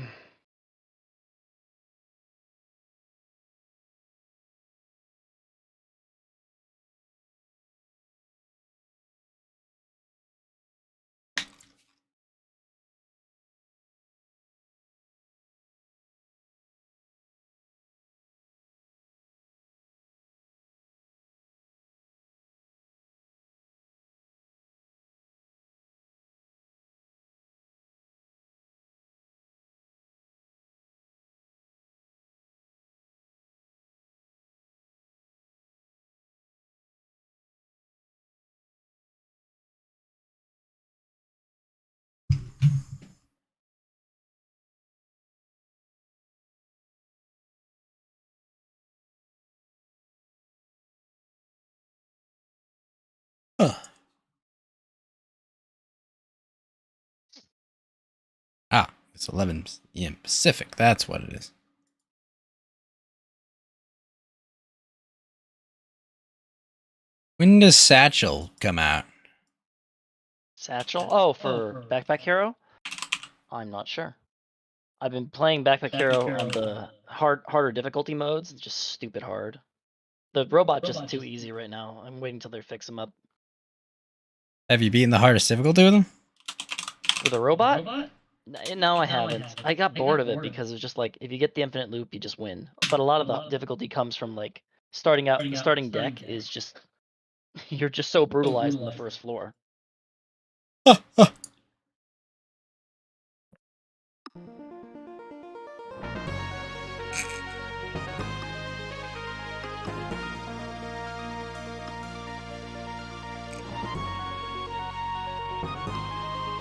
Ah, it's 11 p.m. Pacific. That's what it is. When does Satchel come out? Satchel? Oh, for Backpack Hero? I'm not sure. I've been playing Backpack Hero on the harder difficulty modes. It's just stupid hard. The robot just too easy right now. I'm waiting till they fix him up. Have you beaten the hardest difficulty with him? With a robot? No, I haven't. I got bored of it because it's just like if you get the infinite loop, you just win. But a lot of the difficulty comes from like starting out. The starting deck is just you're just so brutalized on the first floor.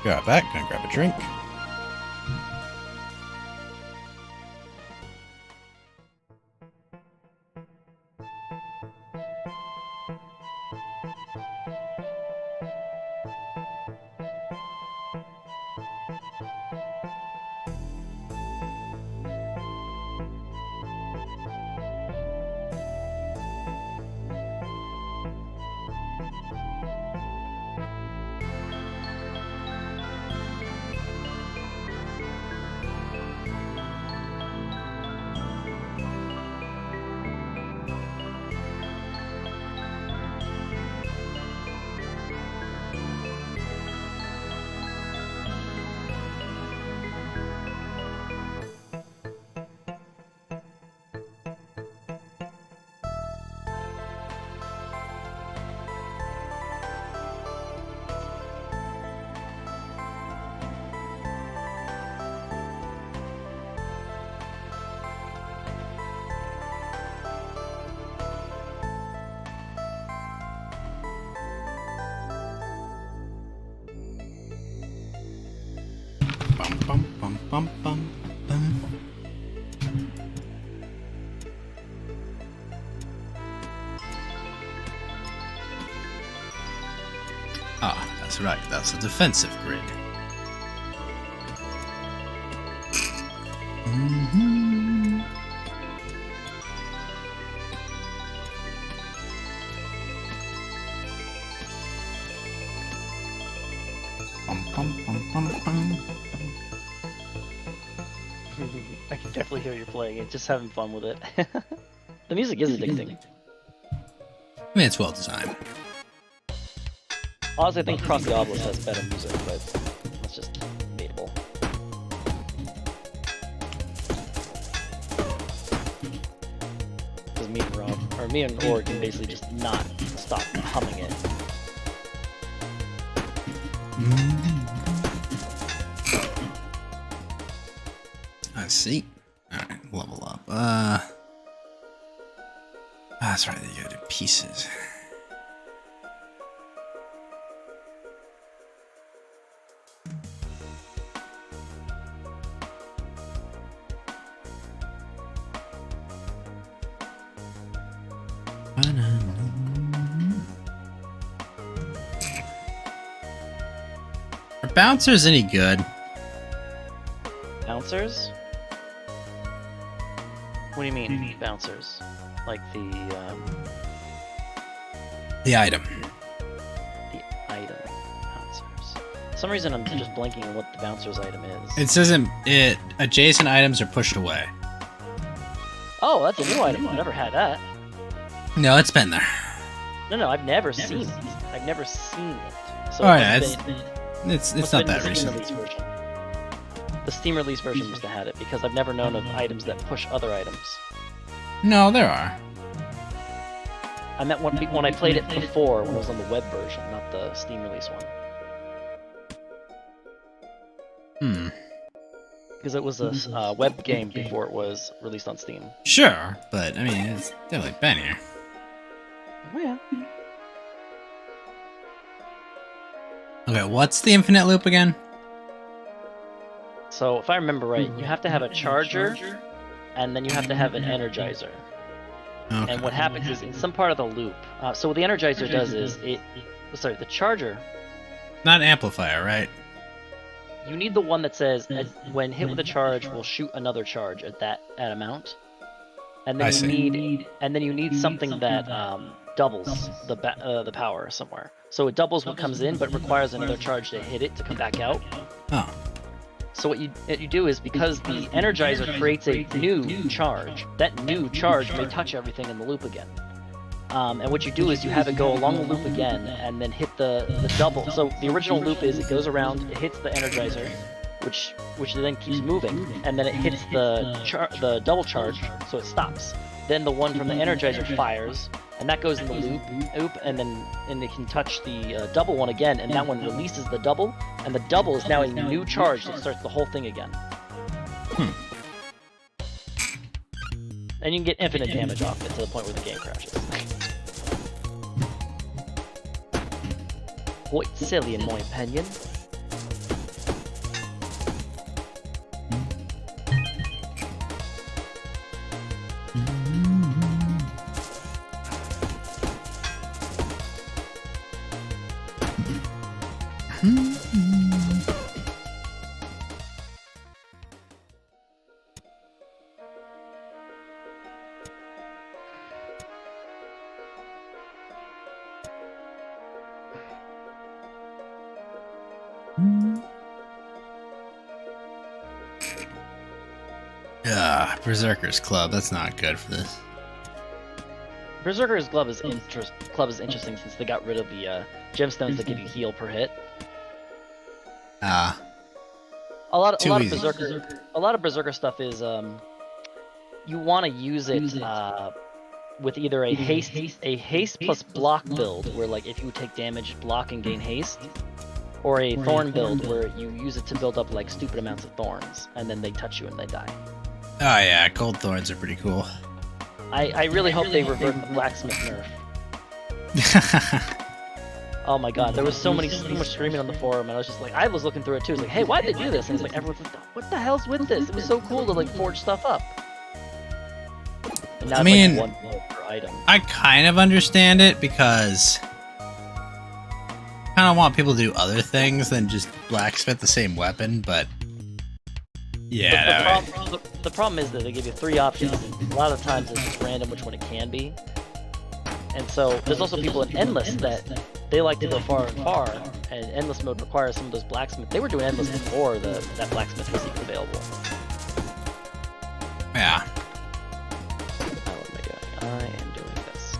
Got back. Gonna grab a drink. Bum, bum, bum, bum, bum. Ah, that's right. That's a defensive grid. Mm-hmm. Bum, bum, bum, bum, bum. I can definitely hear you playing it, just having fun with it. The music is addicting. I mean, it's well designed. Honestly, I think Cross the Obelisk has better music, but it's just debatable. Because me and Org can basically just not stop humming it. I see. Alright, level up. That's right, they go to pieces. Are bouncers any good? Bouncers? What do you mean, bouncers? Like the The item. item bouncers. some reason I'm just blanking on what the bouncer's item is. It says adjacent items are pushed away. Oh, that's a new item. I've never had that. No, it's been there. No, I've never seen it. I've never seen it. So Oh yeah, it's not that recent. The Steam release version must have had it, because I've never known of items that push other items. No, there are. I meant when I played it before, when it was on the web version, not the Steam release one. Because it was a web game before it was released on Steam. Sure, but I mean, it's definitely been here. Oh yeah. Okay, what's the infinite loop again? So, if I remember right, you have to have a charger, and then you have to have an energizer. Okay. And what happens is, in some part of the loop, so what the energizer does is, the charger, Not amplifier, right? you need the one that says, when hit with a charge, will shoot another charge at that amount. And then you need something that doubles the power somewhere. So it doubles what comes in, but requires another charge to hit it to come back out. Oh. So what you do is, because the energizer creates a new charge, that new charge may touch everything in the loop again. And what you do is you have it go along the loop again, and then hit the double. So the original loop is, it goes around, it hits the energizer, which then keeps moving, and then it hits the double charge, so it stops. Then the one from the energizer fires, and that goes in the loop, and it can touch the double one again, and that one releases the double, and the double is now a new charge that starts the whole thing again. And you can get infinite damage off it to the point where the game crashes. Quite silly, in my opinion. Berserker's Club. That's not good for this. Berserker's Club is interesting since they got rid of the gemstones that give you heal per hit. A lot of Berserker stuff is you want to use it with either a haste plus block build, where like if you take damage, block and gain haste, or a thorn build where you use it to build up like stupid amounts of thorns, and then they touch you and they die. Oh yeah, gold thorns are pretty cool. I really hope they revert the blacksmith nerf. Oh my god, there was so much screaming on the forum, and I was just like, I was looking through it too. It's like, hey, why'd they do this? And it's like, everyone's like, what the hell's with this? It was so cool to like forge stuff up. And now it's like 1 blow per item. I kind of understand it, because I kind of want people to do other things than just blacksmith the same weapon, but yeah. The problem is that they give you 3 options, and a lot of times it's just random which one it can be. And so there's also people in Endless that they like to go far and far, and Endless mode requires some of those blacksmith. They were doing Endless before that blacksmith was even available. Yeah. Now what am I doing? I am doing this.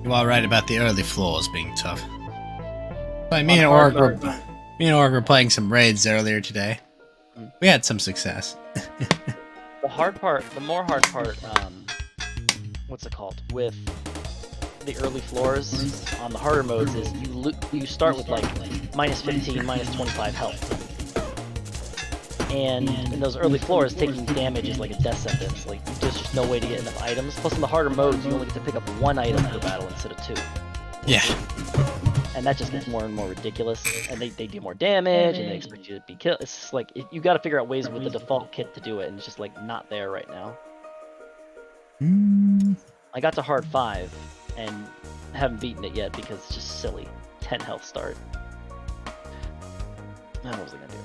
You are right about the early floors being tough. But me and Org were playing some raids earlier today. We had some success. The more hard part, what's it called? With the early floors on the harder modes is you start with like minus 15, minus 25 health. And in those early floors, taking damage is like a death sentence. Like, there's just no way to get enough items. Plus, in the harder modes, you only get to pick up 1 item per battle instead of 2. Yeah. and that just gets more and more ridiculous. And they do more damage, and they expect you to be killed. It's just like you got to figure out ways with the default kit to do it, and it's just like not there right now. I got to hard 5 and haven't beaten it yet because it's just silly. 10 health start. Now what was I gonna do?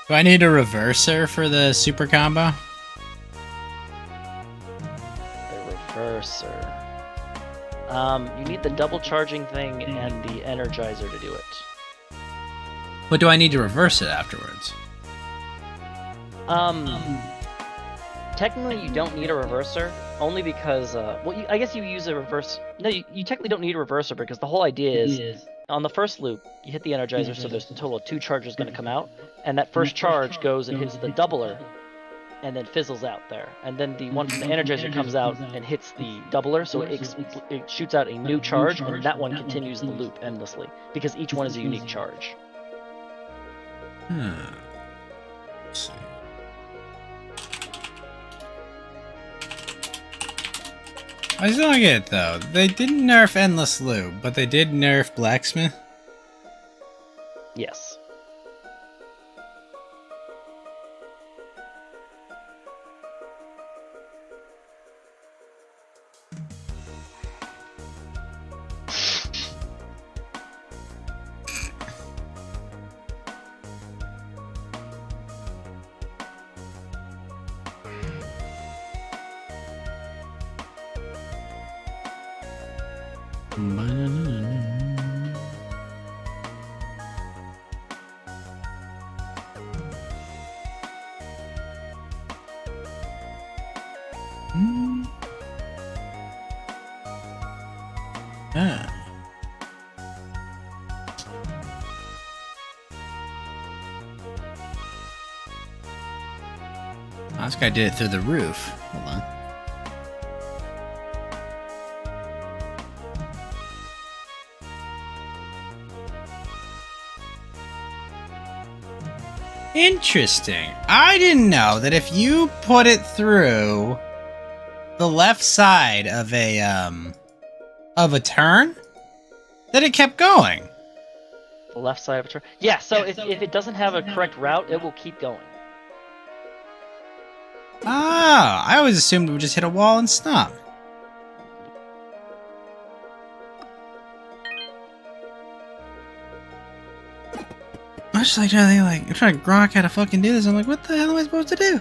Do I need a reverser for the super combo? The reverser. You need the double charging thing and the energizer to do it. But do I need to reverse it afterwards? Technically you don't need a reverser, only because, well, I guess you use a reverse. No, you technically don't need a reverser because the whole idea is, on the first loop, you hit the energizer, so there's a total of 2 charges going to come out, and that first charge goes and hits the doubler, and then fizzles out there. And then the one from the energizer comes out and hits the doubler, so it shoots out a new charge, and that one continues the loop endlessly, because each one is a unique charge. Let's see. I still don't get it though. They didn't nerf Endless Loop, but they did nerf Blacksmith. Yes. Oh, this guy did it through the roof. Hold on. Interesting. I didn't know that if you put it through the left side of a turn, that it kept going. The left side of a turn. Yeah, so if it doesn't have a correct route, it will keep going. Ah, I always assumed it would just hit a wall and stop. I was just like trying to think, I'm trying to grok how to fucking do this. I'm like, what the hell am I supposed to do?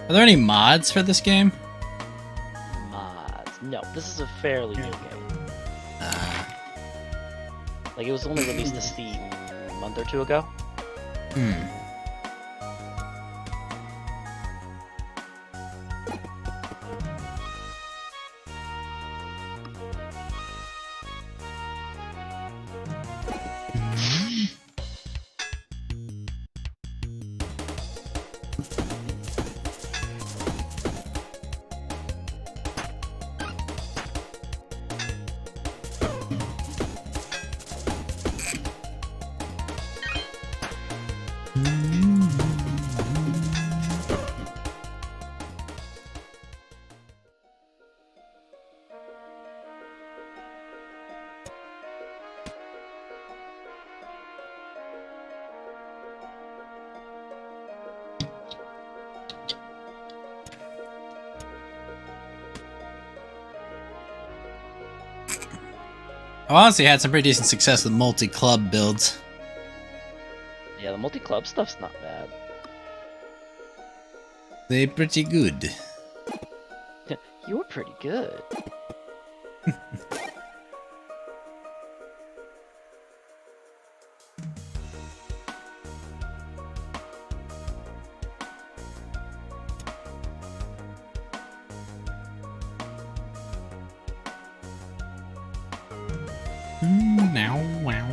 Are there any mods for this game? Mods. No, this is a fairly new game. Like, it was only released to Steam a month or two ago. I honestly had some pretty decent success with multi-club builds. Yeah, the multi-club stuff's not bad. They pretty good. You were pretty good. Now, wow.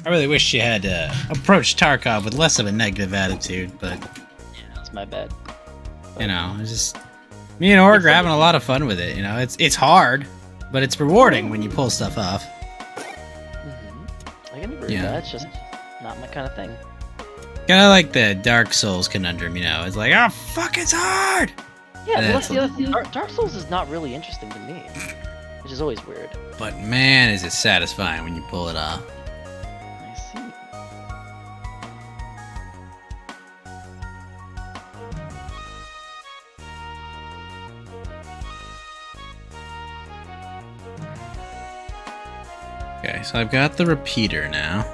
I really wish you had approached Tarkov with less of a negative attitude, but Yeah, that's my bad. you know, it's just me and Org are having a lot of fun with it. You know, it's hard, but it's rewarding when you pull stuff off. I can agree with that. It's just not my kind of thing. Kind of like the Dark Souls conundrum, you know. It's like, oh fuck, it's hard. Yeah, And well, that's it's the other thing. Dark Souls is not really interesting to me, which is always weird. But man, is it satisfying when you pull it off. I see. Okay, so I've got the repeater now.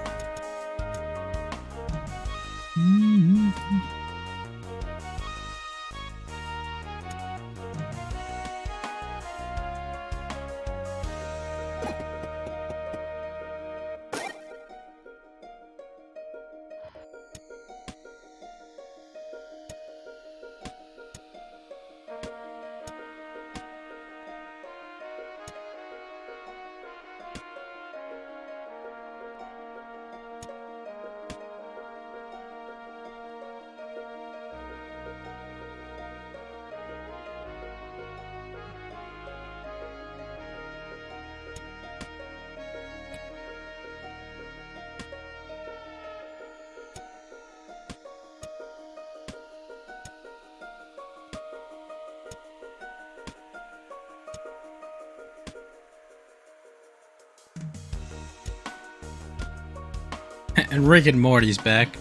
And Rick and Morty's back.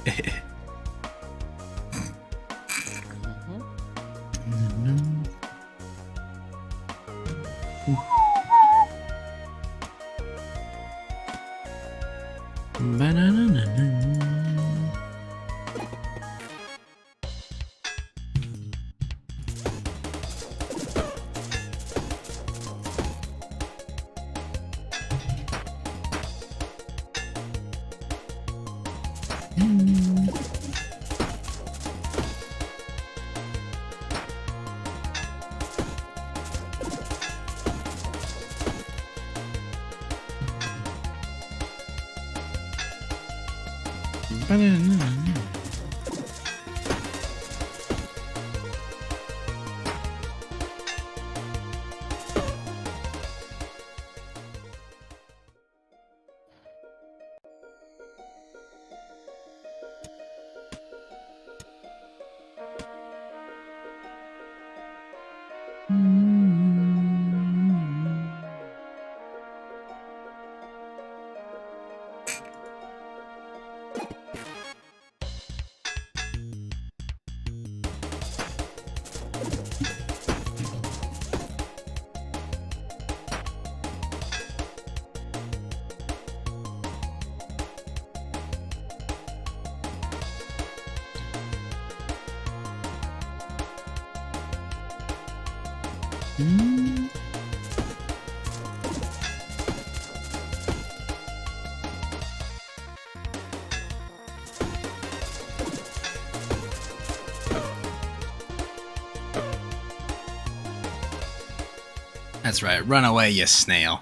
That's right. Run away, you snail.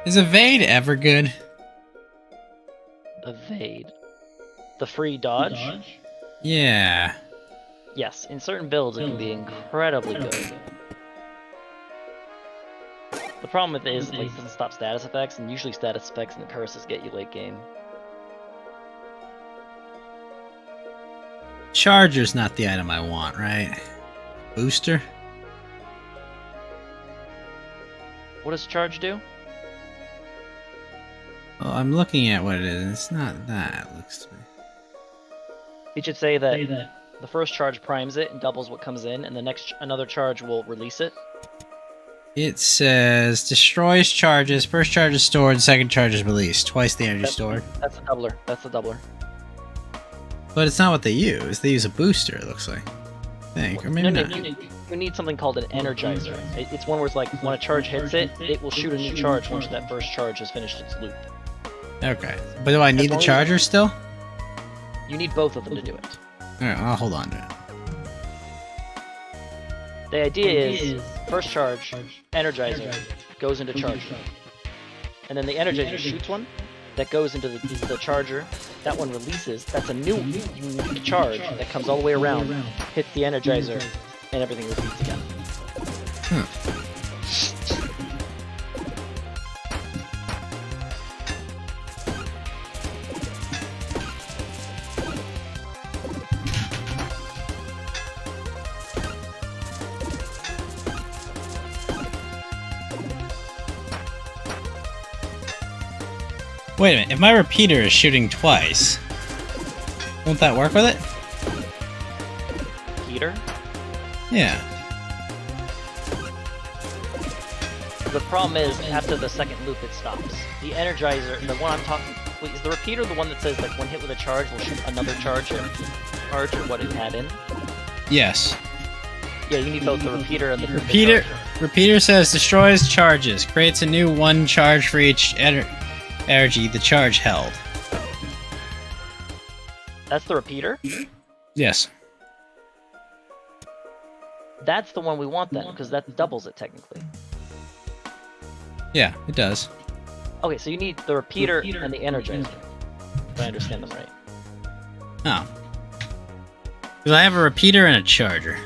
Is evade ever good? Evade. The free dodge? Yeah. Yes, in certain builds it can be incredibly good. The problem with it is like, it doesn't stop status effects, and usually status effects and curses get you late game. Charger's not the item I want, right? Booster? What does charge do? Well, I'm looking at what it is. It's not that, it looks to me. It should say that The first charge primes it and doubles what comes in, and the next another charge will release it. It says destroys charges. First charge is stored, second charge is released. Twice the energy stored. That's a doubler. That's a doubler. But it's not what they use. They use a booster, it looks like. I think. Or maybe not. You need something called an energizer. It's one where it's like when a charge hits it, it will shoot a new charge once that first charge has finished its loop. Okay. But do I need the charger still? You need both of them to do it. Alright, I'll hold on to it. The idea is first charge, energizer, goes into charger. And then the energizer shoots one that goes into the charger. That one releases. That's a new unique charge that comes all the way around, hits the energizer, and everything repeats again. Wait a minute, if my repeater is shooting twice, won't that work with it? Heater? Yeah. The problem is, after the second loop, it stops. The energizer, the one I'm talking... Wait, is the repeater the one that says, like, when hit with a charge, will shoot another charge or what it had in? Yes. Yeah, you need both the repeater and the Repeater. charger. Repeater says destroys charges, creates a new one charge for each energy the charge held. That's the repeater? Yes. That's the one we want then, because that doubles it technically. Yeah, it does. Okay, so you need the repeater and the energizer, if I understand them right. Oh. Because I have a repeater and a charger.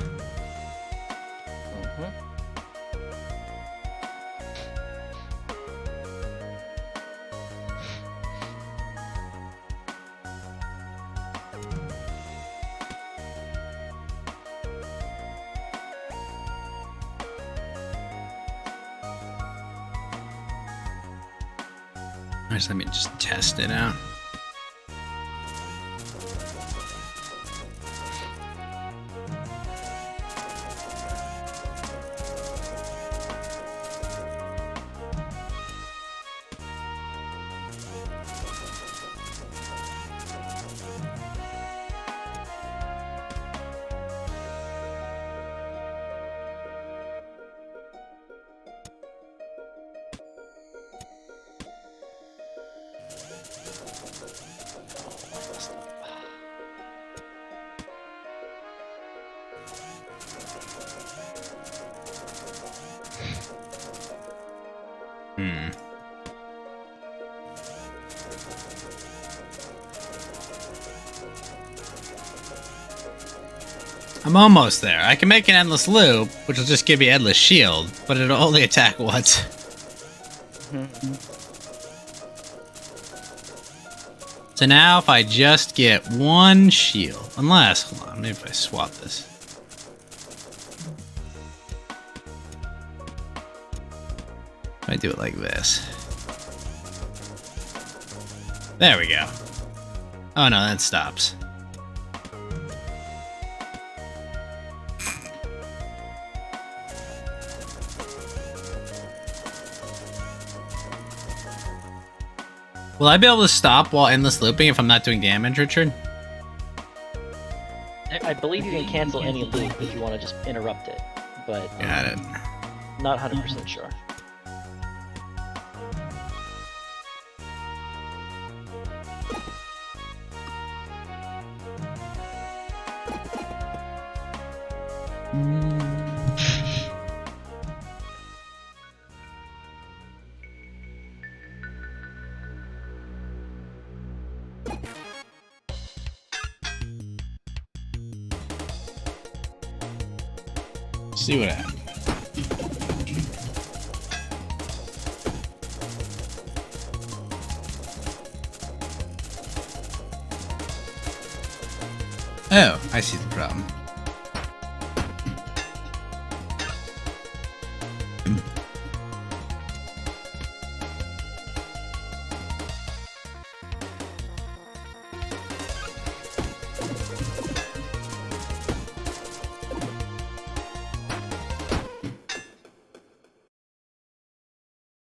Let me just test it out. I'm almost there. I can make an endless loop, which will just give me endless shield, but it'll only attack once. So now if I just get one shield, unless, hold on, maybe if I swap this. If I do it like this. There we go. Oh no, that stops. Will I be able to stop while endless looping if I'm not doing damage, Richard? I believe you can cancel any loop if you want to just interrupt it, but Got it. not 100% sure. See what happens. Oh, I see the problem.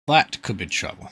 That could be trouble.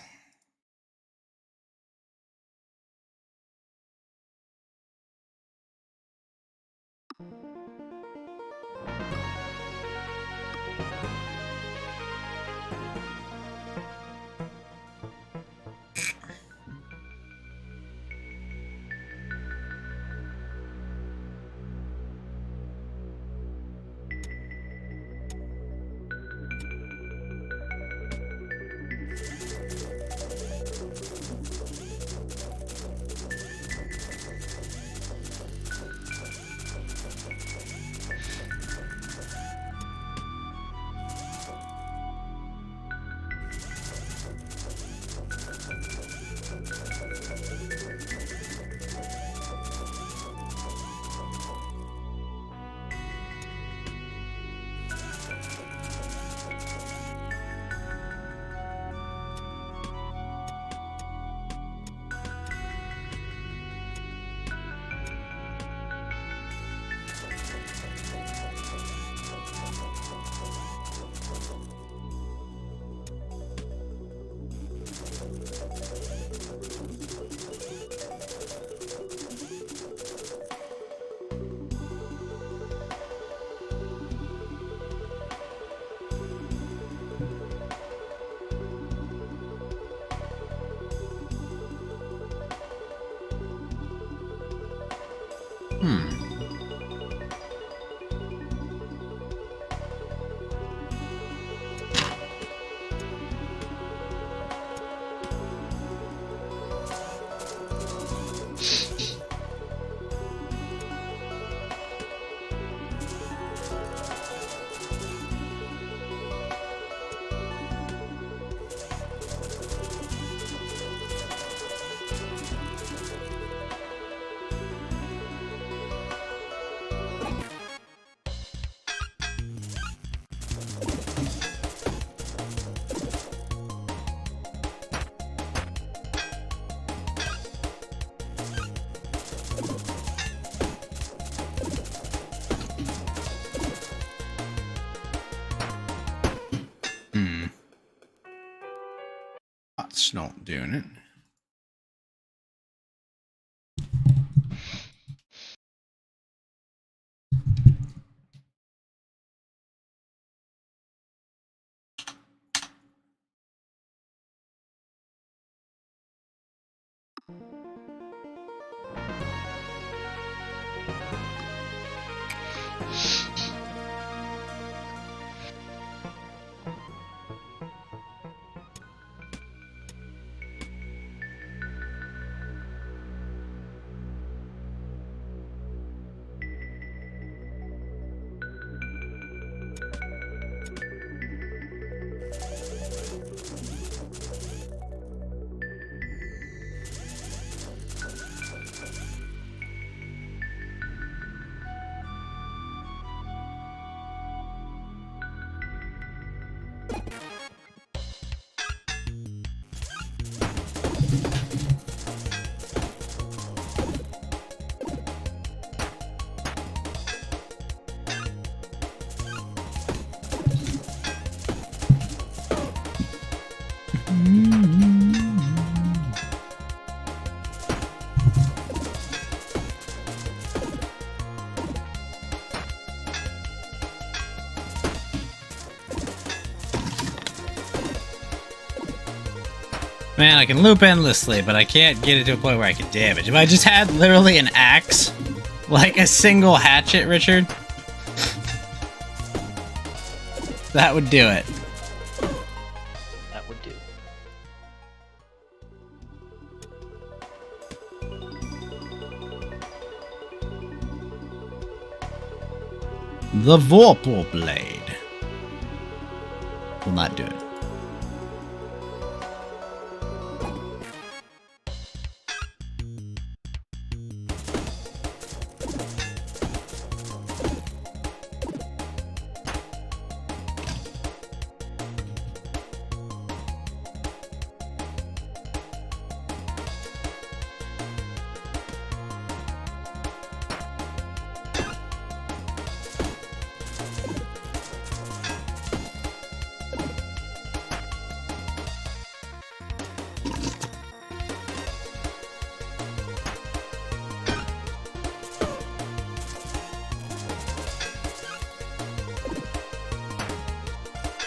That's not doing it. Man, I can loop endlessly, but I can't get it to a point where I can damage. If I just had literally an axe, like a single hatchet, Richard, that would do it. That would do. The Vorpal Blade will not do it.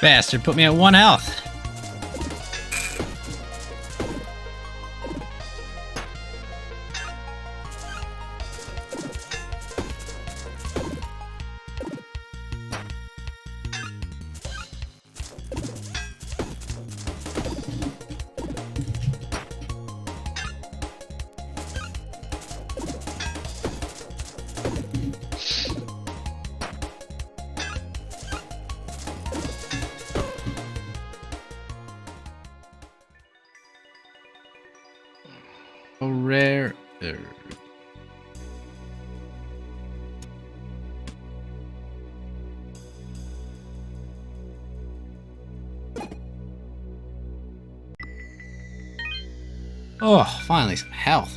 Bastard put me at 1 health. Rare. Oh, finally some health.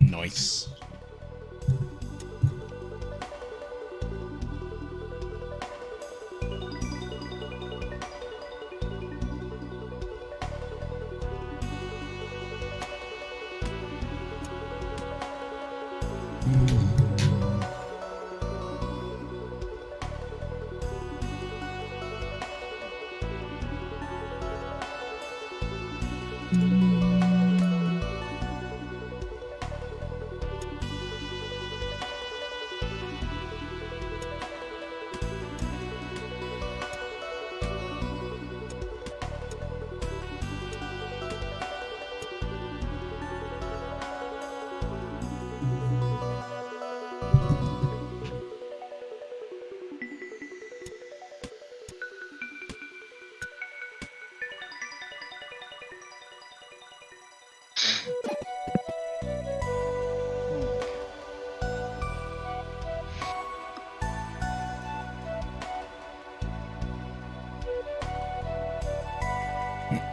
Nice.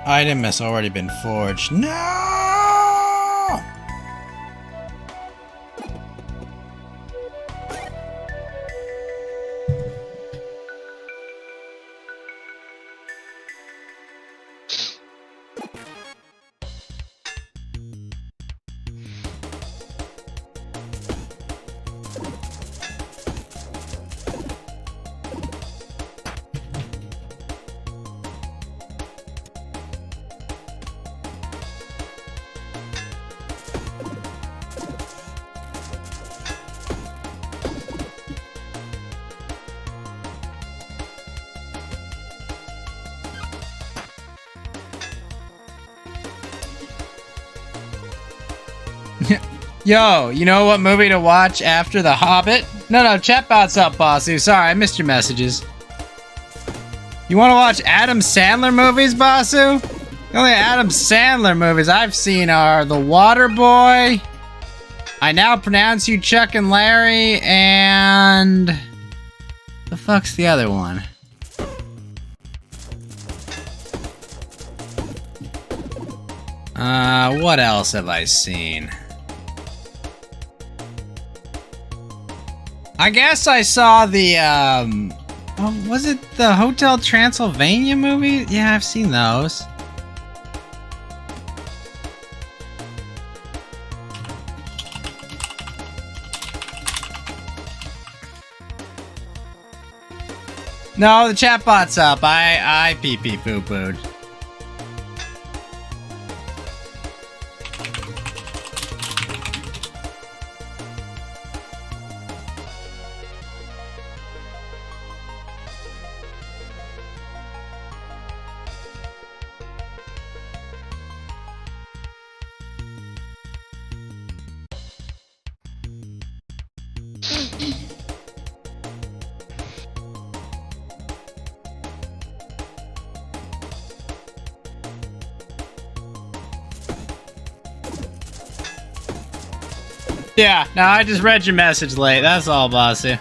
Item has already been forged. No! Yo, you know what movie to watch after The Hobbit? No, chatbot's up, Bossu. Sorry, I missed your messages. You want to watch Adam Sandler movies, Bossu? The only Adam Sandler movies I've seen are The Waterboy, I Now Pronounce You Chuck and Larry, and... the fuck's the other one? What else have I seen? I guess I saw the, oh, was it the Hotel Transylvania movie? Yeah, I've seen those. No, the chatbot's up. I pee-pee-poo-pooed. Yeah, no, I just read your message late. That's all, bossy.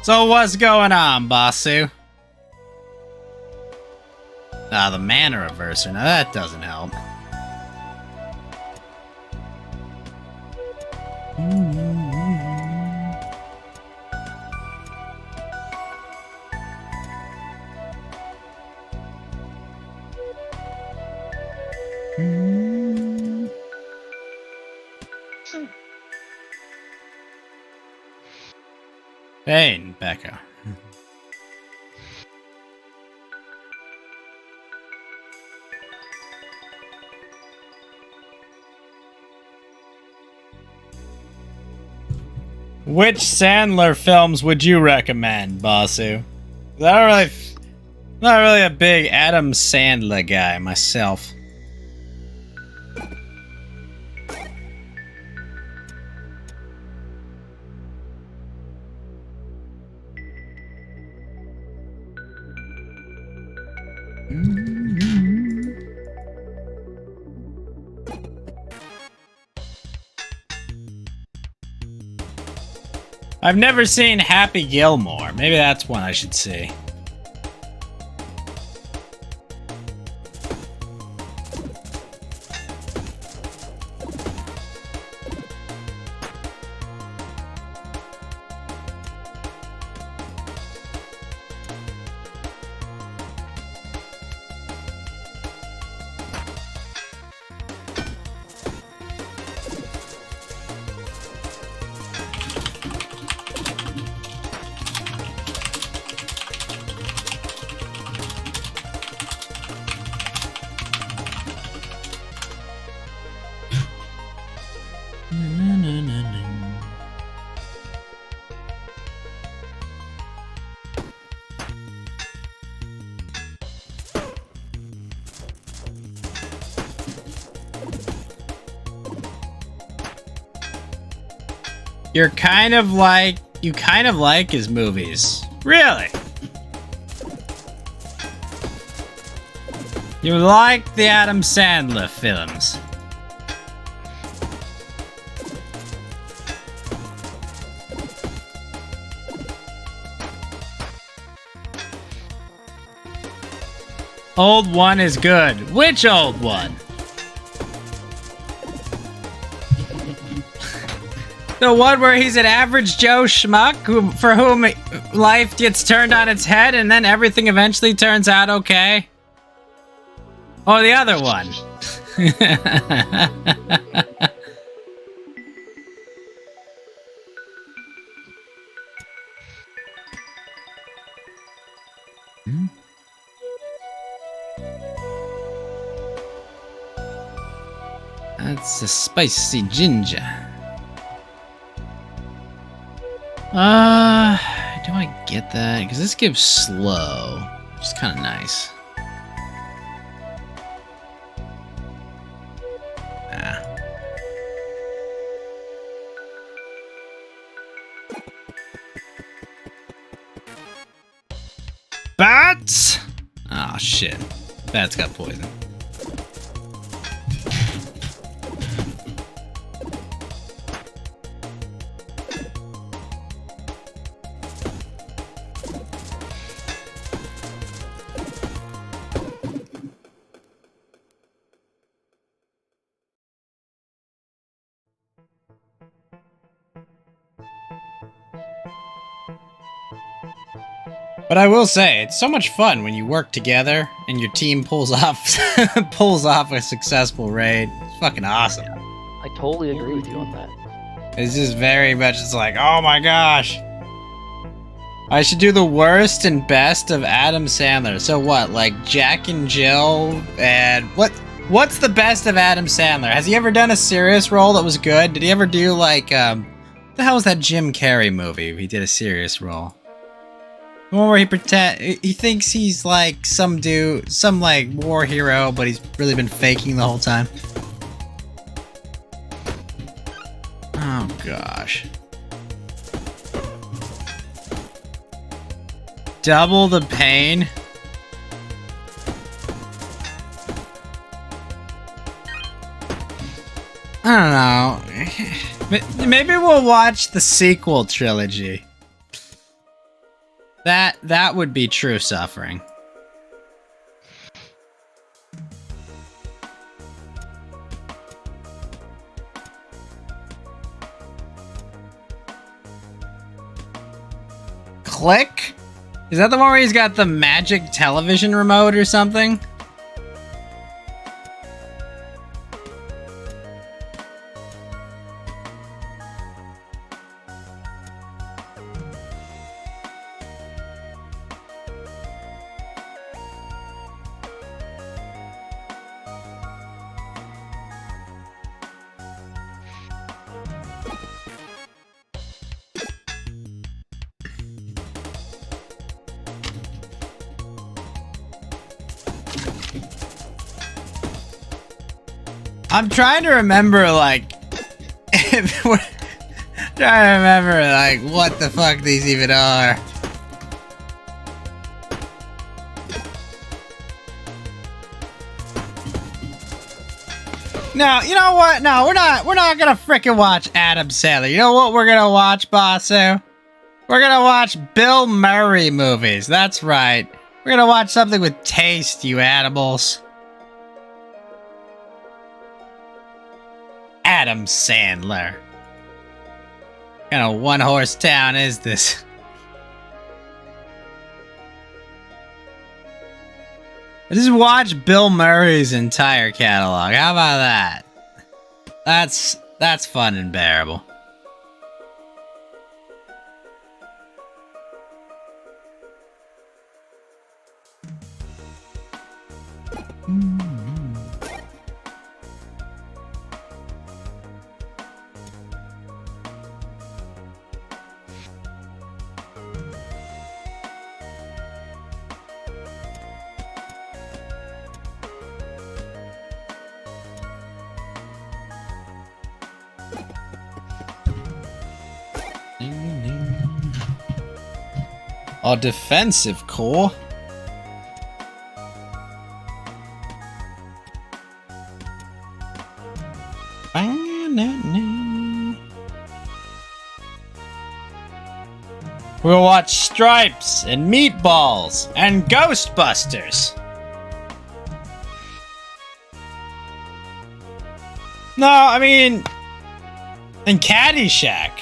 So what's going on, Basu? Ah, the mana reverser. Now that doesn't help. Hey, Becca. Which Sandler films would you recommend, Basu? Not really a big Adam Sandler guy myself. I've never seen Happy Gilmore. Maybe that's one I should see. You kind of like his movies. Really? You like the Adam Sandler films. Old one is good. Which old one? The one where he's an average Joe schmuck for whom life gets turned on its head and then everything eventually turns out okay? Or the other one? That's a spicy ginger. Do I get that? Because this gives slow, which is kind of nice. Bats! Oh shit. Bats got poison. But I will say, it's so much fun when you work together and your team pulls off a successful raid. It's fucking awesome. I totally agree with you on that. It's just very much, it's like, oh my gosh. I should do the worst and best of Adam Sandler. So what, like Jack and Jill and what's the best of Adam Sandler? Has he ever done a serious role that was good? Did he ever do like, what the hell was that Jim Carrey movie? He did a serious role. The one where he thinks he's like some dude, some like war hero, but he's really been faking the whole time. Oh gosh. Double the pain. I don't know. Maybe we'll watch the sequel trilogy. That would be true suffering. Click? Is that the one where he's got the magic television remote or something? I'm trying to remember, like, trying to remember, like, what the fuck these even are. No, you know what? No, we're not gonna frickin' watch Adam Sandler. You know what we're gonna watch, Basu? We're gonna watch Bill Murray movies. That's right. We're gonna watch something with taste, you animals. Adam Sandler. What kind of one-horse town is this? I just watched Bill Murray's entire catalog. How about that? That's fun and bearable. Our defensive core. We'll watch Stripes and Meatballs and Ghostbusters. No, I mean, and Caddyshack.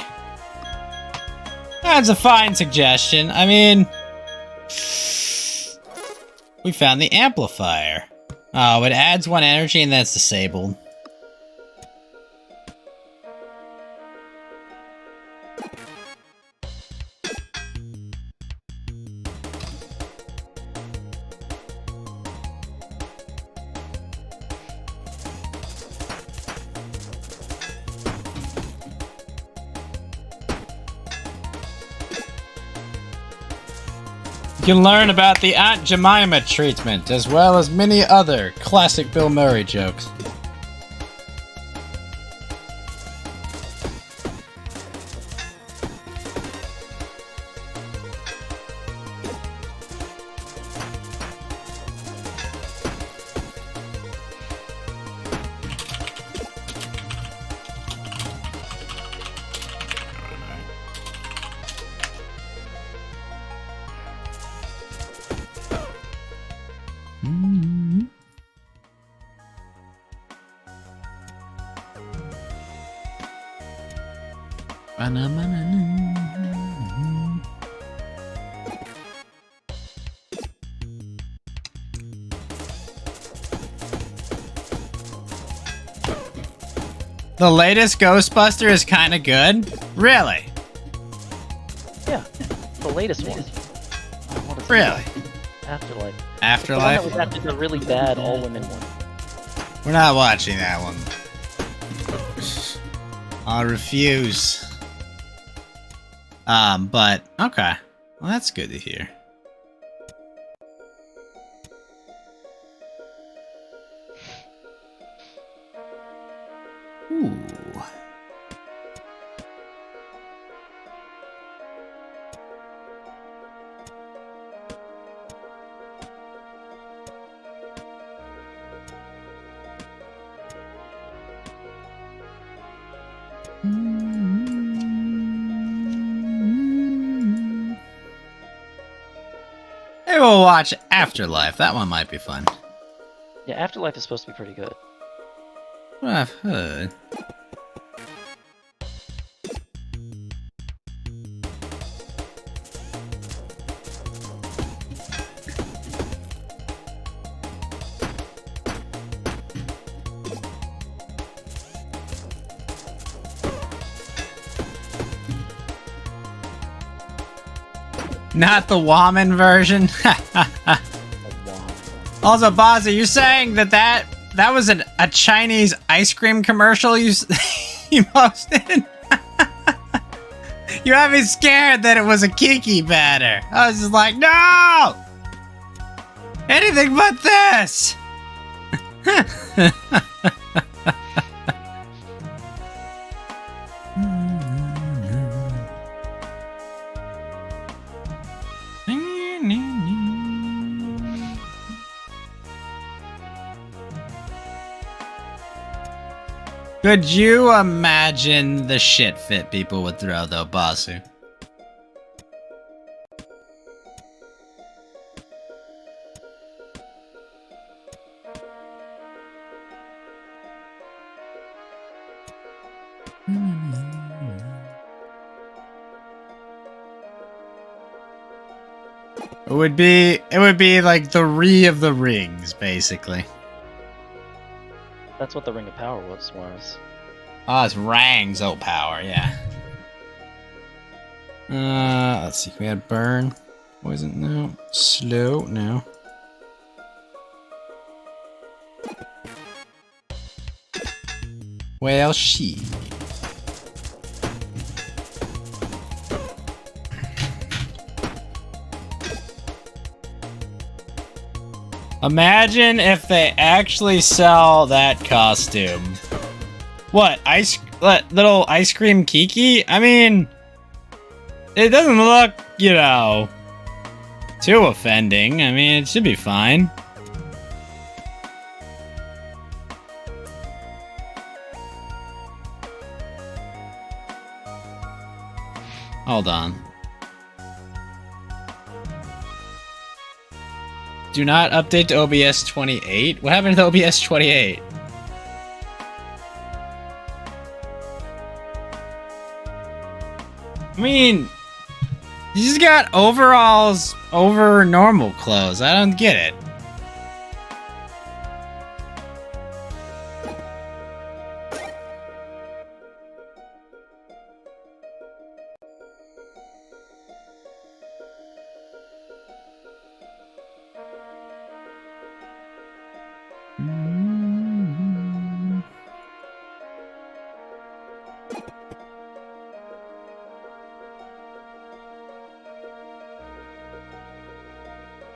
That's a fine suggestion. I mean, we found the amplifier. Oh, it adds 1 energy and that's disabled. You can learn about the Aunt Jemima treatment, as well as many other classic Bill Murray jokes. The latest Ghostbuster is kind of good? Really? Yeah, the latest one. What is it? Really? Afterlife. Afterlife? The one that was after the really bad all-women one. We're not watching that one. I refuse. But, okay. Well, that's good to hear. Ooh. Maybe we'll watch Afterlife. That one might be fun. Yeah, Afterlife is supposed to be pretty good. What I've heard. Not the woman version. Also, Bozzy, you're saying that was a Chinese ice cream commercial you you posted? You had me scared that it was a Kiki batter. I was just like, no! Anything but this! Could you imagine the shit fit people would throw, though, Basu? It would be like the Re of the Rings, basically. That's what the Ring of Power was. Oh, it's Rang's power, yeah. Let's see. We had Burn. Poison, no. Slow, no. Well, she. Imagine if they actually sell that costume. What, little ice cream Kiki? I mean, it doesn't look, too offending. I mean, it should be fine. Hold on. Do not update to OBS 28? What happened to OBS 28? I mean, you just got overalls over normal clothes. I don't get it.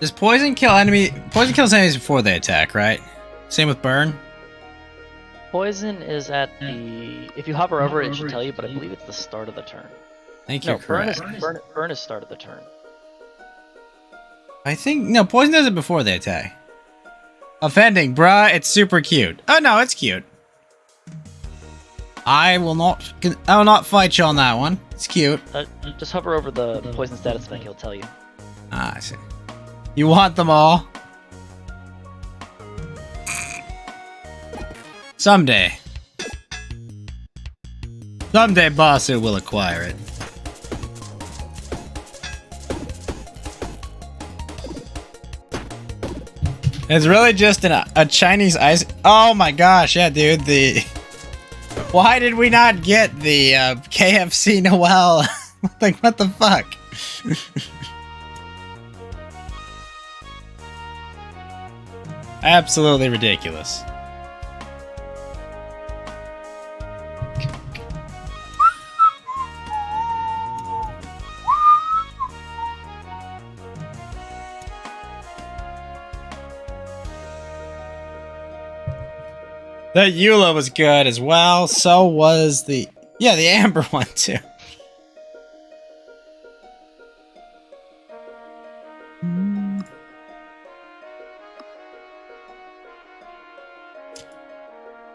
Does poison kill enemy? Poison kills enemies before they attack, right? Same with burn. Poison is at the... If you hover over it, it should tell you, but I believe it's the start of the turn. I think you're correct. Burn is start of the turn. I think... No, poison does it before they attack. Offending, bruh. It's super cute. Oh, no, it's cute. I will not fight you on that one. It's cute. Just hover over the poison status thing, he'll tell you. Ah, I see. You want them all? Someday. Someday Basu will acquire it. It's really just a Chinese ice... Oh my gosh, yeah, dude, Why did we not get the KFC Noel? Like, what the fuck? Absolutely ridiculous. The Eula was good as well. So was the Amber one too.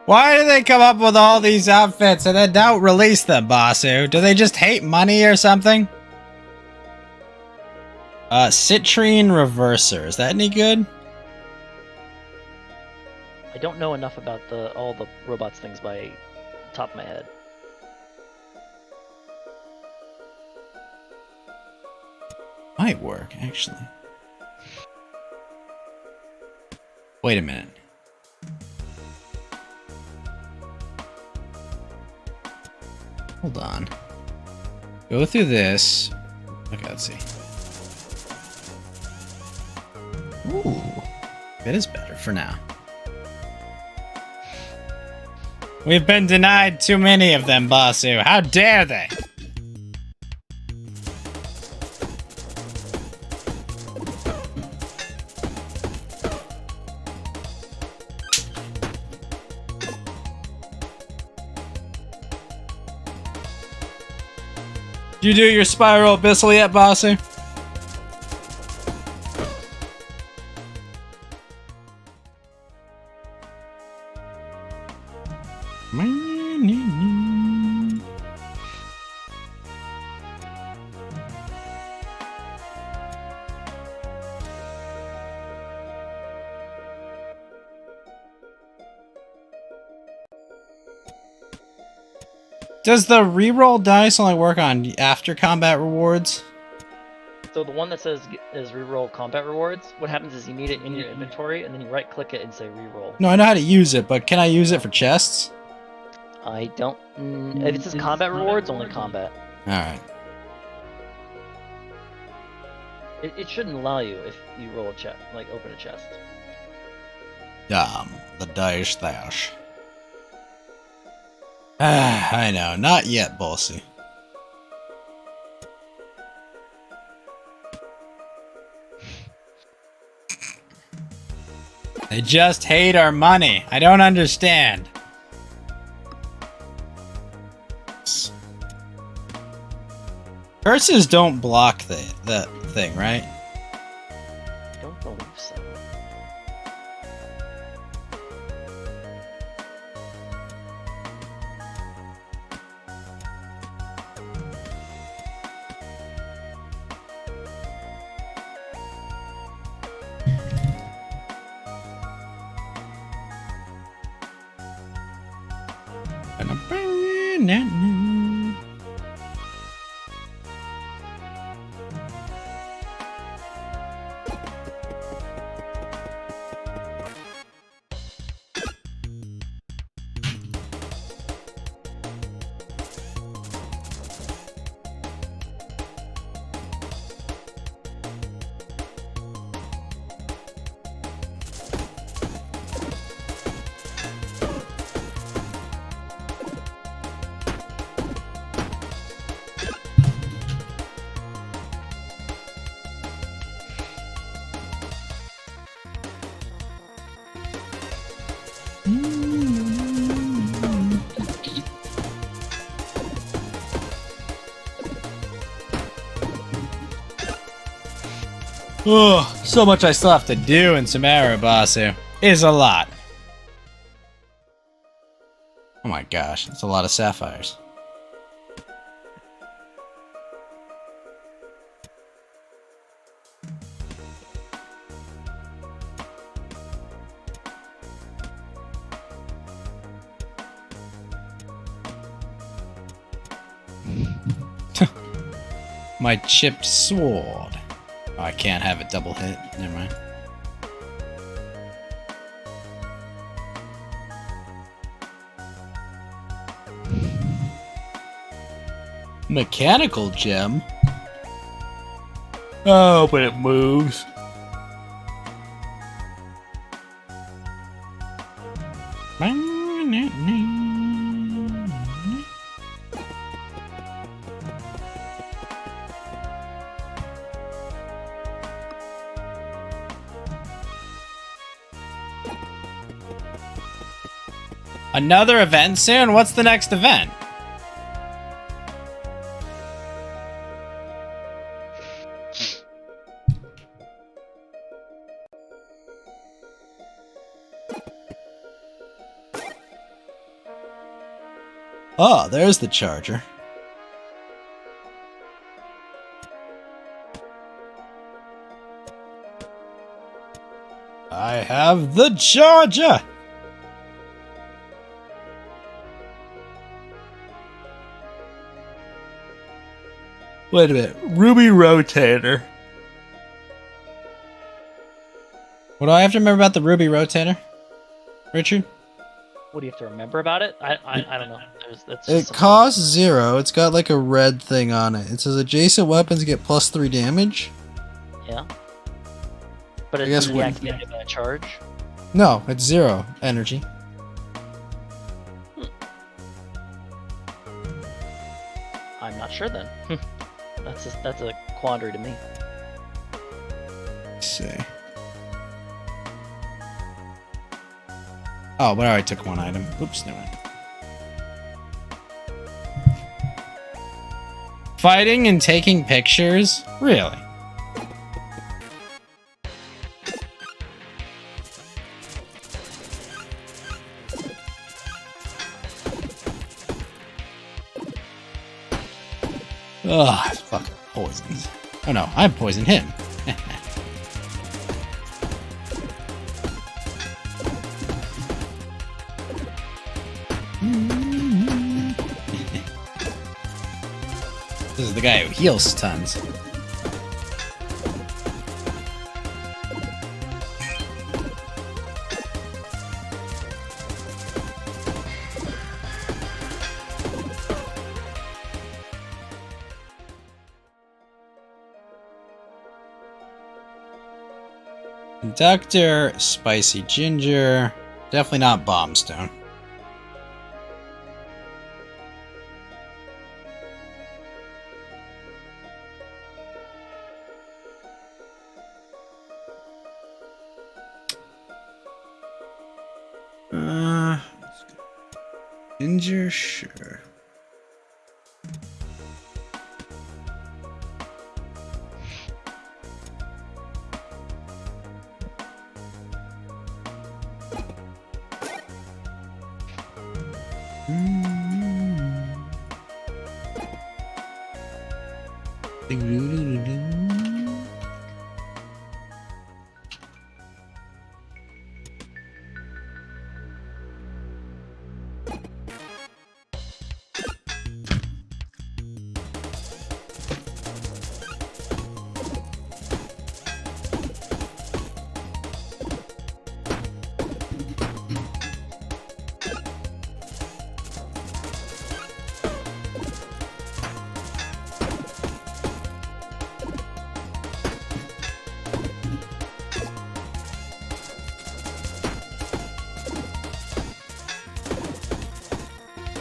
Why do they come up with all these outfits and then don't release them, Basu? Do they just hate money or something? Citrine Reverser. Is that any good? I don't know enough about all the robots things by top of my head. Might work, actually. Wait a minute. Hold on. Go through this. Okay, let's see. Ooh. It is better for now. We've been denied too many of them, Basu. How dare they? You do your spiral abyssal yet, Basu? Does the reroll dice only work on after combat rewards? So the one that says is reroll combat rewards, what happens is you need it in your inventory, and then you right click it and say reroll. No, I know how to use it, but can I use it for chests? I don't. If it says combat rewards, only combat. Alright. It shouldn't allow you if you roll a chest, like open a chest. The dice dash. I know, not yet, bossy. They just hate our money. I don't understand. Curses don't block the thing, right? I don't believe so. Oh, so much I still have to do in Samara, Basu. Is a lot. Oh my gosh, that's a lot of sapphires. My chipped sword. Oh, I can't have it double hit. Never mind. Mechanical gem? Oh, but it moves. Another event soon? What's the next event? Oh, there's the charger. I have the charger! Wait a minute. Ruby Rotator. What do I have to remember about the Ruby Rotator? Richard? What do you have to remember about it? I don't know. That's It just costs 0. It's got like a red thing on it. It says adjacent weapons get +3 damage. Yeah. But I it's guess going to be activated by a charge. No, it's 0 energy. I'm not sure then. That's a quandary to me. Let's see. Oh, but I already took one item. Oops, never mind. Fighting and taking pictures? Really? Ugh, it's fucking poisons. Oh no, I poisoned him. This is the guy who heals tons. Conductor, spicy ginger, definitely not bombstone. Ginger, sure.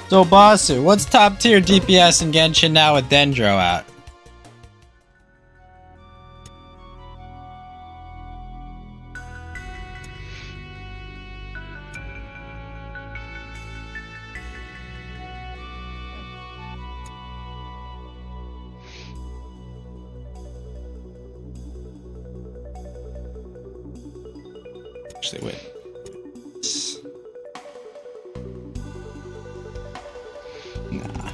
So, Basu, what's top tier DPS in Genshin now with Dendro out? Actually, wait. Nah.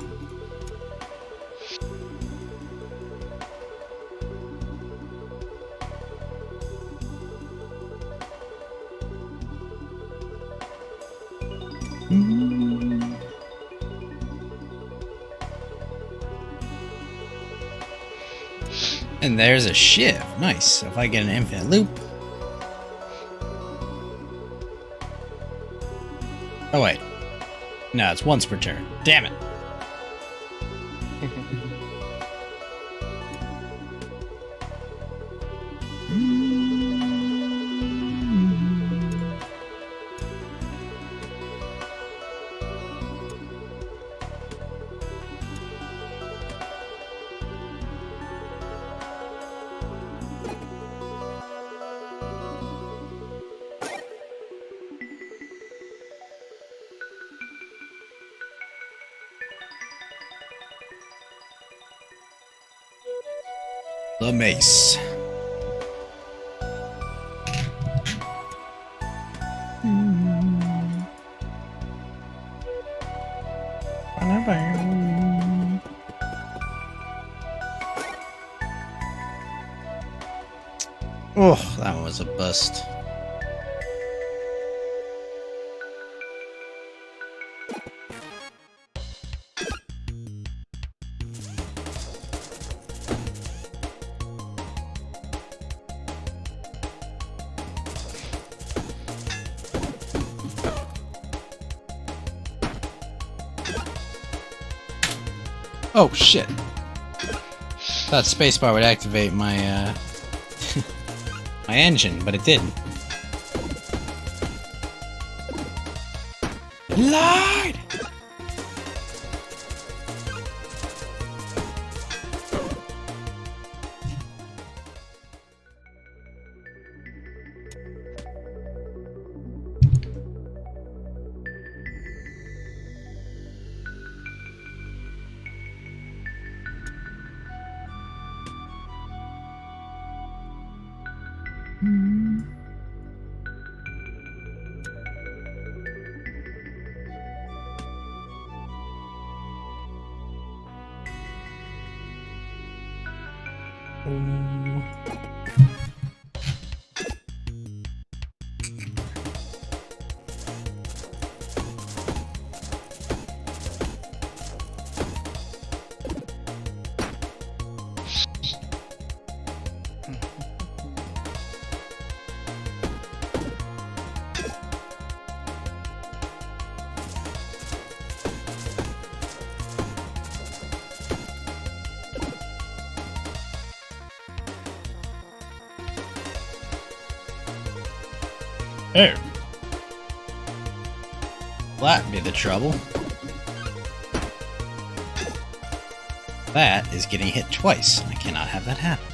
And there's a shiv. Nice. So if I get an infinite loop. Oh wait. No, it's once per turn. Damn it. The mace. Oh, that one was a bust. Oh shit. Thought spacebar would activate my my engine, but it didn't. It lied! Oh. That'd be the trouble. That is getting hit twice. I cannot have that happen.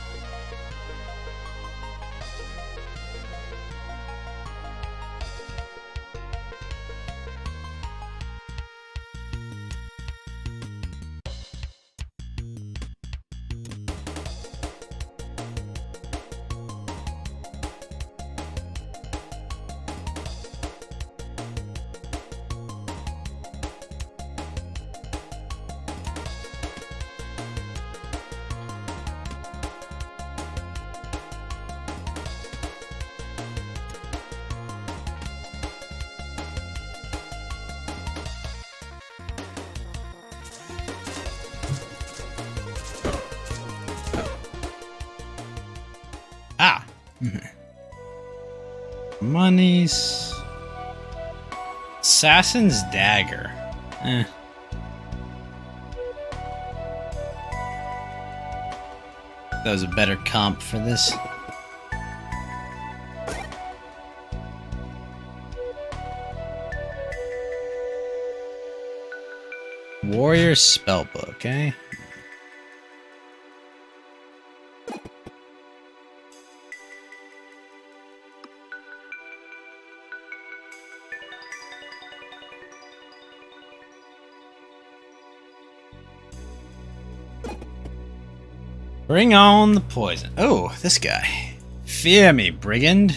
Ah! Monies. Assassin's Dagger. That was a better comp for this. Warrior Spellbook, eh? Bring on the poison. Oh, this guy. Fear me, brigand.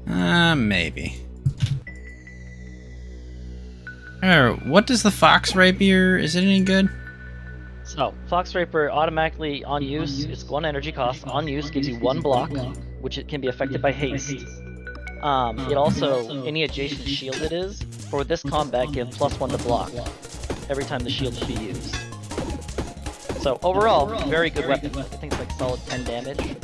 Maybe. What does the Fox Rapier, is it any good? So, Fox Rapier automatically on use, it's 1 energy cost. On use gives you 1 block, which it can be affected by haste. It also, any adjacent shield it is, for this combat give +1 to block every time the shield should be used. So overall, very good weapon. I think it's like solid 10 damage.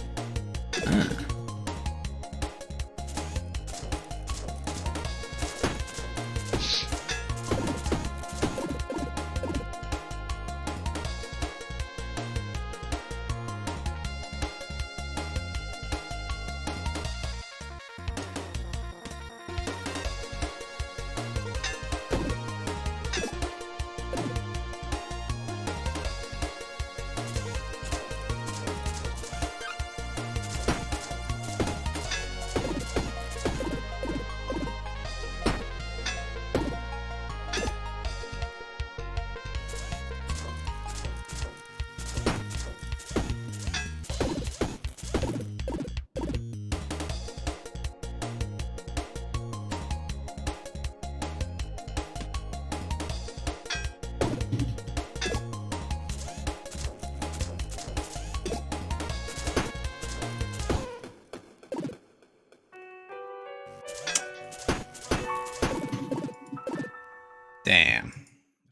Damn.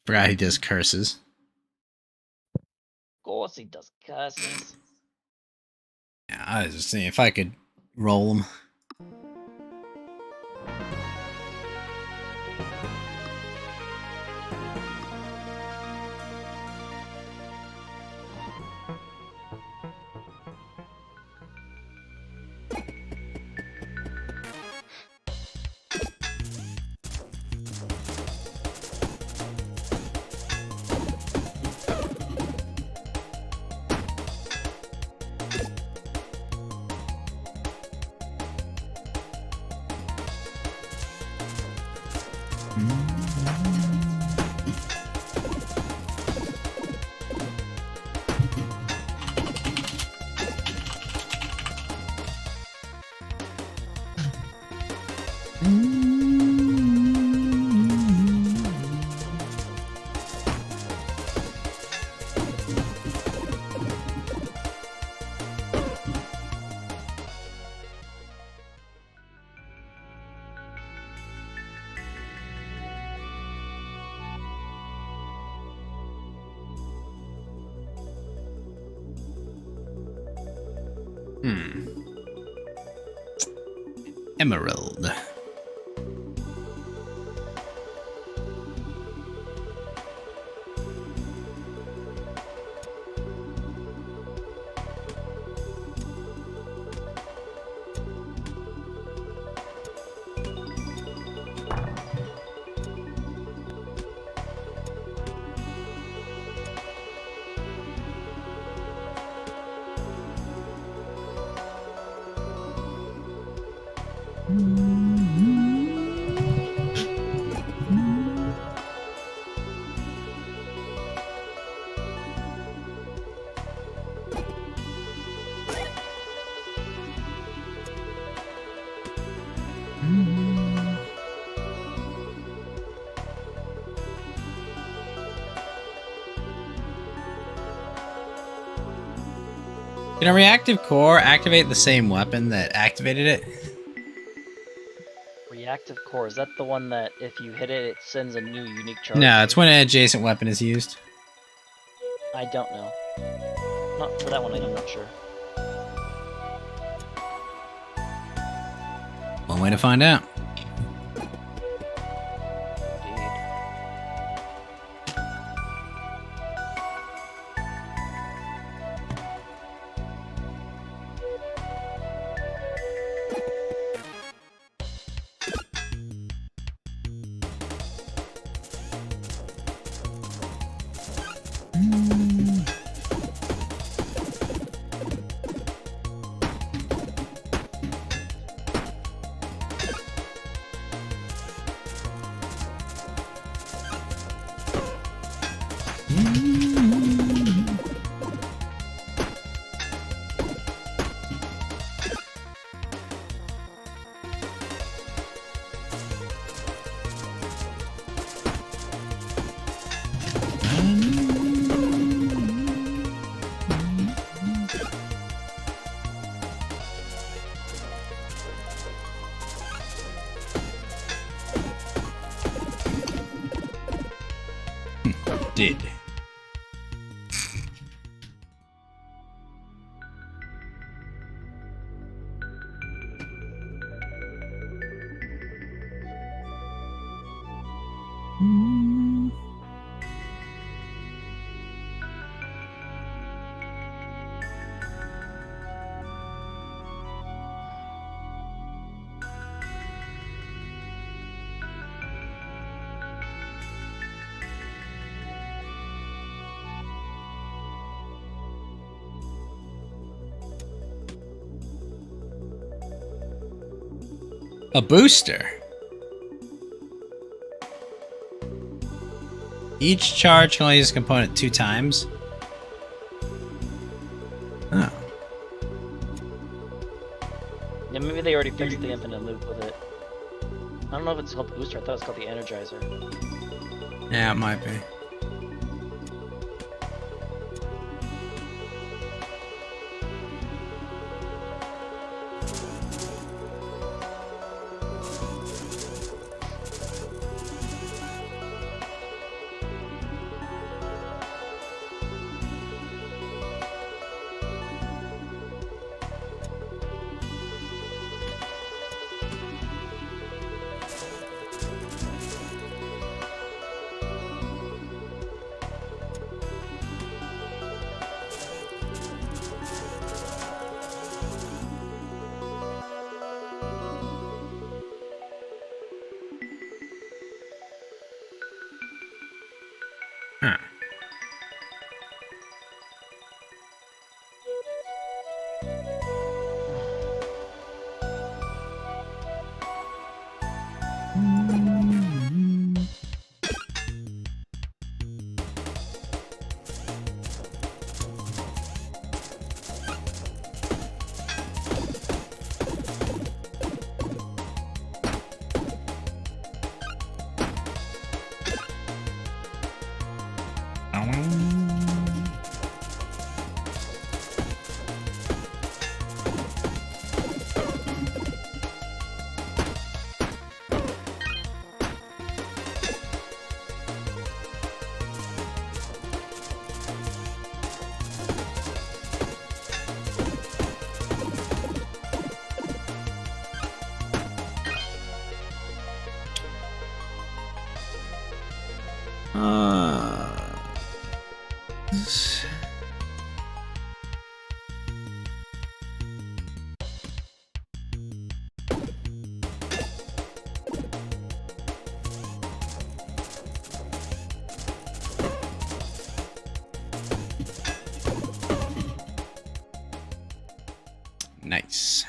Forgot he does curses. Of course he does curses. Yeah, I was just seeing if I could roll him. Emerald. Can a reactive core activate the same weapon that activated it? Reactive core, is that the one that if you hit it, it sends a new unique charge? No, it's when an adjacent weapon is used. I don't know. Not for that one, I'm not sure. One way to find out. Indeed. Did. A booster. Each charge can only use a component 2 times. Oh. Yeah, maybe they already fixed the infinite loop with it. I don't know if it's called the booster, I thought it was called the energizer. Yeah, it might be. Huh. Nice.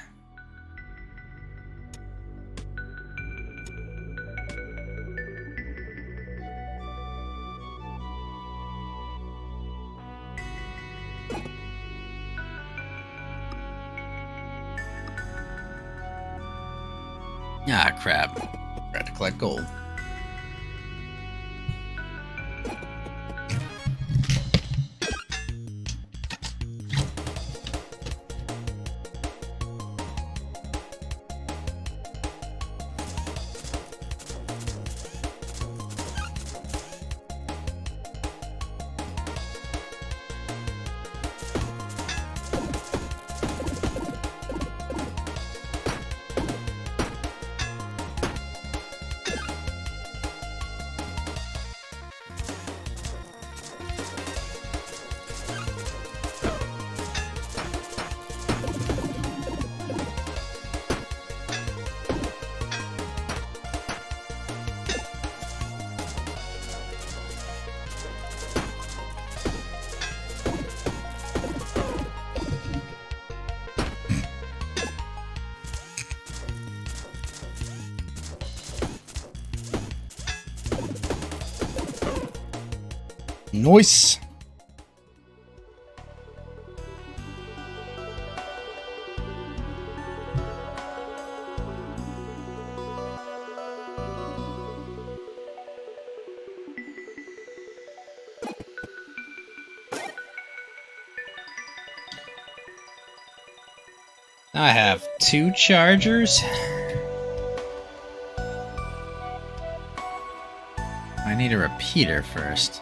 Ah, crap. Forgot to collect gold. Nice. I have 2 chargers. I need a repeater first.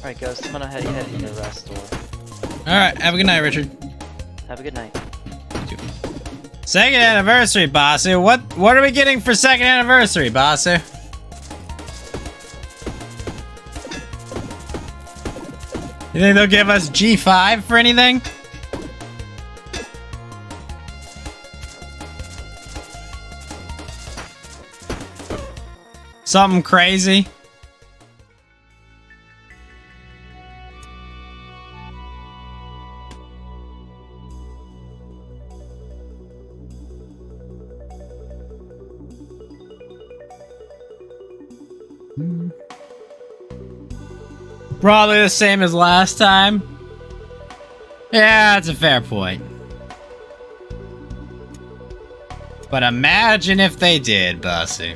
Alright, guys, I'm gonna head to the rest store. Alright, have a good night, Richard. Have a good night. Second anniversary, Basu. What are we getting for second anniversary, Basu? You think they'll give us G5 for anything? Something crazy? Probably the same as last time. Yeah, that's a fair point. But imagine if they did, Bossy.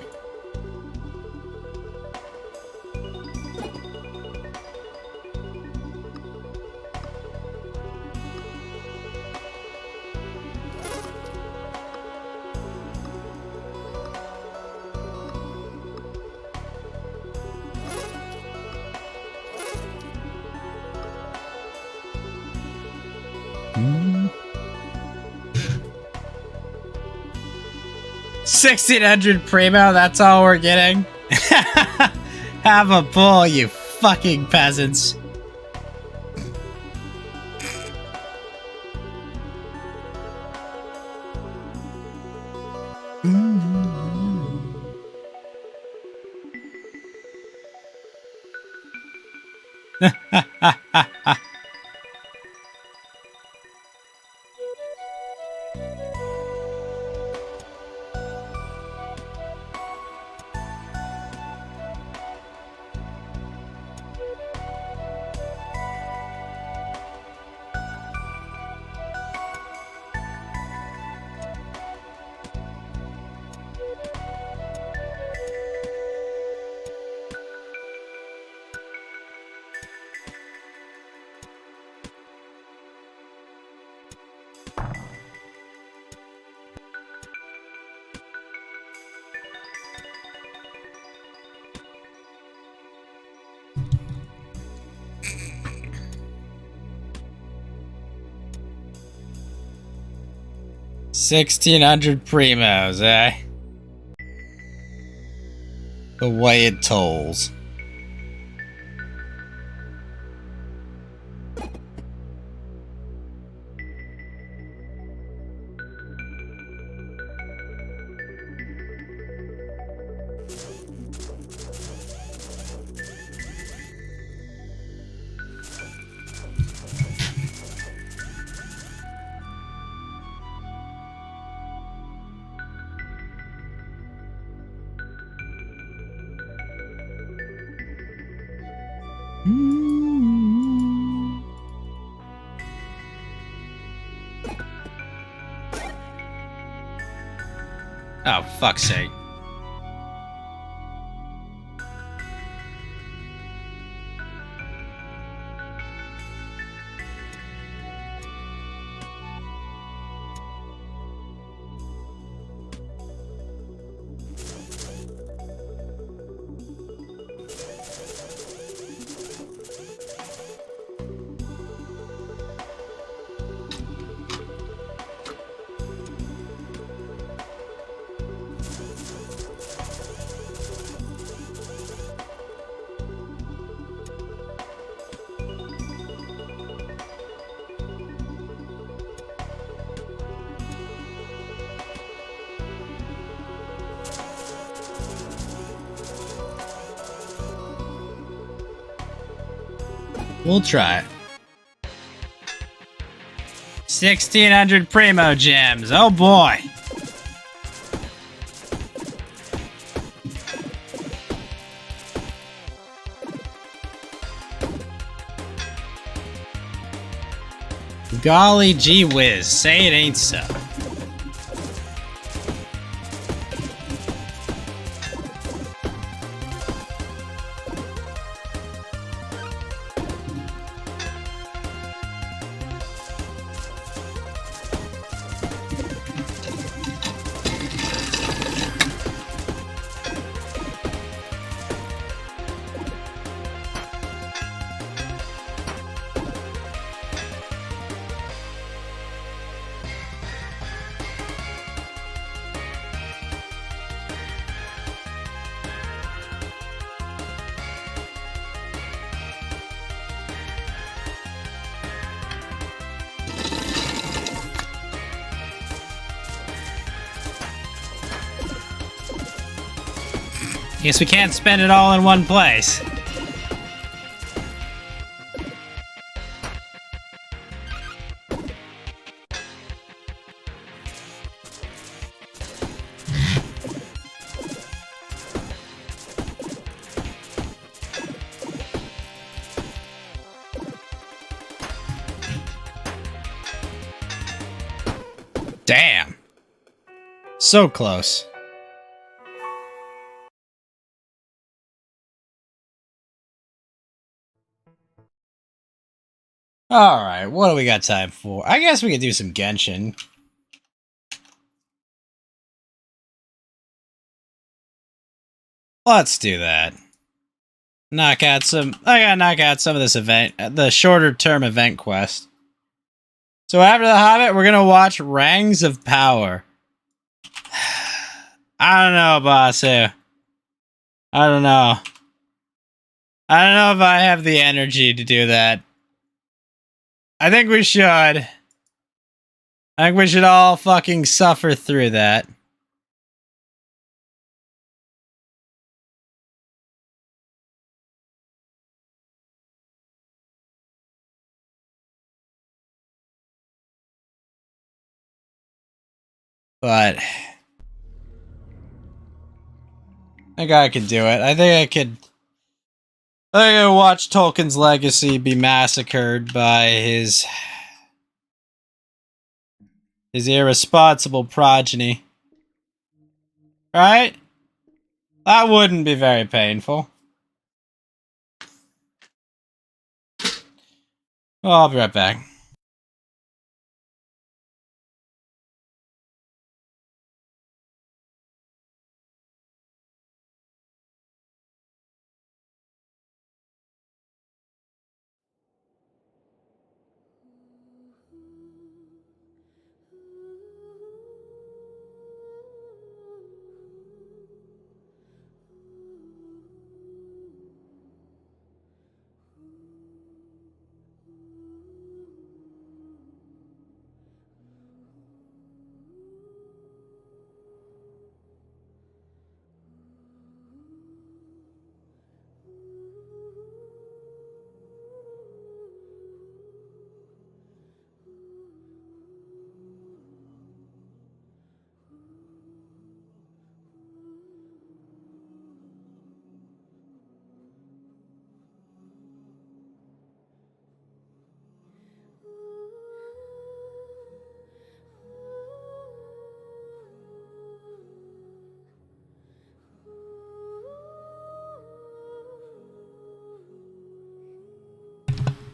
Hmm. 1600 primo, that's all we're getting. Have a pull, you fucking peasants. $1,600 primos, eh? The way it tolls. Oh, fuck's sake. We'll try it. 1,600 primo gems. Oh boy. Golly gee whiz. Say it ain't so. Guess we can't spend it all in one place. Damn. So close. Alright, what do we got time for? I guess we could do some Genshin. Let's do that. I gotta knock out some of this event, the shorter term event quest. So after the Hobbit, we're gonna watch Rangs of Power. I don't know, Basu. I don't know. I don't know if I have the energy to do that. I think we should. I think we should all fucking suffer through that. But I think I could do it. I think I could watch Tolkien's legacy be massacred by his irresponsible progeny. Right? That wouldn't be very painful. Well, I'll be right back.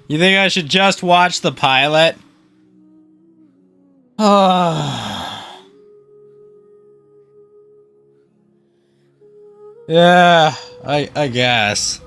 You think I should just watch the pilot? Yeah, I guess.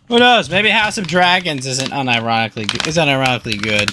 Who knows? Maybe House of Dragons isn't unironically good.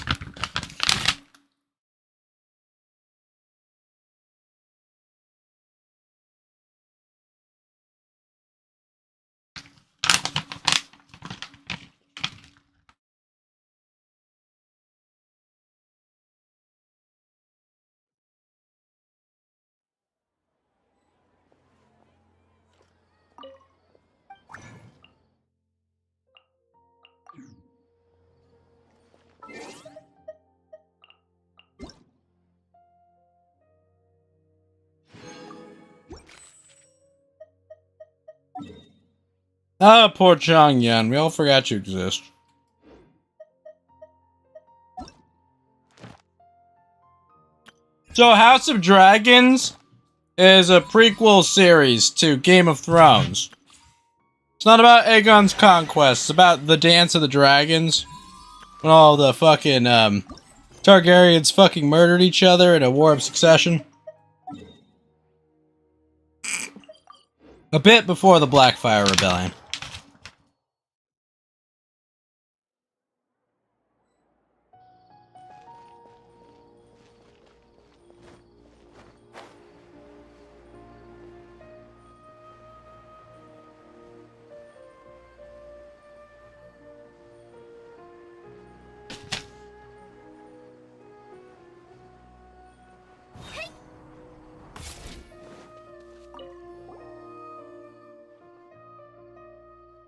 Oh, poor Chong Yun. We all forgot you exist. So, House of Dragons is a prequel series to Game of Thrones. It's not about Aegon's conquest. It's about the Dance of the Dragons. When all the fucking, Targaryens fucking murdered each other in a War of Succession. A bit before the Blackfire Rebellion.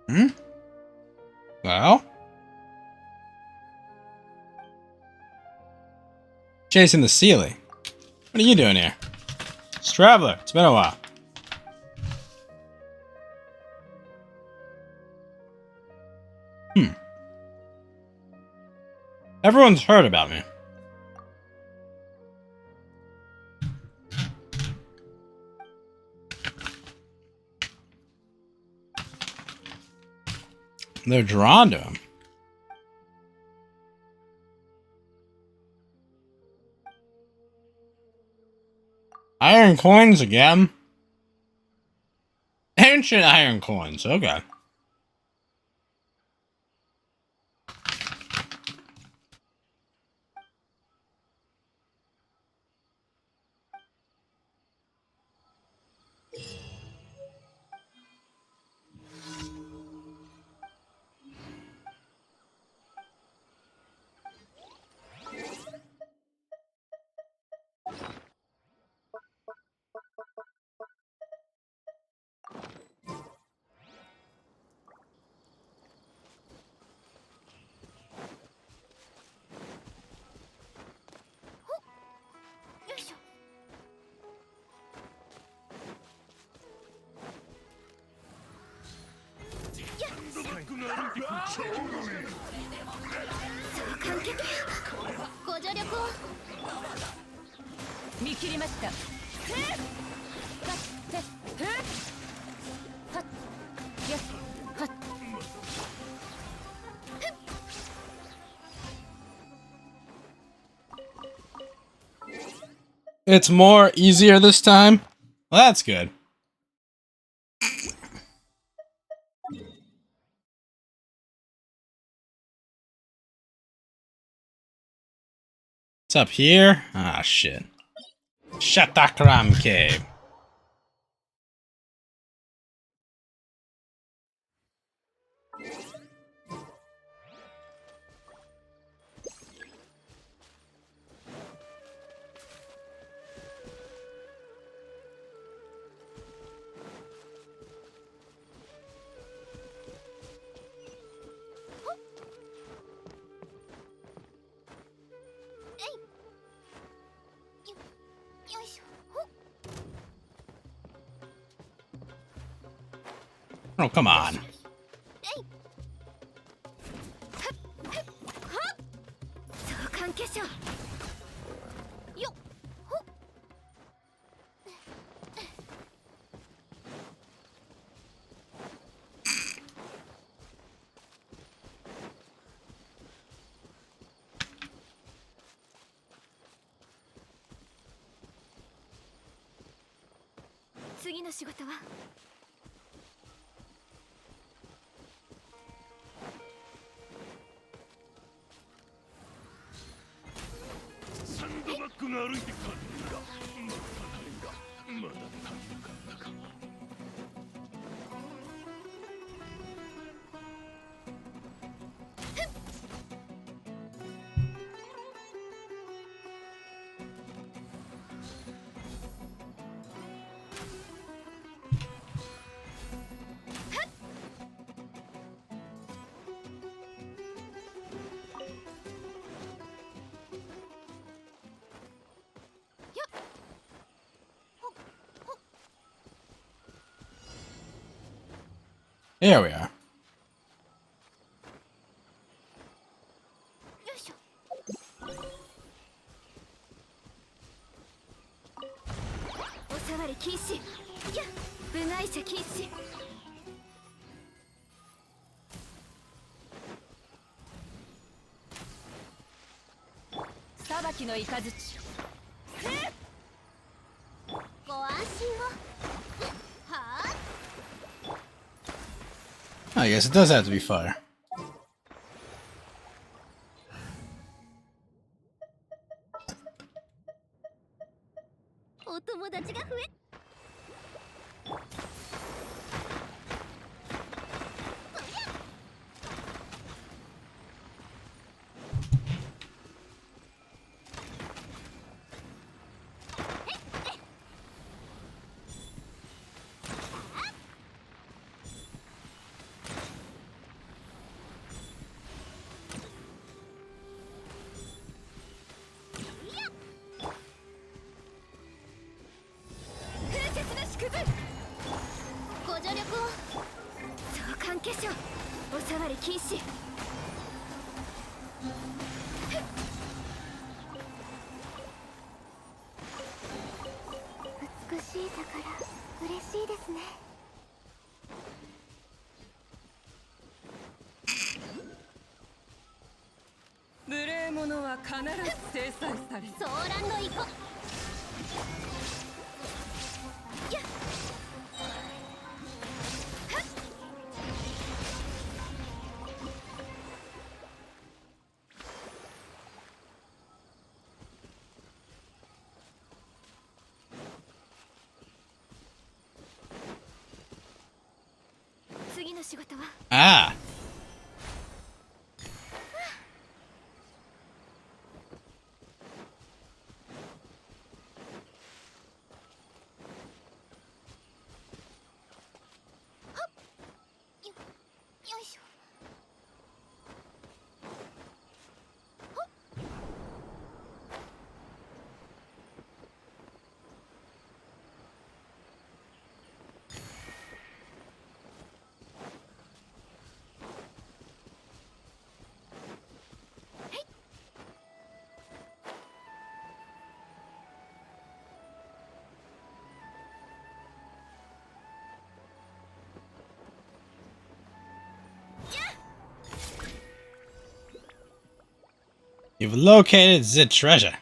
Hmm? Well? Chasing the ceiling. What are you doing here? Traveler, it's been a while. Everyone's heard about me. They're drawn to him. Iron coins again? Ancient iron coins, okay. It's more easier this time? Well, that's good. It's up here? Ah, shit. Shatakram Cave. Oh, come on. Here we are. I guess it does have to be fire. 無礼者は必ず制裁される。ソーランド行こう。次の仕事は Ah. You've located the treasure.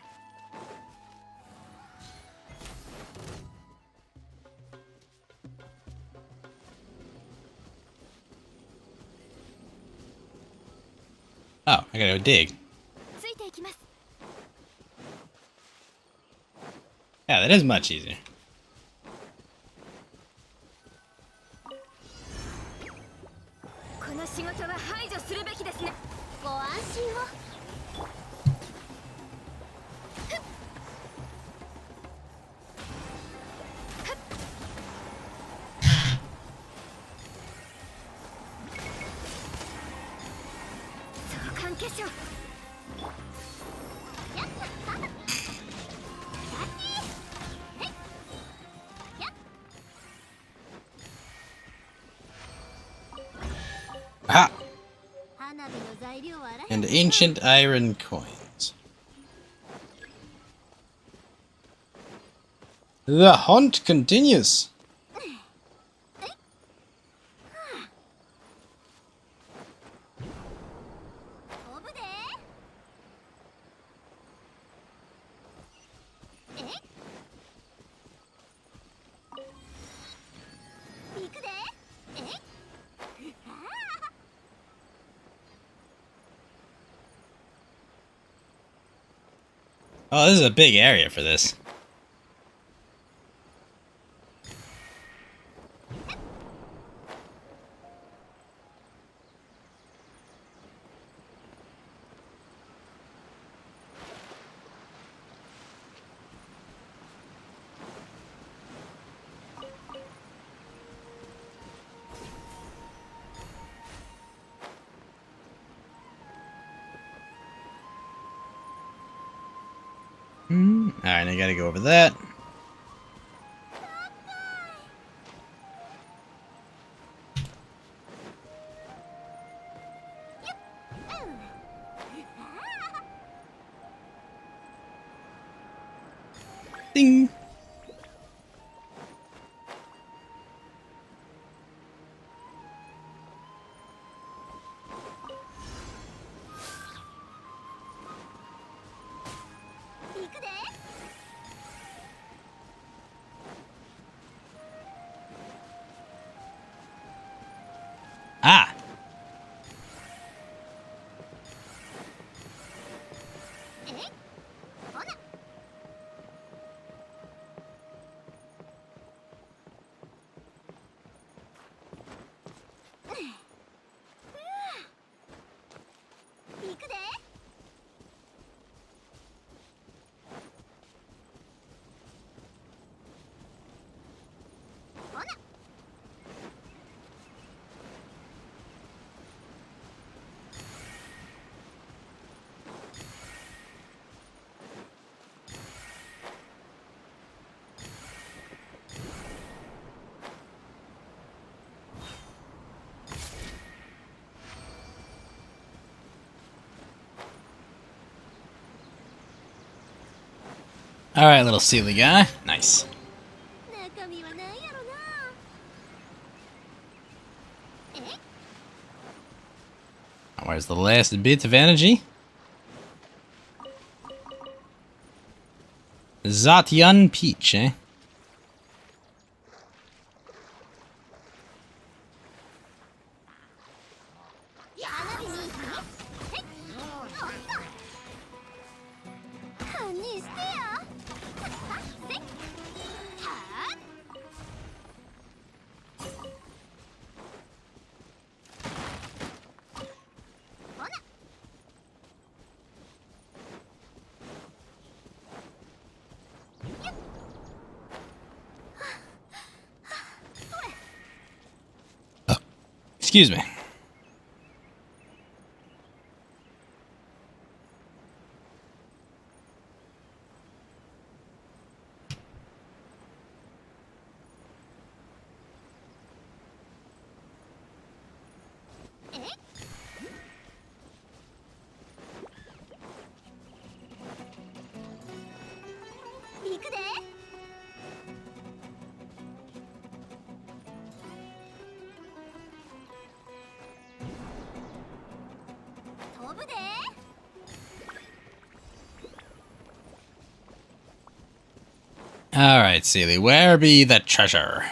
Oh, I gotta go dig. Yeah, that is much easier. Ah! And ancient iron coins. The hunt continues. Oh, this is a big area for this. Alright, I gotta go over that. Ding! Ah! Alright, little Sealy guy. Nice. Where's the last bit of energy? Zatyun Peach, eh? Excuse me. Alright, Sealy, where be the treasure?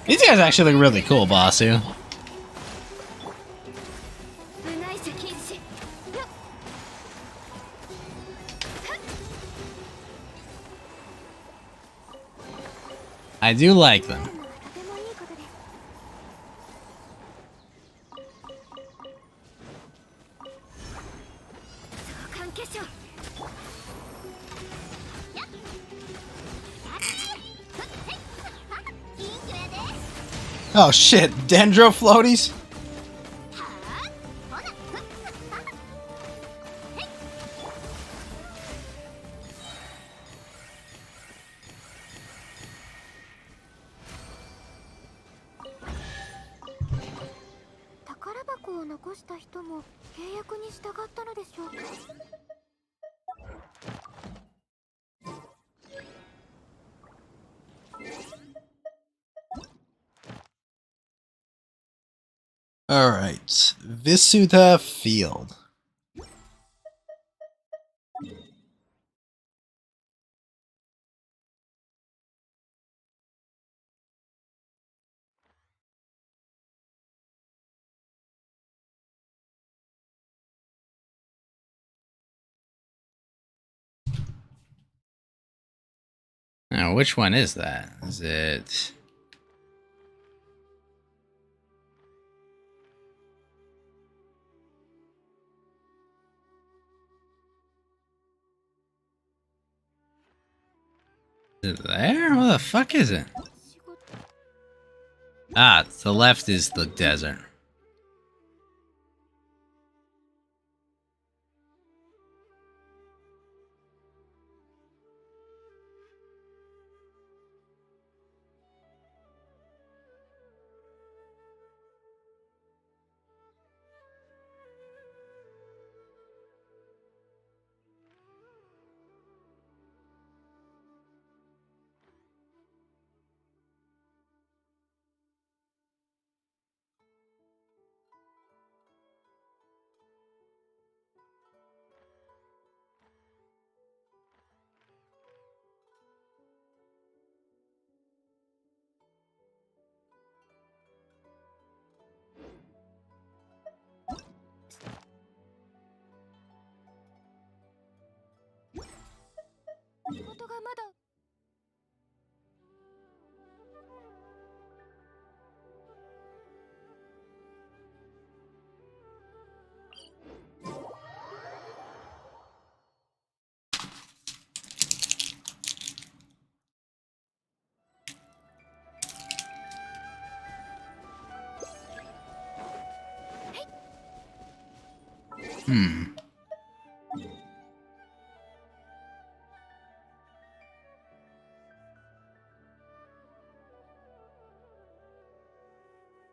These guys actually look really cool, Bossu. I do like them. Oh shit, dendro floaties? Alright, Visuta Field. Now, which one is that? Is it... Is it there? What the fuck is it? Ah, to the left is the desert.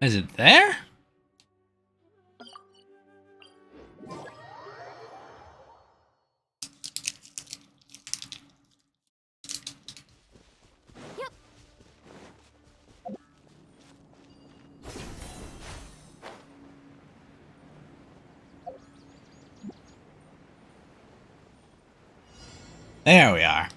Is it there? There we are.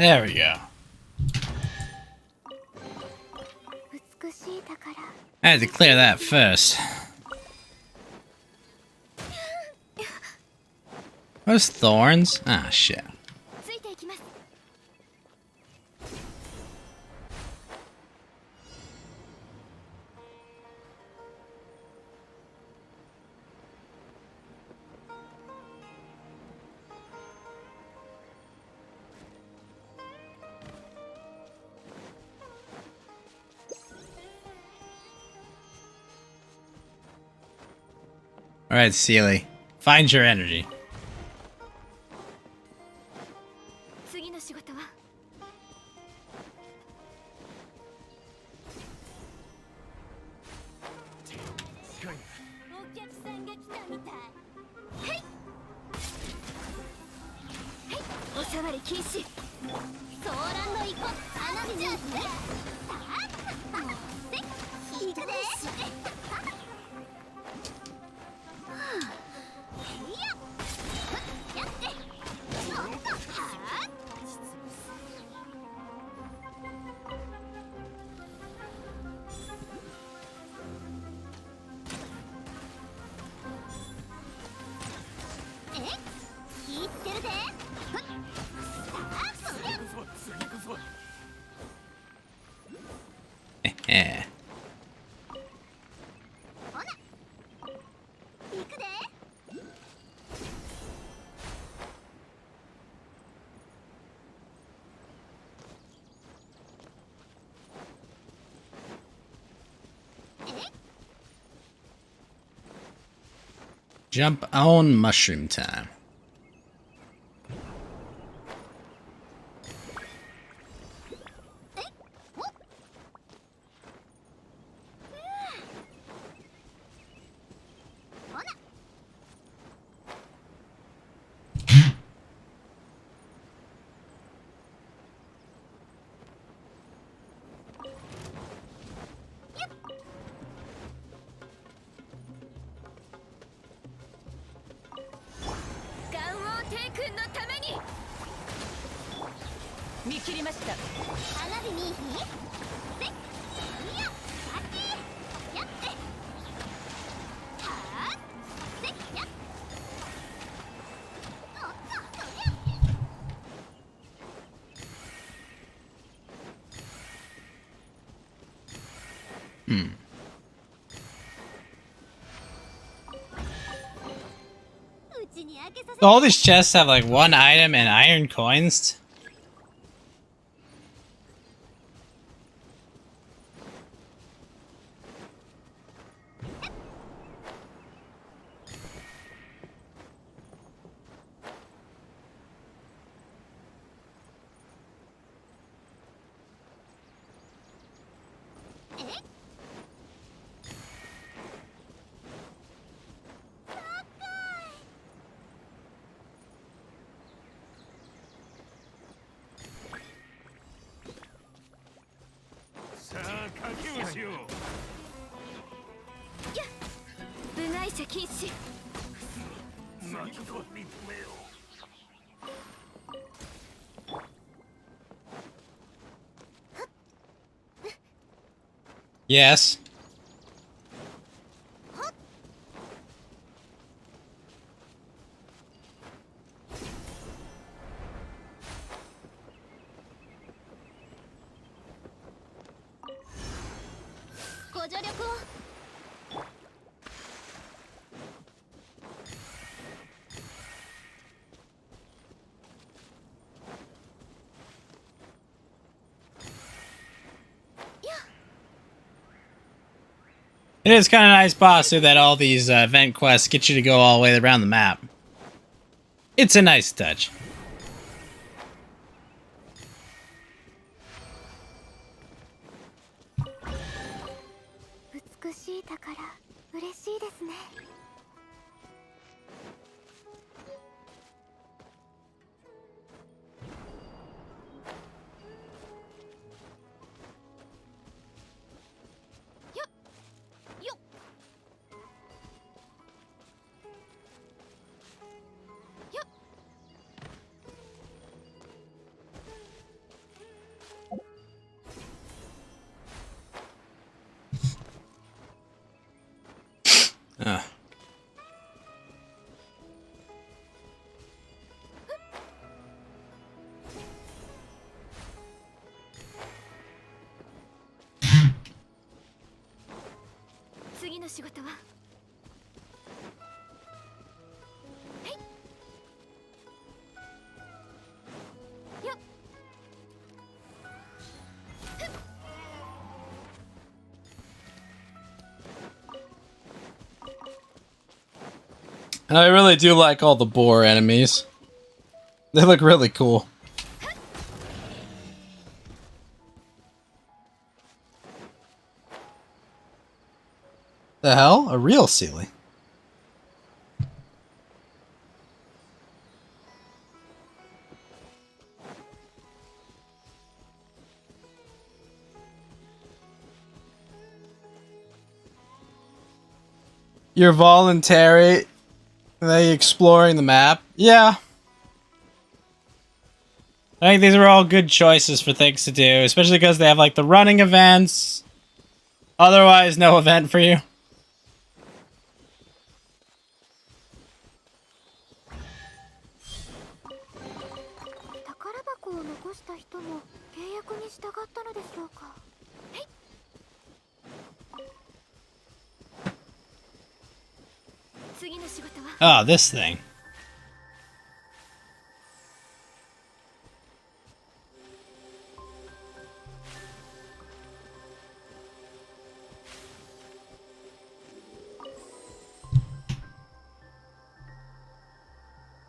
There we go. I had to clear that first. Those thorns? Ah, shit. Alright, Sealy. Find your energy. Yeah. Jump on mushroom time. All these chests have like 1 item and iron coins. Yes. It is kind of nice, Basu, that all these event quests get you to go all the way around the map. It's a nice touch. And I really do like all the boar enemies. They look really cool. The hell? A real ceiling. You're voluntary. They exploring the map. Yeah. I think these are all good choices for things to do, especially because they have like the running events. Otherwise, no event for you. Oh, this thing.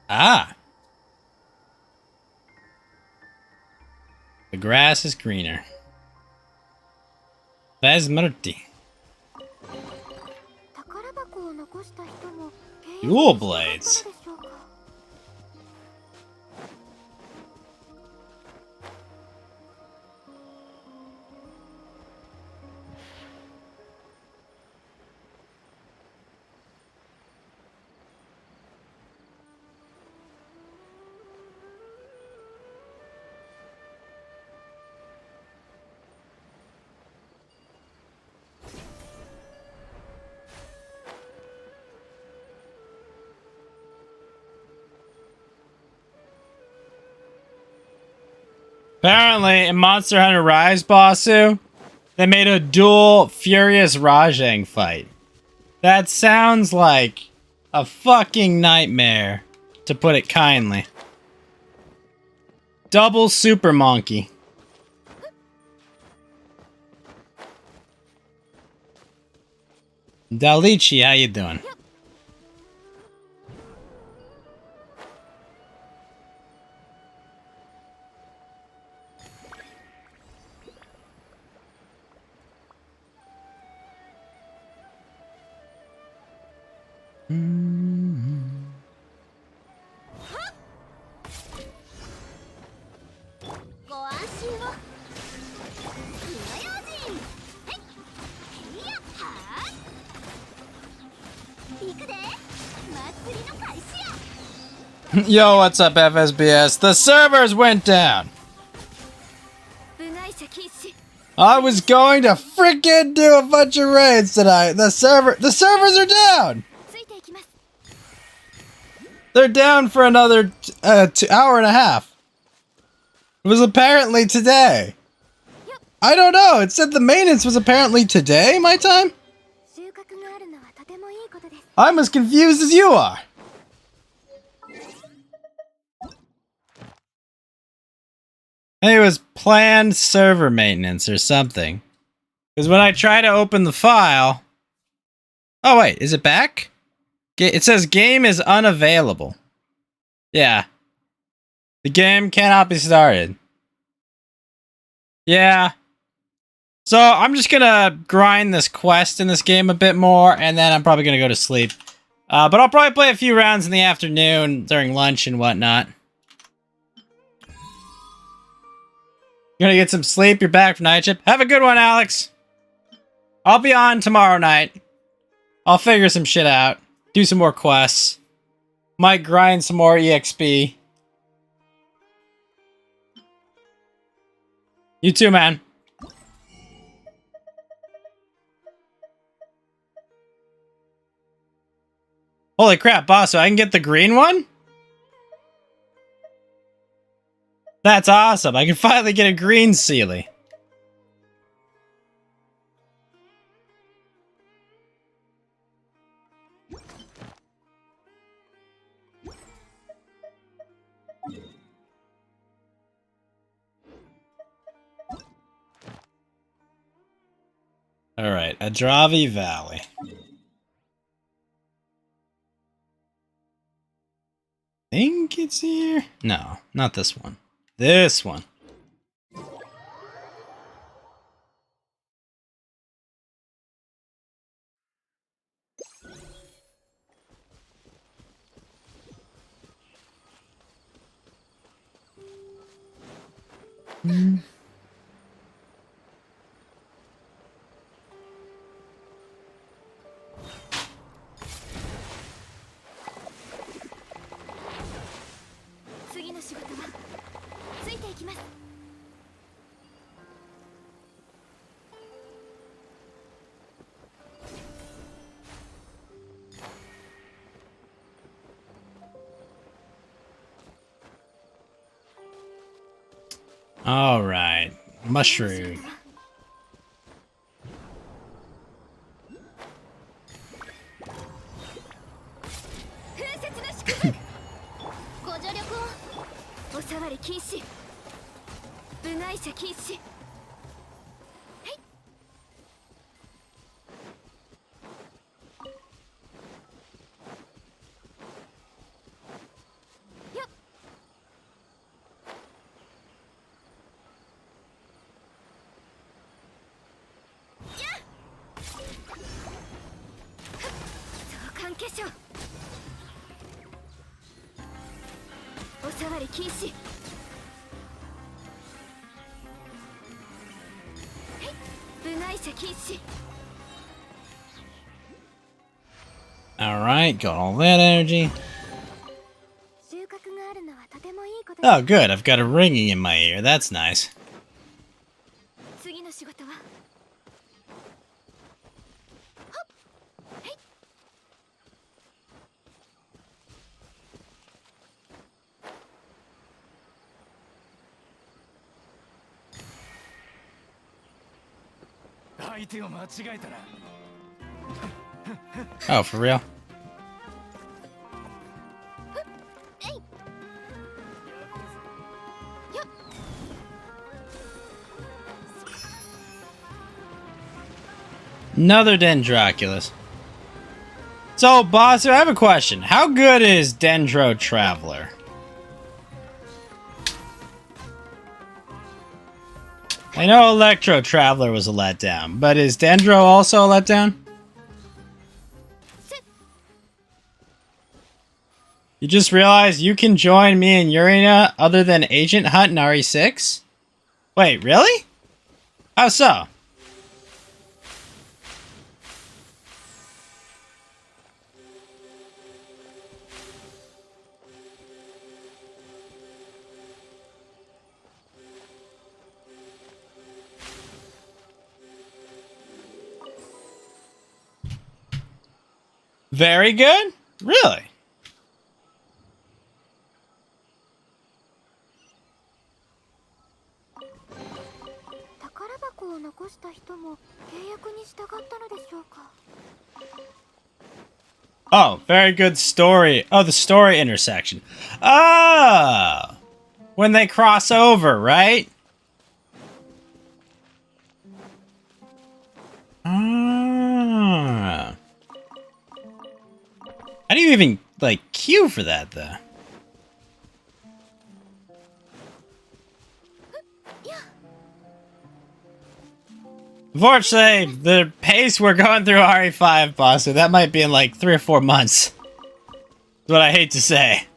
Ah. The grass is greener. Vasmurti. Dual blades. Apparently, in Monster Hunter Rise, Basu, they made a dual Furious Rajang fight. That sounds like a fucking nightmare. to put it kindly. Double super monkey. Dalichi, how you doing? Yo, what's up, FSBS? The servers went down. I was going to freaking do a bunch of raids tonight. The servers are down. They're down for another hour and a half. It was apparently today. I don't know. It said the maintenance was apparently today, my time. I'm as confused as you are. It was planned server maintenance or something. Because when I try to open the file... Oh wait, is it back? It says game is unavailable. Yeah. The game cannot be started. Yeah. So I'm just gonna grind this quest in this game a bit more, and then I'm probably gonna go to sleep. But I'll probably play a few rounds in the afternoon during lunch and whatnot. You're gonna get some sleep. You're back from night shift. Have a good one, Alex. I'll be on tomorrow night. I'll figure some shit out. Do some more quests. Might grind some more EXP. You too, man. Holy crap, boss, so I can get the green one? That's awesome. I can finally get a green Sealy. Alright, Adravi Valley. Think it's here? No, not this one. This one. All right, mushroom. Alright, got all that energy. Oh, good. I've got a ringing in my ear. That's nice. Oh, for real? Another Dendroculus. So, boss, I have a question. How good is Dendro Traveler? I know Electro Traveler was a letdown, but is Dendro also a letdown? You just realized you can join me and Urina other than Agent Hunt and RE6? Wait, really? How so? Very good? Really? Oh, very good story. Oh, the story intersection. Oh! When they cross over, right? Ah. How do you even, like, queue for that, though? Unfortunately, the pace we're going through RE5, boss, so that might be in, like, 3 or 4 months. That's what I hate to say.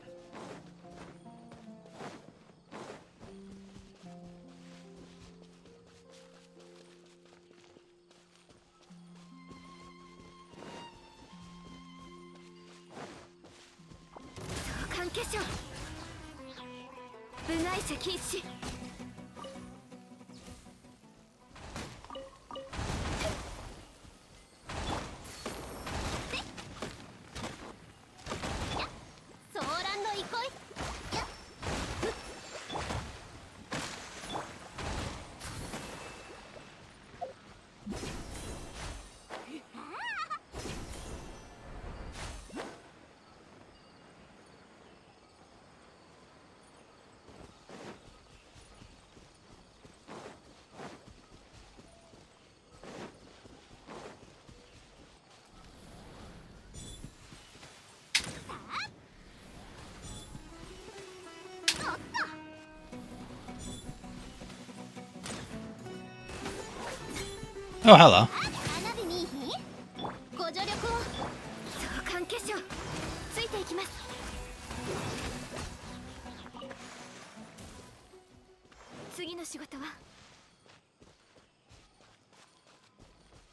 Oh, hello.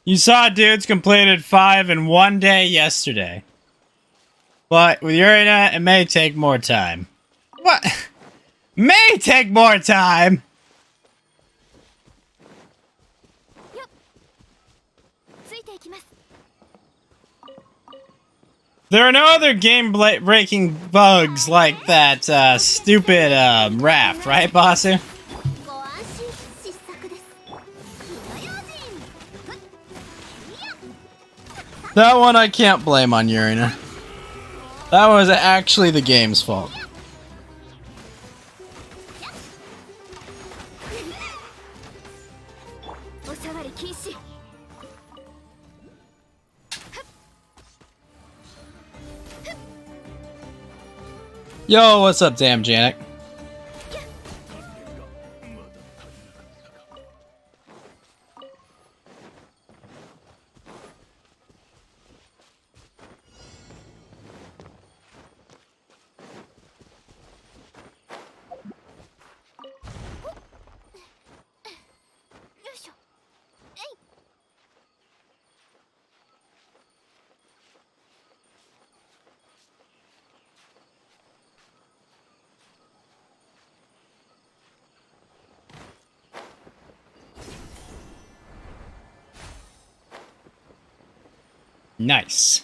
You saw dudes completed 5 in 1 day yesterday. But with Urina, it may take more time. What? May take more time! There are no other game-breaking bugs like that stupid raft, right, Bossu? That one I can't blame on Urina. That was actually the game's fault. Yo, what's up, damn Janek? Nice.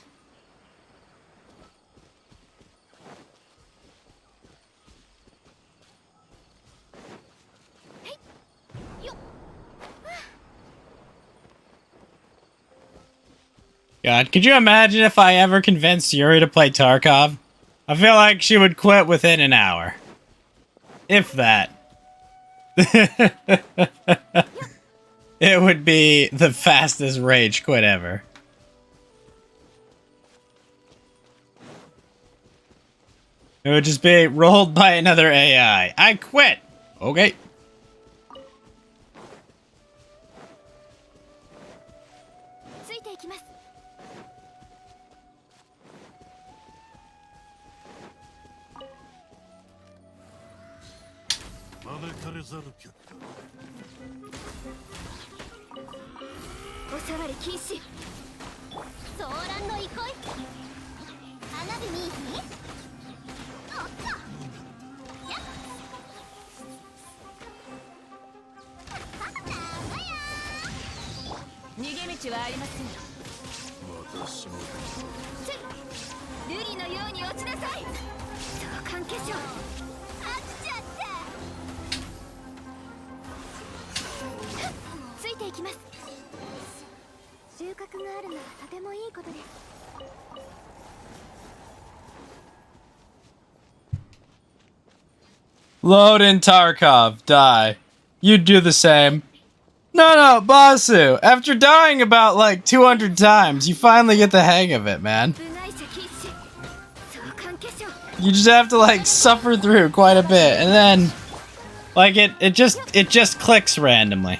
God, could you imagine if I ever convinced Yuri to play Tarkov? I feel like she would quit within an hour. If that. it would be the fastest rage quit ever. It would just be rolled by another AI. I quit. Okay. Load in Tarkov. Die. You'd do the same. No, Basu. After dying about like 200 times, you finally get the hang of it, man. You just have to like suffer through quite a bit, and then like it just clicks randomly.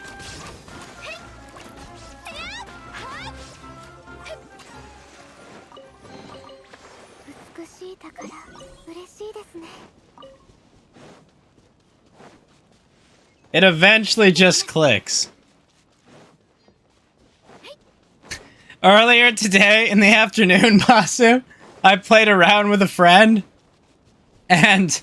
It eventually just clicks. Earlier today in the afternoon, Basu, I played around with a friend, and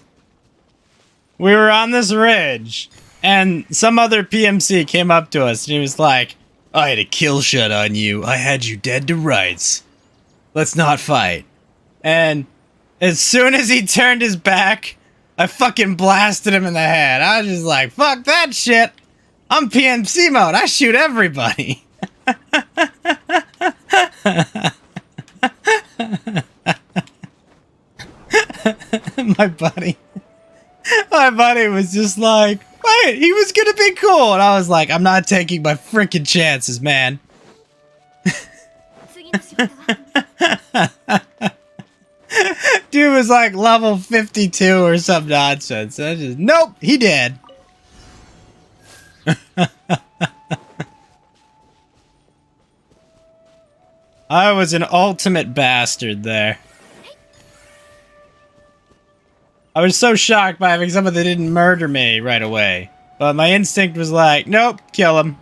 we were on this ridge, and some other PMC came up to us, and he was like, I had a kill shot on you. I had you dead to rights. Let's not fight. And as soon as he turned his back, I fucking blasted him in the head. I was just like, fuck that shit. I'm PMC mode. I shoot everybody. My buddy was just like, wait, he was gonna be cool. And I was like, I'm not taking my freaking chances, man. Dude was like level 52 or some nonsense. I just, nope, he did. I was an ultimate bastard there. I was so shocked by having someone that didn't murder me right away. But my instinct was like, nope, kill him.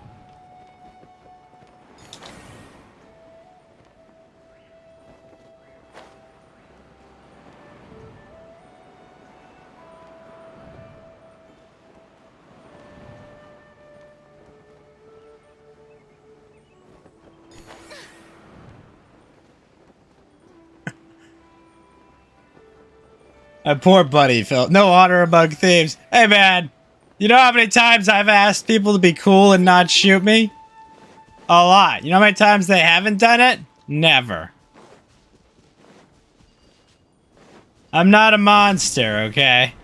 My poor buddy felt no honor among thieves. Hey man, you know how many times I've asked people to be cool and not shoot me? A lot. You know how many times they haven't done it? Never. I'm not a monster, okay?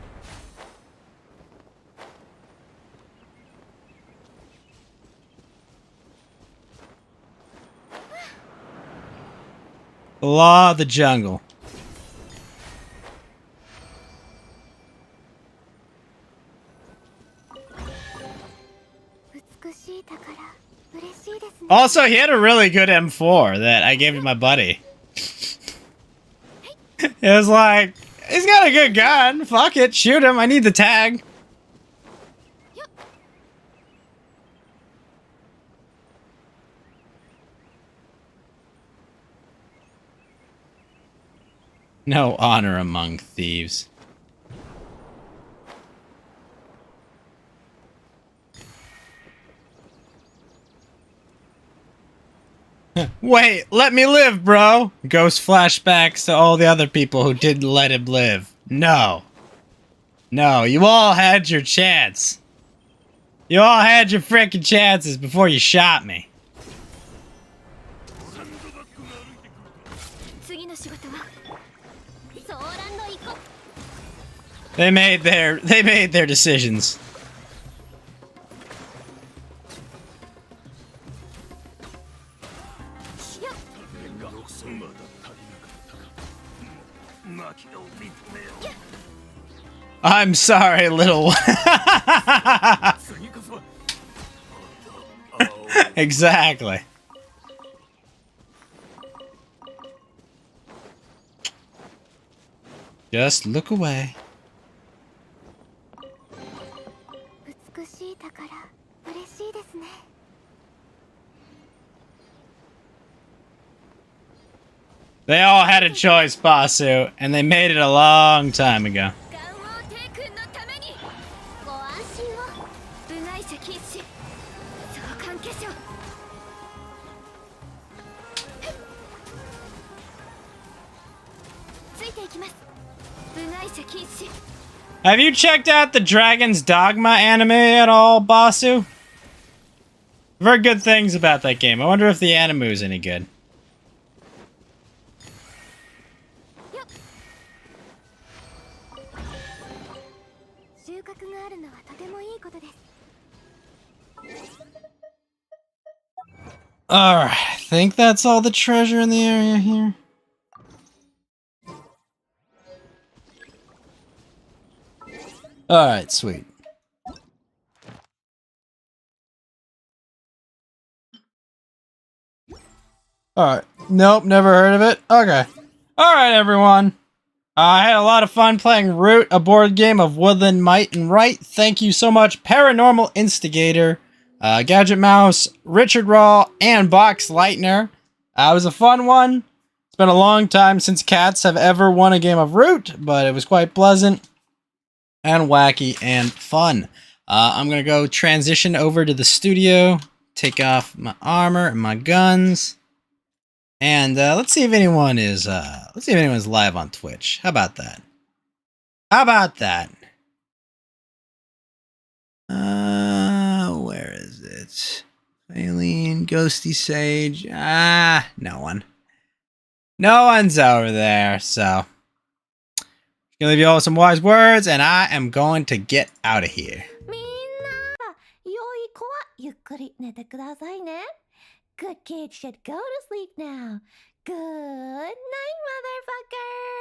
The law of the jungle. Also, he had a really good M4 that I gave to my buddy. It was like, he's got a good gun. Fuck it, shoot him. I need the tag. No honor among thieves. Wait, let me live, bro. Ghost flashbacks to all the other people who didn't let him live. No. No, you all had your chance. You all had your freaking chances before you shot me. They made their decisions. I'm sorry, little one. Exactly. Just look away. They all had a choice, Basu, and they made it a long time ago. Have you checked out the Dragon's Dogma anime at all, Basu? I've heard good things about that game. I wonder if the anime is any good. Alright, I think that's all the treasure in the area here. Alright, sweet. Alright. Nope, never heard of it. Okay. Alright, everyone. I had a lot of fun playing Root, a board game of woodland might and right. Thank you so much, Paranormal Instigator, Gadget Mouse, Richard Raw, and Box Lightner. It was a fun one. It's been a long time since cats have ever won a game of Root, but it was quite pleasant and wacky and fun. I'm going to go transition over to the studio, take off my armor and my guns. And let's see if anyone is anyone's live on Twitch. How about that? How about that? Where is it? Alien, Ghosty Sage. No one. No one's over there, so gonna leave you all with some wise words, and I am going to get out of here. Good kids should go to sleep now. Good night, motherfucker.